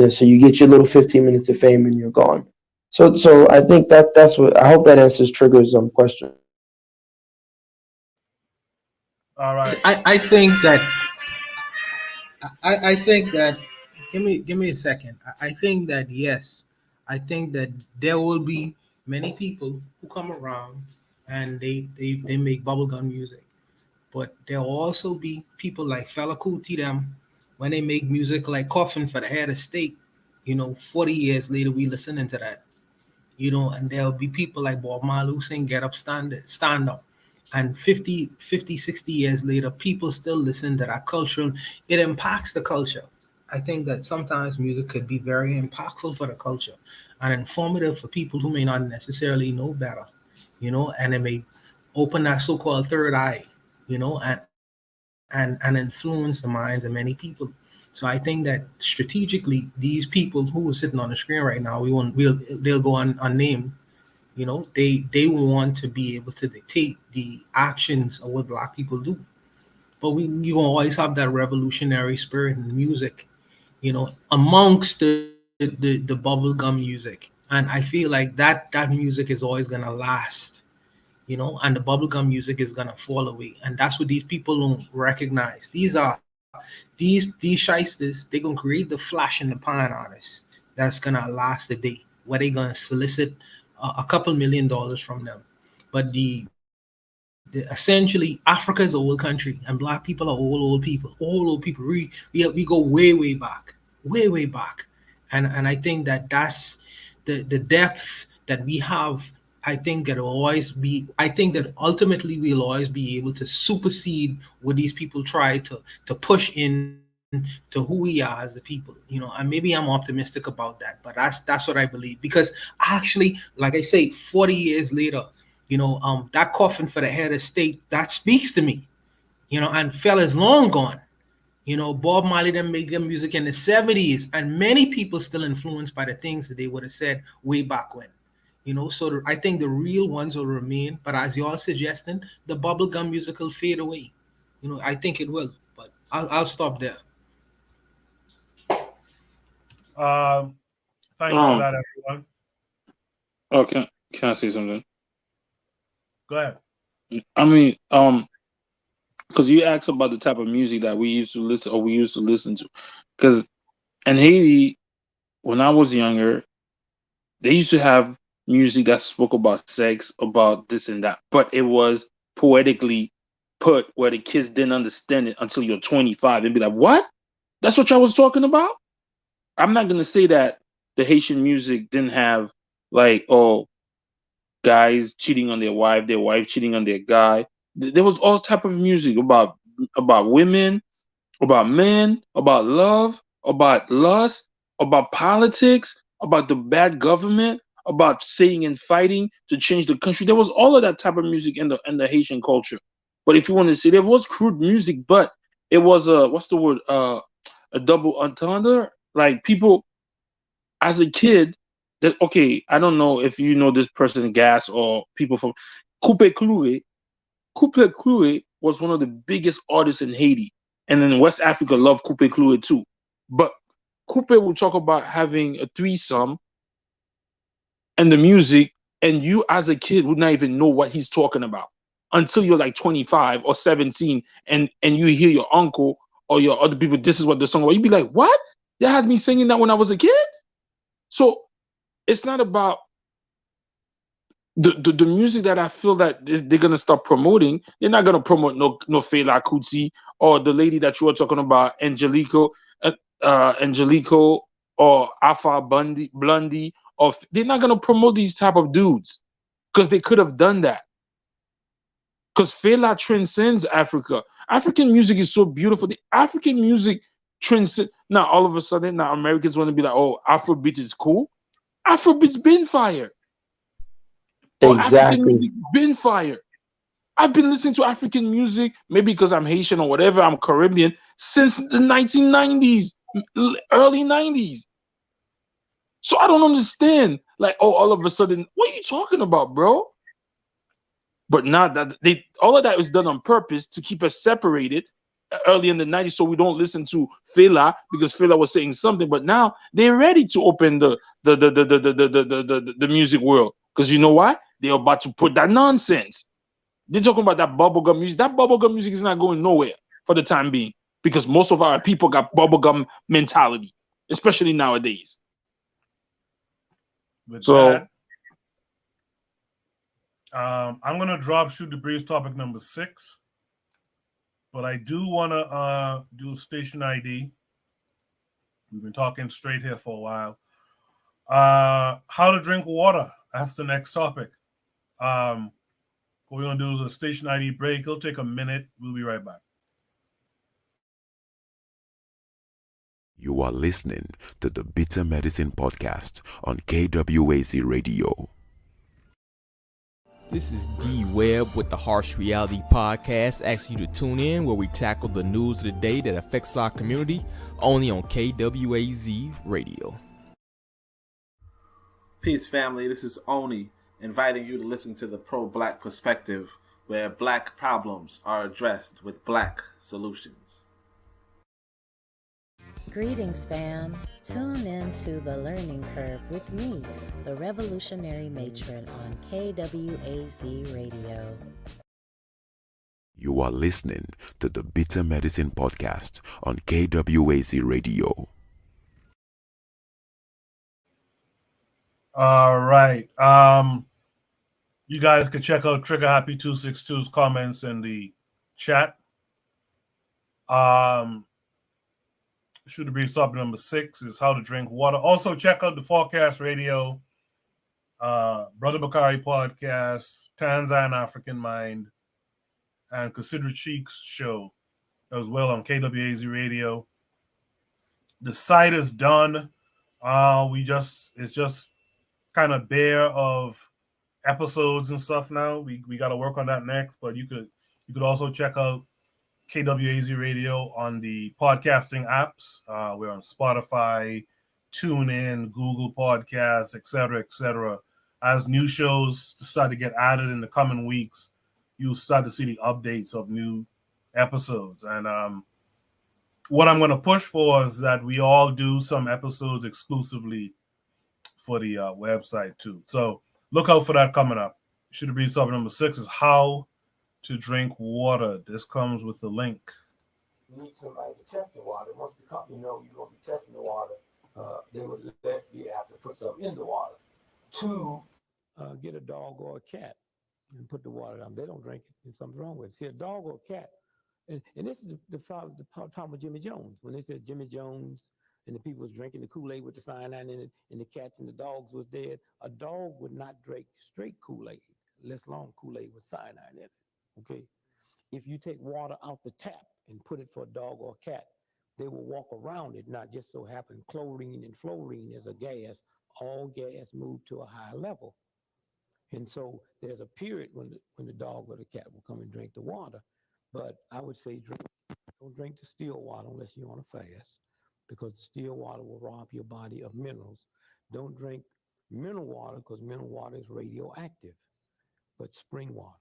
So you get your little 15 minutes of fame and you're gone. So I think that's what, I hope that answers Trigger's question. All right. I think that give me a second. I think that yes, I think that there will be many people who come around and they make bubblegum music. But there'll also be people like Fela Kuti them when they make music like Coffin for the Head of State. 40 years later we listening to that. And there'll be people like Bob Marley saying get up, stand up. And 50, 60 years later, people still listen to that culture. It impacts the culture. I think that sometimes music could be very impactful for the culture and informative for people who may not necessarily know better, and it may open that so-called third eye, and influence the minds of many people. So I think that strategically, these people who are sitting on the screen right now, they'll go unnamed. They want to be able to dictate the actions of what black people do. but you gonna always have that revolutionary spirit in music, amongst the bubblegum music. And I feel like that music is always gonna last, and the bubblegum music is gonna fall away. And that's what these people don't recognize. These shysters, they're gonna create the flash in the pan artists that's gonna last the day, where they're gonna solicit a couple $1 million from them. But essentially, Africa is an old country, and Black people are old people. All old people. We go way back, way back, and I think that's the depth that we have. I think that will always be. I think that ultimately we'll always be able to supersede what these people try to push in to who we are as the people. And maybe I'm optimistic about that, but that's what I believe. Because actually, like I say, 40 years later, that coffin for the head of state, that speaks to me, and fella's long gone. Bob Marley them made them music in the 70s, and many people still influenced by the things that they would have said way back when. So I think the real ones will remain, but as y'all suggesting, the bubblegum music will fade away. I think it will, but I'll stop there. Thanks for that, everyone. Okay, can I say something? Go ahead. I mean, because you asked about the type of music that we used to listen to. Because in Haiti, when I was younger, they used to have music that spoke about sex, about this and that, but it was poetically put where the kids didn't understand it until you're 25 and be like, what? That's what y'all was talking about? I'm not gonna say that the Haitian music didn't have like, oh, guys cheating on their wife cheating on their guy. There was all type of music about women, about men, about love, about lust, about politics, about the bad government, about saying and fighting to change the country. There was all of that type of music in the Haitian culture. But if you want to say, there was crude music, but it was a double entendre. Like, people as a kid, that, okay, I don't know if you know this person, Gas, or people from Coupe Cloué. Coupe Cloué was one of the biggest artists in Haiti, and then West Africa loved Coupe Cloué too. But Coupe will talk about having a threesome and the music, and you as a kid would not even know what he's talking about until you're like 25 or 17, and you hear your uncle or your other people, this is what the song was. You'd be like, what? They had me singing that when I was a kid? So it's not about the music that I feel that they're gonna start promoting. They're not gonna promote no Fela Kuti or the lady that you were talking about, Angelico, or Alpha Blondie, or they're not gonna promote these type of dudes because they could have done that. Because Fela transcends Africa. African music is so beautiful. The African music transcends. Now all of a sudden, now Americans want to be like, oh, Afrobeat is cool. Afrobeat's been fire. Exactly. African music been fire. I've been listening to African music, maybe because I'm Haitian or whatever, I'm Caribbean, since the 1990s, early 90s. So I don't understand. Like, oh, all of a sudden, what are you talking about, bro? But now that all of that was done on purpose to keep us separated early in the 90s, so we don't listen to Fela because Fela was saying something. But now they're ready to open the music world, because you know why? They're about to put that nonsense. They're talking about that bubblegum music. That bubblegum music is not going nowhere for the time being, because most of our people got bubblegum mentality, especially nowadays. With so that, I'm gonna drop Shoot the Breeze topic number 6, but I do want to do a station ID. We've been talking straight here for a while. How to drink water. That's the next topic. What we're gonna do is a station ID break. It'll take a minute. We'll be right back. You are listening to the Bitter Medicine Podcast on KWAZ Radio. This is D Webb with the Harsh Reality Podcast, asking you to tune in where we tackle the news of the day that affects our community, only on KWAZ Radio. Peace, family. This is Oni, inviting you to listen to the pro-Black perspective, where black problems are addressed with black solutions. Greetings, fam. Tune in to The Learning Curve with me, the revolutionary matron on KWAZ Radio. You are listening to the Bitter Medicine Podcast on KWAZ Radio. All right. You guys can check out Trigger Happy 262's comments in the chat. Should be topic number 6 is how to drink water. Also, check out the Forecast Radio, Brother Bakari Podcast, Tanzan African Mind, and Consider Cheeks show as well on KWAZ Radio. The site is done. It's just kind of bare of episodes and stuff now. We got to work on that next, but you could also check out KWAZ Radio on the podcasting apps. We're on Spotify, TuneIn, Google Podcasts, etc. As new shows start to get added in the coming weeks, you'll start to see the updates of new episodes. And what I'm going to push for is that we all do some episodes exclusively for the website too. So look out for that coming up. Should be topic number 6 is how to drink water. This comes with the link. You need somebody to test the water. Once the company know you're going to be testing the water, they would let you have to put something in the water. 2, get a dog or a cat and put the water down. They don't drink it, and something's wrong with it. See, a dog or a cat, and this is the problem of Jimmy Jones. When they said Jimmy Jones and the people was drinking the Kool-Aid with the cyanide in it, and the cats and the dogs was dead, a dog would not drink straight Kool-Aid, less long Kool-Aid with cyanide in it. Okay, if you take water out the tap and put it for a dog or a cat, they will walk around it. Not just so happen chlorine and fluorine is a gas. All gas move to a higher level, and so there's a period when the dog or the cat will come and drink the water. But I would say don't drink the still water unless you're on a fast, because the still water will rob your body of minerals. Don't drink mineral water because mineral water is radioactive, but spring water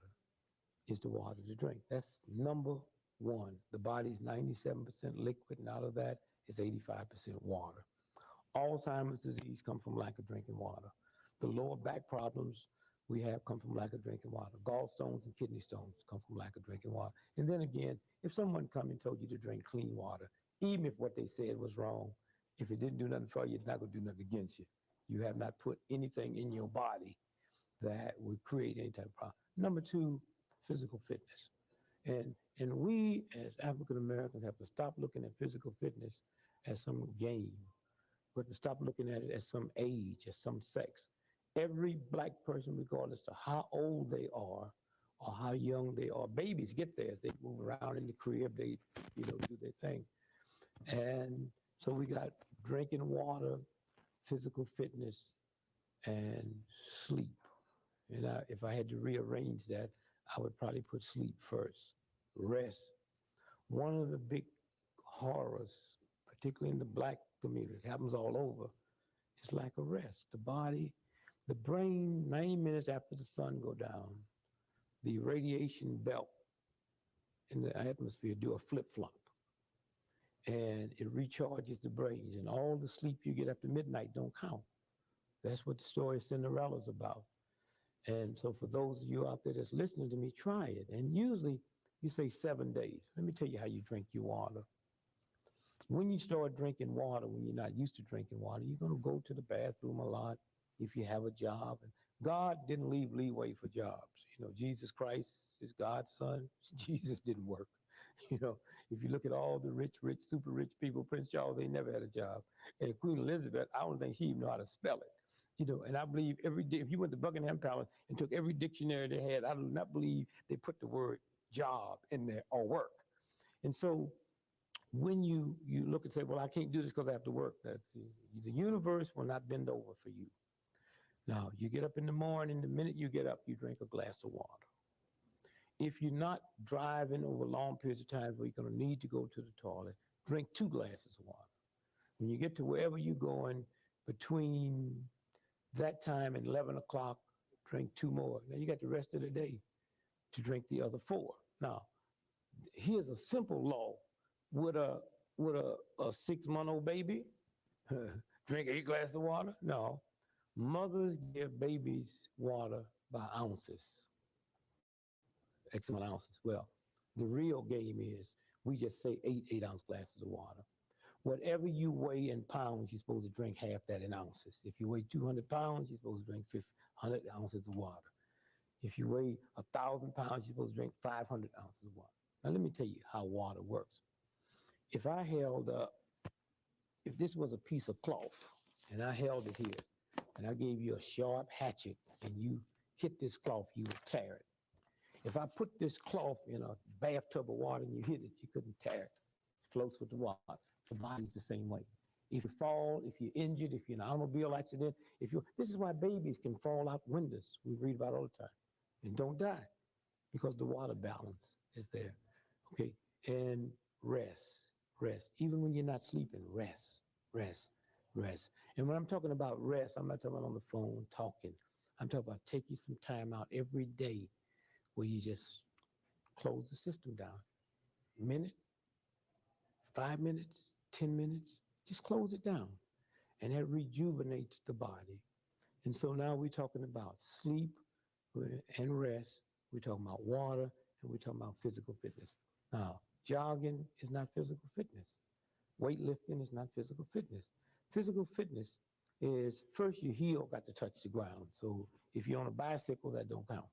is the water to drink. That's number 1. The body's 97% liquid, and out of that is 85% water. Alzheimer's disease comes from lack of drinking water. The lower back problems we have come from lack of drinking water. Gallstones and kidney stones come from lack of drinking water. And then again, if someone come and told you to drink clean water, even if what they said was wrong, if it didn't do nothing for you, it's not going to do nothing against you. You have not put anything in your body that would create any type of problem. Number 2, physical fitness. And we as African Americans have to stop looking at physical fitness as some game. We have to stop looking at it as some age, as some sex. Every black person, regardless of how old they are or how young they are, babies get there. They move around in the crib, they do their thing. And so we got drinking water, physical fitness, and sleep. And if I had to rearrange that, I would probably put sleep first. Rest. One of the big horrors, particularly in the black community, it happens all over, is lack of rest. The body, the brain, 90 minutes after the sun go down, the radiation belt in the atmosphere do a flip-flop. And it recharges the brains. And all the sleep you get after midnight don't count. That's what the story of Cinderella's about. And so for those of you out there that's listening to me, try it. And usually you say 7 days. Let me tell you how you drink your water. When you start drinking water, when you're not used to drinking water, you're going to go to the bathroom a lot if you have a job. And God didn't leave leeway for jobs. Jesus Christ is God's son. Jesus didn't work. If you look at all the rich, super rich people, Prince Charles, they never had a job. And Queen Elizabeth, I don't think she even know how to spell it. And I believe every day, if you went to Buckingham Palace and took every dictionary they had, I do not believe they put the word job in there or work. And so when you look and say, well, I can't do this because I have to work, the universe will not bend over for you. Now, you get up in the morning, the minute you get up, you drink a glass of water. If you're not driving over long periods of time where you're going to need to go to the toilet, drink 2 glasses of water. When you get to wherever you're going, between that time and 11 o'clock, drink 2 more. Now you got the rest of the day. to drink the other 4. Now, here's a simple law. Would a 6-month-old baby drink 8 glasses of water? No. Mothers give babies water by ounces, X amount of ounces. Well, the real game is we just say 8-ounce glasses of water. Whatever you weigh in pounds, you're supposed to drink half that in ounces. If you weigh 200 pounds, you're supposed to drink 100 ounces of water. If you weigh 1,000 pounds, you're supposed to drink 500 ounces of water. Now, let me tell you how water works. If I held up, if this was a piece of cloth, and I held it here, and I gave you a sharp hatchet, and you hit this cloth, you would tear it. If I put this cloth in a bathtub of water and you hit it, you couldn't tear it. It floats with the water. The body's the same way. If you fall, if you're injured, if you're in an automobile accident, this is why babies can fall out windows. We read about all the time and don't die because the water balance is there. Okay, and rest. Even when you're not sleeping, rest. And when I'm talking about rest, I'm not talking about on the phone talking. I'm talking about taking some time out every day where you just close the system down. Minute, 5 minutes, 10 minutes, just close it down. And that rejuvenates the body. And so now we're talking about sleep and rest. We're talking about water, and we're talking about physical fitness. Now, jogging is not physical fitness. Weightlifting is not physical fitness. Physical fitness is first your heel got to touch the ground. So if you're on a bicycle, that don't count.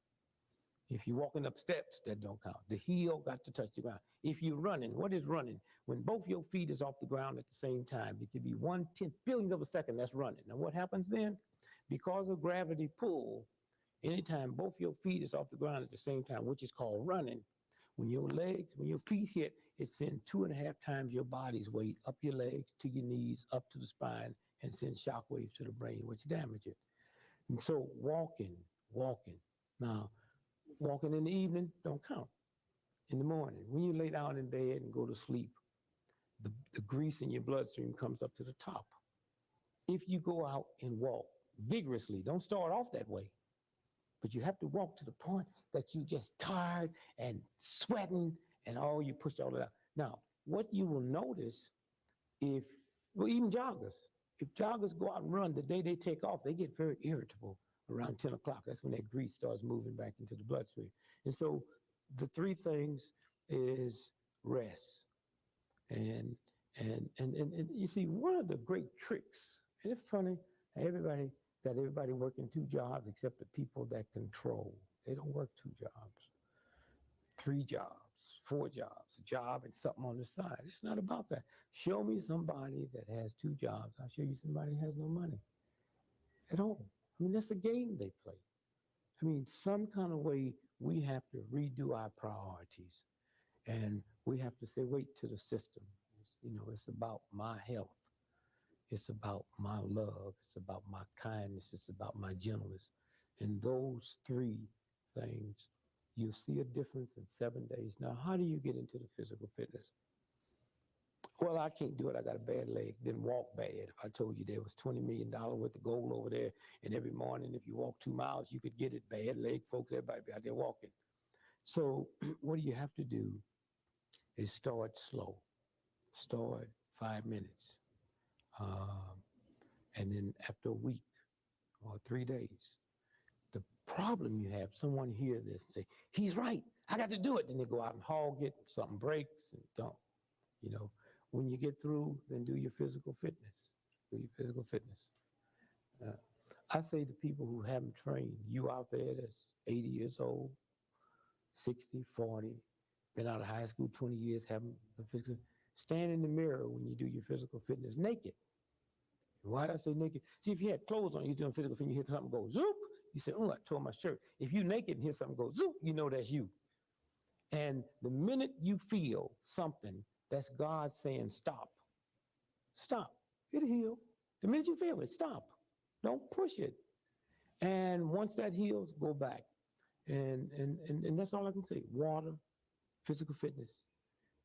If you're walking up steps, that don't count. The heel got to touch the ground. If you're running, what is running? When both your feet is off the ground at the same time, it could be 1/10 billionth of a second, that's running. Now what happens then? Because of gravity pull, anytime both your feet is off the ground at the same time, which is called running, when your feet hit, it sends 2.5 times your body's weight up your legs, to your knees, up to the spine, and sends shock waves to the brain, which damage it. And so walking. Now, walking in the evening don't count. In the morning, when you lay down in bed and go to sleep, the grease in your bloodstream comes up to the top. If you go out and walk vigorously, don't start off that way, but you have to walk to the point that you just tired and sweating and you push all it out. Now, what you will notice even joggers, if joggers go out and run, the day they take off, they get very irritable around 10 o'clock. That's when that grease starts moving back into the bloodstream. And so the 3 things is rest. And you see, one of the great tricks, and it's funny, everybody working 2 jobs except the people that control. They don't work 2 jobs, 3 jobs, 4 jobs, a job and something on the side. It's not about that. Show me somebody that has 2 jobs. I'll show you somebody that has no money at all. I mean, that's a game they play. I mean, some kind of way we have to redo our priorities. And we have to say, wait to the system. It's about my health. It's about my love. It's about my kindness. It's about my gentleness. And those 3 things, you'll see a difference in 7 days. Now, how do you get into the physical fitness? Well, I can't do it. I got a bad leg. Didn't walk bad. If I told you there was $20 million worth of gold over there, and every morning if you walk 2 miles, you could get it. Bad leg, folks, everybody be out there walking. So what do you have to do is start slow. Start 5 minutes. And then after a week or 3 days, the problem you have, someone hear this and say, he's right, I got to do it. Then they go out and hog it, something breaks and don't. When you get through, then do your physical fitness. I say to people who haven't trained, you out there that's 80 years old, 60, 40, been out of high school 20 years, haven't physical, stand in the mirror when you do your physical fitness naked. Why did I say naked? See, if you had clothes on, you're doing physical fitness, you hear something go zoop, you say, oh, I tore my shirt. If you're naked and hear something go zoop, you know that's you. And the minute you feel something, that's God saying stop. Stop. It'll heal. The minute you feel it, stop. Don't push it. And once that heals, go back. And that's all I can say. Water, physical fitness,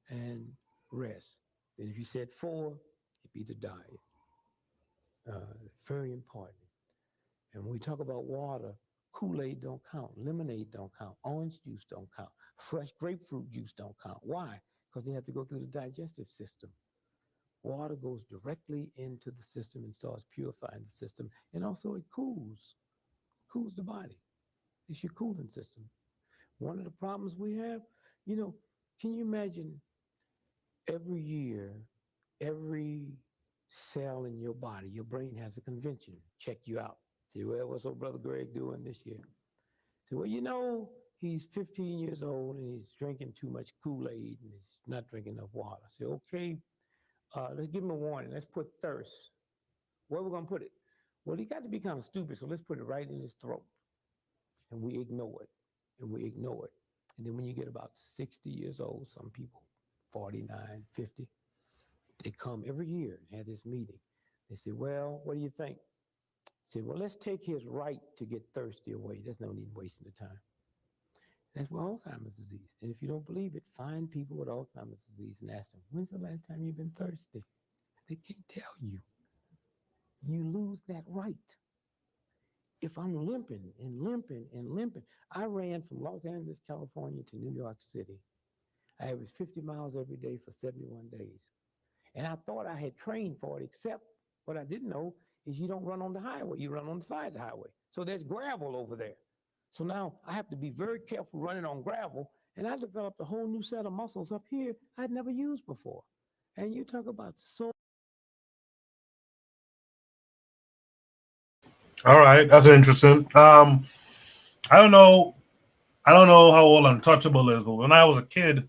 and rest. And if you said 4, it'd be the diet. Very important. And when we talk about water, Kool-Aid don't count. Lemonade don't count. Orange juice don't count. Fresh grapefruit juice don't count. Why? Because they have to go through the digestive system. Water goes directly into the system and starts purifying the system. And also it cools the body. It's your cooling system. One of the problems we have, can you imagine every year, every cell in your body, your brain has a convention, check you out. Say, well, what's old brother Greg doing this year? Say, well, he's 15 years old and he's drinking too much Kool-Aid and he's not drinking enough water. Say, okay, let's give him a warning. Let's put thirst. Where are we going to put it? Well, he got to be kind of stupid, so let's put it right in his throat. And we ignore it, and we ignore it. And then when you get about 60 years old, some people, 49, 50, they come every year and have this meeting. They say, well, what do you think? Say, well, let's take his right to get thirsty away. There's no need wasting the time. That's what Alzheimer's disease. And if you don't believe it, find people with Alzheimer's disease and ask them, when's the last time you've been thirsty? They can't tell you. You lose that right. If I'm limping and limping and limping, I ran from Los Angeles, California to New York City. I averaged 50 miles every day for 71 days. And I thought I had trained for it, except what I didn't know is you don't run on the highway, you run on the side of the highway. So there's gravel over there. So now I have to be very careful running on gravel, and I developed a whole new set of muscles up here I'd never used before. And you talk about so. All right, that's interesting. I don't know how old Untouchable is, but when I was a kid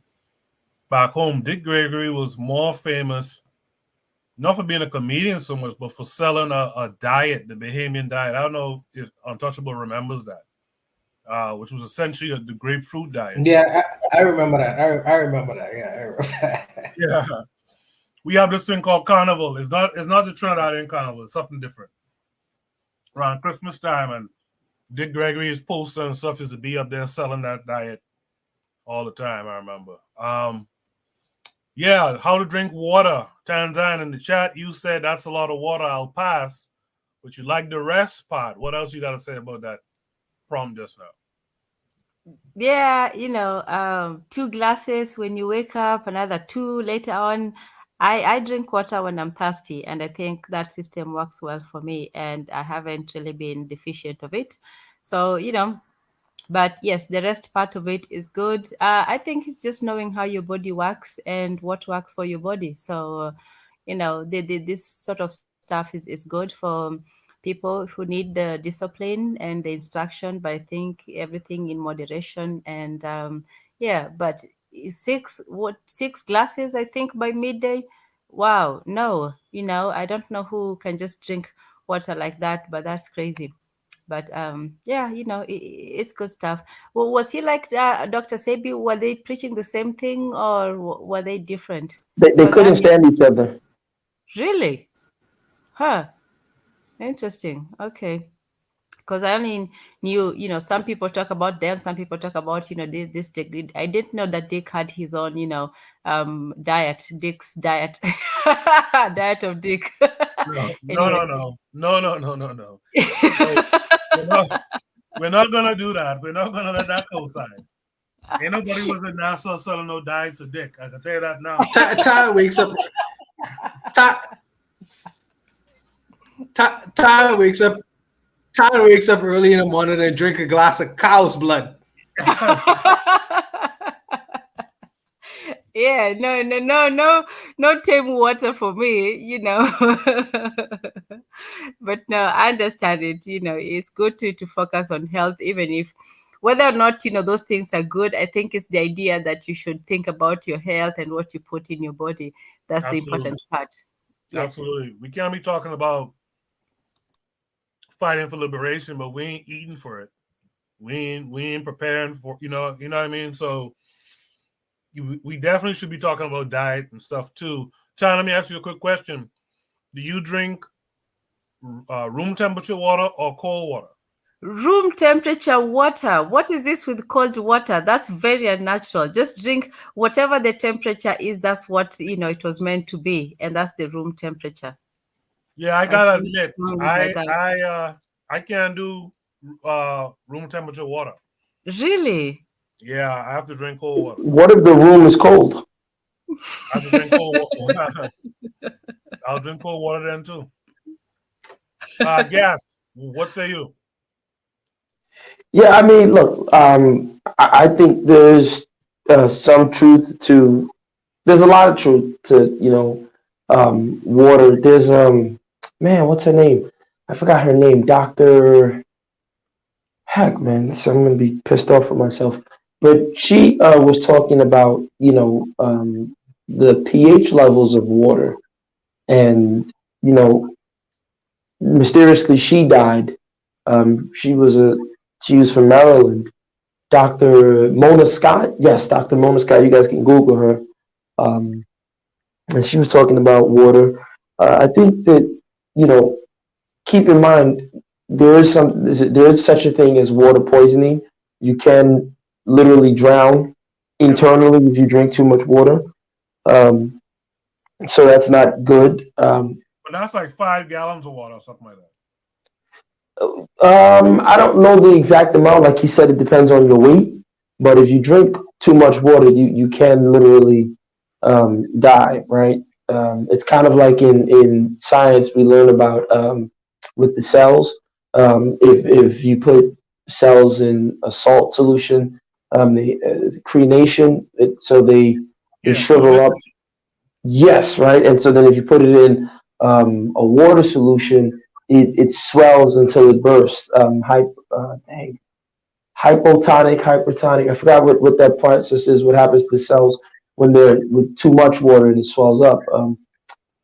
back home, Dick Gregory was more famous, not for being a comedian so much, but for selling a diet, the Bahamian diet. I don't know if Untouchable remembers that, which was essentially the grapefruit diet. Yeah, I remember that. I remember that. Yeah, I remember that. Yeah. We have this thing called Carnival. It's not the Trinidadian Carnival. It's something different. Around Christmas time, and Dick Gregory's poster and stuff is to be up there selling that diet all the time. I remember. Yeah, how to drink water. Tanzan in the chat, you said that's a lot of water. I'll pass, but you like the rest part. What else you got to say about that prompt just now? Yeah, 2 glasses when you wake up, another 2 later on. I drink water when I'm thirsty, and I think that system works well for me, and I haven't really been deficient of it. So, but yes, the rest part of it is good. I think it's just knowing how your body works and what works for your body. So, this sort of stuff is good for people who need the discipline and the instruction, but I think everything in moderation. And but 6 glasses, I think, by midday. Wow, no, I don't know who can just drink water like that, but that's crazy. But it's good stuff. Well, was he like Dr. Sebi? Were they preaching the same thing, or were they different? They couldn't stand each other. Really? Huh. Interesting. Okay. Because I only knew, some people talk about them, some people talk about, this Dick. I didn't know that Dick had his own, diet, Dick's diet, diet of Dick. No. We're not gonna do that. We're not gonna let that coincide. Ain't nobody was in Nassau selling no diets of Dick. I can tell you that now. Ty wakes up. Ty wakes up. Tyler wakes up early in the morning and drink a glass of cow's blood. Yeah, no tame water for me, But no, I understand it. It's good to focus on health, even if whether or not those things are good. I think it's the idea that you should think about your health and what you put in your body. That's the important part. Yes. Absolutely. We can't be talking about fighting for liberation, but we ain't eating for it. We ain't preparing for, you know what I mean? So we definitely should be talking about diet and stuff too. John, let me ask you a quick question. Do you drink room temperature water or cold water? Room temperature water. What is this with cold water? That's very unnatural. Just drink whatever the temperature is. That's what it was meant to be, and that's the room temperature. Yeah, I gotta admit, I can't do room temperature water. Really? Yeah, I have to drink cold water. What if the room is cold? I have to drink cold water. I'll drink cold water then too. Gas. What say you? Yeah, I mean, look, I think there's some truth to. There's a lot of truth to water. There's man, what's her name? I forgot her name. Doctor. Heck, man, so I'm gonna be pissed off at myself. But she was talking about the pH levels of water, and you know, mysteriously she died. She was from Maryland. Dr. Mona Scott. Yes, Dr. Mona Scott. You guys can Google her. Um, and she was talking about water. I think that keep in mind there is such a thing as water poisoning. You can literally drown internally if you drink too much water. Um, so that's not good. But that's like 5 gallons of water or something like that. I don't know the exact amount. Like he said, it depends on your weight. But if you drink too much water, you can literally die, right? It's kind of like in science we learn about with the cells. If you put cells in a salt solution, the crenation, so they shrivel up. Yes, right. And so then if you put it in a water solution, it swells until it bursts. Hypotonic, hypertonic. I forgot what that process is. What happens to the cells when they're with too much water and it swells up?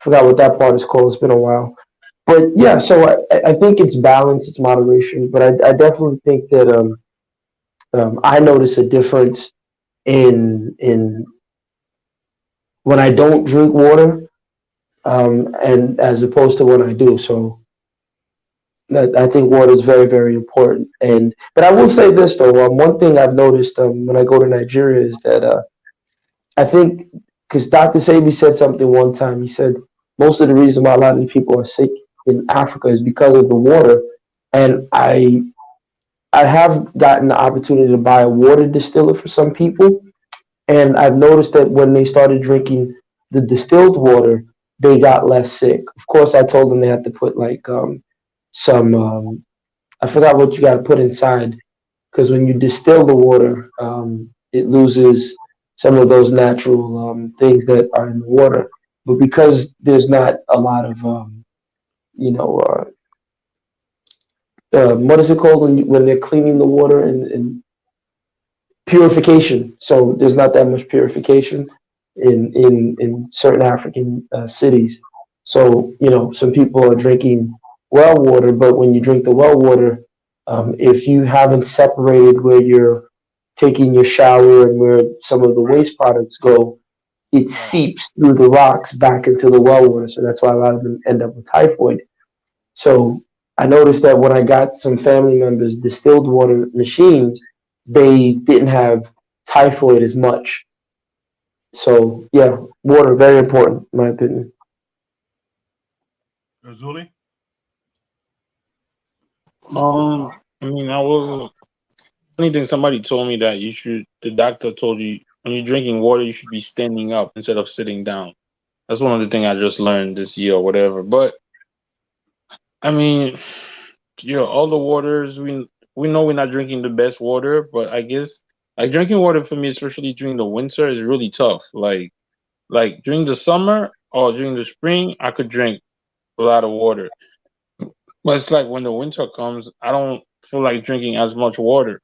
Forgot what that part is called. It's been a while. But yeah, so I think it's balance, it's moderation. But I definitely think that I notice a difference in when I don't drink water, and as opposed to when I do. So that I think water is very, very important. But I will say this though, one thing I've noticed when I go to Nigeria is that I think because Dr. Sebi said something one time. He said most of the reason why a lot of people are sick in Africa is because of the water. And I have gotten the opportunity to buy a water distiller for some people, and I've noticed that when they started drinking the distilled water, they got less sick. Of course, I told them they had to put like some I forgot what you got to put inside because when you distill the water, it loses some of those natural things that are in the water. But because there's not a lot of you know what is it called when they're cleaning the water and purification. So there's not that much purification in certain African cities. So some people are drinking well water, but when you drink the well water, if you haven't separated where you're taking your shower and where some of the waste products go, it seeps through the rocks back into the well water. So that's why a lot of them end up with typhoid. So I noticed that when I got some family members distilled water machines, they didn't have typhoid as much. So yeah, water very important, in my opinion. Zuli? I mean, I was funny thing. Somebody told me that the doctor told you when you're drinking water, you should be standing up instead of sitting down. That's one of the things I just learned this year or whatever. But I mean, all the waters we know we're not drinking the best water, but I guess like drinking water for me, especially during the winter, is really tough. Like during the summer or during the spring, I could drink a lot of water. But it's like when the winter comes, I don't feel like drinking as much water.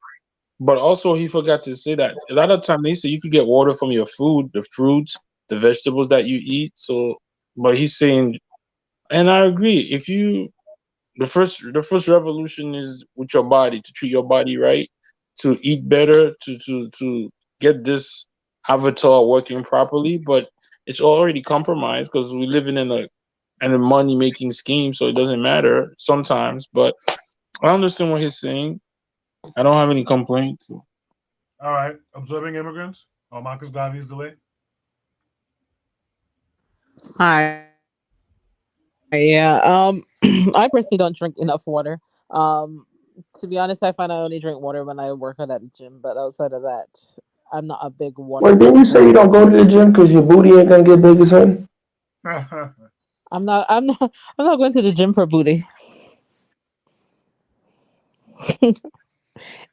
But also, he forgot to say that a lot of time they say you could get water from your food, the fruits, the vegetables that you eat. So, but he's saying, and I agree. If you the first revolution is with your body to treat your body right, to eat better, to get this avatar working properly. But it's already compromised because we're living in a money making scheme, so it doesn't matter sometimes. But I understand what he's saying. I don't have any complaints. All right. Observing immigrants. Marcus Garvey is delayed. Hi. Yeah. I personally don't drink enough water. To be honest, I find I only drink water when I work out at the gym, but outside of that, I'm not a big water. Wait, didn't you say you don't go to the gym because your booty ain't gonna get big as hell? I'm not. I'm not. I'm not going to the gym for booty.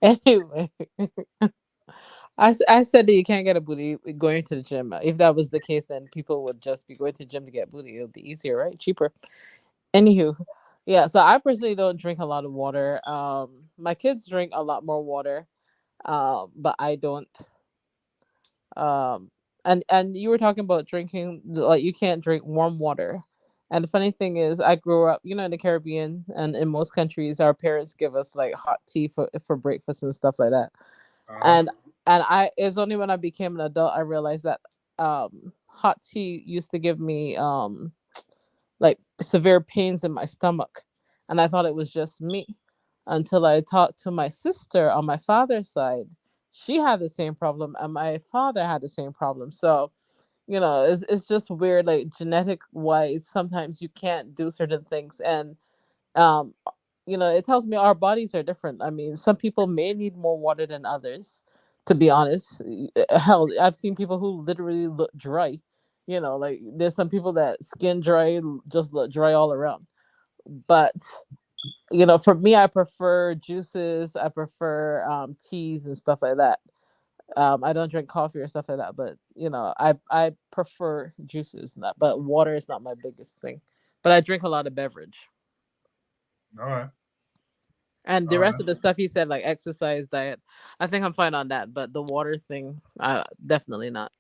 Anyway, I said that you can't get a booty going to the gym. If that was the case, then people would just be going to the gym to get booty. It would be easier, right? Cheaper. Anywho, yeah. So I personally don't drink a lot of water. My kids drink a lot more water, but I don't. Um, and you were talking about drinking, like you can't drink warm water. And the funny thing is, I grew up, in the Caribbean, and in most countries, our parents give us like hot tea for breakfast and stuff like that. And it's only when I became an adult I realized that hot tea used to give me like severe pains in my stomach, and I thought it was just me until I talked to my sister on my father's side. She had the same problem, and my father had the same problem. So, it's just weird, like genetic wise. Sometimes you can't do certain things, and um, it tells me our bodies are different. I mean, some people may need more water than others. To be honest, hell, I've seen people who literally look dry. Like there's some people that skin dry, just look dry all around. But for me, I prefer juices. I prefer teas and stuff like that. I don't drink coffee or stuff like that, but I prefer juices. Not, but water is not my biggest thing. But I drink a lot of beverage. All right. And the rest of the stuff he said, like exercise, diet, I think I'm fine on that. But the water thing, definitely not.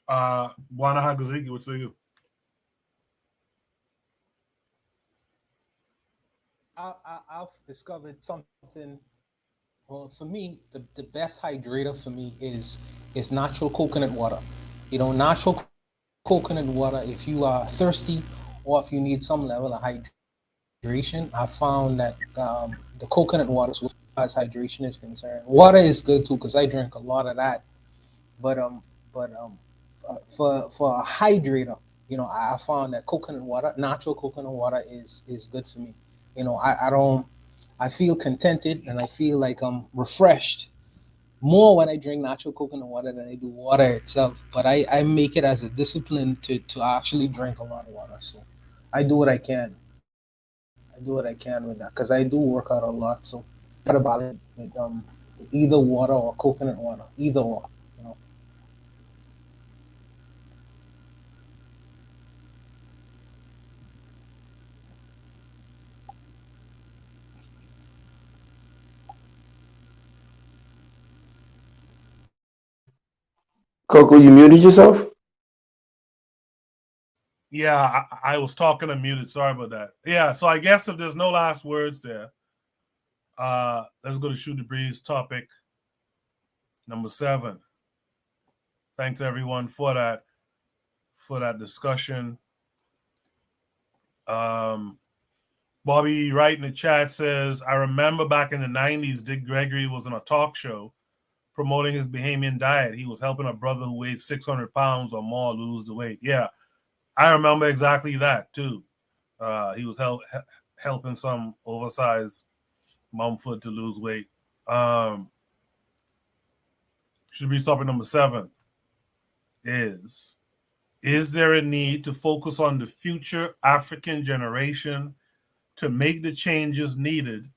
Bwana Hagaziki, what say you? I've discovered something. Well, for me, the best hydrator for me is natural coconut water. Natural coconut water, if you are thirsty or if you need some level of hydration, I found that the coconut water, as far as hydration is concerned, water is good too because I drink a lot of that. But for a hydrator, I found that coconut water, natural coconut water, is good for me. I feel contented and I feel like I'm refreshed more when I drink natural coconut water than I do water itself. But I make it as a discipline to actually drink a lot of water. So I do what I can. I do what I can with that because I do work out a lot. So what about it with either water or coconut water, either or. Coco, you muted yourself? Yeah, I was talking unmuted. Sorry about that. Yeah, so I guess if there's no last words there, let's go to Shoot the Breeze topic number 7. Thanks everyone for that discussion. Bobby Wright in the chat says, I remember back in the 90s, Dick Gregory was on a talk show promoting his Bahamian diet. He was helping a brother who weighed 600 pounds or more lose the weight. Yeah, I remember exactly that too. He was helping some oversized Mumford to lose weight. Should be topic number 7 is there a need to focus on the future African generation to make the changes needed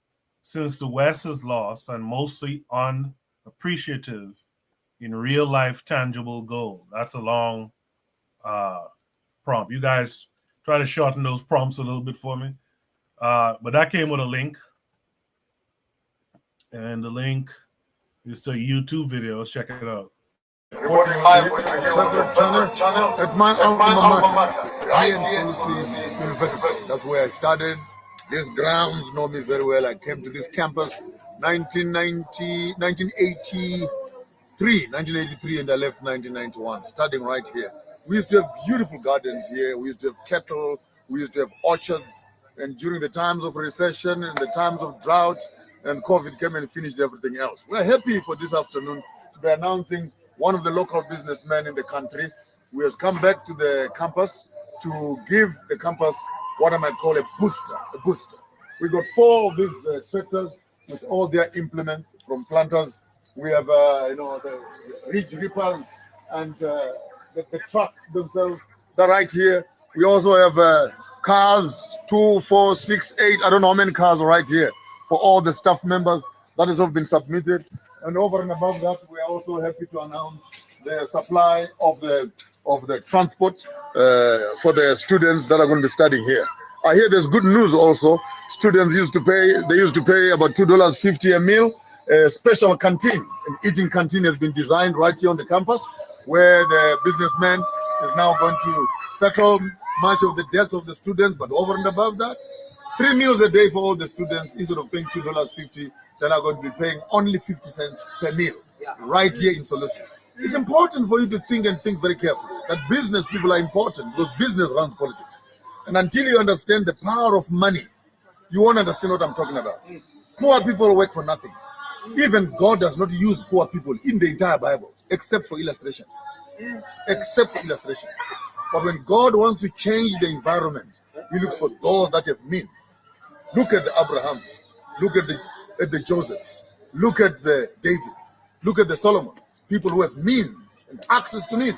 since the West is lost and mostly unappreciative in real life tangible goal? That's a long prompt. You guys try to shorten those prompts a little bit for me. But that came with a link. And the link is to a YouTube video. Let's check it out. Reporting live with your channel at my alma mater, INCC University. That's where I started. These grounds know me very well. I came to this campus 1983, and I left 1991, studying right here. We used to have beautiful gardens here. We used to have cattle. We used to have orchards. And during the times of recession and the times of drought and COVID came and finished everything else. We're happy for this afternoon to be announcing one of the local businessmen in the country who has come back to the campus to give the campus what I might call a booster. We got 4 of these tractors with all their implements from planters. We have, the ridge reapers and the trucks themselves. They're right here. We also have cars, 2, 4, 6, 8. I don't know how many cars are right here for all the staff members that has all been submitted. And over and above that, we are also happy to announce the supply of the transport for the students that are going to be studying here. I hear there's good news also. Students used to pay about $2.50 a meal. A special canteen, an eating canteen has been designed right here on the campus, where the businessman is now going to settle much of the debts of the students. But over and above that, 3 meals a day for all the students. Instead of paying $2.50, they're now going to be paying only 50 cents per meal right here in Solusi. It's important for you to think very carefully that business people are important because business runs politics. And until you understand the power of money, you won't understand what I'm talking about. Poor people work for nothing. Even God does not use poor people in the entire Bible, except for illustrations. Except for illustrations. But when God wants to change the environment, he looks for those that have means. Look at the Abrahams. Look at the Josephs. Look at the Davids. Look at the Solomons. People who have means and access to means.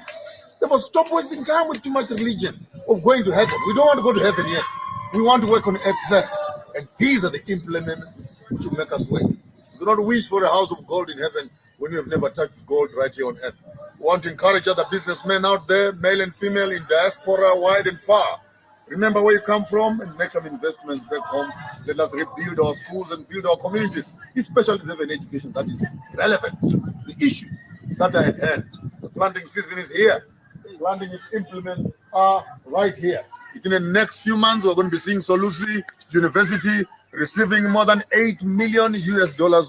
They must stop wasting time with too much religion of going to heaven. We don't want to go to heaven yet. We want to work on earth first. And these are the implements which will make us work. Do not wish for a house of gold in heaven when you have never touched gold right here on earth. We want to encourage other businessmen out there, male and female, in diaspora, wide and far. Remember where you come from and make some investments back home. Let us rebuild our schools and build our communities, especially to have an education that is relevant to the issues that are at hand. The planting season is here. Planting implements are right here. In the next few months, we're going to be seeing Solusi University receiving more than $8 million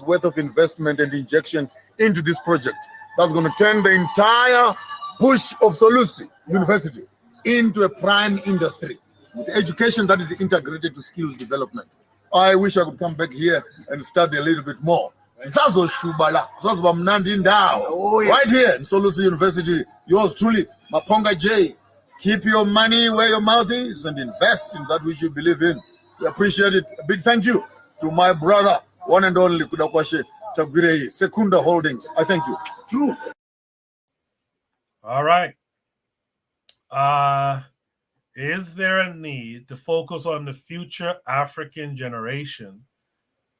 worth of investment and injection into this project. That's going to turn the entire push of Solusi University into a prime industry with education that is integrated to skills development. I wish I could come back here and study a little bit more. Zazo Shubala, Zazo Bamnandi Ndao, right here in Solusi University. Yours truly, Maponga J. Keep your money where your mouth is and invest in that which you believe in. We appreciate it. A big thank you to my brother, one and only Kudakwashe Chagirei, Secunda Holdings. I thank you. True. All right. Is there a need to focus on the future African generation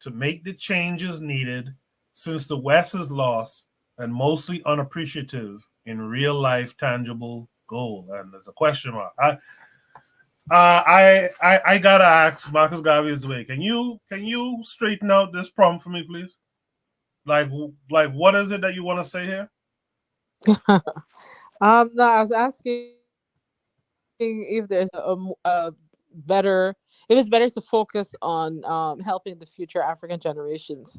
to make the changes needed since the West is lost and mostly unappreciative in real life tangible goal? And there's a question mark. I gotta ask Marcus Garvey's way. Can you straighten out this prompt for me, please? Like what is it that you want to say here? No, I was asking if there's a better, if it's better to focus on helping the future African generations,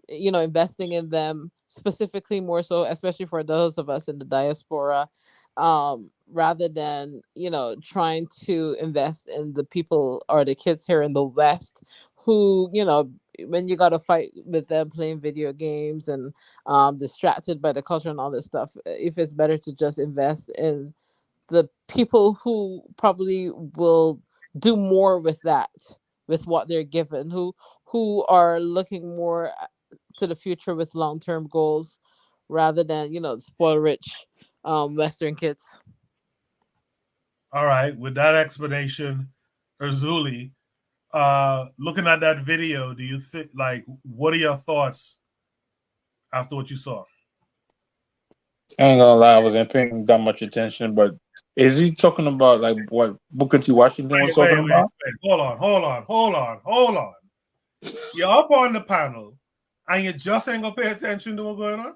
investing in them specifically, more so, especially for those of us in the diaspora, rather than trying to invest in the people or the kids here in the West who, when you got to fight with them playing video games and distracted by the culture and all this stuff, if it's better to just invest in the people who probably will do more with that, with what they're given, who are looking more to the future with long-term goals rather than spoil rich Western kids. All right, with that explanation, Erzuli, looking at that video, do you think, what are your thoughts after what you saw? I ain't gonna lie, I wasn't paying that much attention, but is he talking about what Booker T. Washington was talking about? Hold on. You're up on the panel and you just ain't gonna pay attention to what's going on?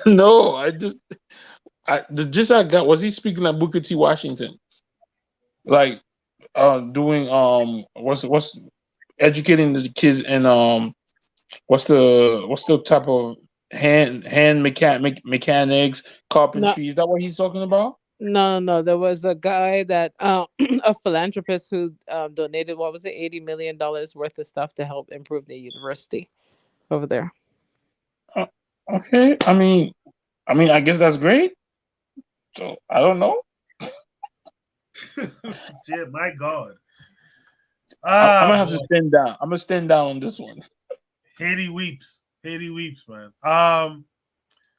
No, the gist I got was he speaking like Booker T. Washington, doing what's educating the kids and what's the type of hand mechanics, carpentry? Is that what he's talking about? No. There was a guy that a philanthropist who donated $80 million worth of stuff to help improve the university over there. Okay, I mean, I guess that's great. So I don't know. Yeah, my God. I'm gonna have to stand down. I'm gonna stand down on this one. Haiti weeps. Haiti weeps, man.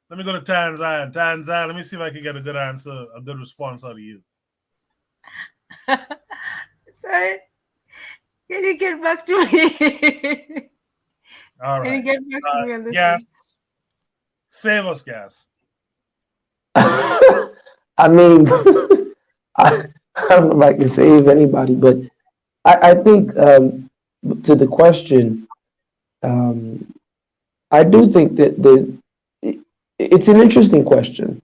Let me go to Tanzania. Tanzania, let me see if I can get a good answer, a good response out of you. Sorry. Can you get back to me? All Can you right. get back to me on this Gas. one? Save us, Gas. I mean, I don't know if I can save anybody, but I think to the question, I do think that it's an interesting question.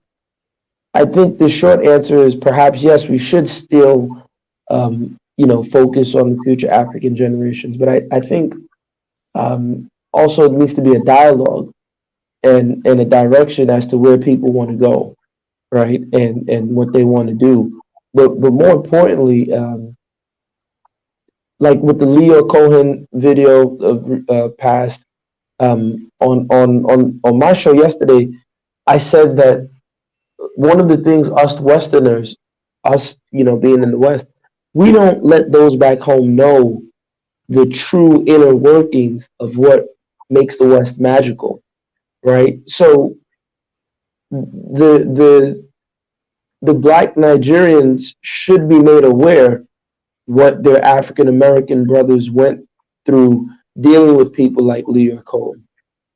I think the short answer is perhaps yes, we should still, focus on the future African generations. But I think also it needs to be a dialogue and a direction as to where people want to go, right? And what they want to do. But more importantly, like with the Leo Cohen video of past on my show yesterday, I said that one of the things us Westerners, us being in the West, we don't let those back home know the true inner workings of what makes the West magical, right? So the Black Nigerians should be made aware what their African American brothers went through dealing with people like Leo Cohen,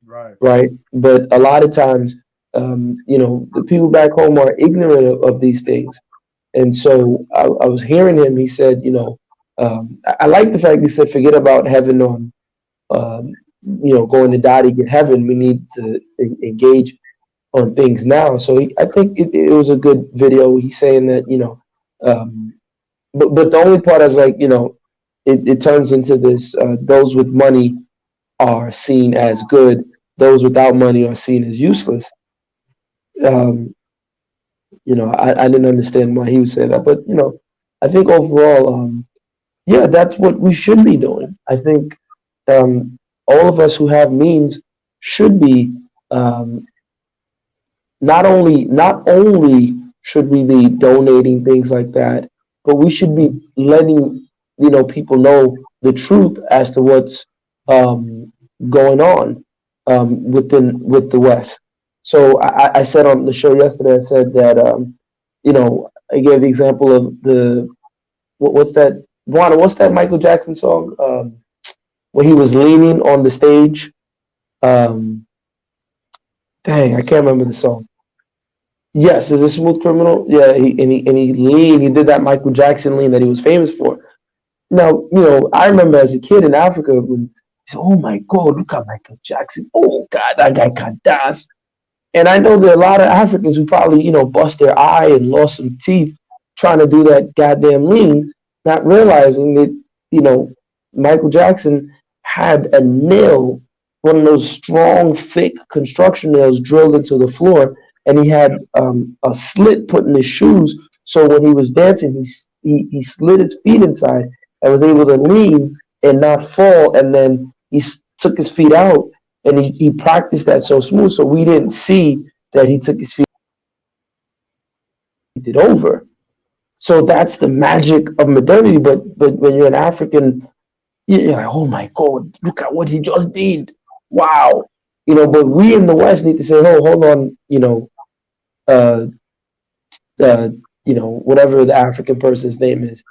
right? But a lot of times, the people back home are ignorant of these things. And so I was hearing him. He said, I like the fact he said, forget about heaven on, going to die to get heaven. We need to engage on things now. So I think it was a good video. He's saying that, but the only part is like, it turns into this, those with money are seen as good. Those without money are seen as useless. I didn't understand why he would say that, but I think overall, that's what we should be doing. I think all of us who have means should be not only should we be donating things like that, but we should be letting people know the truth as to what's going on with the West. So I said on the show yesterday, I said that I gave the example of what's that Juana, what's that Michael Jackson song where he was leaning on the stage? Dang, I can't remember the song. Yes, is a Smooth Criminal? Yeah, he leaned. He did that Michael Jackson lean that he was famous for. Now, I remember as a kid in Africa when he said, "Oh my God, look at Michael Jackson! Oh God, that guy can dance." And I know there are a lot of Africans who probably, bust their eye and lost some teeth trying to do that goddamn lean, not realizing that, Michael Jackson had a nail, one of those strong, thick construction nails drilled into the floor, and he had a slit put in his shoes. So when he was dancing, he slid his feet inside and was able to lean and not fall. And then he took his feet out, and he practiced that so smooth, so we didn't see that he took his feet over. So that's the magic of modernity. But when you're an African, you're like, oh my God, look at what he just did. Wow. But we in the West need to say, oh, hold on, whatever the African person's name is.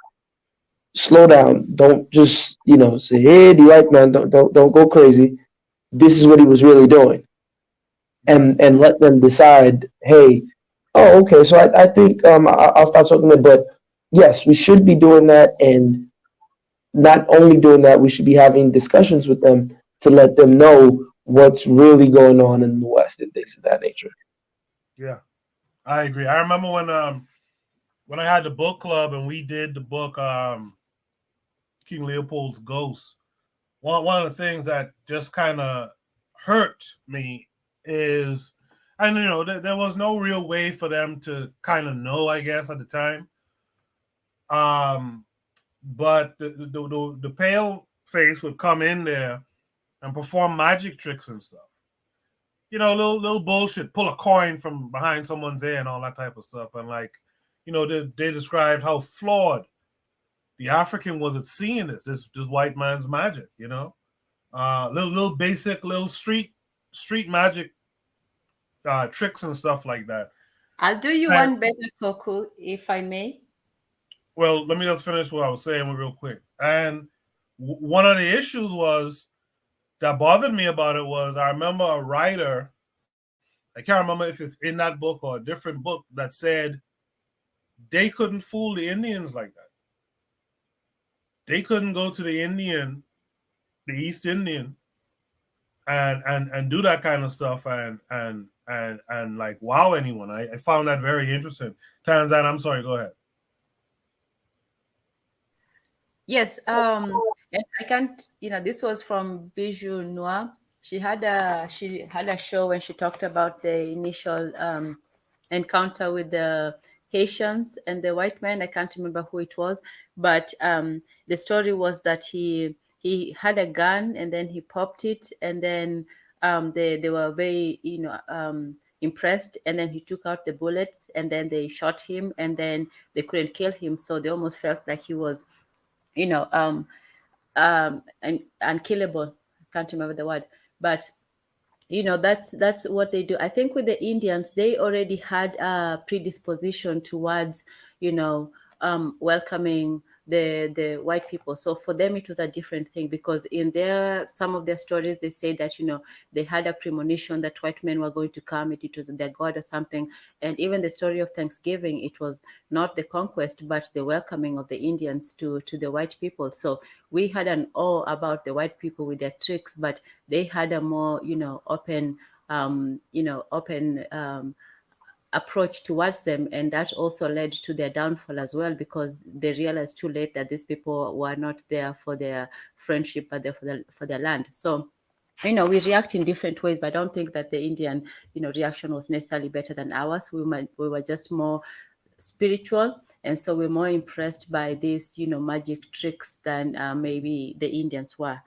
Slow down. Don't just, say, hey, the white man, don't go crazy. This is what he was really doing. And let them decide, hey, oh, okay, so I think I'll stop talking there. But yes, we should be doing that, and not only doing that, we should be having discussions with them to let them know what's really going on in the West and things of that nature. Yeah, I agree. I remember when I had the book club and we did the book King Leopold's Ghost. One of the things that just kind of hurt me is, and there was no real way for them to kind of know, I guess, at the time. But the pale face would come in there and perform magic tricks and stuff. Little bullshit, pull a coin from behind someone's ear and all that type of stuff. And they described how flawed the African wasn't seeing this white man's magic, you know, little basic little street magic tricks and stuff like that. I'll do you one better, Coco, if I may. Well, let me just finish what I was saying real quick. And one of the issues was that bothered me about it was I remember a writer, I can't remember if it's in that book or a different book, that said they couldn't fool the Indians like that. They couldn't go to the East Indian, and do that kind of stuff and like wow anyone. I found that very interesting. Tanzan, I'm sorry, go ahead. Yes, and I can't, this was from Bijou Noir. She had a show when she talked about the initial encounter with the Haitians and the white men. I can't remember who it was, but the story was that he had a gun and then he popped it, and then they were very impressed, and then he took out the bullets and then they shot him, and then they couldn't kill him, so they almost felt like he was and unkillable. I can't remember the word, but that's what they do. I think with the Indians, they already had a predisposition towards welcoming the white people. So for them it was a different thing, because in some of their stories they say that they had a premonition that white men were going to come, it was their god or something. And even the story of Thanksgiving, it was not the conquest but the welcoming of the Indians to the white people. So we had an awe about the white people with their tricks, but they had a more open approach towards them, and that also led to their downfall as well, because they realized too late that these people were not there for their friendship but there for their land. So we react in different ways, but I don't think that the Indian reaction was necessarily better than ours. We were just more spiritual, and so we're more impressed by these magic tricks than maybe the Indians were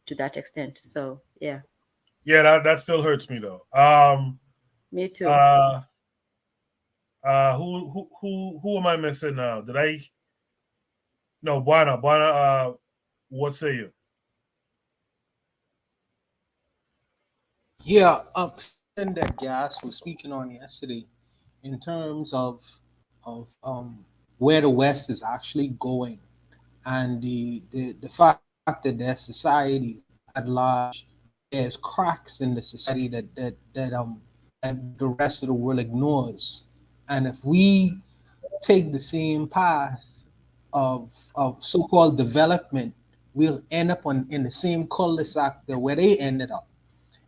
to that extent. So yeah, that still hurts me though. Me too. Who am I missing now? Did I? No, Buana. What say you? Yeah, something that Gas was speaking on yesterday, in terms of where the West is actually going, and the fact that their society at large, there's cracks in the society that the rest of the world ignores. And if we take the same path of so-called development, we'll end up in the same cul-de-sac where they ended up.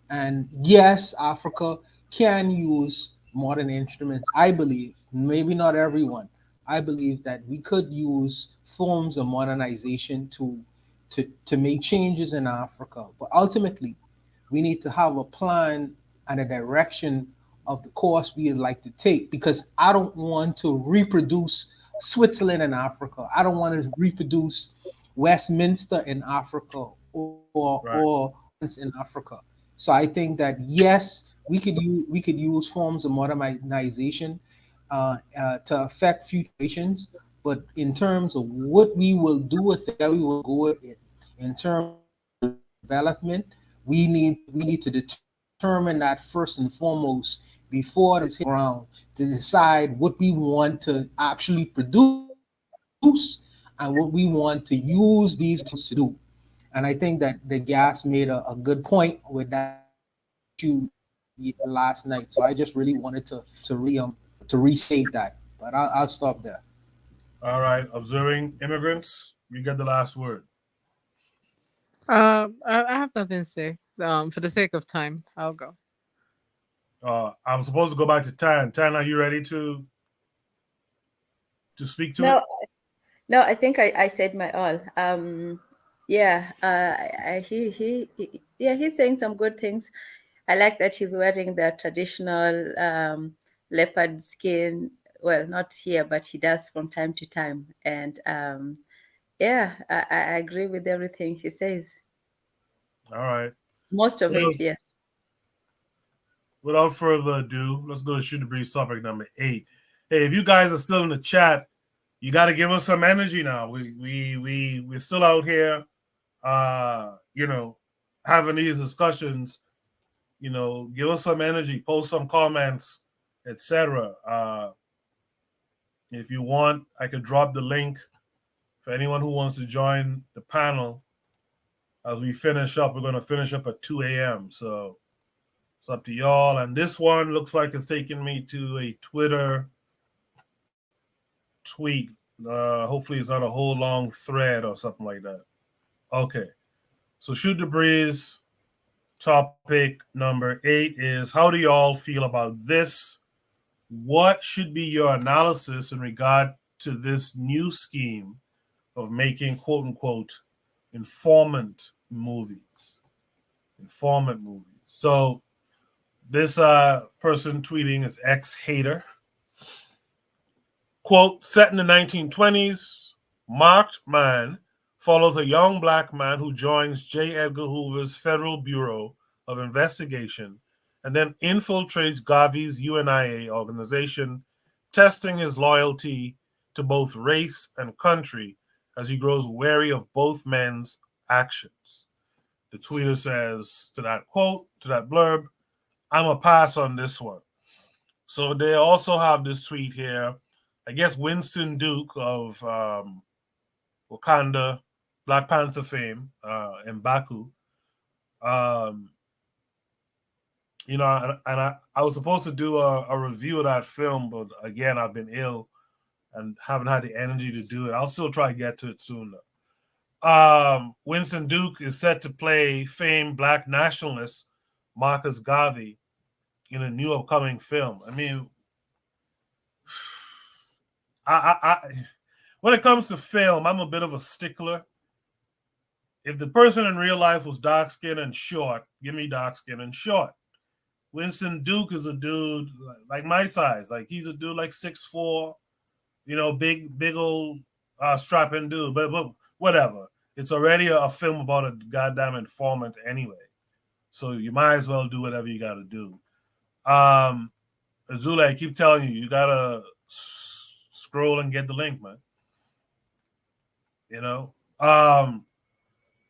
And yes, Africa can use modern instruments, I believe. Maybe not everyone. I believe that we could use forms of modernization to make changes in Africa. But ultimately, we need to have a plan and a direction of the course we'd like to take, because I don't want to reproduce Switzerland in Africa. I don't want to reproduce Westminster in Africa or in Africa. So I think that yes, we could use forms of modernization to affect future generations, but in terms of what we will do with it, we will go with it. In terms of development, we need to determine that first and foremost before this hit ground, to decide what we want to actually produce and what we want to use these tools to do. And I think that the Gas made a good point with that issue last night. So I just really wanted to restate that. But I'll stop there. All right, observing immigrants, you get the last word. I have nothing to say. For the sake of time, I'll go. I'm supposed to go back to Tan. Tan, are you ready to speak to No, it? no, I think I said my all. Yeah, he's saying some good things. I like that he's wearing the traditional leopard skin. Well, not here, but he does from time to time. And yeah, I agree with everything he says. All right. Most of it, yes. Without further ado, let's go to Shoot the Breeze topic number 8. Hey, if you guys are still in the chat, you got to give us some energy now. We're still out here, having these discussions. Give us some energy, post some comments, etc. If you want, I could drop the link for anyone who wants to join the panel. As we finish up, we're going to finish up at 2 a.m. So it's up to y'all. And this one looks like it's taking me to a Twitter tweet. Hopefully it's not a whole long thread or something like that. Okay. So Shoot the Breeze topic number 8 is, how do y'all feel about this? What should be your analysis in regard to this new scheme of making quote unquote informant movies? Informant movies. So this person tweeting is ex-hater. Quote, set in the 1920s, Marked Man follows a young black man who joins J. Edgar Hoover's Federal Bureau of Investigation and then infiltrates Garvey's UNIA organization, testing his loyalty to both race and country as he grows wary of both men's actions. The tweeter says to that quote, to that blurb, I'm a pass on this one. So they also have this tweet here. I guess Winston Duke of Wakanda, Black Panther fame, in Baku. And I was supposed to do a review of that film, but again, I've been ill and haven't had the energy to do it. I'll still try to get to it soon, though. Winston Duke is set to play famed black nationalist Marcus Garvey in a new upcoming film. I mean, I when it comes to film, I'm a bit of a stickler. If the person in real life was dark skinned and short, give me dark skinned and short. Winston Duke is a dude like my size. Like he's a dude like 6'4", big old strapping dude. But whatever. It's already a film about a goddamn informant anyway. So you might as well do whatever you got to do. Azula, I keep telling you, you got to scroll and get the link, man.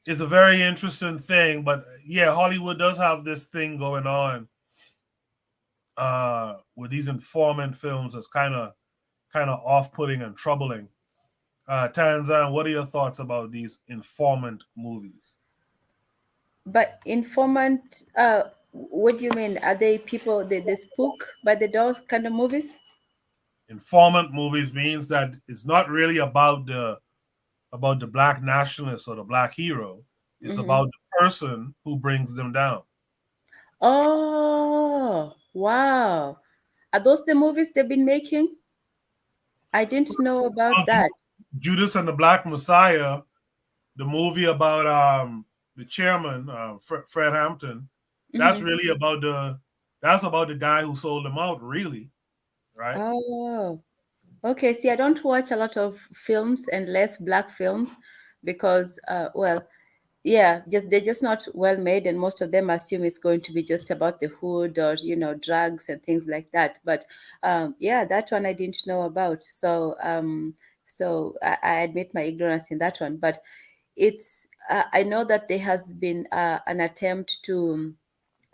It's a very interesting thing, but yeah, Hollywood does have this thing going on with these informant films that's kind of off-putting and troubling. Tanzan, what are your thoughts about these informant movies? But informant, what do you mean? Are they people they spook by the door kind of movies? Informant movies means that it's not really about the black nationalist or the black hero. It's about the person who brings them down. Oh, wow. Are those the movies they've been making? I didn't know about that. Judas and the Black Messiah, the movie about the chairman, Fred Hampton, that's really about the guy who sold them out, really, right? Oh, okay. See, I don't watch a lot of films and less black films because, yeah, they're just not well made, and most of them assume it's going to be just about the hood or drugs and things like that. But yeah, that one I didn't know about. So I admit my ignorance in that one. But it's I know that there has been an attempt to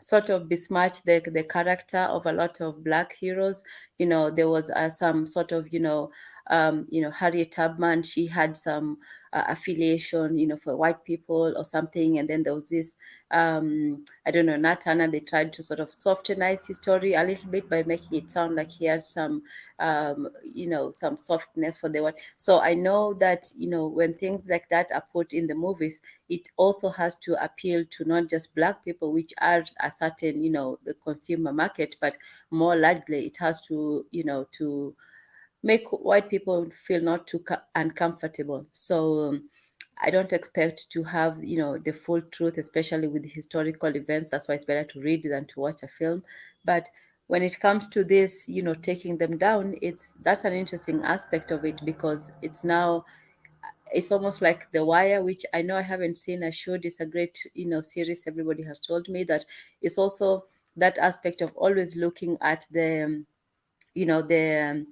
sort of besmirch the character of a lot of black heroes. There was some sort of Harriet Tubman. She had some affiliation for white people or something, and then there was this I don't know, Nat Turner. They tried to sort of softenize his story a little bit by making it sound like he had some some softness for the white. So I know that when things like that are put in the movies, it also has to appeal to not just black people, which are a certain the consumer market, but more largely it has to to make white people feel not too uncomfortable. So I don't expect to have the full truth, especially with historical events. That's why it's better to read than to watch a film. But when it comes to this, taking them down, that's an interesting aspect of it, because it's almost like The Wire, which I know I haven't seen. I should. It's a great series. Everybody has told me that. It's also that aspect of always looking at the the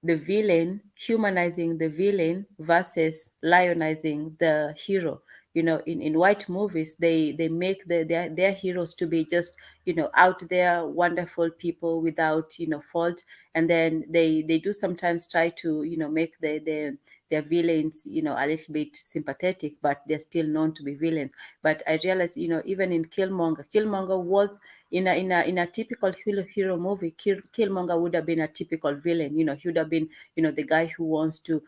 the villain, humanizing the villain versus lionizing the hero. In white movies, they make their heroes to be just, out there, wonderful people without, fault. And then they do sometimes try to, make their villains, a little bit sympathetic, but they're still known to be villains. But I realized, even in Killmonger was in a typical hero movie. Killmonger would have been a typical villain. He would have been, the guy who wants to,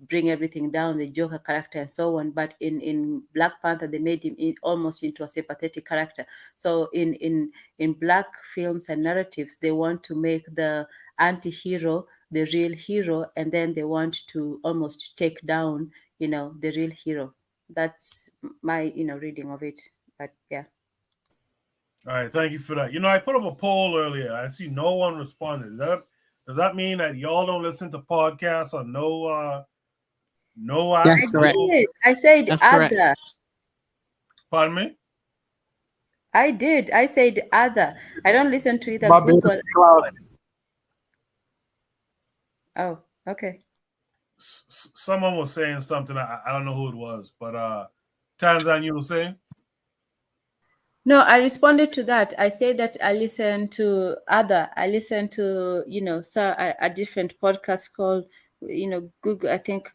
bring everything down, the Joker character and so on. But in Black Panther, they made him almost into a sympathetic character. So in Black films and narratives, they want to make the anti-hero the real hero, and then they want to almost take down, the real hero. That's my, reading of it. But yeah. All right, thank you for that. I put up a poll earlier. I see no one responded. Does that mean that y'all don't listen to podcasts or no That's correct. I said That's other. correct. Pardon me? I did. I said other. I don't listen to either My baby's Google. clouded. Oh, okay. Someone was saying something. I don't know who it was, but Tanzan, you were saying? No, I responded to that. I said that I listen to other. I listen to, a different podcast called, Google, I think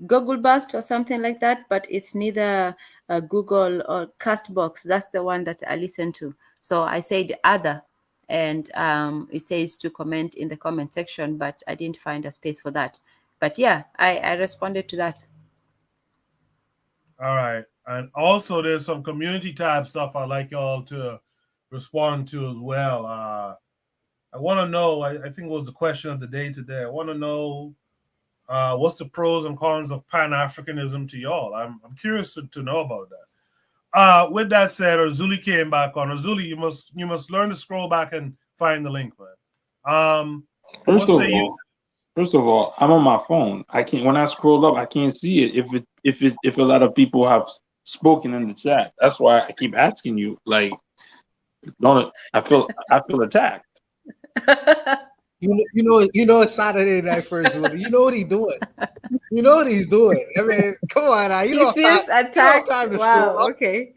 Google Bust or something like that, but it's neither Google or Castbox. That's the one that I listen to. So I said other, and it says to comment in the comment section, but I didn't find a space for that. But yeah, I responded to that. All right. And also there's some community tab stuff I'd like y'all to respond to as well. I want to know, I think it was the question of the day today. I want to know what's the pros and cons of Pan-Africanism to y'all? I'm curious to know about that. With that said, Ozuli came back on. Ozuli, you must learn to scroll back and find the link, man. First of all, I'm on my phone. I can't. When I scroll up, I can't see it. If a lot of people have spoken in the chat, that's why I keep asking you. Like, don't I feel attacked? You know it's Saturday night for Zulu. You know what he's doing. You know what he's doing. I mean, come on now. He feels attacked. Wow. Okay.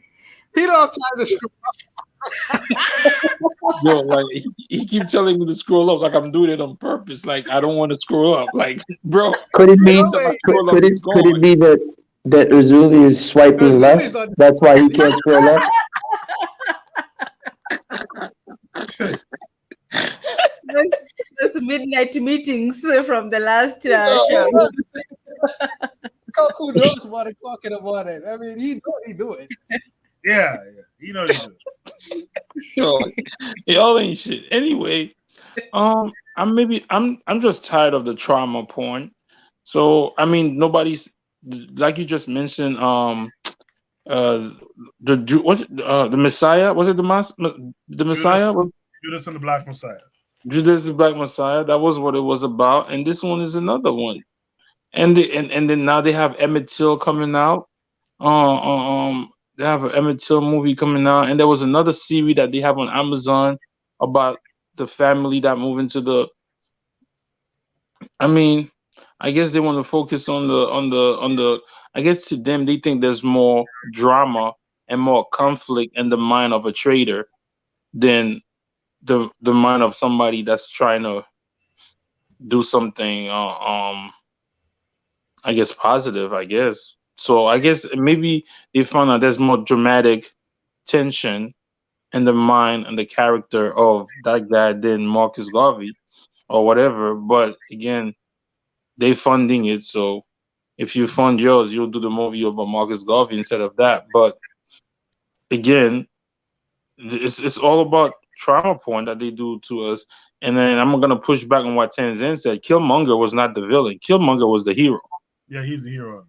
He don't have time to scroll up. Yo, like he keep telling me to scroll up, like I'm doing it on purpose. Like I don't want to scroll up. Like, bro, could it be that Uzuli is swiping left? That's why he can't scroll up. Those midnight meetings from the last show. Kaku knows what I'm talking about it. I mean, he knows what he's doing. Yeah, he knows what he's doing. Yo, y'all ain't shit. Anyway, I'm just tired of the trauma porn. So I mean, nobody's like you just mentioned. The Messiah, was it the Messiah? Judas and the Black Messiah. Judas the Black Messiah. That was what it was about, and this one is another one. And then now they have Emmett Till coming out. They have an Emmett Till movie coming out, and there was another series that they have on Amazon about the family that moved into the. I mean, I guess they want to focus on the. I guess to them, they think there's more drama and more conflict in the mind of a trader than the mind of somebody that's trying to do something. I guess positive. I guess. So I guess maybe they found out there's more dramatic tension in the mind and the character of that guy than Marcus Garvey or whatever. But again, they funding it. So if you fund yours, you'll do the movie about Marcus Garvey instead of that. But again, it's all about trauma porn that they do to us. And then I'm going to push back on what Tanzan said. Killmonger was not the villain. Killmonger was the hero. Yeah, he's the hero.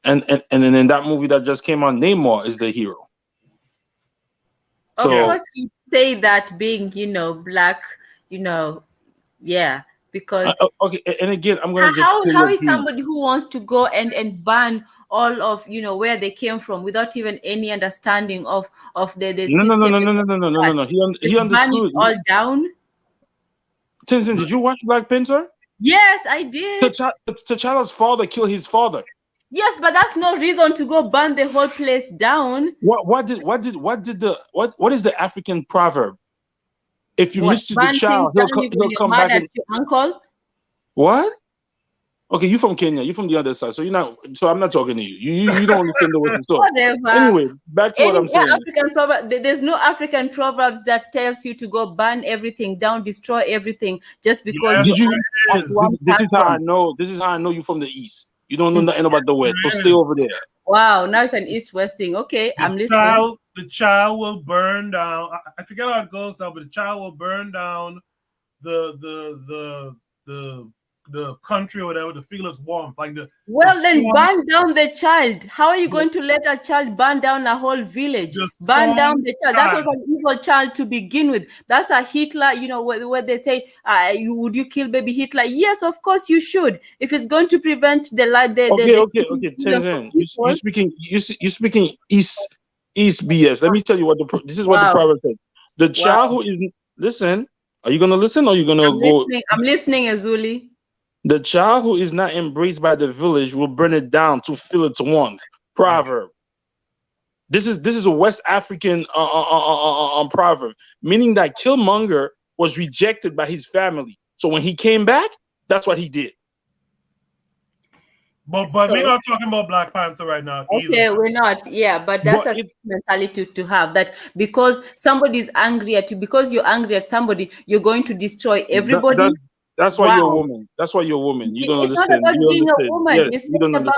And then in that movie that just came on, Namor is the hero. Of course, you say that being, black, yeah, because okay. And again, I'm gonna how is somebody who wants to go and ban all of where they came from without even any understanding of the no. system? He understood all down. Tenzin, did you watch Black Panther? Yes, I did. T'Challa's father killed his father. Yes, but that's no reason to go burn the whole place down. What is the African proverb? If you mistreat the child, he'll come back and your uncle. What? Okay, you from Kenya. You from the other side, so you're not. So I'm not talking to you. You don't understand what you're talking. Whatever. Anyway, back to what I'm saying. African proverb, there's no African proverbs that tells you to go burn everything down, destroy everything, just because. This is how I know. This is how I know you from the East. You don't know nothing about the West. So stay over there. Wow, now it's an East-West thing. Okay, I'm listening. The child will burn down. I forget how it goes now, but the child will burn down the country or whatever to feel its warmth. Like then burn down the child. How are you going to let a child burn down a whole village? Burn down the child. That was an evil child to begin with. That's a Hitler, where they say, would you kill baby Hitler? Yes, of course you should. If it's going to prevent the light. Okay. Tenzin, you're speaking East BS. Let me tell you what this is what the proverb says. The child who is listen. Are you gonna listen or are you gonna go? I'm listening, Azuli. The child who is not embraced by the village will burn it down to feel its warmth. Proverb. This is a West African proverb, meaning that Killmonger was rejected by his family. So when he came back, that's what he did. But we're not talking about Black Panther right now. Okay, we're not. Yeah, but that's a mentality to have, that because somebody's angry at you, because you're angry at somebody, you're going to destroy everybody. That's why you're a woman. That's why you're a woman. You don't understand. It's not about being a woman. Yes, it's not about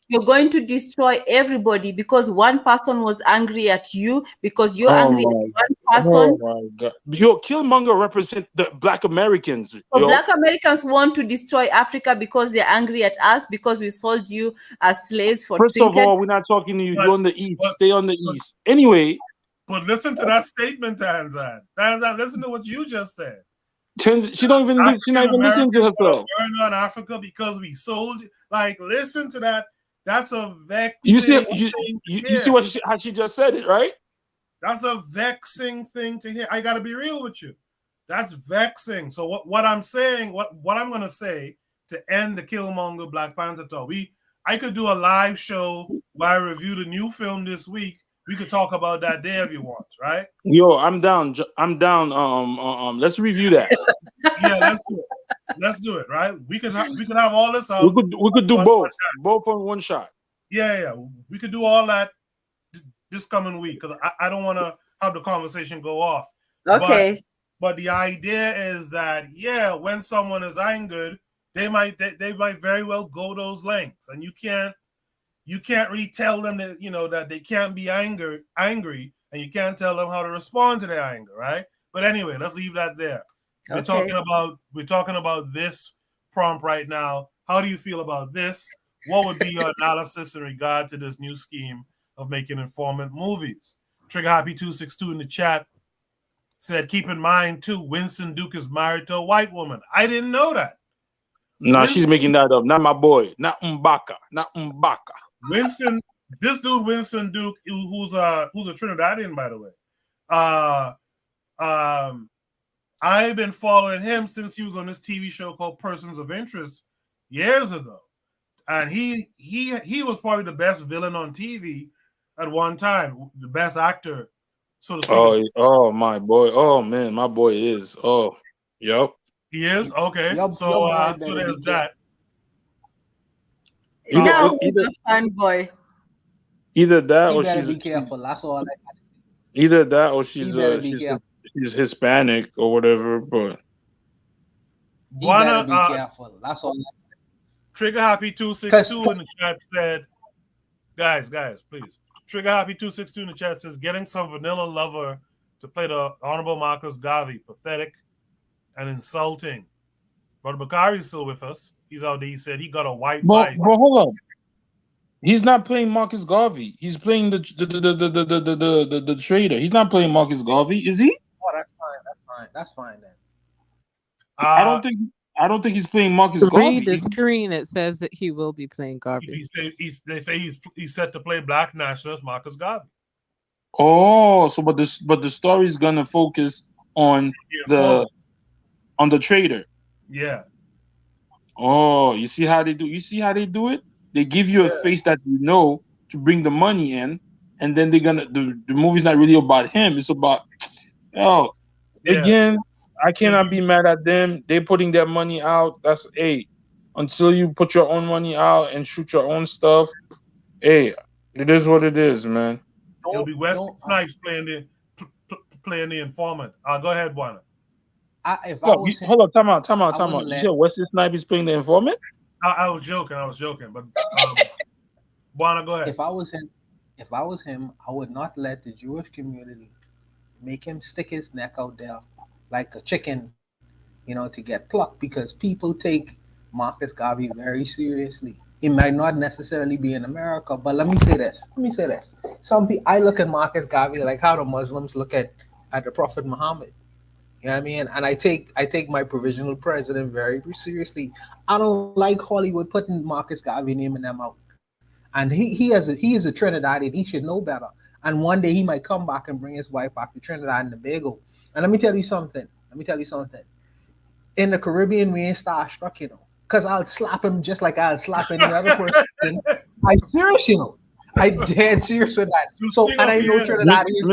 you're going to destroy everybody because one person was angry at you, because you're angry at one person. Oh my God. Your Killmonger represent the Black Americans. So Black Americans want to destroy Africa because they're angry at us because we sold you as slaves for First trinket. of all, we're not talking to you. You're on the East. Stay on the East. Anyway. But listen to that statement, Tanzan. Tanzan, listen to what you just said. She's not even listening to herself. Burn on Africa because we sold. Like, listen to that. That's a vexing. You see how she just said it, right? That's a vexing thing to hear. I gotta be real with you. That's vexing. So what I'm saying, what I'm gonna say to end the Killmonger Black Panther talk. I could do a live show where I review the new film this week. We could talk about that day if you want, right? Yo, I'm down. Let's review that. Yeah, let's do it, right? We could have all this out. We could do both on one shot. Yeah. We could do all that this coming week because I don't want to have the conversation go off. Okay. But the idea is that when someone is angered, they might very well go those lengths, and you can't really tell them that that they can't be angry, and you can't tell them how to respond to their anger, right? But anyway, let's leave that there. We're talking about this prompt right now. How do you feel about this? What would be your analysis in regard to this new scheme of making informant movies? Trigger Happy 262 in the chat said, keep in mind too, Winston Duke is married to a white woman. I didn't know that. No, she's making that up. Not my boy. Not Mbaka. Winston Duke, who's a Trinidadian, by the way. I've been following him since he was on this TV show called Persons of Interest years ago, and he was probably the best villain on TV at one time, the best actor, so to speak. Oh my boy! Oh man, my boy is. Oh, yep. He is okay. So there's that. He's a fun boy. Either that, He or better she's be careful. That's all I got to say. either that, or she's be careful. she's Hispanic or whatever. But He better be careful. That's all. Trigger Happy 262 in the chat said, guys, please. Trigger Happy 262 in the chat says, getting some vanilla lover to play the Honorable Marcus Garvey, pathetic and insulting. Brother Bakari is still with us. He's out there. He said he got a white wife. But hold on. He's not playing Marcus Garvey. He's playing the trader. He's not playing Marcus Garvey, is he? Oh, that's fine then. I don't think he's playing Marcus Garvey. Read the screen. It says that he will be playing Garvey. They say he's set to play Black nationalist Marcus Garvey. Oh, so but the story is gonna focus on the on the trader. Yeah. Oh, you see how they do? You see how they do it? They give you a face that you know to bring the money in, and then they're gonna the movie's not really about him. It's about Yeah. again. I cannot be mad at them. They putting their money out. That's until you put your own money out and shoot your own stuff. Hey, it is what it is, man. It'll be Wesley Snipes playing the informant. Go ahead, Buana. If I was him, hold on, time out. I You wouldn't said Wesley Snipes is playing the informant? I was joking, but Buana, go ahead. If I was him, I would not let the Jewish community make him stick his neck out there like a chicken, to get plucked, because people take Marcus Garvey very seriously. It might not necessarily be in America, but let me say this. I look at Marcus Garvey like how the Muslims look at the Prophet Muhammad. You know what I mean? And I take my provisional president very seriously. I don't like Hollywood putting Marcus Garvey name in them out. And he is a Trinidadian. He should know better. And one day he might come back and bring his wife back to Trinidad and Tobago. And let me tell you something. In the Caribbean, we ain't starstruck, because I'll slap him just like I'll slap any other person. I'm serious, I dead serious with that. So, and I know Trinidadian.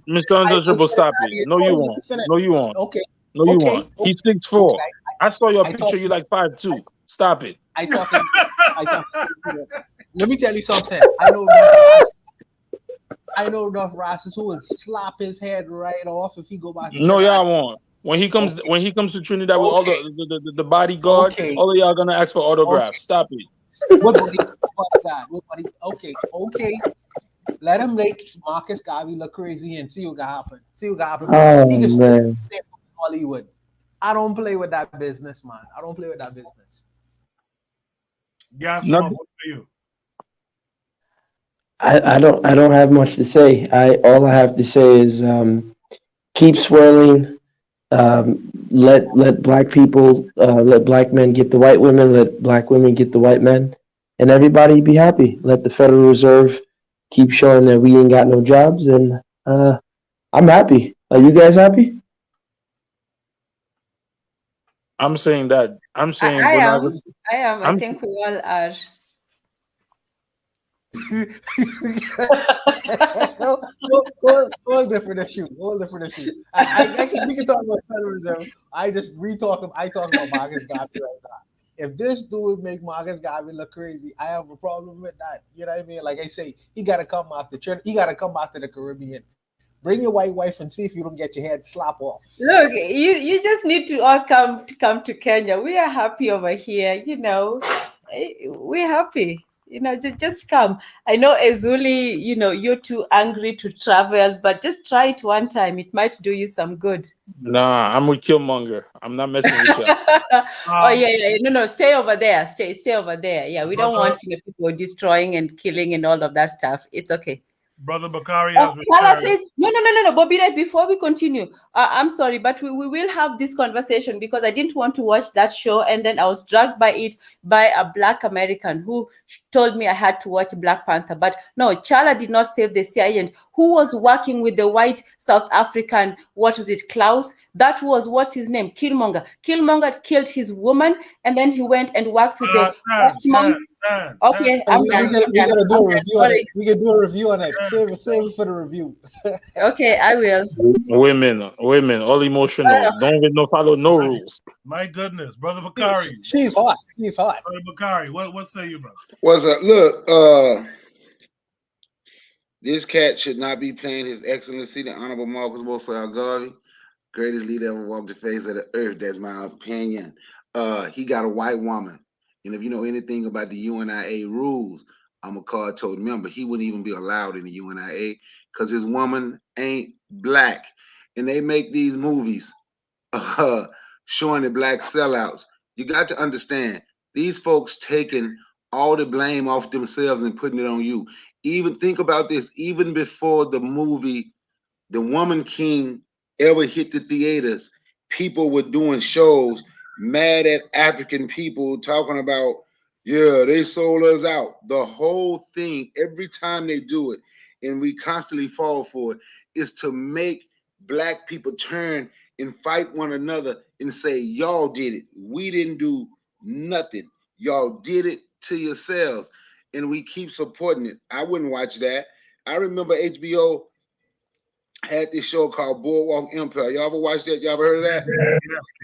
Mr. Untouchable, stop it. No, you won't. No, you won't. Okay. No, you won't. He's 6'4". I saw your picture. You like 5'2". Stop it. Let me tell you something. I know enough rascals who would slap his head right off if he go back. No, y'all won't. When he comes to Trinidad with all the bodyguard, all of y'all gonna ask for autographs. Stop it. Okay. Let him make Marcus Garvey look crazy and see what happen. Oh, He can man. stay in Hollywood. I don't play with that business, man. I don't play with that business. Yeah, what for you? I don't have much to say. All I have to say is keep swirling. Let black people, let black men get the white women, let black women get the white men, and everybody be happy. Let the Federal Reserve keep showing that we ain't got no jobs, and I'm happy. Are you guys happy? I'm saying that. I'm saying I am. I think we all are. Whole different issue. We can talk about Federal Reserve. I talk about Marcus Garvey right now. If this dude make Marcus Garvey look crazy, I have a problem with that. You know what I mean? Like I say, he gotta come back to the Caribbean. Bring your white wife and see if you don't get your head slap off. Look, you just need to all come to Kenya. We are happy over here. We're happy. Just come. I know Ezuli, you're too angry to travel, but just try it one time. It might do you some good. Nah, I'm with Killmonger. I'm not messing with you. Oh yeah. No, stay over there. Stay over there. Yeah, we don't want people destroying and killing and all of that stuff. It's okay. Brother Bakari has Kala says, no, Bobby, before we continue, I'm sorry, but we will have this conversation because I didn't want to watch that show, and then I was dragged by it by a Black American who told me I had to watch Black Panther. But no, Chala did not save the sea agent who was working with the white South African, what was it, Klaus? That was, what's his name? Killmonger. Killmonger killed his woman, and then he went and worked with the Watchman. Okay, I'm done. We can do a review on it. Save it for the review. Okay, I will. Women, all emotional. Don't even follow no rules. My goodness, Brother Bakari. She's hot. Brother Bakari, what say you, brother? What's up? Look, this cat should not be playing His Excellency, the Honorable Marcus Mosiah Garvey, greatest leader ever walked the face of the earth. That's my opinion. He got a white woman. And if you know anything about the UNIA rules, I'm a card told member. He wouldn't even be allowed in the UNIA because his woman ain't black. And they make these movies showing the black sellouts. You got to understand, these folks taking all the blame off themselves and putting it on you. Even think about this, even before the movie The Woman King ever hit the theaters, people were doing shows mad at African people talking about, yeah, they sold us out. The whole thing, every time they do it, and we constantly fall for it, is to make black people turn and fight one another and say, y'all did it. We didn't do nothing. Y'all did it to yourselves. And we keep supporting it. I wouldn't watch that. I remember HBO had this show called Boardwalk Empire. Y'all ever watched that? Y'all ever heard of that?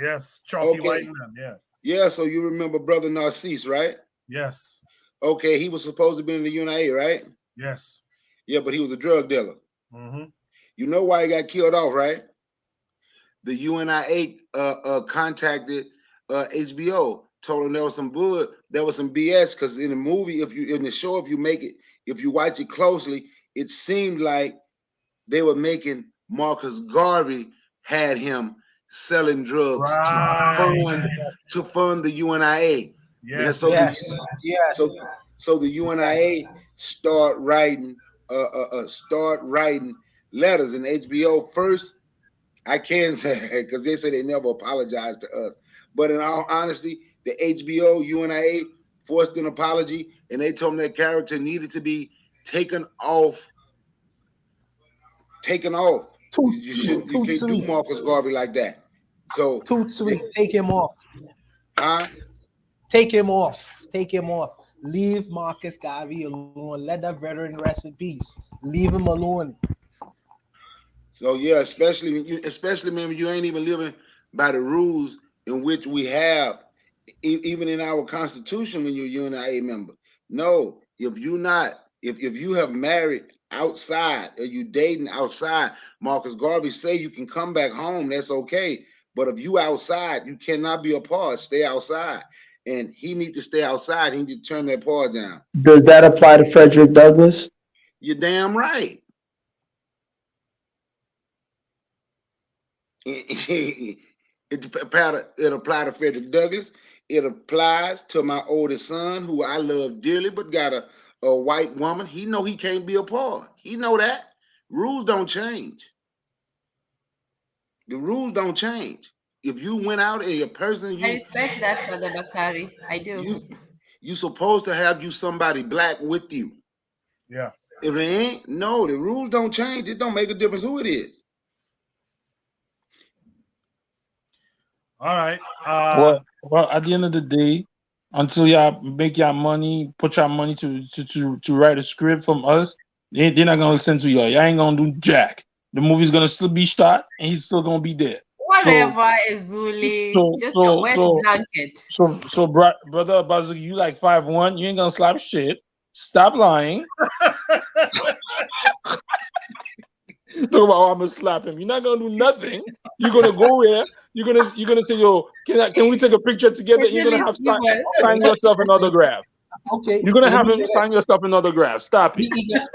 Yes. Chalky White Man, yeah. Yeah, so you remember Brother Narcisse, right? Yes. Okay, he was supposed to be in the UNIA, right? Yes. Yeah, but he was a drug dealer. Mm-hmm. You know why he got killed off, right? The UNIA contacted HBO, told them there was some BS, because in the movie, if you watch it closely, it seemed like they were making Marcus Garvey had him selling drugs to fund the UNIA. Yes. So the UNIA start writing letters, and HBO first. I can say, because they say they never apologized to us, but in all honesty, the HBO UNIA forced an apology, and they told them their character needed to be taken off. You can't do Marcus Garvey like that. So Too sweet. Take him off. Huh? Take him off. Take him off. Leave Marcus Garvey alone. Let that veteran rest in peace. Leave him alone. So yeah, especially when you ain't even living by the rules in which we have, even in our Constitution, when you're a UNIA member. No, if you have married outside or you dating outside, Marcus Garvey say you can come back home. That's okay. But if you outside, you cannot be a part. Stay outside, and he need to stay outside. He need to turn that part down. Does that apply to Frederick Douglass? You're damn right. It applies to Frederick Douglass. It applies to my oldest son, who I love dearly, but got a white woman. He know he can't be a part. He know that. Rules don't change. The rules don't change. If you went out and your person, I respect that, Brother Bakari. I do. You supposed to have somebody black with you. Yeah. If they ain't, no, the rules don't change. It don't make a difference who it is. All right. Well, at the end of the day, until y'all make y'all money, put y'all money to write a script from us, they're not gonna listen to y'all. Y'all ain't gonna do jack. The movie's gonna still be shot, and he's still gonna be there. Whatever, Ezuli. Just a wet blanket. So, brother Bazu, you like 5'1", you ain't gonna slap shit. Stop lying. Talk about, I'm gonna slap him. You're not gonna do nothing. You're gonna go there. You're gonna say, yo, can we take a picture together? You're gonna have to sign yourself an autograph. Okay. You're gonna have him sign yourself an autograph. Stop it.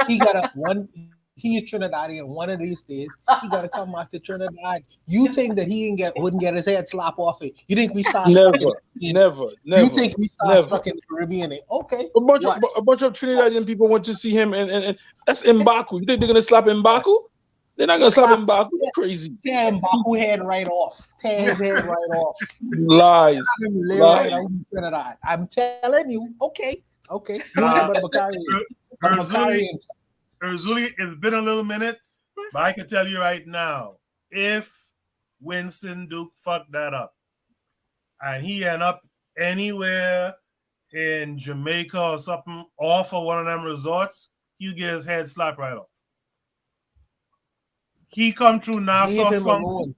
He got one. He's Trinidadian. One of these days, he got to come out to Trinidad. You think that he wouldn't get his head slap off it? You think we start never. You think we start stuck in the Caribbean? Okay. A bunch of Trinidadian people want to see him, and that's Mbaku. You think they're gonna slap Mbaku? They're not gonna slap Mbaku. You're crazy. Tear Mbaku head right off. Tear his head right off. Lies. Right out in Trinidad. I'm telling you. Okay. Erzuli, it's been a little minute, but I can tell you right now, if Winston Duke fucked that up and he end up anywhere in Jamaica or something off of one of them resorts, you get his head slapped right off. He come through Nassau slunking.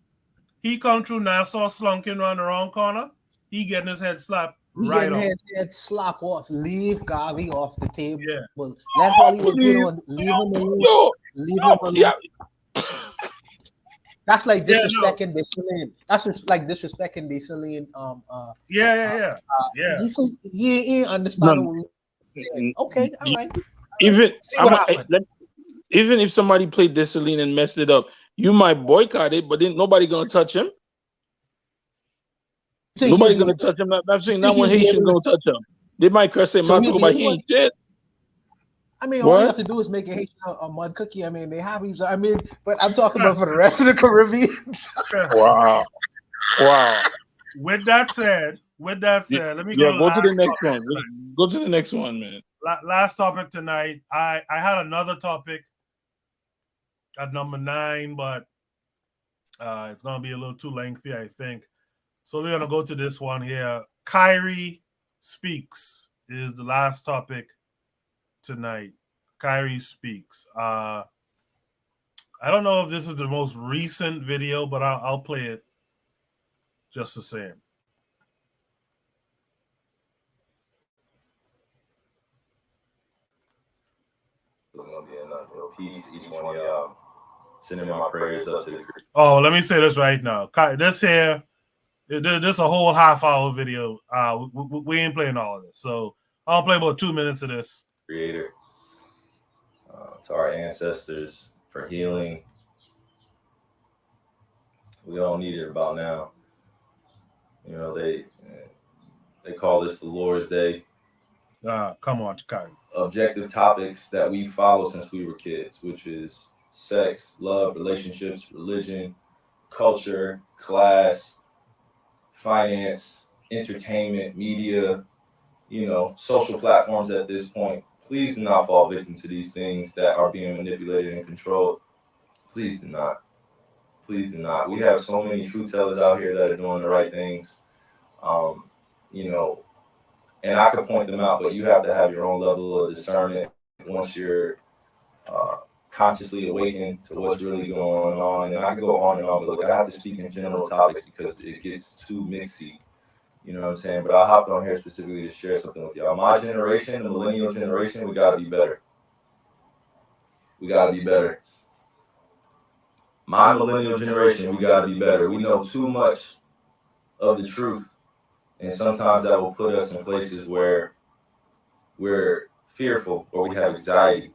He come through Nassau slunking around the wrong corner. He getting his head slapped right off. Head slap off. Leave Garvey off the table. Yeah. Let Hollywood leave him alone. Leave him alone. Yeah. That's like disrespecting Dessalines. That's just like disrespecting Dessalines. Yeah. He ain't understanding. Okay, all right. Even if somebody played Dessalines and messed it up, you might boycott it, but then nobody gonna touch him. Nobody gonna touch him. I'm saying not one Haitian gonna touch him. They might curse him out, but he ain't shit. I mean, all you have to do is make a Haitian a mud cookie. I mean, they have these. I mean, but I'm talking about for the rest of the Caribbean. Wow. With that said, let me go to the next one. Go to the next one, man. Last topic tonight. I had another topic at number 9, but it's gonna be a little too lengthy, I think. So we're gonna go to this one here. Kyrie Speaks is the last topic tonight. Kyrie Speaks. I don't know if this is the most recent video, but I'll play it just the same. It's gonna be enough peace to each one of y'all. Sending my prayers up to the. Oh, let me say this right now. This here, this a whole half-hour video. We ain't playing all of this, so I'll play about 2 minutes of this. Creator, to our ancestors for healing. We all need it about now. You know, they call this the Lord's Day. Come on, Kyrie. Objective topics that we follow since we were kids, which is sex, love, relationships, religion, culture, class, finance, entertainment, media, you know, social platforms at this point. Please do not fall victim to these things that are being manipulated and controlled. Please do not. Please do not. We have so many truth tellers out here that are doing the right things. You know, and I could point them out, but you have to have your own level of discernment once you're consciously awakened to what's really going on. And I could go on and on, but look, I have to speak in general topics because it gets too mixy. You know what I'm saying? But I hopped on here specifically to share something with y'all. My generation, the millennial generation, we got to be better. We got to be better. My millennial generation, we got to be better. We know too much of the truth. And sometimes that will put us in places where we're fearful or we have anxiety.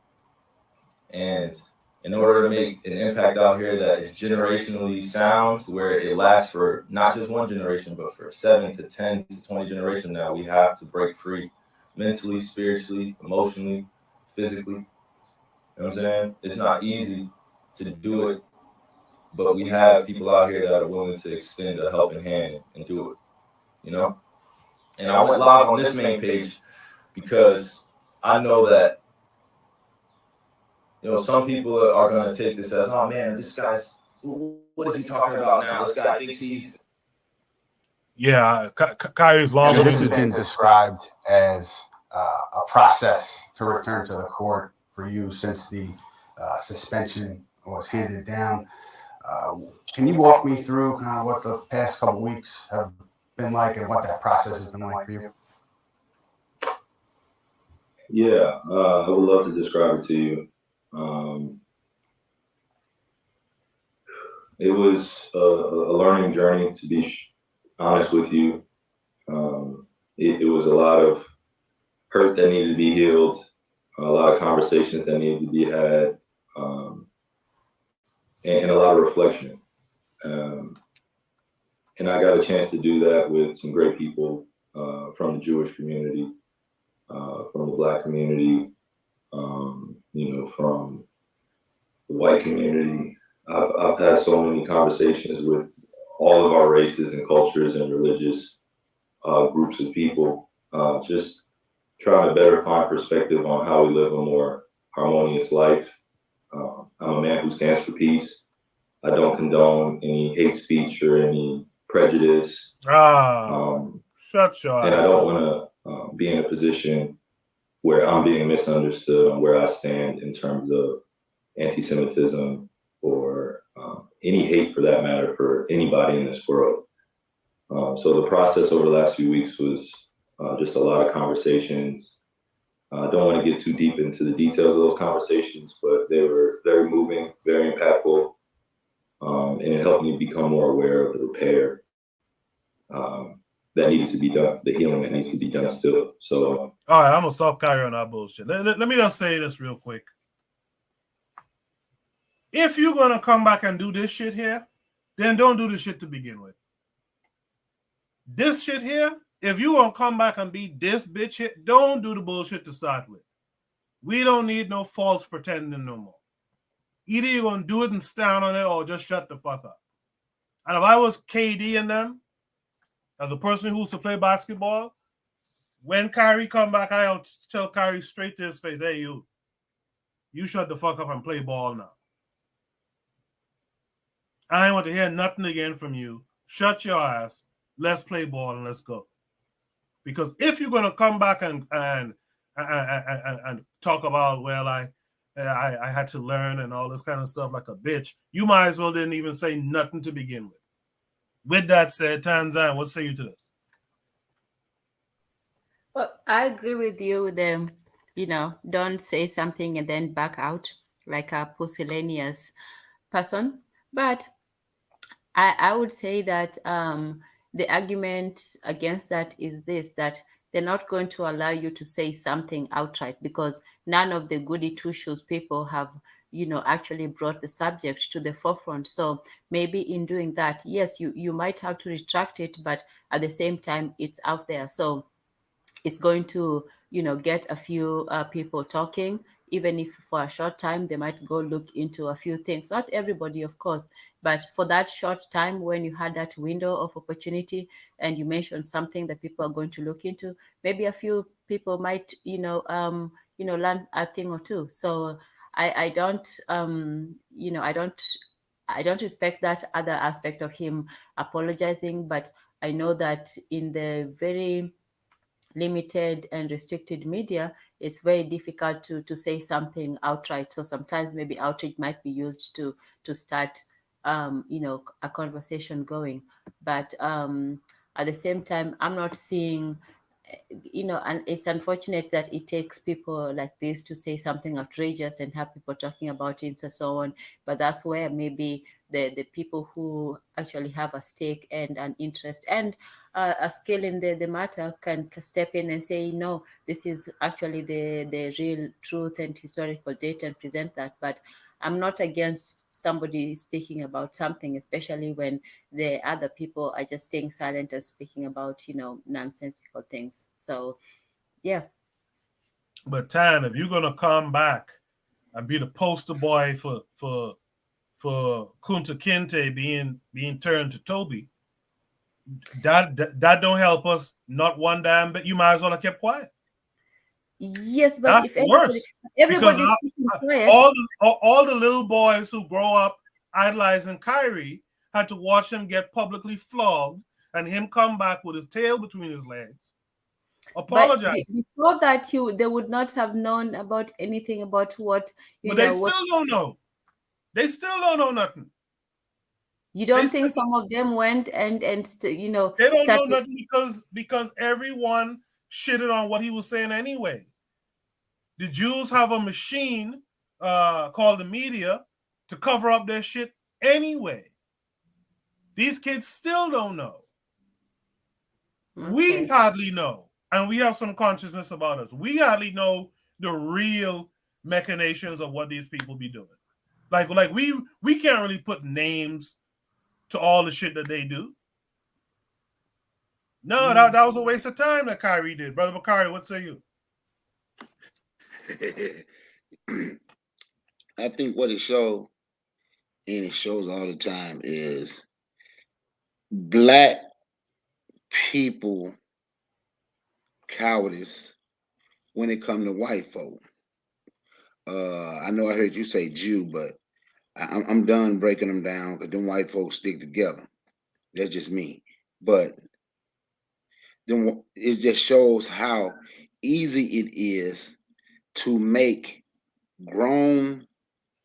And in order to make an impact out here that is generationally sound, where it lasts for not just one generation, but for 7 to 10 to 20 generations now, we have to break free mentally, spiritually, emotionally, physically. You know what I'm saying? It's not easy to do it, but we have people out here that are willing to extend a helping hand and do it, you know? And I went live on this main page because I know that, you know, some people are going to take this as, oh man, this guy's, what is he talking about now? This guy thinks he's. Yeah, Kyrie's long. This has been described as a process to return to the court for you since the suspension was handed down. Can you walk me through kind of what the past couple weeks have been like and what that process has been like for you? Yeah, I would love to describe it to you. It was a learning journey, to be honest with you. It was a lot of hurt that needed to be healed, a lot of conversations that needed to be had, and a lot of reflection. And I got a chance to do that with some great people from the Jewish community, from the Black community, you know, from the white community. I've had so many conversations with all of our races and cultures and religious groups of people, just trying to better find perspective on how we live a more harmonious life. I'm a man who stands for peace. I don't condone any hate speech or any prejudice. Shut your and eyes. I don't want to be in a position where I'm being misunderstood on where I stand in terms of anti-Semitism or any hate for that matter for anybody in this world. So the process over the last few weeks was just a lot of conversations. I don't want to get too deep into the details of those conversations, but they were very moving, very impactful, and it helped me become more aware of the repair that needs to be done, the healing that needs to be done still. So, all right, I'm gonna stop Kyrie on that bullshit. Let me just say this real quick. If you're gonna come back and do this shit here, then don't do this shit to begin with. This shit here, if you gonna come back and be this bitch here, don't do the bullshit to start with. We don't need no false pretending no more. Either you're gonna do it and stand on it or just shut the fuck up. And if I was KD and them, as a person who used to play basketball, when Kyrie come back, I'll tell Kyrie straight to his face, hey, you shut the fuck up and play ball now. I ain't want to hear nothing again from you. Shut your ass. let's play ball and let's go. Because if you're gonna come back and talk about, well, I had to learn and all this kind of stuff like a bitch, you might as well didn't even say nothing to begin with. With that said, Tanzan, what say you to this? Well, I agree with you. Don't say something and then back out like a pusillanimous person. But I would say that the argument against that is this, that they're not going to allow you to say something outright, because none of the goody two shoes people have actually brought the subject to the forefront. So maybe in doing that, yes, you might have to retract it, but at the same time it's out there. So it's going to get a few people talking, even if for a short time they might go look into a few things. Not everybody, of course, but for that short time when you had that window of opportunity and you mentioned something that people are going to look into, maybe a few people might learn a thing or two. So I don't I don't respect that other aspect of him apologizing, but I know that in the very limited and restricted media, it's very difficult to say something outright. So sometimes maybe outrage might be used to start a conversation going. But at the same time, I'm not seeing and it's unfortunate that it takes people like this to say something outrageous and have people talking about it and so on. But that's where maybe the people who actually have a stake and an interest and a skill in the matter can step in and say, no, this is actually the real truth and historical data, and present that. But I'm not against somebody speaking about something, especially when the other people are just staying silent and speaking about nonsensical things. So yeah. But Tan, if you're gonna come back and be the poster boy for Kunta Kinte being turned to Toby, that don't help us not one damn bit. You might as well have kept quiet. Yes, but that's if worse. everybody's keeping quiet, all the little boys who grow up idolizing Kyrie had to watch him get publicly flogged and him come back with his tail between his legs. Apologize. But before that, they would not have known about anything about what But they still don't know. They still don't know nothing. You don't think some of them went and they don't know nothing because everyone shitted on what he was saying anyway. The Jews have a machine called the media to cover up their shit anyway. These kids still don't know. Okay. We hardly know, and we have some consciousness about us. We hardly know the real machinations of what these people be doing. Like we can't really put names to all the shit that they do. No, that was a waste of time that Kyrie did. Brother Bakari, what say you? I think what it shows, and it shows all the time, is black people cowardice when it comes to white folk. I know I heard you say Jew, but I'm done breaking them down because them white folks stick together. That's just me. But then it just shows how easy it is to make grown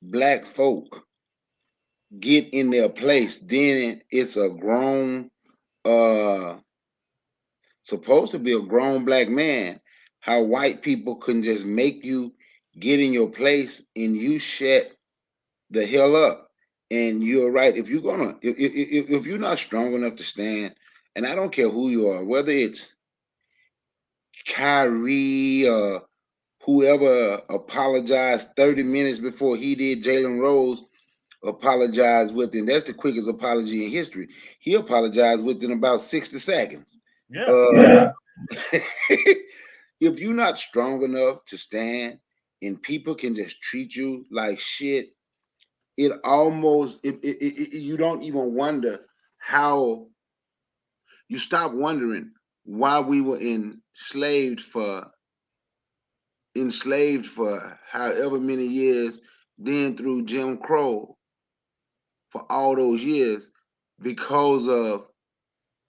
black folk get in their place. Then it's a grown, supposed to be a grown black man. How white people can just make you get in your place and you shut the hell up. And you're right. If you're gonna, if you're not strong enough to stand, and I don't care who you are, whether it's Kyrie or whoever apologized 30 minutes before he did, Jalen Rose apologized within, that's the quickest apology in history. He apologized within about 60 seconds. Yeah. If you're not strong enough to stand and people can just treat you like shit, it almost, you don't even wonder how, you stop wondering why we were enslaved for however many years, then through Jim Crow for all those years, because of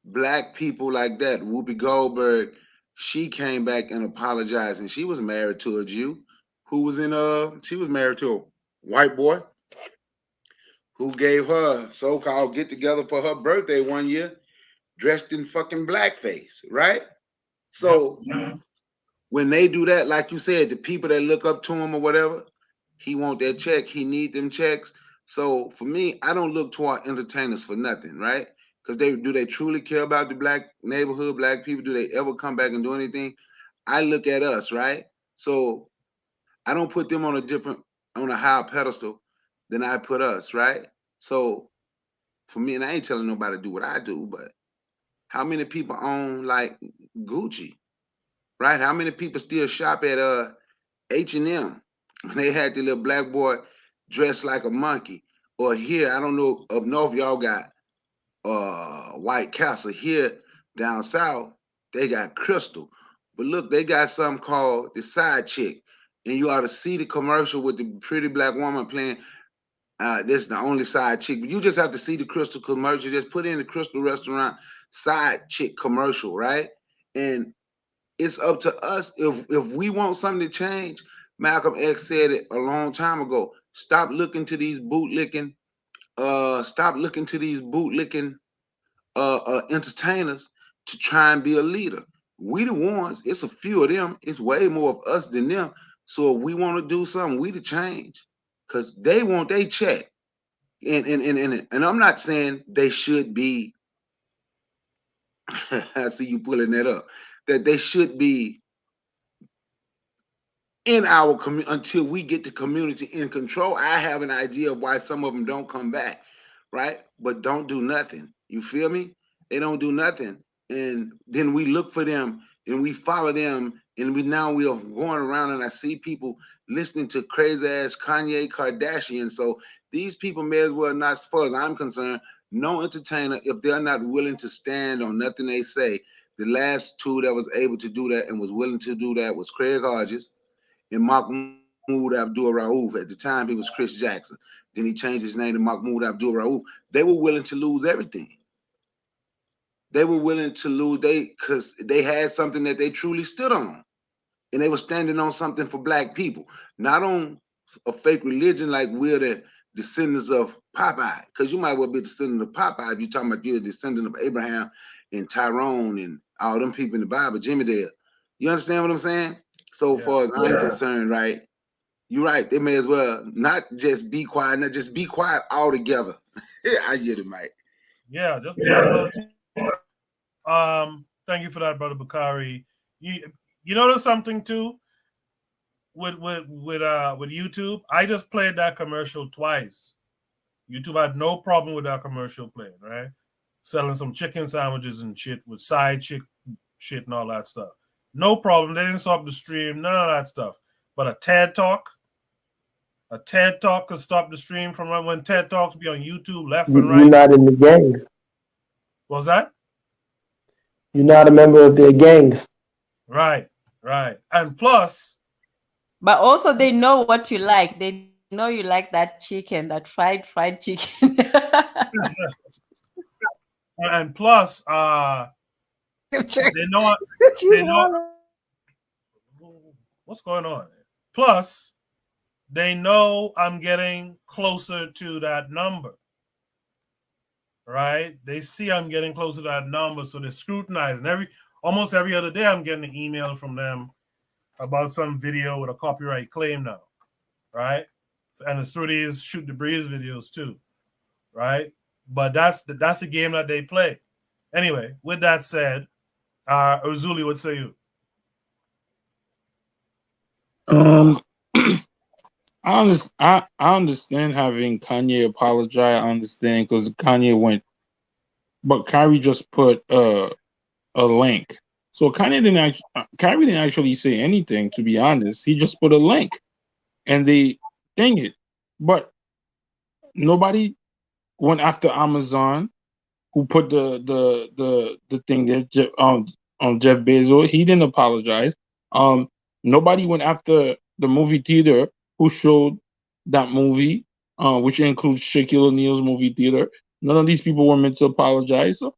black people like that. Whoopi Goldberg, she came back and apologized, and she was married to a Jew who was she was married to a white boy who gave her so-called get together for her birthday one year, dressed in fucking blackface, right? So when they do that, like you said, the people that look up to him or whatever, he want that check, he need them checks. So for me, I don't look to our entertainers for nothing, right? Because they truly care about the black neighborhood, black people? Do they ever come back and do anything? I look at us, right? So I don't put them on a higher pedestal than I put us, right? So for me, and I ain't telling nobody to do what I do, but how many people own like Gucci, right? How many people still shop at H&M when they had the little black boy dressed like a monkey? Or here, I don't know, up north y'all got White Castle. Here down south, they got Crystal. But look, they got something called the Side Chick. And you ought to see the commercial with the pretty black woman playing. This is the only side chick. But you just have to see the Crystal commercial. Just put in the Crystal Restaurant side chick commercial, right? And it's up to us if we want something to change. Malcolm X said it a long time ago. Stop looking to these bootlicking entertainers to try and be a leader. We the ones, it's a few of them, it's way more of us than them. So if we want to do something, we the change. Cause they want they check. And I'm not saying they should be I see you pulling that up, that they should be in our community until we get the community in control. I have an idea of why some of them don't come back, right? But don't do nothing. You feel me? They don't do nothing. And then we look for them and we follow them. And we are going around and I see people listening to crazy ass Kanye Kardashian. So these people may as well not, as far as I'm concerned, no entertainer, if they're not willing to stand on nothing they say. The last two that was able to do that and was willing to do that was Craig Hodges and Mahmoud Abdul Rauf. At the time, he was Chris Jackson. Then he changed his name to Mahmoud Abdul Rauf. They were willing to lose everything. They were willing to lose because they had something that they truly stood on. And they were standing on something for black people, not on a fake religion like we're the descendants of Popeye. Because you might well be a descendant of Popeye if you're talking about you're a descendant of Abraham and Tyrone and all them people in the Bible, Jimmy Dale. You understand what I'm saying? So far as I'm concerned, right? You're right. They may as well not just be quiet, not just be quiet altogether. I get it, Mike. Yeah, just thank you for that, Brother Bakari. You notice something too with YouTube? I just played that commercial twice. YouTube had no problem with that commercial playing, right? Selling some chicken sandwiches and shit with side chick shit and all that stuff. No problem. They didn't stop the stream, none of that stuff. But a TED Talk could stop the stream from when TED Talks be on YouTube left and right. You're not in the gang. What's that? You're not a member of their gang. Right. And plus. But also they know what you like. They know you like that chicken, that fried chicken. And plus, they know what's going on. Plus, they know I'm getting closer to that number. Right? They see I'm getting closer to that number, so they're scrutinizing. Almost every other day I'm getting an email from them about some video with a copyright claim now. Right? And it's through these Shoot the Breeze videos too. Right? But that's the game that they play. Anyway, with that said, Uzuli, what say you? I understand having Kanye apologize. I understand because Kanye went, but Kyrie just put a link. So Kyrie didn't actually say anything. To be honest, he just put a link, and they dang it. But nobody went after Amazon, who put the thing there on Jeff Bezos. He didn't apologize. Nobody went after the movie theater who showed that movie, which includes Shaquille O'Neal's movie theater. None of these people were meant to apologize. So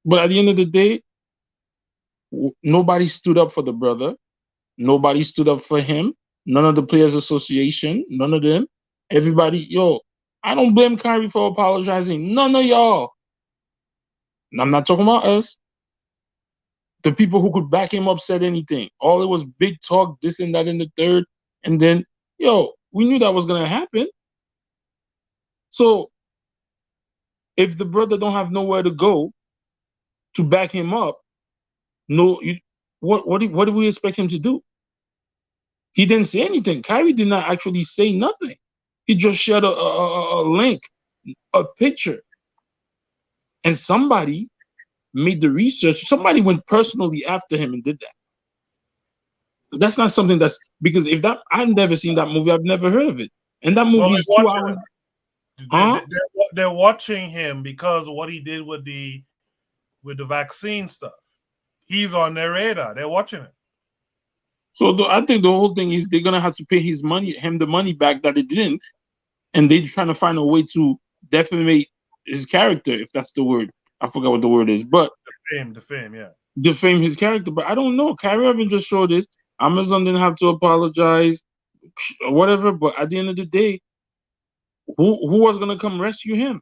But at the end of the day, nobody stood up for the brother. Nobody stood up for him. None of the Players Association, none of them. Everybody, yo, I don't blame Kyrie for apologizing. None of y'all. And I'm not talking about us. The people who could back him up said anything. All it was big talk, this and that and the third. And then, yo, we knew that was going to happen. So if the brother don't have nowhere to go to back him up, what do we expect him to do? He didn't say anything. Kyrie did not actually say nothing. He just shared a link, a picture. And somebody made the research. Somebody went personally after him and did that. That's not something that's, because if that, I've never seen that movie. I've never heard of it. And that movie is 2 hours. They're watching him because of what he did with the vaccine stuff. He's on their radar. They're watching it. So I think the whole thing is they're gonna have to pay him the money back that they didn't, and they're trying to find a way to defamate his character, if that's the word. I forgot what the word is, but defame, yeah. Defame his character. But I don't know. Kyrie Irving just showed this. Amazon didn't have to apologize, or whatever. But at the end of the day, who was gonna come rescue him?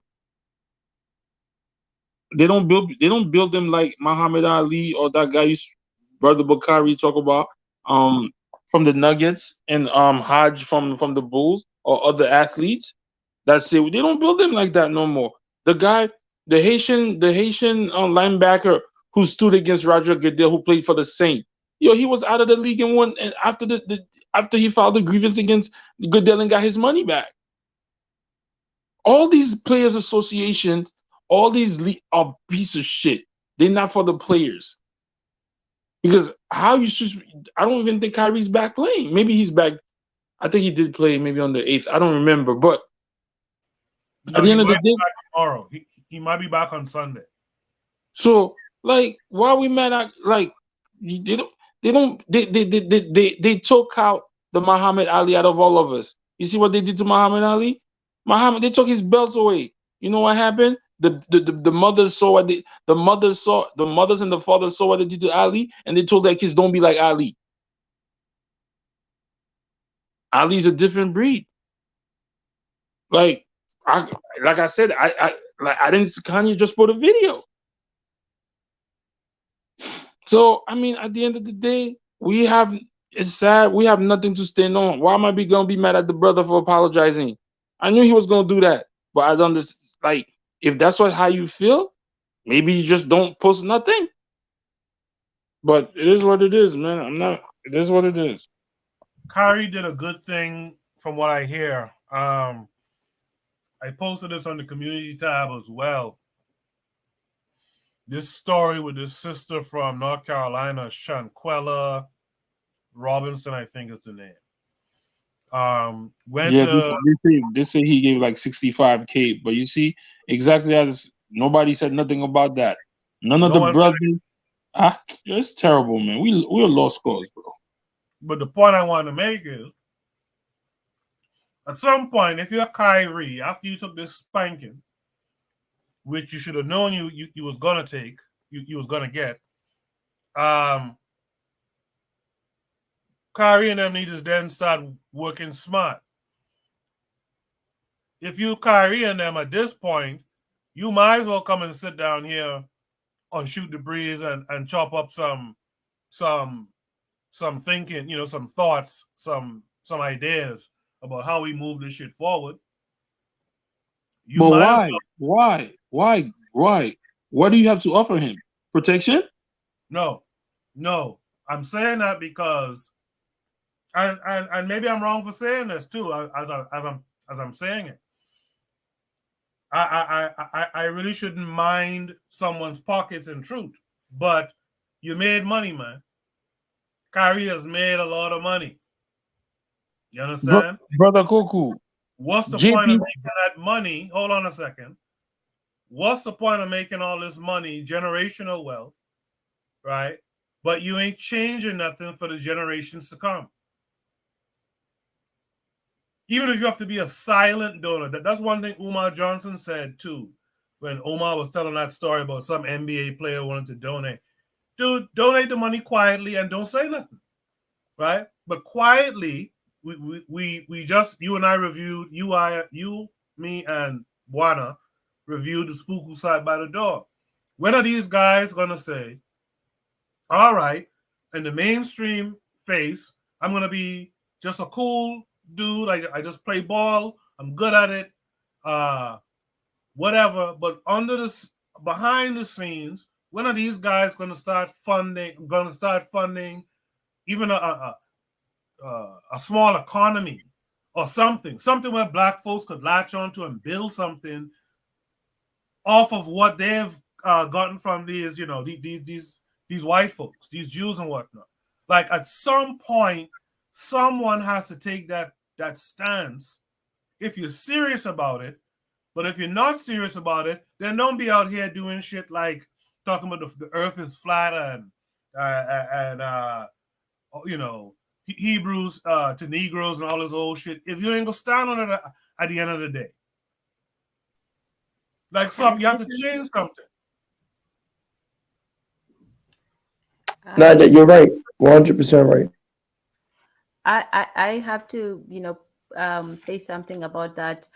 They don't build them like Muhammad Ali or that guy Brother Bakari talk about from the Nuggets and Hodge from the Bulls or other athletes. That's it. They don't build them like that no more. The guy, the Haitian linebacker who stood against Roger Goodell, who played for the Saints. Yo, he was out of the league and after he filed a grievance against Goodell and got his money back. All these players associations, all these are piece of shit. They're not for the players. Because I don't even think Kyrie's back playing. Maybe he's back. I think he did play maybe on the 8th. I don't remember. But at the end of the day, tomorrow he might be back on Sunday. So like, why are we mad at they took out the Muhammad Ali out of all of us. You see what they did to Muhammad Ali? They took his belts away. You know what happened? The mothers saw what the mothers and the fathers saw what they did to Ali, and they told their kids, don't be like Ali. Ali's a different breed. Like I said, I didn't. Kanye just put a video. So I mean, at the end of the day, it's sad. We have nothing to stand on. Why am I gonna be mad at the brother for apologizing? I knew he was gonna do that, but I don't like. If that's how you feel, maybe you just don't post nothing. But it is what it is, man. It is what it is. Kyrie did a good thing, from what I hear. I posted this on the community tab as well. This story with this sister from North Carolina, Shanquella Robinson, I think is the name. They say he gave like $65K, but you see, exactly as nobody said nothing about that. None of the brothers. It's terrible, man. We're lost cause, bro. But the point I want to make is, at some point, if you're Kyrie, after you took this spanking, which you should have known you was gonna take, you was gonna get, Kyrie and them need to then start working smart. If you Kyrie and them at this point, you might as well come and sit down here on Shoot the Breeze and chop up some thinking, some thoughts, some ideas about how we move this shit forward. But why? What do you have to offer him? Protection? No. I'm saying that because, and maybe I'm wrong for saying this too, as I'm saying it. I really shouldn't mind someone's pockets in truth, but you made money, man. Kyrie has made a lot of money. You understand? Brother Koku. What's the point of making that money? Hold on a second. What's the point of making all this money, generational wealth, right? But you ain't changing nothing for the generations to come. Even if you have to be a silent donor. That's one thing Umar Johnson said too. when Omar was telling that story about some NBA player wanted to donate. Dude, donate the money quietly and don't say nothing, right? But quietly, we just, you and I reviewed, you, me, and Buana reviewed the spook who sat by the door. When are these guys gonna say, all right, in the mainstream face, I'm gonna be just a cool dude. I just play ball. I'm good at it. Whatever. But behind the scenes, when are these guys gonna start funding? Gonna start funding even a small economy or something where Black folks could latch onto and build something off of what they've gotten from these, these white folks, these Jews and whatnot. Like at some point, someone has to take that stance if you're serious about it. But if you're not serious about it, then don't be out here doing shit like talking about the earth is flat and Hebrews to Negroes and all this old shit. If you ain't gonna stand on it at the end of the day, like something, you have to change something. No, you're right. 100% right. I have to, say something about that.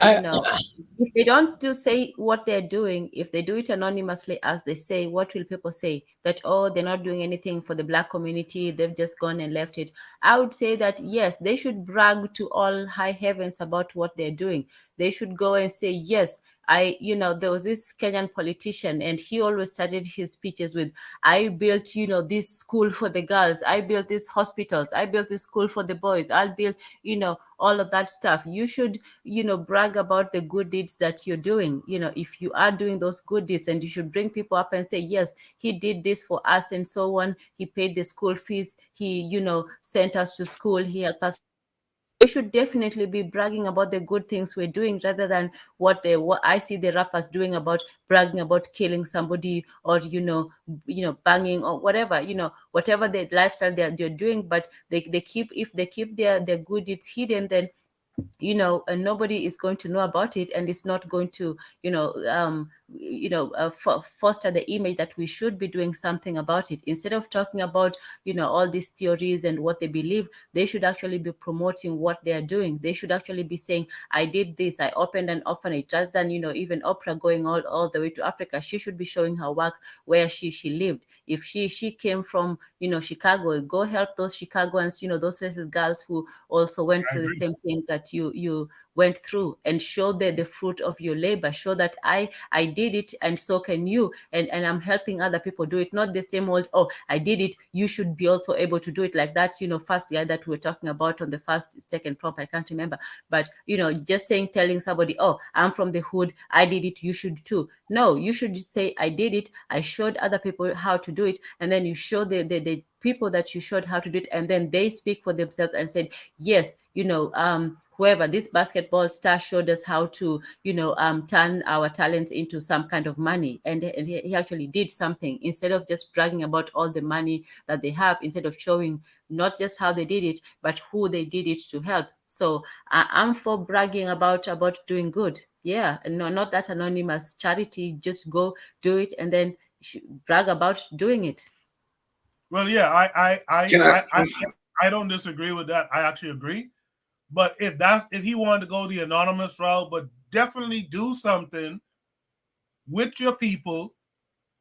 If they don't say what they're doing, if they do it anonymously, as they say, what will people say? That, oh, they're not doing anything for the Black community, they've just gone and left it. I would say that, yes, they should brag to all high heavens about what they're doing. They should go and say, yes, there was this Kenyan politician, and he always started his speeches with, I built, this school for the girls, I built these hospitals, I built this school for the boys, I'll build, all of that stuff. You should, brag about the good deeds that you're doing. If you are doing those good deeds, and you should bring people up and say, yes, he did this for us and so on. He paid the school fees. He, sent us to school. He helped us. We should definitely be bragging about the good things we're doing, rather than what I see the rappers doing, about bragging about killing somebody, or banging, or whatever, whatever the lifestyle they're doing. But they keep, if they keep their good deeds hidden, then and nobody is going to know about it, and it's not going to foster the image that we should be doing something about it. Instead of talking about all these theories and what they believe, they should actually be promoting what they are doing. They should actually be saying, I did this, I opened an orphanage, rather than even Oprah going all the way to Africa. She should be showing her work where she lived. If she came from Chicago, go help those Chicagoans, those little girls who also went through the same thing that you went through, and show the fruit of your labor. Show that I did it, and so can you, and I'm helping other people do it. Not the same old, oh, I did it, you should be also able to do it, like that first guy that we were talking about on the second prompt, I can't remember. But just telling somebody, oh, I'm from the hood, I did it, you should too. No, you should just say, I did it, I showed other people how to do it, and then you show the people that you showed how to do it, and then they speak for themselves and said, yes, whoever, this basketball star showed us how to turn our talents into some kind of money, and he actually did something, instead of just bragging about all the money that they have, instead of showing not just how they did it, but who they did it to help. So I'm for bragging about doing good. Yeah, no, not that anonymous charity. Just go do it, and then brag about doing it. Well, yeah, I don't disagree with that. I actually agree. But if he wanted to go the anonymous route, but definitely do something with your people,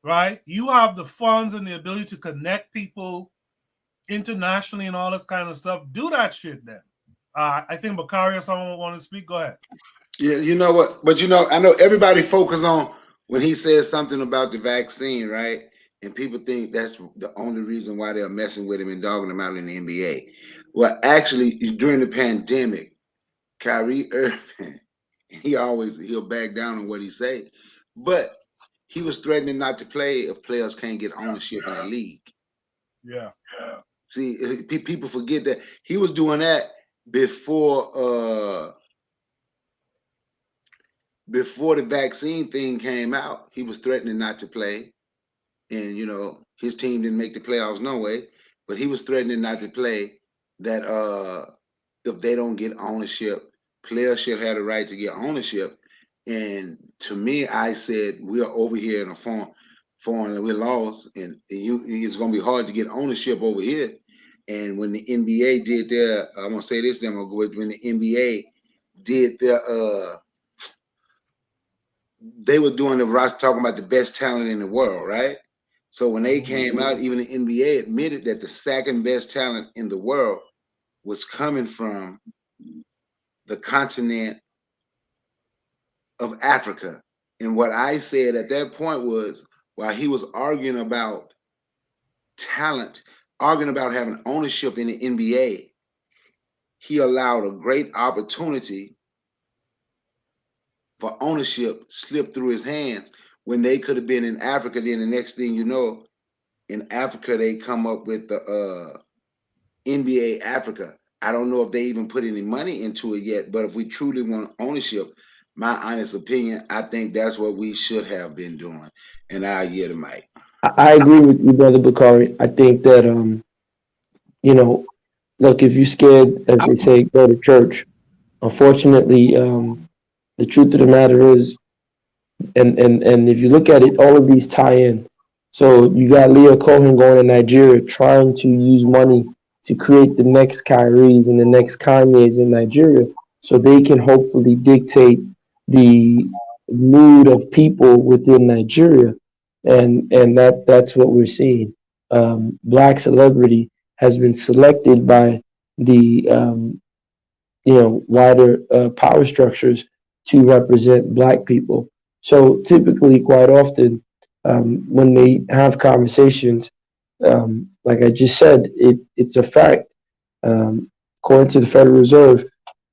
right? You have the funds and the ability to connect people internationally and all this kind of stuff. Do that shit then. I think Bakari or someone want to speak. Go ahead. Yeah, you know what? But I know everybody focus on when he says something about the vaccine, right? And people think that's the only reason why they're messing with him and dogging him out in the NBA. Well, actually, during the pandemic, Kyrie Irving, he'll back down on what he say, but he was threatening not to play if players can't get ownership in the league. Yeah. See, people forget that he was doing that before the vaccine thing came out. He was threatening not to play, and his team didn't make the playoffs no way, but he was threatening not to play, that if they don't get ownership, players should have the right to get ownership. And to me, I said, we are over here in a foreign, and we're lost, and it's going to be hard to get ownership over here. And when the NBA did their, I'm going to say this, then I'm going to go with when the NBA did their, they were doing the roster talking about the best talent in the world, right? So when they came out, even the NBA admitted that the second best talent in the world was coming from the continent of Africa. And what I said at that point was, while he was arguing about talent, arguing about having ownership in the NBA, he allowed a great opportunity for ownership slip through his hands when they could have been in Africa. Then the next thing you know, in Africa, they come up with the NBA Africa. I don't know if they even put any money into it yet, but if we truly want ownership, my honest opinion, I think that's what we should have been doing. And I hear the mic. I agree with you, brother Bakari. I think that you know, look, if you're scared, as they say, go to church. Unfortunately, the truth of the matter is, and if you look at it, all of these tie in. So you got Leah Cohen going to Nigeria, trying to use money to create the next Kyries and the next Kanyes in Nigeria, so they can hopefully dictate the mood of people within Nigeria, and that's what we're seeing. Black celebrity has been selected by the wider power structures to represent black people. So typically, quite often, when they have conversations, like I just said, it's a fact. According to the Federal Reserve,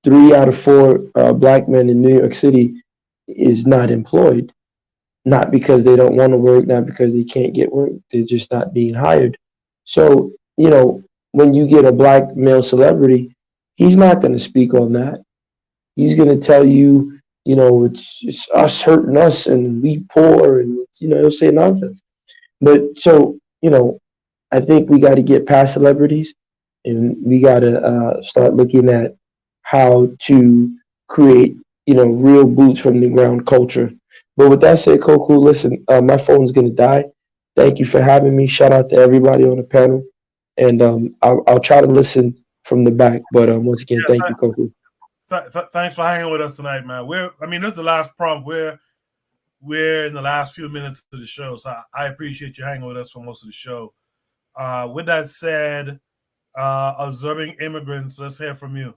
3 out of 4 black men in New York City is not employed, not because they don't want to work, not because they can't get work, they're just not being hired. So, when you get a black male celebrity, he's not going to speak on that. He's going to tell you, it's us hurting us and we poor, and he'll say nonsense. But so, I think we got to get past celebrities, and we got to start looking at how to create, real boots from the ground culture. But with that said, Koku, listen, my phone's gonna die. Thank you for having me. Shout out to everybody on the panel, and I'll try to listen from the back. But once again, thank you, Koku. Thanks for hanging with us tonight, man. This is the last prompt. We're in the last few minutes of the show, so I appreciate you hanging with us for most of the show. With that said, observing immigrants, let's hear from you.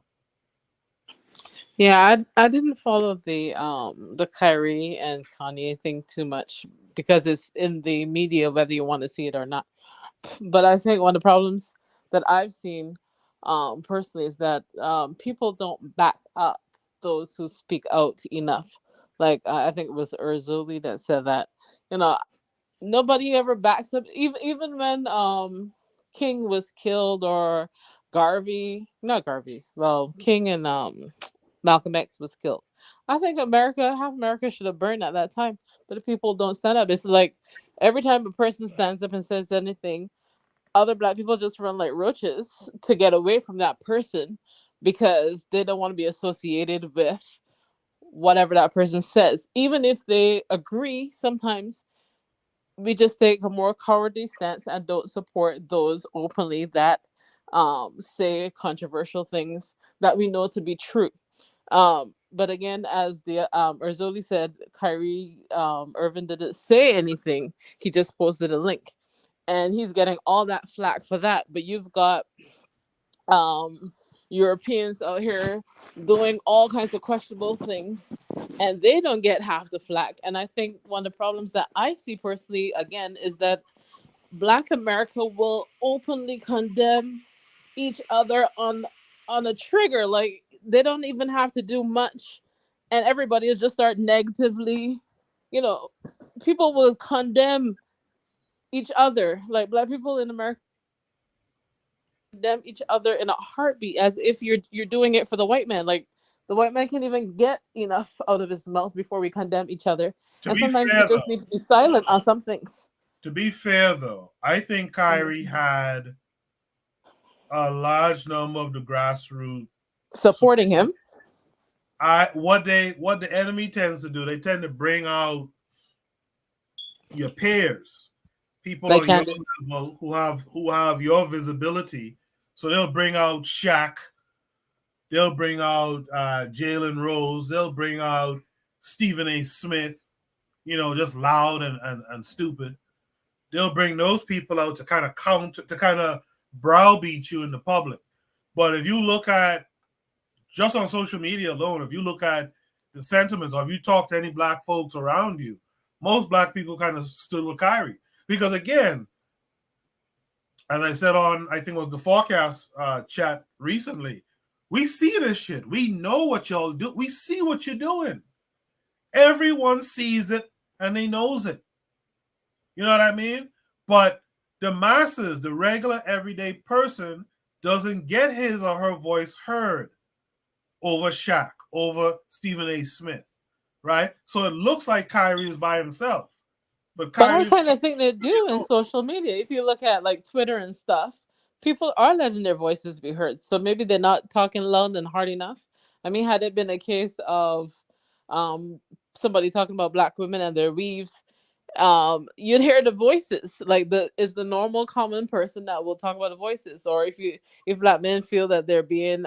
Yeah, I didn't follow the Kyrie and Kanye thing too much because it's in the media whether you want to see it or not. But I think one of the problems that I've seen personally is that people don't back up those who speak out enough. Like I think it was Erzuli that said that, nobody ever backs up, even when King was killed, or King and Malcolm X was killed. I think half America should have burned at that time, but the people don't stand up. It's like every time a person stands up and says anything, other black people just run like roaches to get away from that person because they don't want to be associated with whatever that person says. Even if they agree, sometimes we just take a more cowardly stance and don't support those openly that say controversial things that we know to be true. But again, as the Erzoli said, Kyrie Irving didn't say anything. He just posted a link, and he's getting all that flack for that. But you've got Europeans out here doing all kinds of questionable things, and they don't get half the flack. And I think one of the problems that I see personally, again, is that Black America will openly condemn each other on a trigger. Like they don't even have to do much, and everybody will just start negatively. People will condemn each other. Like Black people in America condemn each other in a heartbeat, as if you're doing it for the white man. Like the white man can't even get enough out of his mouth before we condemn each other. And sometimes we just need to be silent on some things. To be fair, though, I think Kyrie had a large number of the grassroots supporting him. what the enemy tends to do, they tend to bring out your peers, people Like on your Candy. level who have your visibility. So they'll bring out Shaq, they'll bring out Jalen Rose, they'll bring out Stephen A. Smith, just loud and stupid. They'll bring those people out to kind of browbeat you in the public. But if you look at just on social media alone, if you look at the sentiments, or if you talk to any black folks around you, most black people kind of stood with Kyrie. Because again, as I said on, I think it was the forecast chat recently, we see this shit. We know what y'all do. We see what you're doing. Everyone sees it and they knows it. You know what I mean? But the masses, the regular everyday person, doesn't get his or her voice heard over Shaq, over Stephen A. Smith, right? So it looks like Kyrie is by himself. But I kind of think they do in social media. If you look at like Twitter and stuff, people are letting their voices be heard. So maybe they're not talking loud and hard enough. I mean, had it been a case of somebody talking about black women and their weaves, you'd hear the voices. Like is the normal common person that will talk about the voices. Or if black men feel that they're being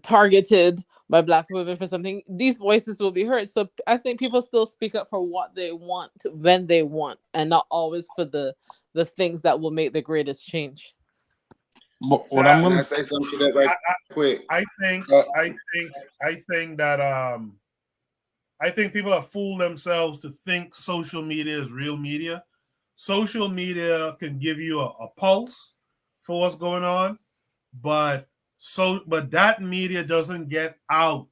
targeted by black women for something, these voices will be heard. So I think people still speak up for what they want when they want, and not always for the things that will make the greatest change. But what I'm gonna say something to that right quick. I think that I think people have fooled themselves to think social media is real media. Social media can give you a pulse for what's going on, but that media doesn't get out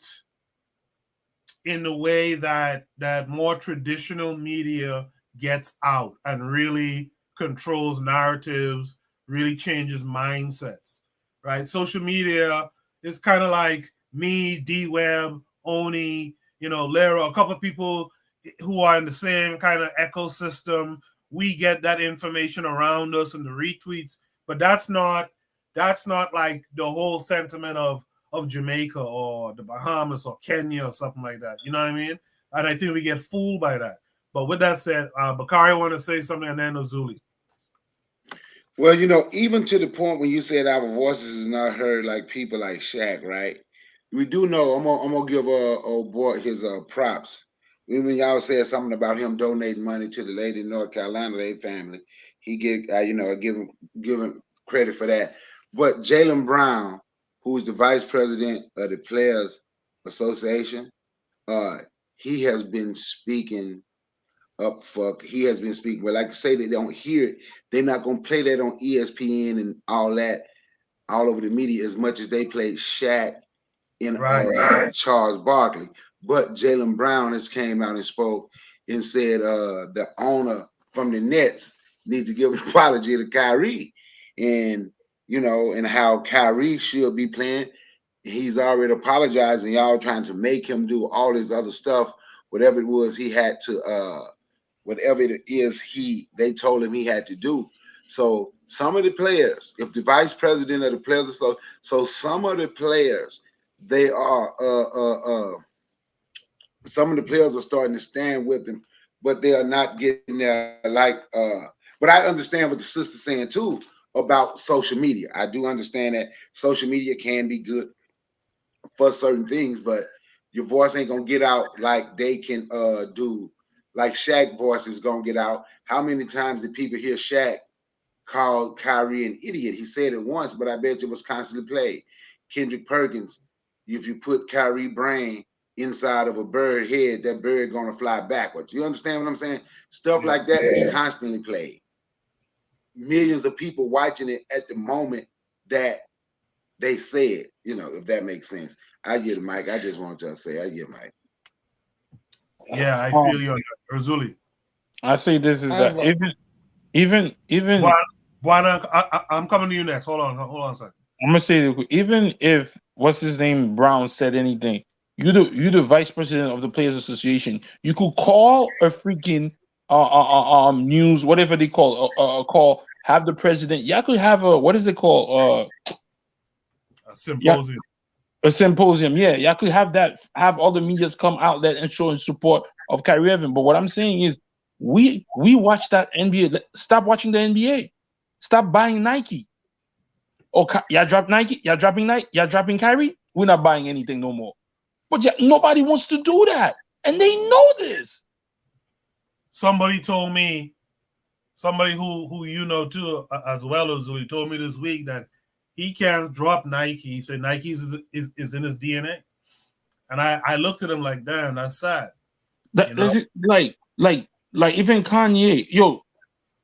in the way that more traditional media gets out and really controls narratives, really changes mindsets, right? Social media is kind of like me, D-Web, Oni, Lero, a couple of people who are in the same kind of ecosystem. We get that information around us and the retweets, but that's not like the whole sentiment of Jamaica or the Bahamas or Kenya or something like that. You know what I mean? And I think we get fooled by that. But with that said, Bakari want to say something, and then Ozuli. Well, even to the point when you said our voices is not heard like people like Shaq, right? We do know. I'm gonna give old boy his props. When y'all said something about him donating money to the lady in North Carolina, their family, he get give him credit for that. But Jaylen Brown, who's the vice president of the Players Association, he has been speaking up for. He has been speaking. But like I say, they don't hear it. They're not gonna play that on ESPN and all that, all over the media as much as they played Shaq and Charles Barkley. But Jaylen Brown has came out and spoke and said the owner from the Nets needs to give an apology to Kyrie, and and how Kyrie should be playing. He's already apologized, and y'all trying to make him do all this other stuff, whatever it was he had to, whatever it is they told him he had to do. So some of the players, if the vice president of the players, so some of the players, they are some of the players are starting to stand with him, but they are not getting there but I understand what the sister's saying too about social media. I do understand that social media can be good for certain things, but your voice ain't gonna get out like they can do. Like Shaq voice is gonna get out. How many times did people hear Shaq call Kyrie an idiot? He said it once, but I bet it was constantly played. Kendrick Perkins, if you put Kyrie brain inside of a bird head, that bird gonna fly backwards. You understand what I'm saying? Stuff like that is constantly played. Millions of people watching it at the moment that they say it, if that makes sense. I get it, Mike. I just want to say, I get Mike. Yeah, I feel you on that. Ozuli. I say this is that even Buana, I'm coming to you next. Hold on a second. I'm gonna say even if what's his name Brown said anything, you the vice president of the Players Association, you could call a freaking news, whatever they call, have the president. Y'all could have a what is it called? A symposium. A symposium, yeah. Y'all could have that, have all the medias come out there and show in support of Kyrie Irving. But what I'm saying is, we watch that NBA. Stop watching the NBA. Stop buying Nike. Or y'all drop Nike. Y'all dropping Nike. Y'all dropping Kyrie. We're not buying anything no more. But yeah, nobody wants to do that, and they know this. Somebody told me, somebody who you know too, as well as he told me this week that he can't drop Nike. He said Nike is in his DNA. And I looked at him like, damn, that's sad. That, like even Kanye, yo,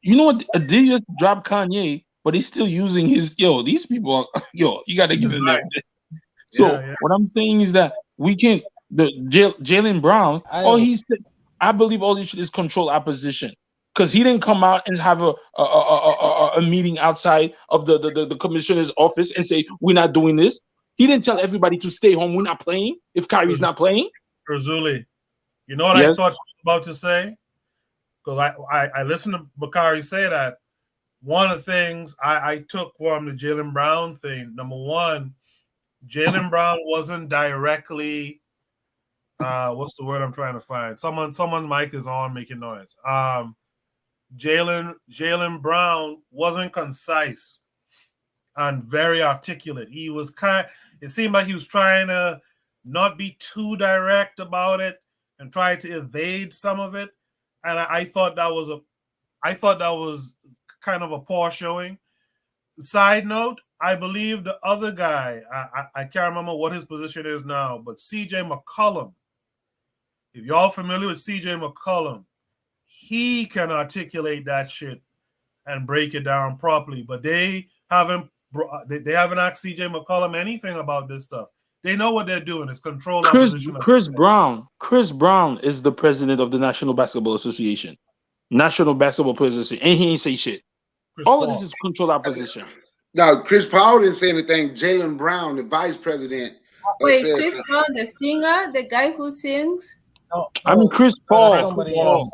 you know what? Adidas dropped Kanye, but he's still using his, these people, you got to give them their. So what I'm saying is that we can, Jaylen Brown, I believe all this shit is control opposition. Because he didn't come out and have a meeting outside of the commissioner's office and say, we're not doing this. He didn't tell everybody to stay home. We're not playing if Kyrie's not playing. Erzuli, you know what I thought you were about to say? Because I listened to Bakari say that. One of the things I took from the Jaylen Brown thing, number one, Jaylen Brown wasn't directly, what's the word I'm trying to find? Someone's mic is on making noise. Jaylen Brown wasn't concise and very articulate. He was it seemed like he was trying to not be too direct about it and try to evade some of it. And I thought that was kind of a poor showing. Side note, I believe the other guy, I can't remember what his position is now, but CJ McCollum. If y'all familiar with CJ McCollum, he can articulate that shit and break it down properly. But they haven't asked CJ McCollum anything about this stuff. They know what they're doing. It's control opposition. Chris Brown is the president of the National Basketball Association. National Basketball Players Association. And he ain't say shit. All of this is control opposition. Now, Chris Paul didn't say anything. Jaylen Brown, the vice president. Wait, Chris Paul, the singer, the guy who sings? I mean, Chris Paul. Somebody else.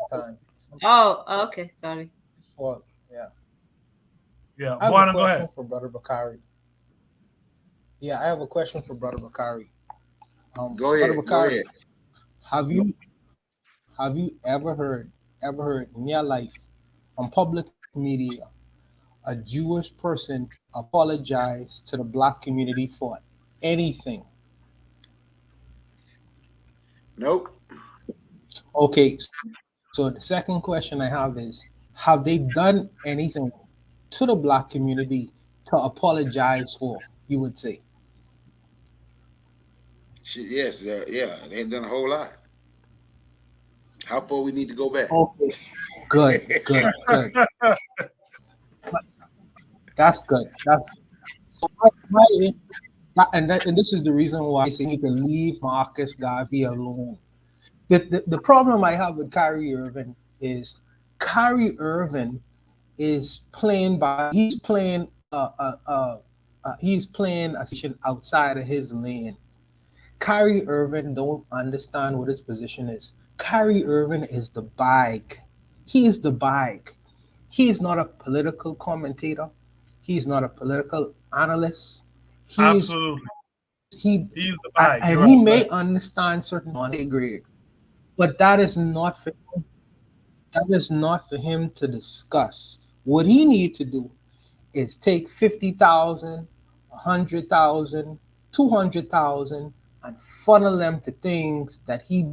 Oh, okay. Sorry. Well, yeah. Yeah, I have Juana, a go question ahead. for Brother Bakari. Yeah, I have a question for Brother Bakari. Go ahead. Brother Bakari, Go ahead. Have you ever heard in your life on public media a Jewish person apologize to the black community for anything? Nope. Okay, so the second question I have is, have they done anything to the black community to apologize for, you would say? Yes, yeah, they ain't done a whole lot. How far we need to go back? Okay, good. That's good. So and this is the reason why I say you can leave Marcus Garvey alone. The problem I have with Kyrie Irving is Kyrie Irving is playing he's playing a position outside of his lane. Kyrie Irving don't understand what his position is. Kyrie Irving is the bag. He is the bag. He is not a political commentator. He's not a political analyst. Absolutely. He's the bag. And he may understand certain grade, but that is not for him. That is not for him to discuss. What he needs to do is take 50,000, 100,000, 200,000, and funnel them to things that he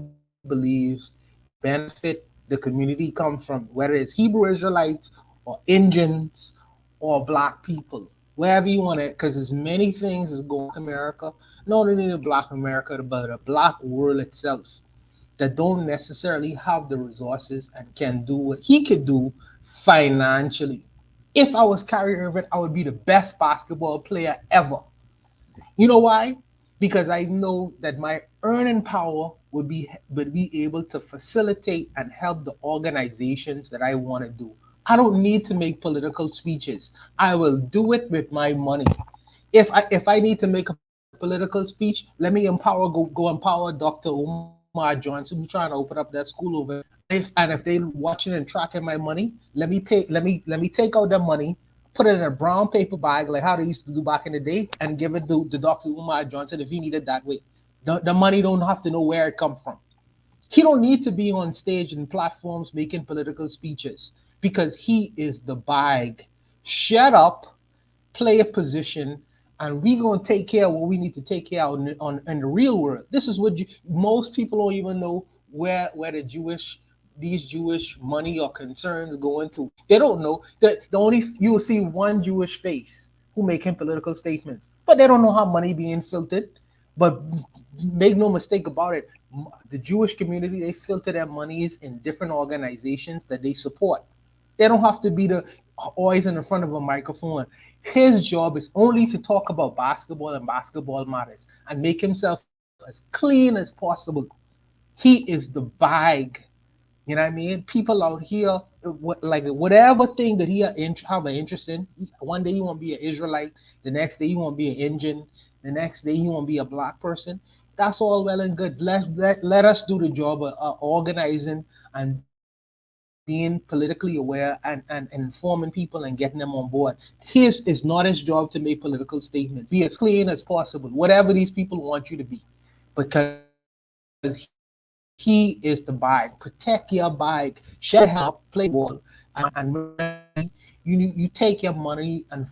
believes benefit the community, come from, whether it's Hebrew Israelites or Indians or black people, wherever you want it, because there's many things that's going on in America, not only the black America, but the black world itself, that don't necessarily have the resources and can do what he could do financially. If I was Kyrie Irving, I would be the best basketball player ever. You know why? Because I know that my earning power would be able to facilitate and help the organizations that I want to do. I don't need to make political speeches. I will do it with my money. If I need to make a political speech, let me go empower Dr. Omar Johnson, who's trying to open up that school over. If they watching and tracking my money, let me take out the money, put it in a brown paper bag like how they used to do back in the day, and give it to Dr. Umar Johnson if he needed that way. The money don't have to know where it come from. He don't need to be on stage and platforms making political speeches because he is the bag. Shut up, play a position, and we gonna take care of what we need to take care of in the real world. This is what most people don't even know where these Jewish money or concerns go into. They don't know that you will see one Jewish face who making political statements, but they don't know how money being filtered. But make no mistake about it, the Jewish community, they filter their monies in different organizations that they support. They don't have to be always in the front of a microphone. His job is only to talk about basketball and basketball matters and make himself as clean as possible. He is the bag. You know what I mean? People out here, like whatever thing that he have an interest in, one day he want to be an Israelite, the next day he want to be an Indian, the next day he want to be a black person. That's all well and good. Let us do the job of organizing and being politically aware and informing people and getting them on board. His is not his job to make political statements. Be as clean as possible, whatever these people want you to be, because he is the bag. Protect your bag. Shut the hell up, play ball, and you take your money and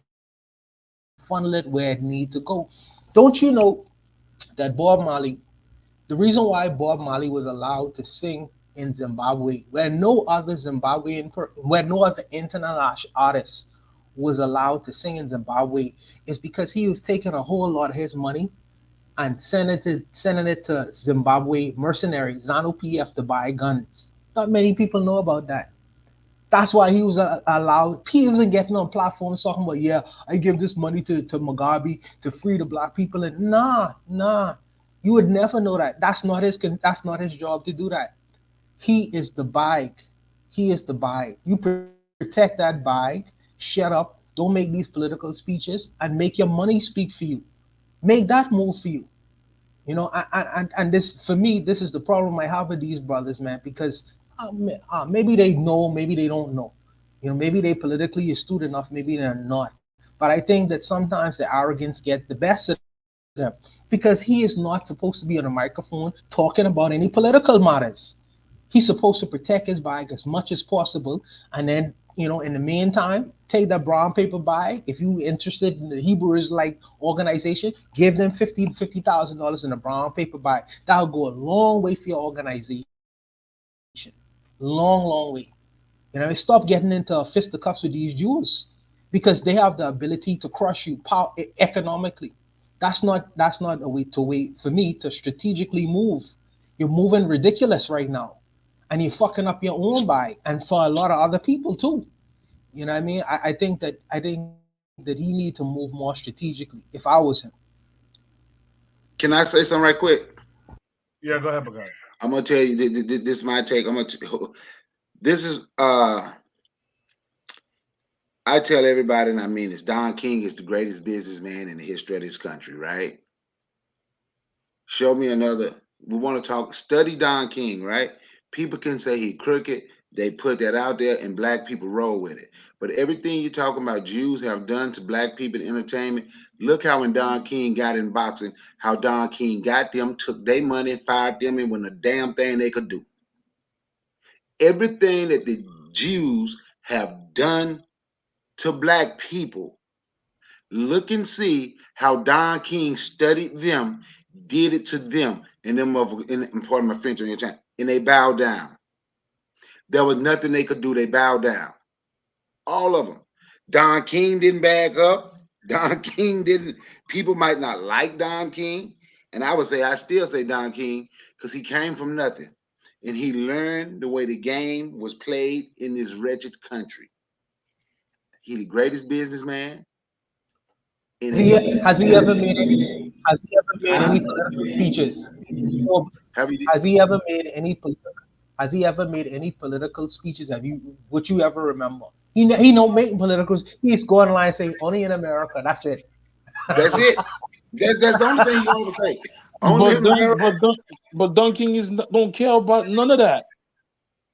funnel it where it needs to go. Don't you know that Bob Marley, the reason why Bob Marley was allowed to sing in Zimbabwe, where no other international artist was allowed to sing in Zimbabwe, is because he was taking a whole lot of his money and sending it to Zimbabwe mercenaries, ZANU PF, to buy guns. Not many people know about that. That's why he was allowed. He wasn't getting on platforms talking about, yeah, I give this money to Mugabe to free the black people. And nah, you would never know that. That's not his job to do that. He is the bag. He is the bag. You protect that bag. Shut up. Don't make these political speeches and make your money speak for you. Make that move for you. You know, and this, for me, this is the problem I have with these brothers, man, because maybe they know, maybe they don't know. You know, maybe they politically astute enough, maybe they're not. But I think that sometimes the arrogance get the best of them because he is not supposed to be on a microphone talking about any political matters. He's supposed to protect his bag as much as possible, and then, you know, in the meantime, take that brown paper bag. If you're interested in the Hebrew Israelite organization, give them $50,000 in a brown paper bag. That'll go a long way for your organization. Long way. You know, stop getting into fisticuffs with these Jews because they have the ability to crush you economically. That's not a way for me to strategically move. You're moving ridiculous right now, and you're fucking up your own bag and for a lot of other people too. You know what I mean? I think that he need to move more strategically. If I was him. Can I say something right quick? Yeah, go ahead, Bagai. I'm gonna tell you this is my take. This is I tell everybody, and I mean this, Don King is the greatest businessman in the history of this country, right? Show me another. We want to study Don King, right? People can say he crooked. They put that out there and black people roll with it. But everything you're talking about Jews have done to black people in entertainment, look how when Don King got in boxing, how Don King got them, took their money, fired them, and wasn't a damn thing they could do. Everything that the Jews have done to black people, look and see how Don King studied them, did it to them, and them in part of my French on your time, and they bowed down. There was nothing they could do. They bowed down. All of them. Don King didn't back up. Don King didn't. People might not like Don King, and I still say Don King because he came from nothing, and he learned the way the game was played in this wretched country. He's the greatest businessman. Has he ever made any political speeches? Has he ever made any political speeches? Would you ever remember? He don't make politicals. He's going online saying only in America. That's it. That's it. That's the only thing you ever say. But Don King don't care about none of that.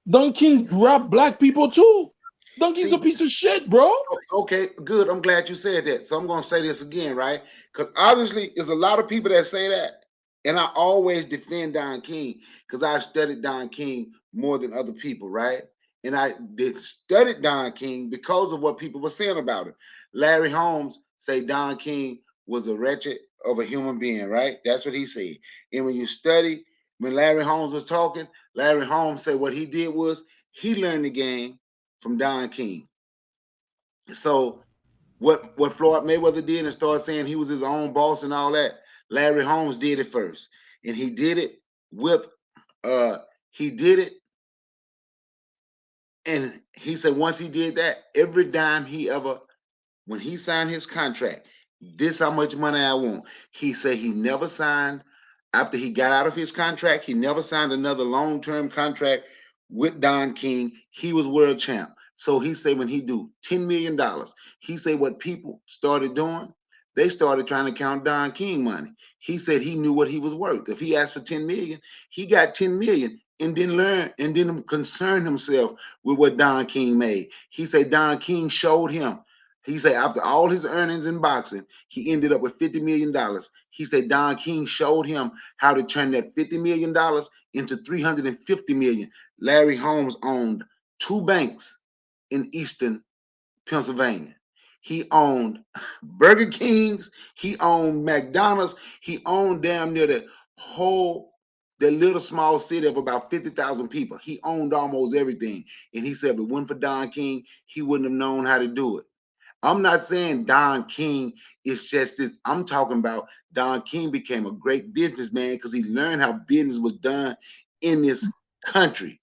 Don King rap black people too. Donkey's a piece of shit, bro. Okay, good. I'm glad you said that. So I'm gonna say this again, right? Because obviously there's a lot of people that say that, and I always defend Don King because I studied Don King more than other people, right? And I studied Don King because of what people were saying about him. Larry Holmes say Don King was a wretched of a human being, right? That's what he said. And when you study, when Larry Holmes was talking, Larry Holmes said what he did was he learned the game from Don King. So what Floyd Mayweather did and started saying he was his own boss and all that, Larry Holmes did it first. And he did it with he did it, and he said once he did that, every dime he ever, when he signed his contract, this how much money I want. He said he never signed, after he got out of his contract, he never signed another long-term contract with Don King. He was world champ. So he said when he do $10 million, he said what people started doing, they started trying to count Don King money. He said he knew what he was worth. If he asked for 10 million, he got 10 million and then learn and then concern himself with what Don King made. He said Don King showed him. He said after all his earnings in boxing, he ended up with $50 million. He said Don King showed him how to turn that $50 million into $350 million. Larry Holmes owned 2 banks in Eastern Pennsylvania. He owned Burger Kings. He owned McDonald's. He owned damn near the little small city of about 50,000 people. He owned almost everything. And he said if it wasn't for Don King, he wouldn't have known how to do it. I'm not saying Don King is just this. I'm talking about Don King became a great businessman because he learned how business was done in this country.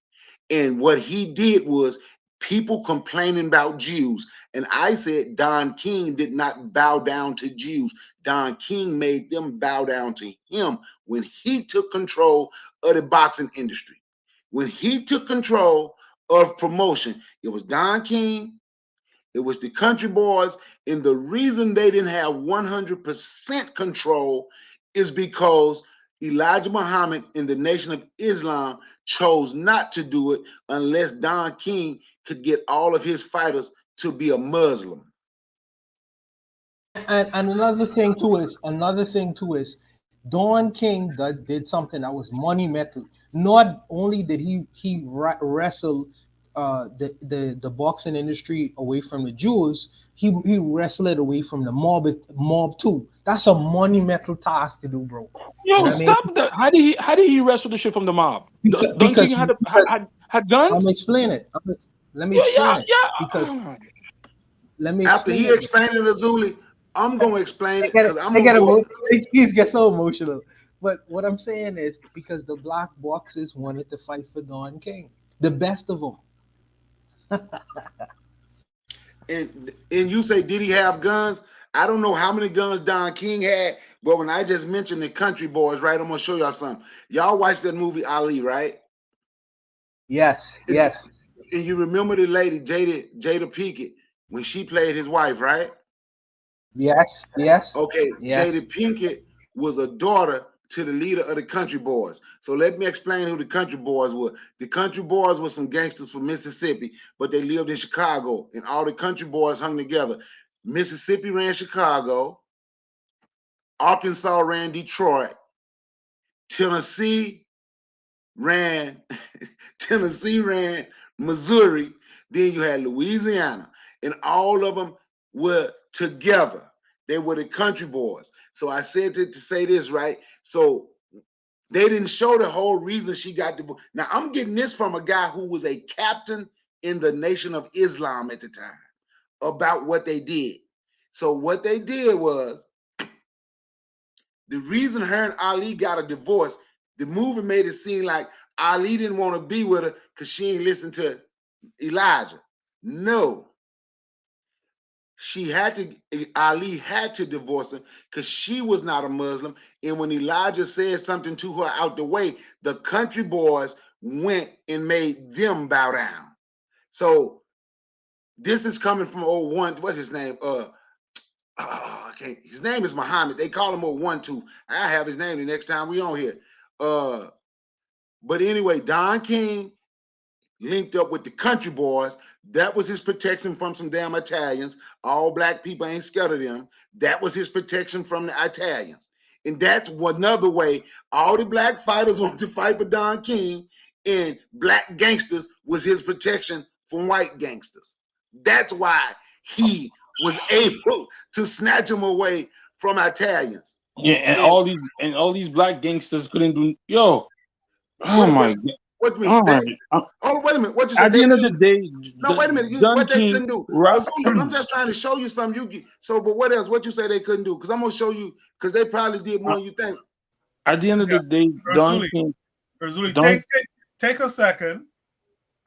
And what he did was people complaining about Jews. And I said Don King did not bow down to Jews. Don King made them bow down to him when he took control of the boxing industry. When he took control of promotion, it was Don King, it was the country boys, and the reason they didn't have 100% control is because Elijah Muhammad and the Nation of Islam chose not to do it unless Don King could get all of his fighters to be a Muslim. And another thing too is Don King did something that was monumental. Not only did he wrestle the boxing industry away from the Jews, he wrestled it away from the mob too. That's a monumental task to do, bro. Yo, You know stop that. How did he wrestle the shit from the mob? Don King had guns? I'm explaining it. Let me explain it. Because let me After he explained it to Zuli, I'm gonna explain it because I'm gonna go. He gets so emotional. But what I'm saying is because the black boxers wanted to fight for Don King, the best of them. and you say, did he have guns? I don't know how many guns Don King had, but when I just mentioned the country boys, right? I'm gonna show y'all something. Y'all watched that movie Ali, right? Yes. And you remember the lady Jada Pinkett when she played his wife, right? Yes. Okay, yes. Jada Pinkett was a daughter to the leader of the country boys. So let me explain who the country boys were. The country boys were some gangsters from Mississippi, but they lived in Chicago, and all the country boys hung together. Mississippi ran Chicago, Arkansas ran Detroit, Tennessee ran Missouri, then you had Louisiana, and all of them were together. They were the country boys. So I said to say this, right? So they didn't show the whole reason she got divorced. Now I'm getting this from a guy who was a captain in the Nation of Islam at the time about what they did. So what they did was the reason her and Ali got a divorce, the movie made it seem like Ali didn't want to be with her because she ain't listened to Elijah. No. Ali had to divorce her because she was not a Muslim. And when Elijah said something to her out the way, the country boys went and made them bow down. So this is coming from old one, what's his name? His name is Muhammad. They call him old 1-2. I have his name the next time we on here. But anyway, Don King linked up with the country boys. That was his protection from some damn Italians. All black people ain't scared of them. That was his protection from the Italians. And that's another way all the black fighters wanted to fight for Don King, and black gangsters was his protection from white gangsters. That's why he was able to snatch him away from Italians. Yeah, and all these black gangsters couldn't do. Yo, oh my god. What do you All mean? right. Oh, wait a minute. What you At said? the end of the day, No, wait a minute. What they couldn't do? I'm just trying to show you something. But what else? What you say they couldn't do? Because I'm gonna show you. Because they probably did more than you think. At the end of the day, Don King. Take a second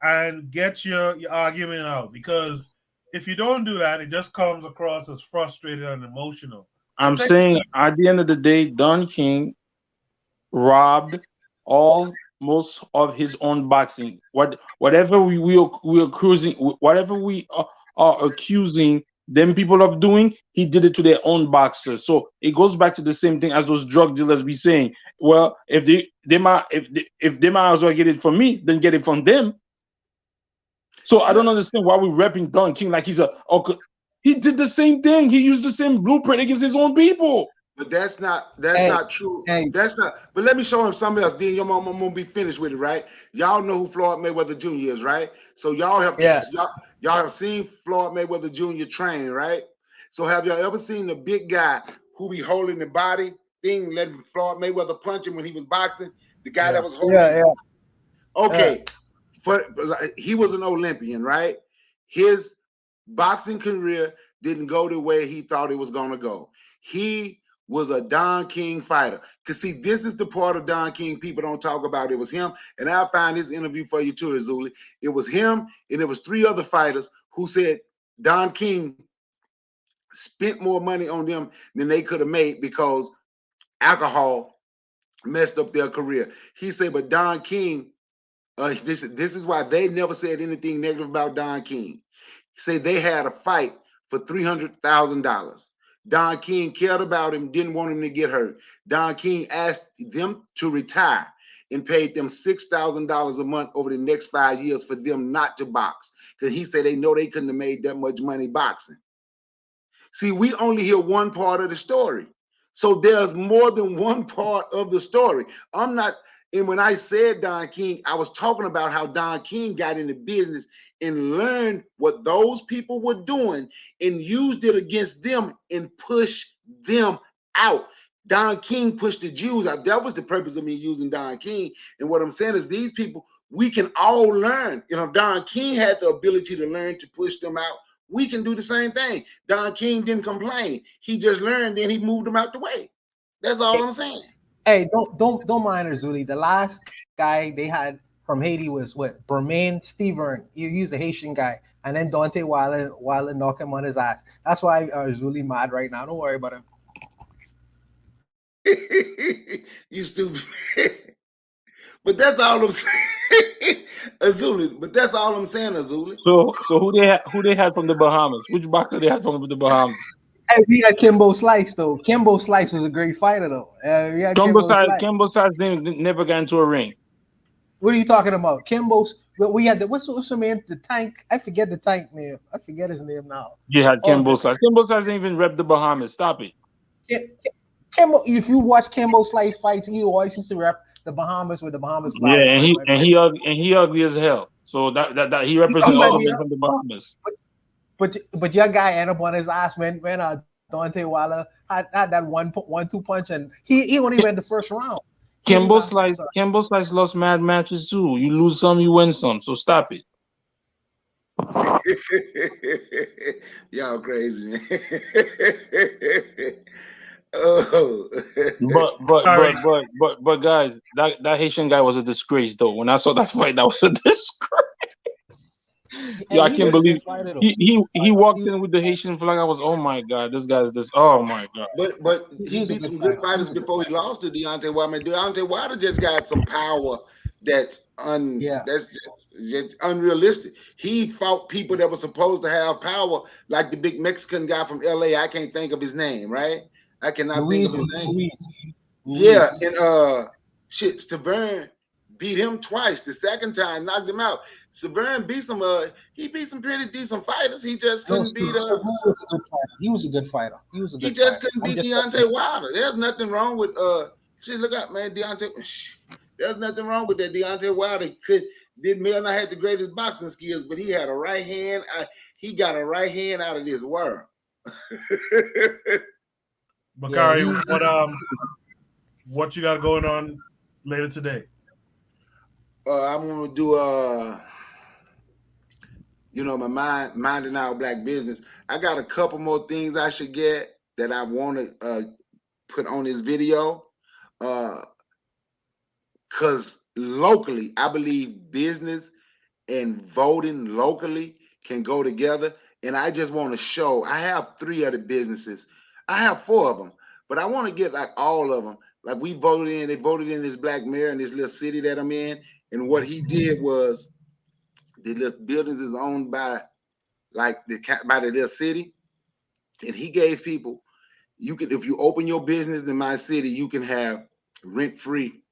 and get your argument out, because if you don't do that, it just comes across as frustrated and emotional. I'm saying at the end of the day, Don King robbed most of his own boxing. Whatever we are accusing, whatever we are accusing them people of doing, he did it to their own boxers. So it goes back to the same thing as those drug dealers be saying. Well, if they might as well get it from me, then get it from them. So I don't understand why we're repping Don King like he's he did the same thing. He used the same blueprint against his own people. But that's not true. That's not. But let me show him something else. Then your mom gonna be finished with it, right? Y'all know who Floyd Mayweather Jr. is, right? So y'all have seen Floyd Mayweather Jr. train, right? So have y'all ever seen the big guy who be holding the body thing, letting Floyd Mayweather punch him when he was boxing? The guy that was holding. Okay, he was an Olympian, right? His boxing career didn't go the way he thought it was gonna go. He was a Don King fighter. Because see, this is the part of Don King people don't talk about. It was him, and I'll find this interview for you too, Azuli. It was him, and it was 3 other fighters who said Don King spent more money on them than they could have made because alcohol messed up their career. He said, but Don King, this is why they never said anything negative about Don King. He said they had a fight for $300,000. Don King cared about him, didn't want him to get hurt. Don King asked them to retire and paid them $6,000 a month over the next 5 years for them not to box. Because he said they know they couldn't have made that much money boxing. See, we only hear one part of the story. So there's more than one part of the story. And when I said Don King, I was talking about how Don King got into business and learned what those people were doing and used it against them and pushed them out. Don King pushed the Jews out. That was the purpose of me using Don King. And what I'm saying is these people, we can all learn. You know, Don King had the ability to learn to push them out. We can do the same thing. Don King didn't complain. He just learned, then he moved them out the way. That's all I'm saying. Hey, don't mind Azuli. The last guy they had from Haiti was what? Bermain Steven. He's the Haitian guy. And then Dante Wilder knocked him on his ass. That's why Azuli mad right now. Don't worry about him. You stupid. But that's all I'm saying. Azuli. But that's all I'm saying, Azuli. So who they had from the Bahamas? Which boxer they had from the Bahamas? Hey, we had Kimbo Slice though. Kimbo Slice was a great fighter though. Kimbo Slice never got into a ring. What are you talking about? Kimbo's. We had what's the man? The Tank. I forget the Tank name. I forget his name now. You had Kimbo Slice. Kimbo Slice didn't even rep the Bahamas. Stop it. Kimbo. If you watch Kimbo Slice fights, he always used to rep the Bahamas with the Bahamas. Yeah, and he ugly as hell. So that he represents all the men from the Bahamas. But your guy ended up on his ass when Dante Wilder had that 1-2 punch, and he only went the first round. Kimbo Slice lost mad matches too. You lose some, you win some. So stop it. Y'all crazy, man. Oh. But guys, that Haitian guy was a disgrace though. When I saw that fight, that was a disgrace. Yo, I can't believe he walked in with the Haitian flag. I was, oh my god, this guy is this. Oh my god. But he beat some good fighters before he lost to Deontay Wilder. Deontay Wilder just got some power that's just unrealistic. He fought people that were supposed to have power, like the big Mexican guy from LA. I can't think of his name, right? I cannot think of his name. Yeah, and Stavern beat him twice. The second time knocked him out. Severn beat some. He beat some pretty decent fighters. He just No, couldn't beat. he was a good fighter. He was a good fighter. He was a He good just fighter. couldn't I'm beat just Deontay Wilder. There's nothing wrong with shit. Look out, man. There's nothing wrong with that. Deontay Wilder may not have the greatest boxing skills, but he had a right hand. He got a right hand out of this world. Bakari, what you got going on later today? I'm gonna do my minding our black business. I got a couple more things I should get that I want to put on this video. Because locally, I believe business and voting locally can go together. And I just want to show, I have 3 other businesses. I have 4 of them, but I want to get like all of them. Like they voted in this black mayor in this little city that I'm in. And what he did was the little buildings is owned by the little city. And he gave people, if you open your business in my city, you can have rent free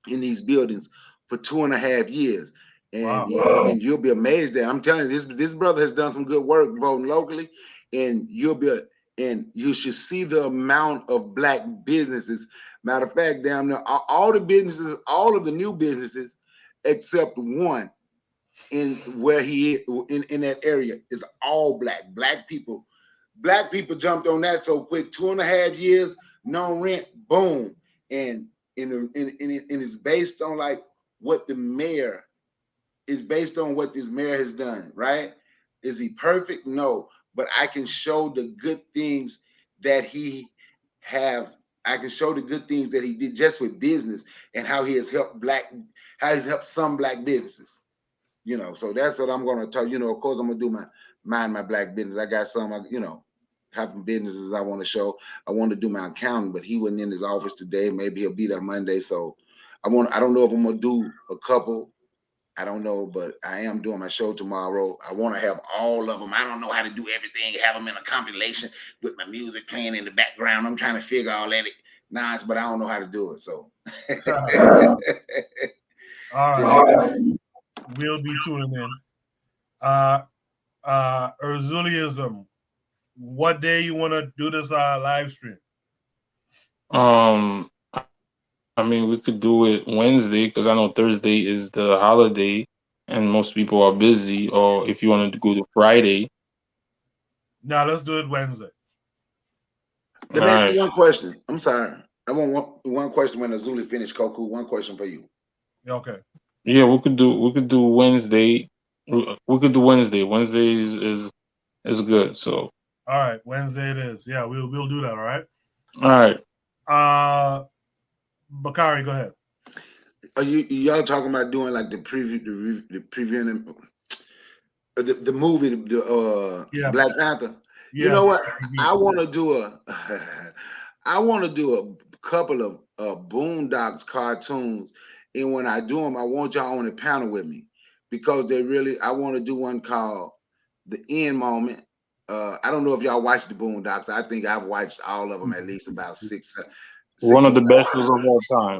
in these buildings for 2.5 years. And, and you'll be amazed that I'm telling you, this brother has done some good work voting locally, and you should see the amount of black businesses. Matter of fact, damn near all the businesses, all of the new businesses, except one in where he is in that area is all black. Black people jumped on that so quick. 2.5 years, no rent, boom. And it's based on like what the mayor is based on what this mayor has done, right? Is he perfect? No, but I can show the good things that he have. I can show the good things that he did just with business and how he has helped some black businesses. So that's what I'm going to talk. Of course, I'm going to do my black business. I got some, having businesses I want to show. I want to do my accounting, but he wasn't in his office today. Maybe he'll be there Monday. So I don't know if I'm going to do a couple. I don't know, but I am doing my show tomorrow. I want to have all of them. I don't know how to do everything, have them in a compilation with my music playing in the background. I'm trying to figure all that nonsense, but I don't know how to do it. So all right. We'll be tuning in. Erzuliism, what day you want to do this live stream? I mean, we could do it Wednesday because I know Thursday is the holiday and most people are busy. Or if you wanted to go to Friday. No, let's do it Wednesday. Let me ask you one question. I'm sorry. I want one question when Azuli finished, Koku. One question for you. Okay. Yeah, we could do Wednesday. We could do Wednesday. Wednesday is good. So. All right, Wednesday it is. Yeah, we'll do that. All right. All right. Bakari, go ahead. Are y'all talking about doing like the preview, the movie, Black Panther? Yeah. You know what? I want to do a couple of Boondocks cartoons, and when I do them, I want y'all on the panel with me because I want to do one called The End Moment. I don't know if y'all watched the Boondocks. I think I've watched all of them at least about six. One of the best of all time.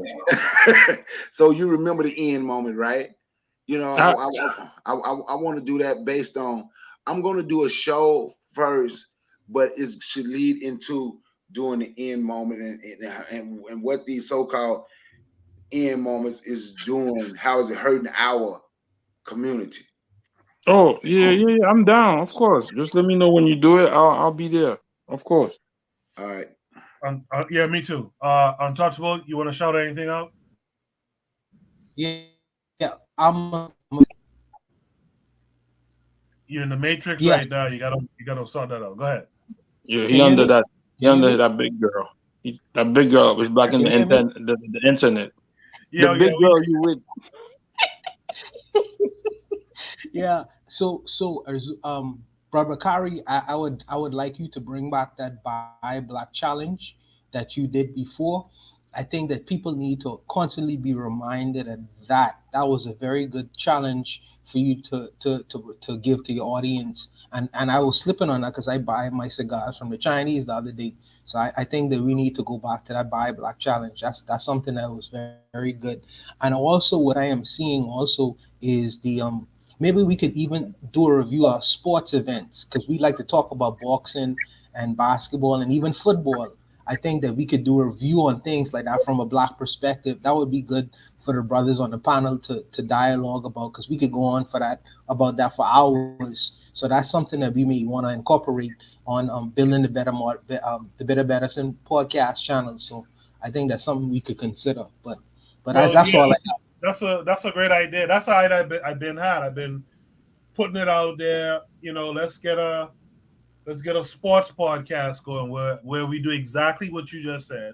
So you remember The End Moment, right? I want to do that based on. I'm going to do a show first, but it should lead into doing the end moment and what these so-called end moments is doing. How is it hurting our community? Oh yeah. I'm down. Of course. Just let me know when you do it. I'll be there. Of course. All right. Yeah, me too. Untouchable, you want to shout anything out? Yeah, You're in the Matrix right now. You gotta sort that out. Go ahead. Yeah, he under that. He under that big girl. That big girl was blocking the internet. Yeah, the big girl you with. Yeah. So Brother Kari, I would like you to bring back that Buy Black challenge that you did before. I think that people need to constantly be reminded of that. That was a very good challenge for you to give to your audience. And I was slipping on that because I buy my cigars from the Chinese the other day. So I think that we need to go back to that Buy Black challenge. That's something that was very, very good. And also what I am seeing also is the maybe we could even do a review of sports events, because we like to talk about boxing and basketball and even football. I think that we could do a review on things like that from a Black perspective. That would be good for the brothers on the panel to dialogue about, because we could go on about that for hours. So that's something that we may want to incorporate on building the Better Medicine podcast channel. So I think that's something we could consider. But that's all I got. That's a great idea. That's how I've been putting it out there. Let's get a sports podcast going where we do exactly what you just said.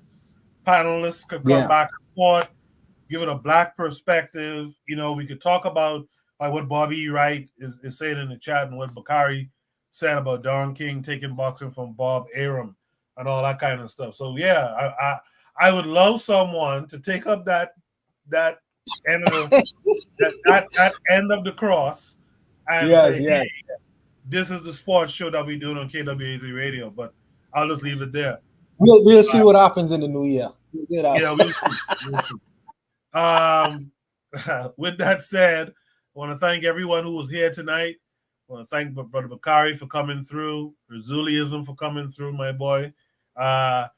Panelists could come back and forth, give it a Black perspective. We could talk about like what Bobby Wright is saying in the chat and what Bakari said about Don King taking boxing from Bob Arum and all that kind of stuff. So I would love someone to take up that end of that end of the cross and say, hey, this is the sports show that we're doing on KWAZ Radio. But I'll just leave it there. We'll see what happens in the new year. We'll see. With that said, I want to thank everyone who was here tonight. I want to thank Brother Bakari for coming through, Razuliism for coming through, my boy. Wana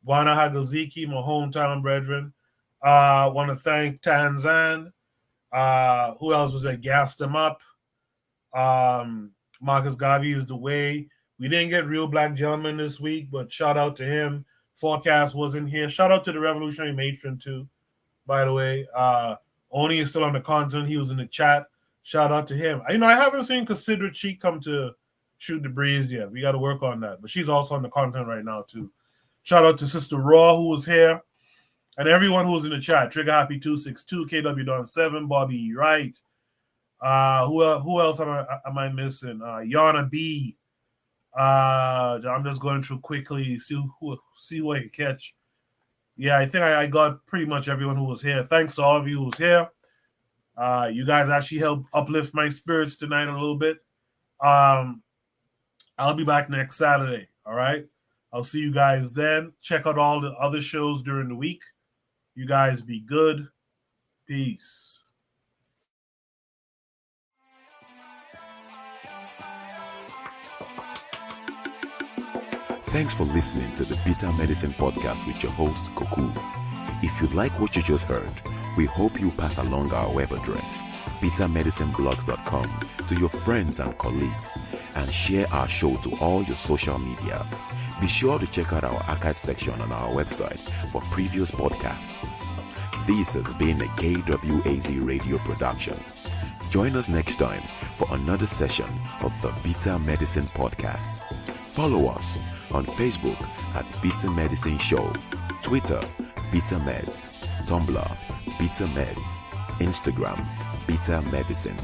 Hagaziki, my hometown brethren. I want to thank Tanzan. Who else was there? Gassed him up. Marcus Garvey is the way. We didn't get Real Black Gentleman this week, but shout out to him. Forecast wasn't here. Shout out to the Revolutionary Matron too, by the way. Oni is still on the content. He was in the chat. Shout out to him. I haven't seen Considerate Cheek come to Shoot the Breeze yet. We got to work on that. But she's also on the content right now too. Shout out to Sister Raw who was here. And everyone who was in the chat. Trigger Happy 262, KW Don 7, Bobby E. Wright. Who else am I missing? Yana B. I'm just going through quickly, see who I can catch. Yeah, I think I got pretty much everyone who was here. Thanks to all of you who was here. You guys actually helped uplift my spirits tonight a little bit. I'll be back next Saturday. All right. I'll see you guys then. Check out all the other shows during the week. You guys be good. Peace. Thanks for listening to the Bitter Medicine Podcast with your host, Koku. If you like what you just heard, we hope you pass along our web address, bittermedicineblogs.com, to your friends and colleagues, and share our show to all your social media. Be sure to check out our archive section on our website for previous podcasts. This has been a KWAZ radio production. Join us next time for another session of the Bitter Medicine Podcast. Follow us on Facebook at Bitter Medicine Show, Twitter, Bitter Meds, Tumblr, Bitter Meds, Instagram, Bitter Medicine.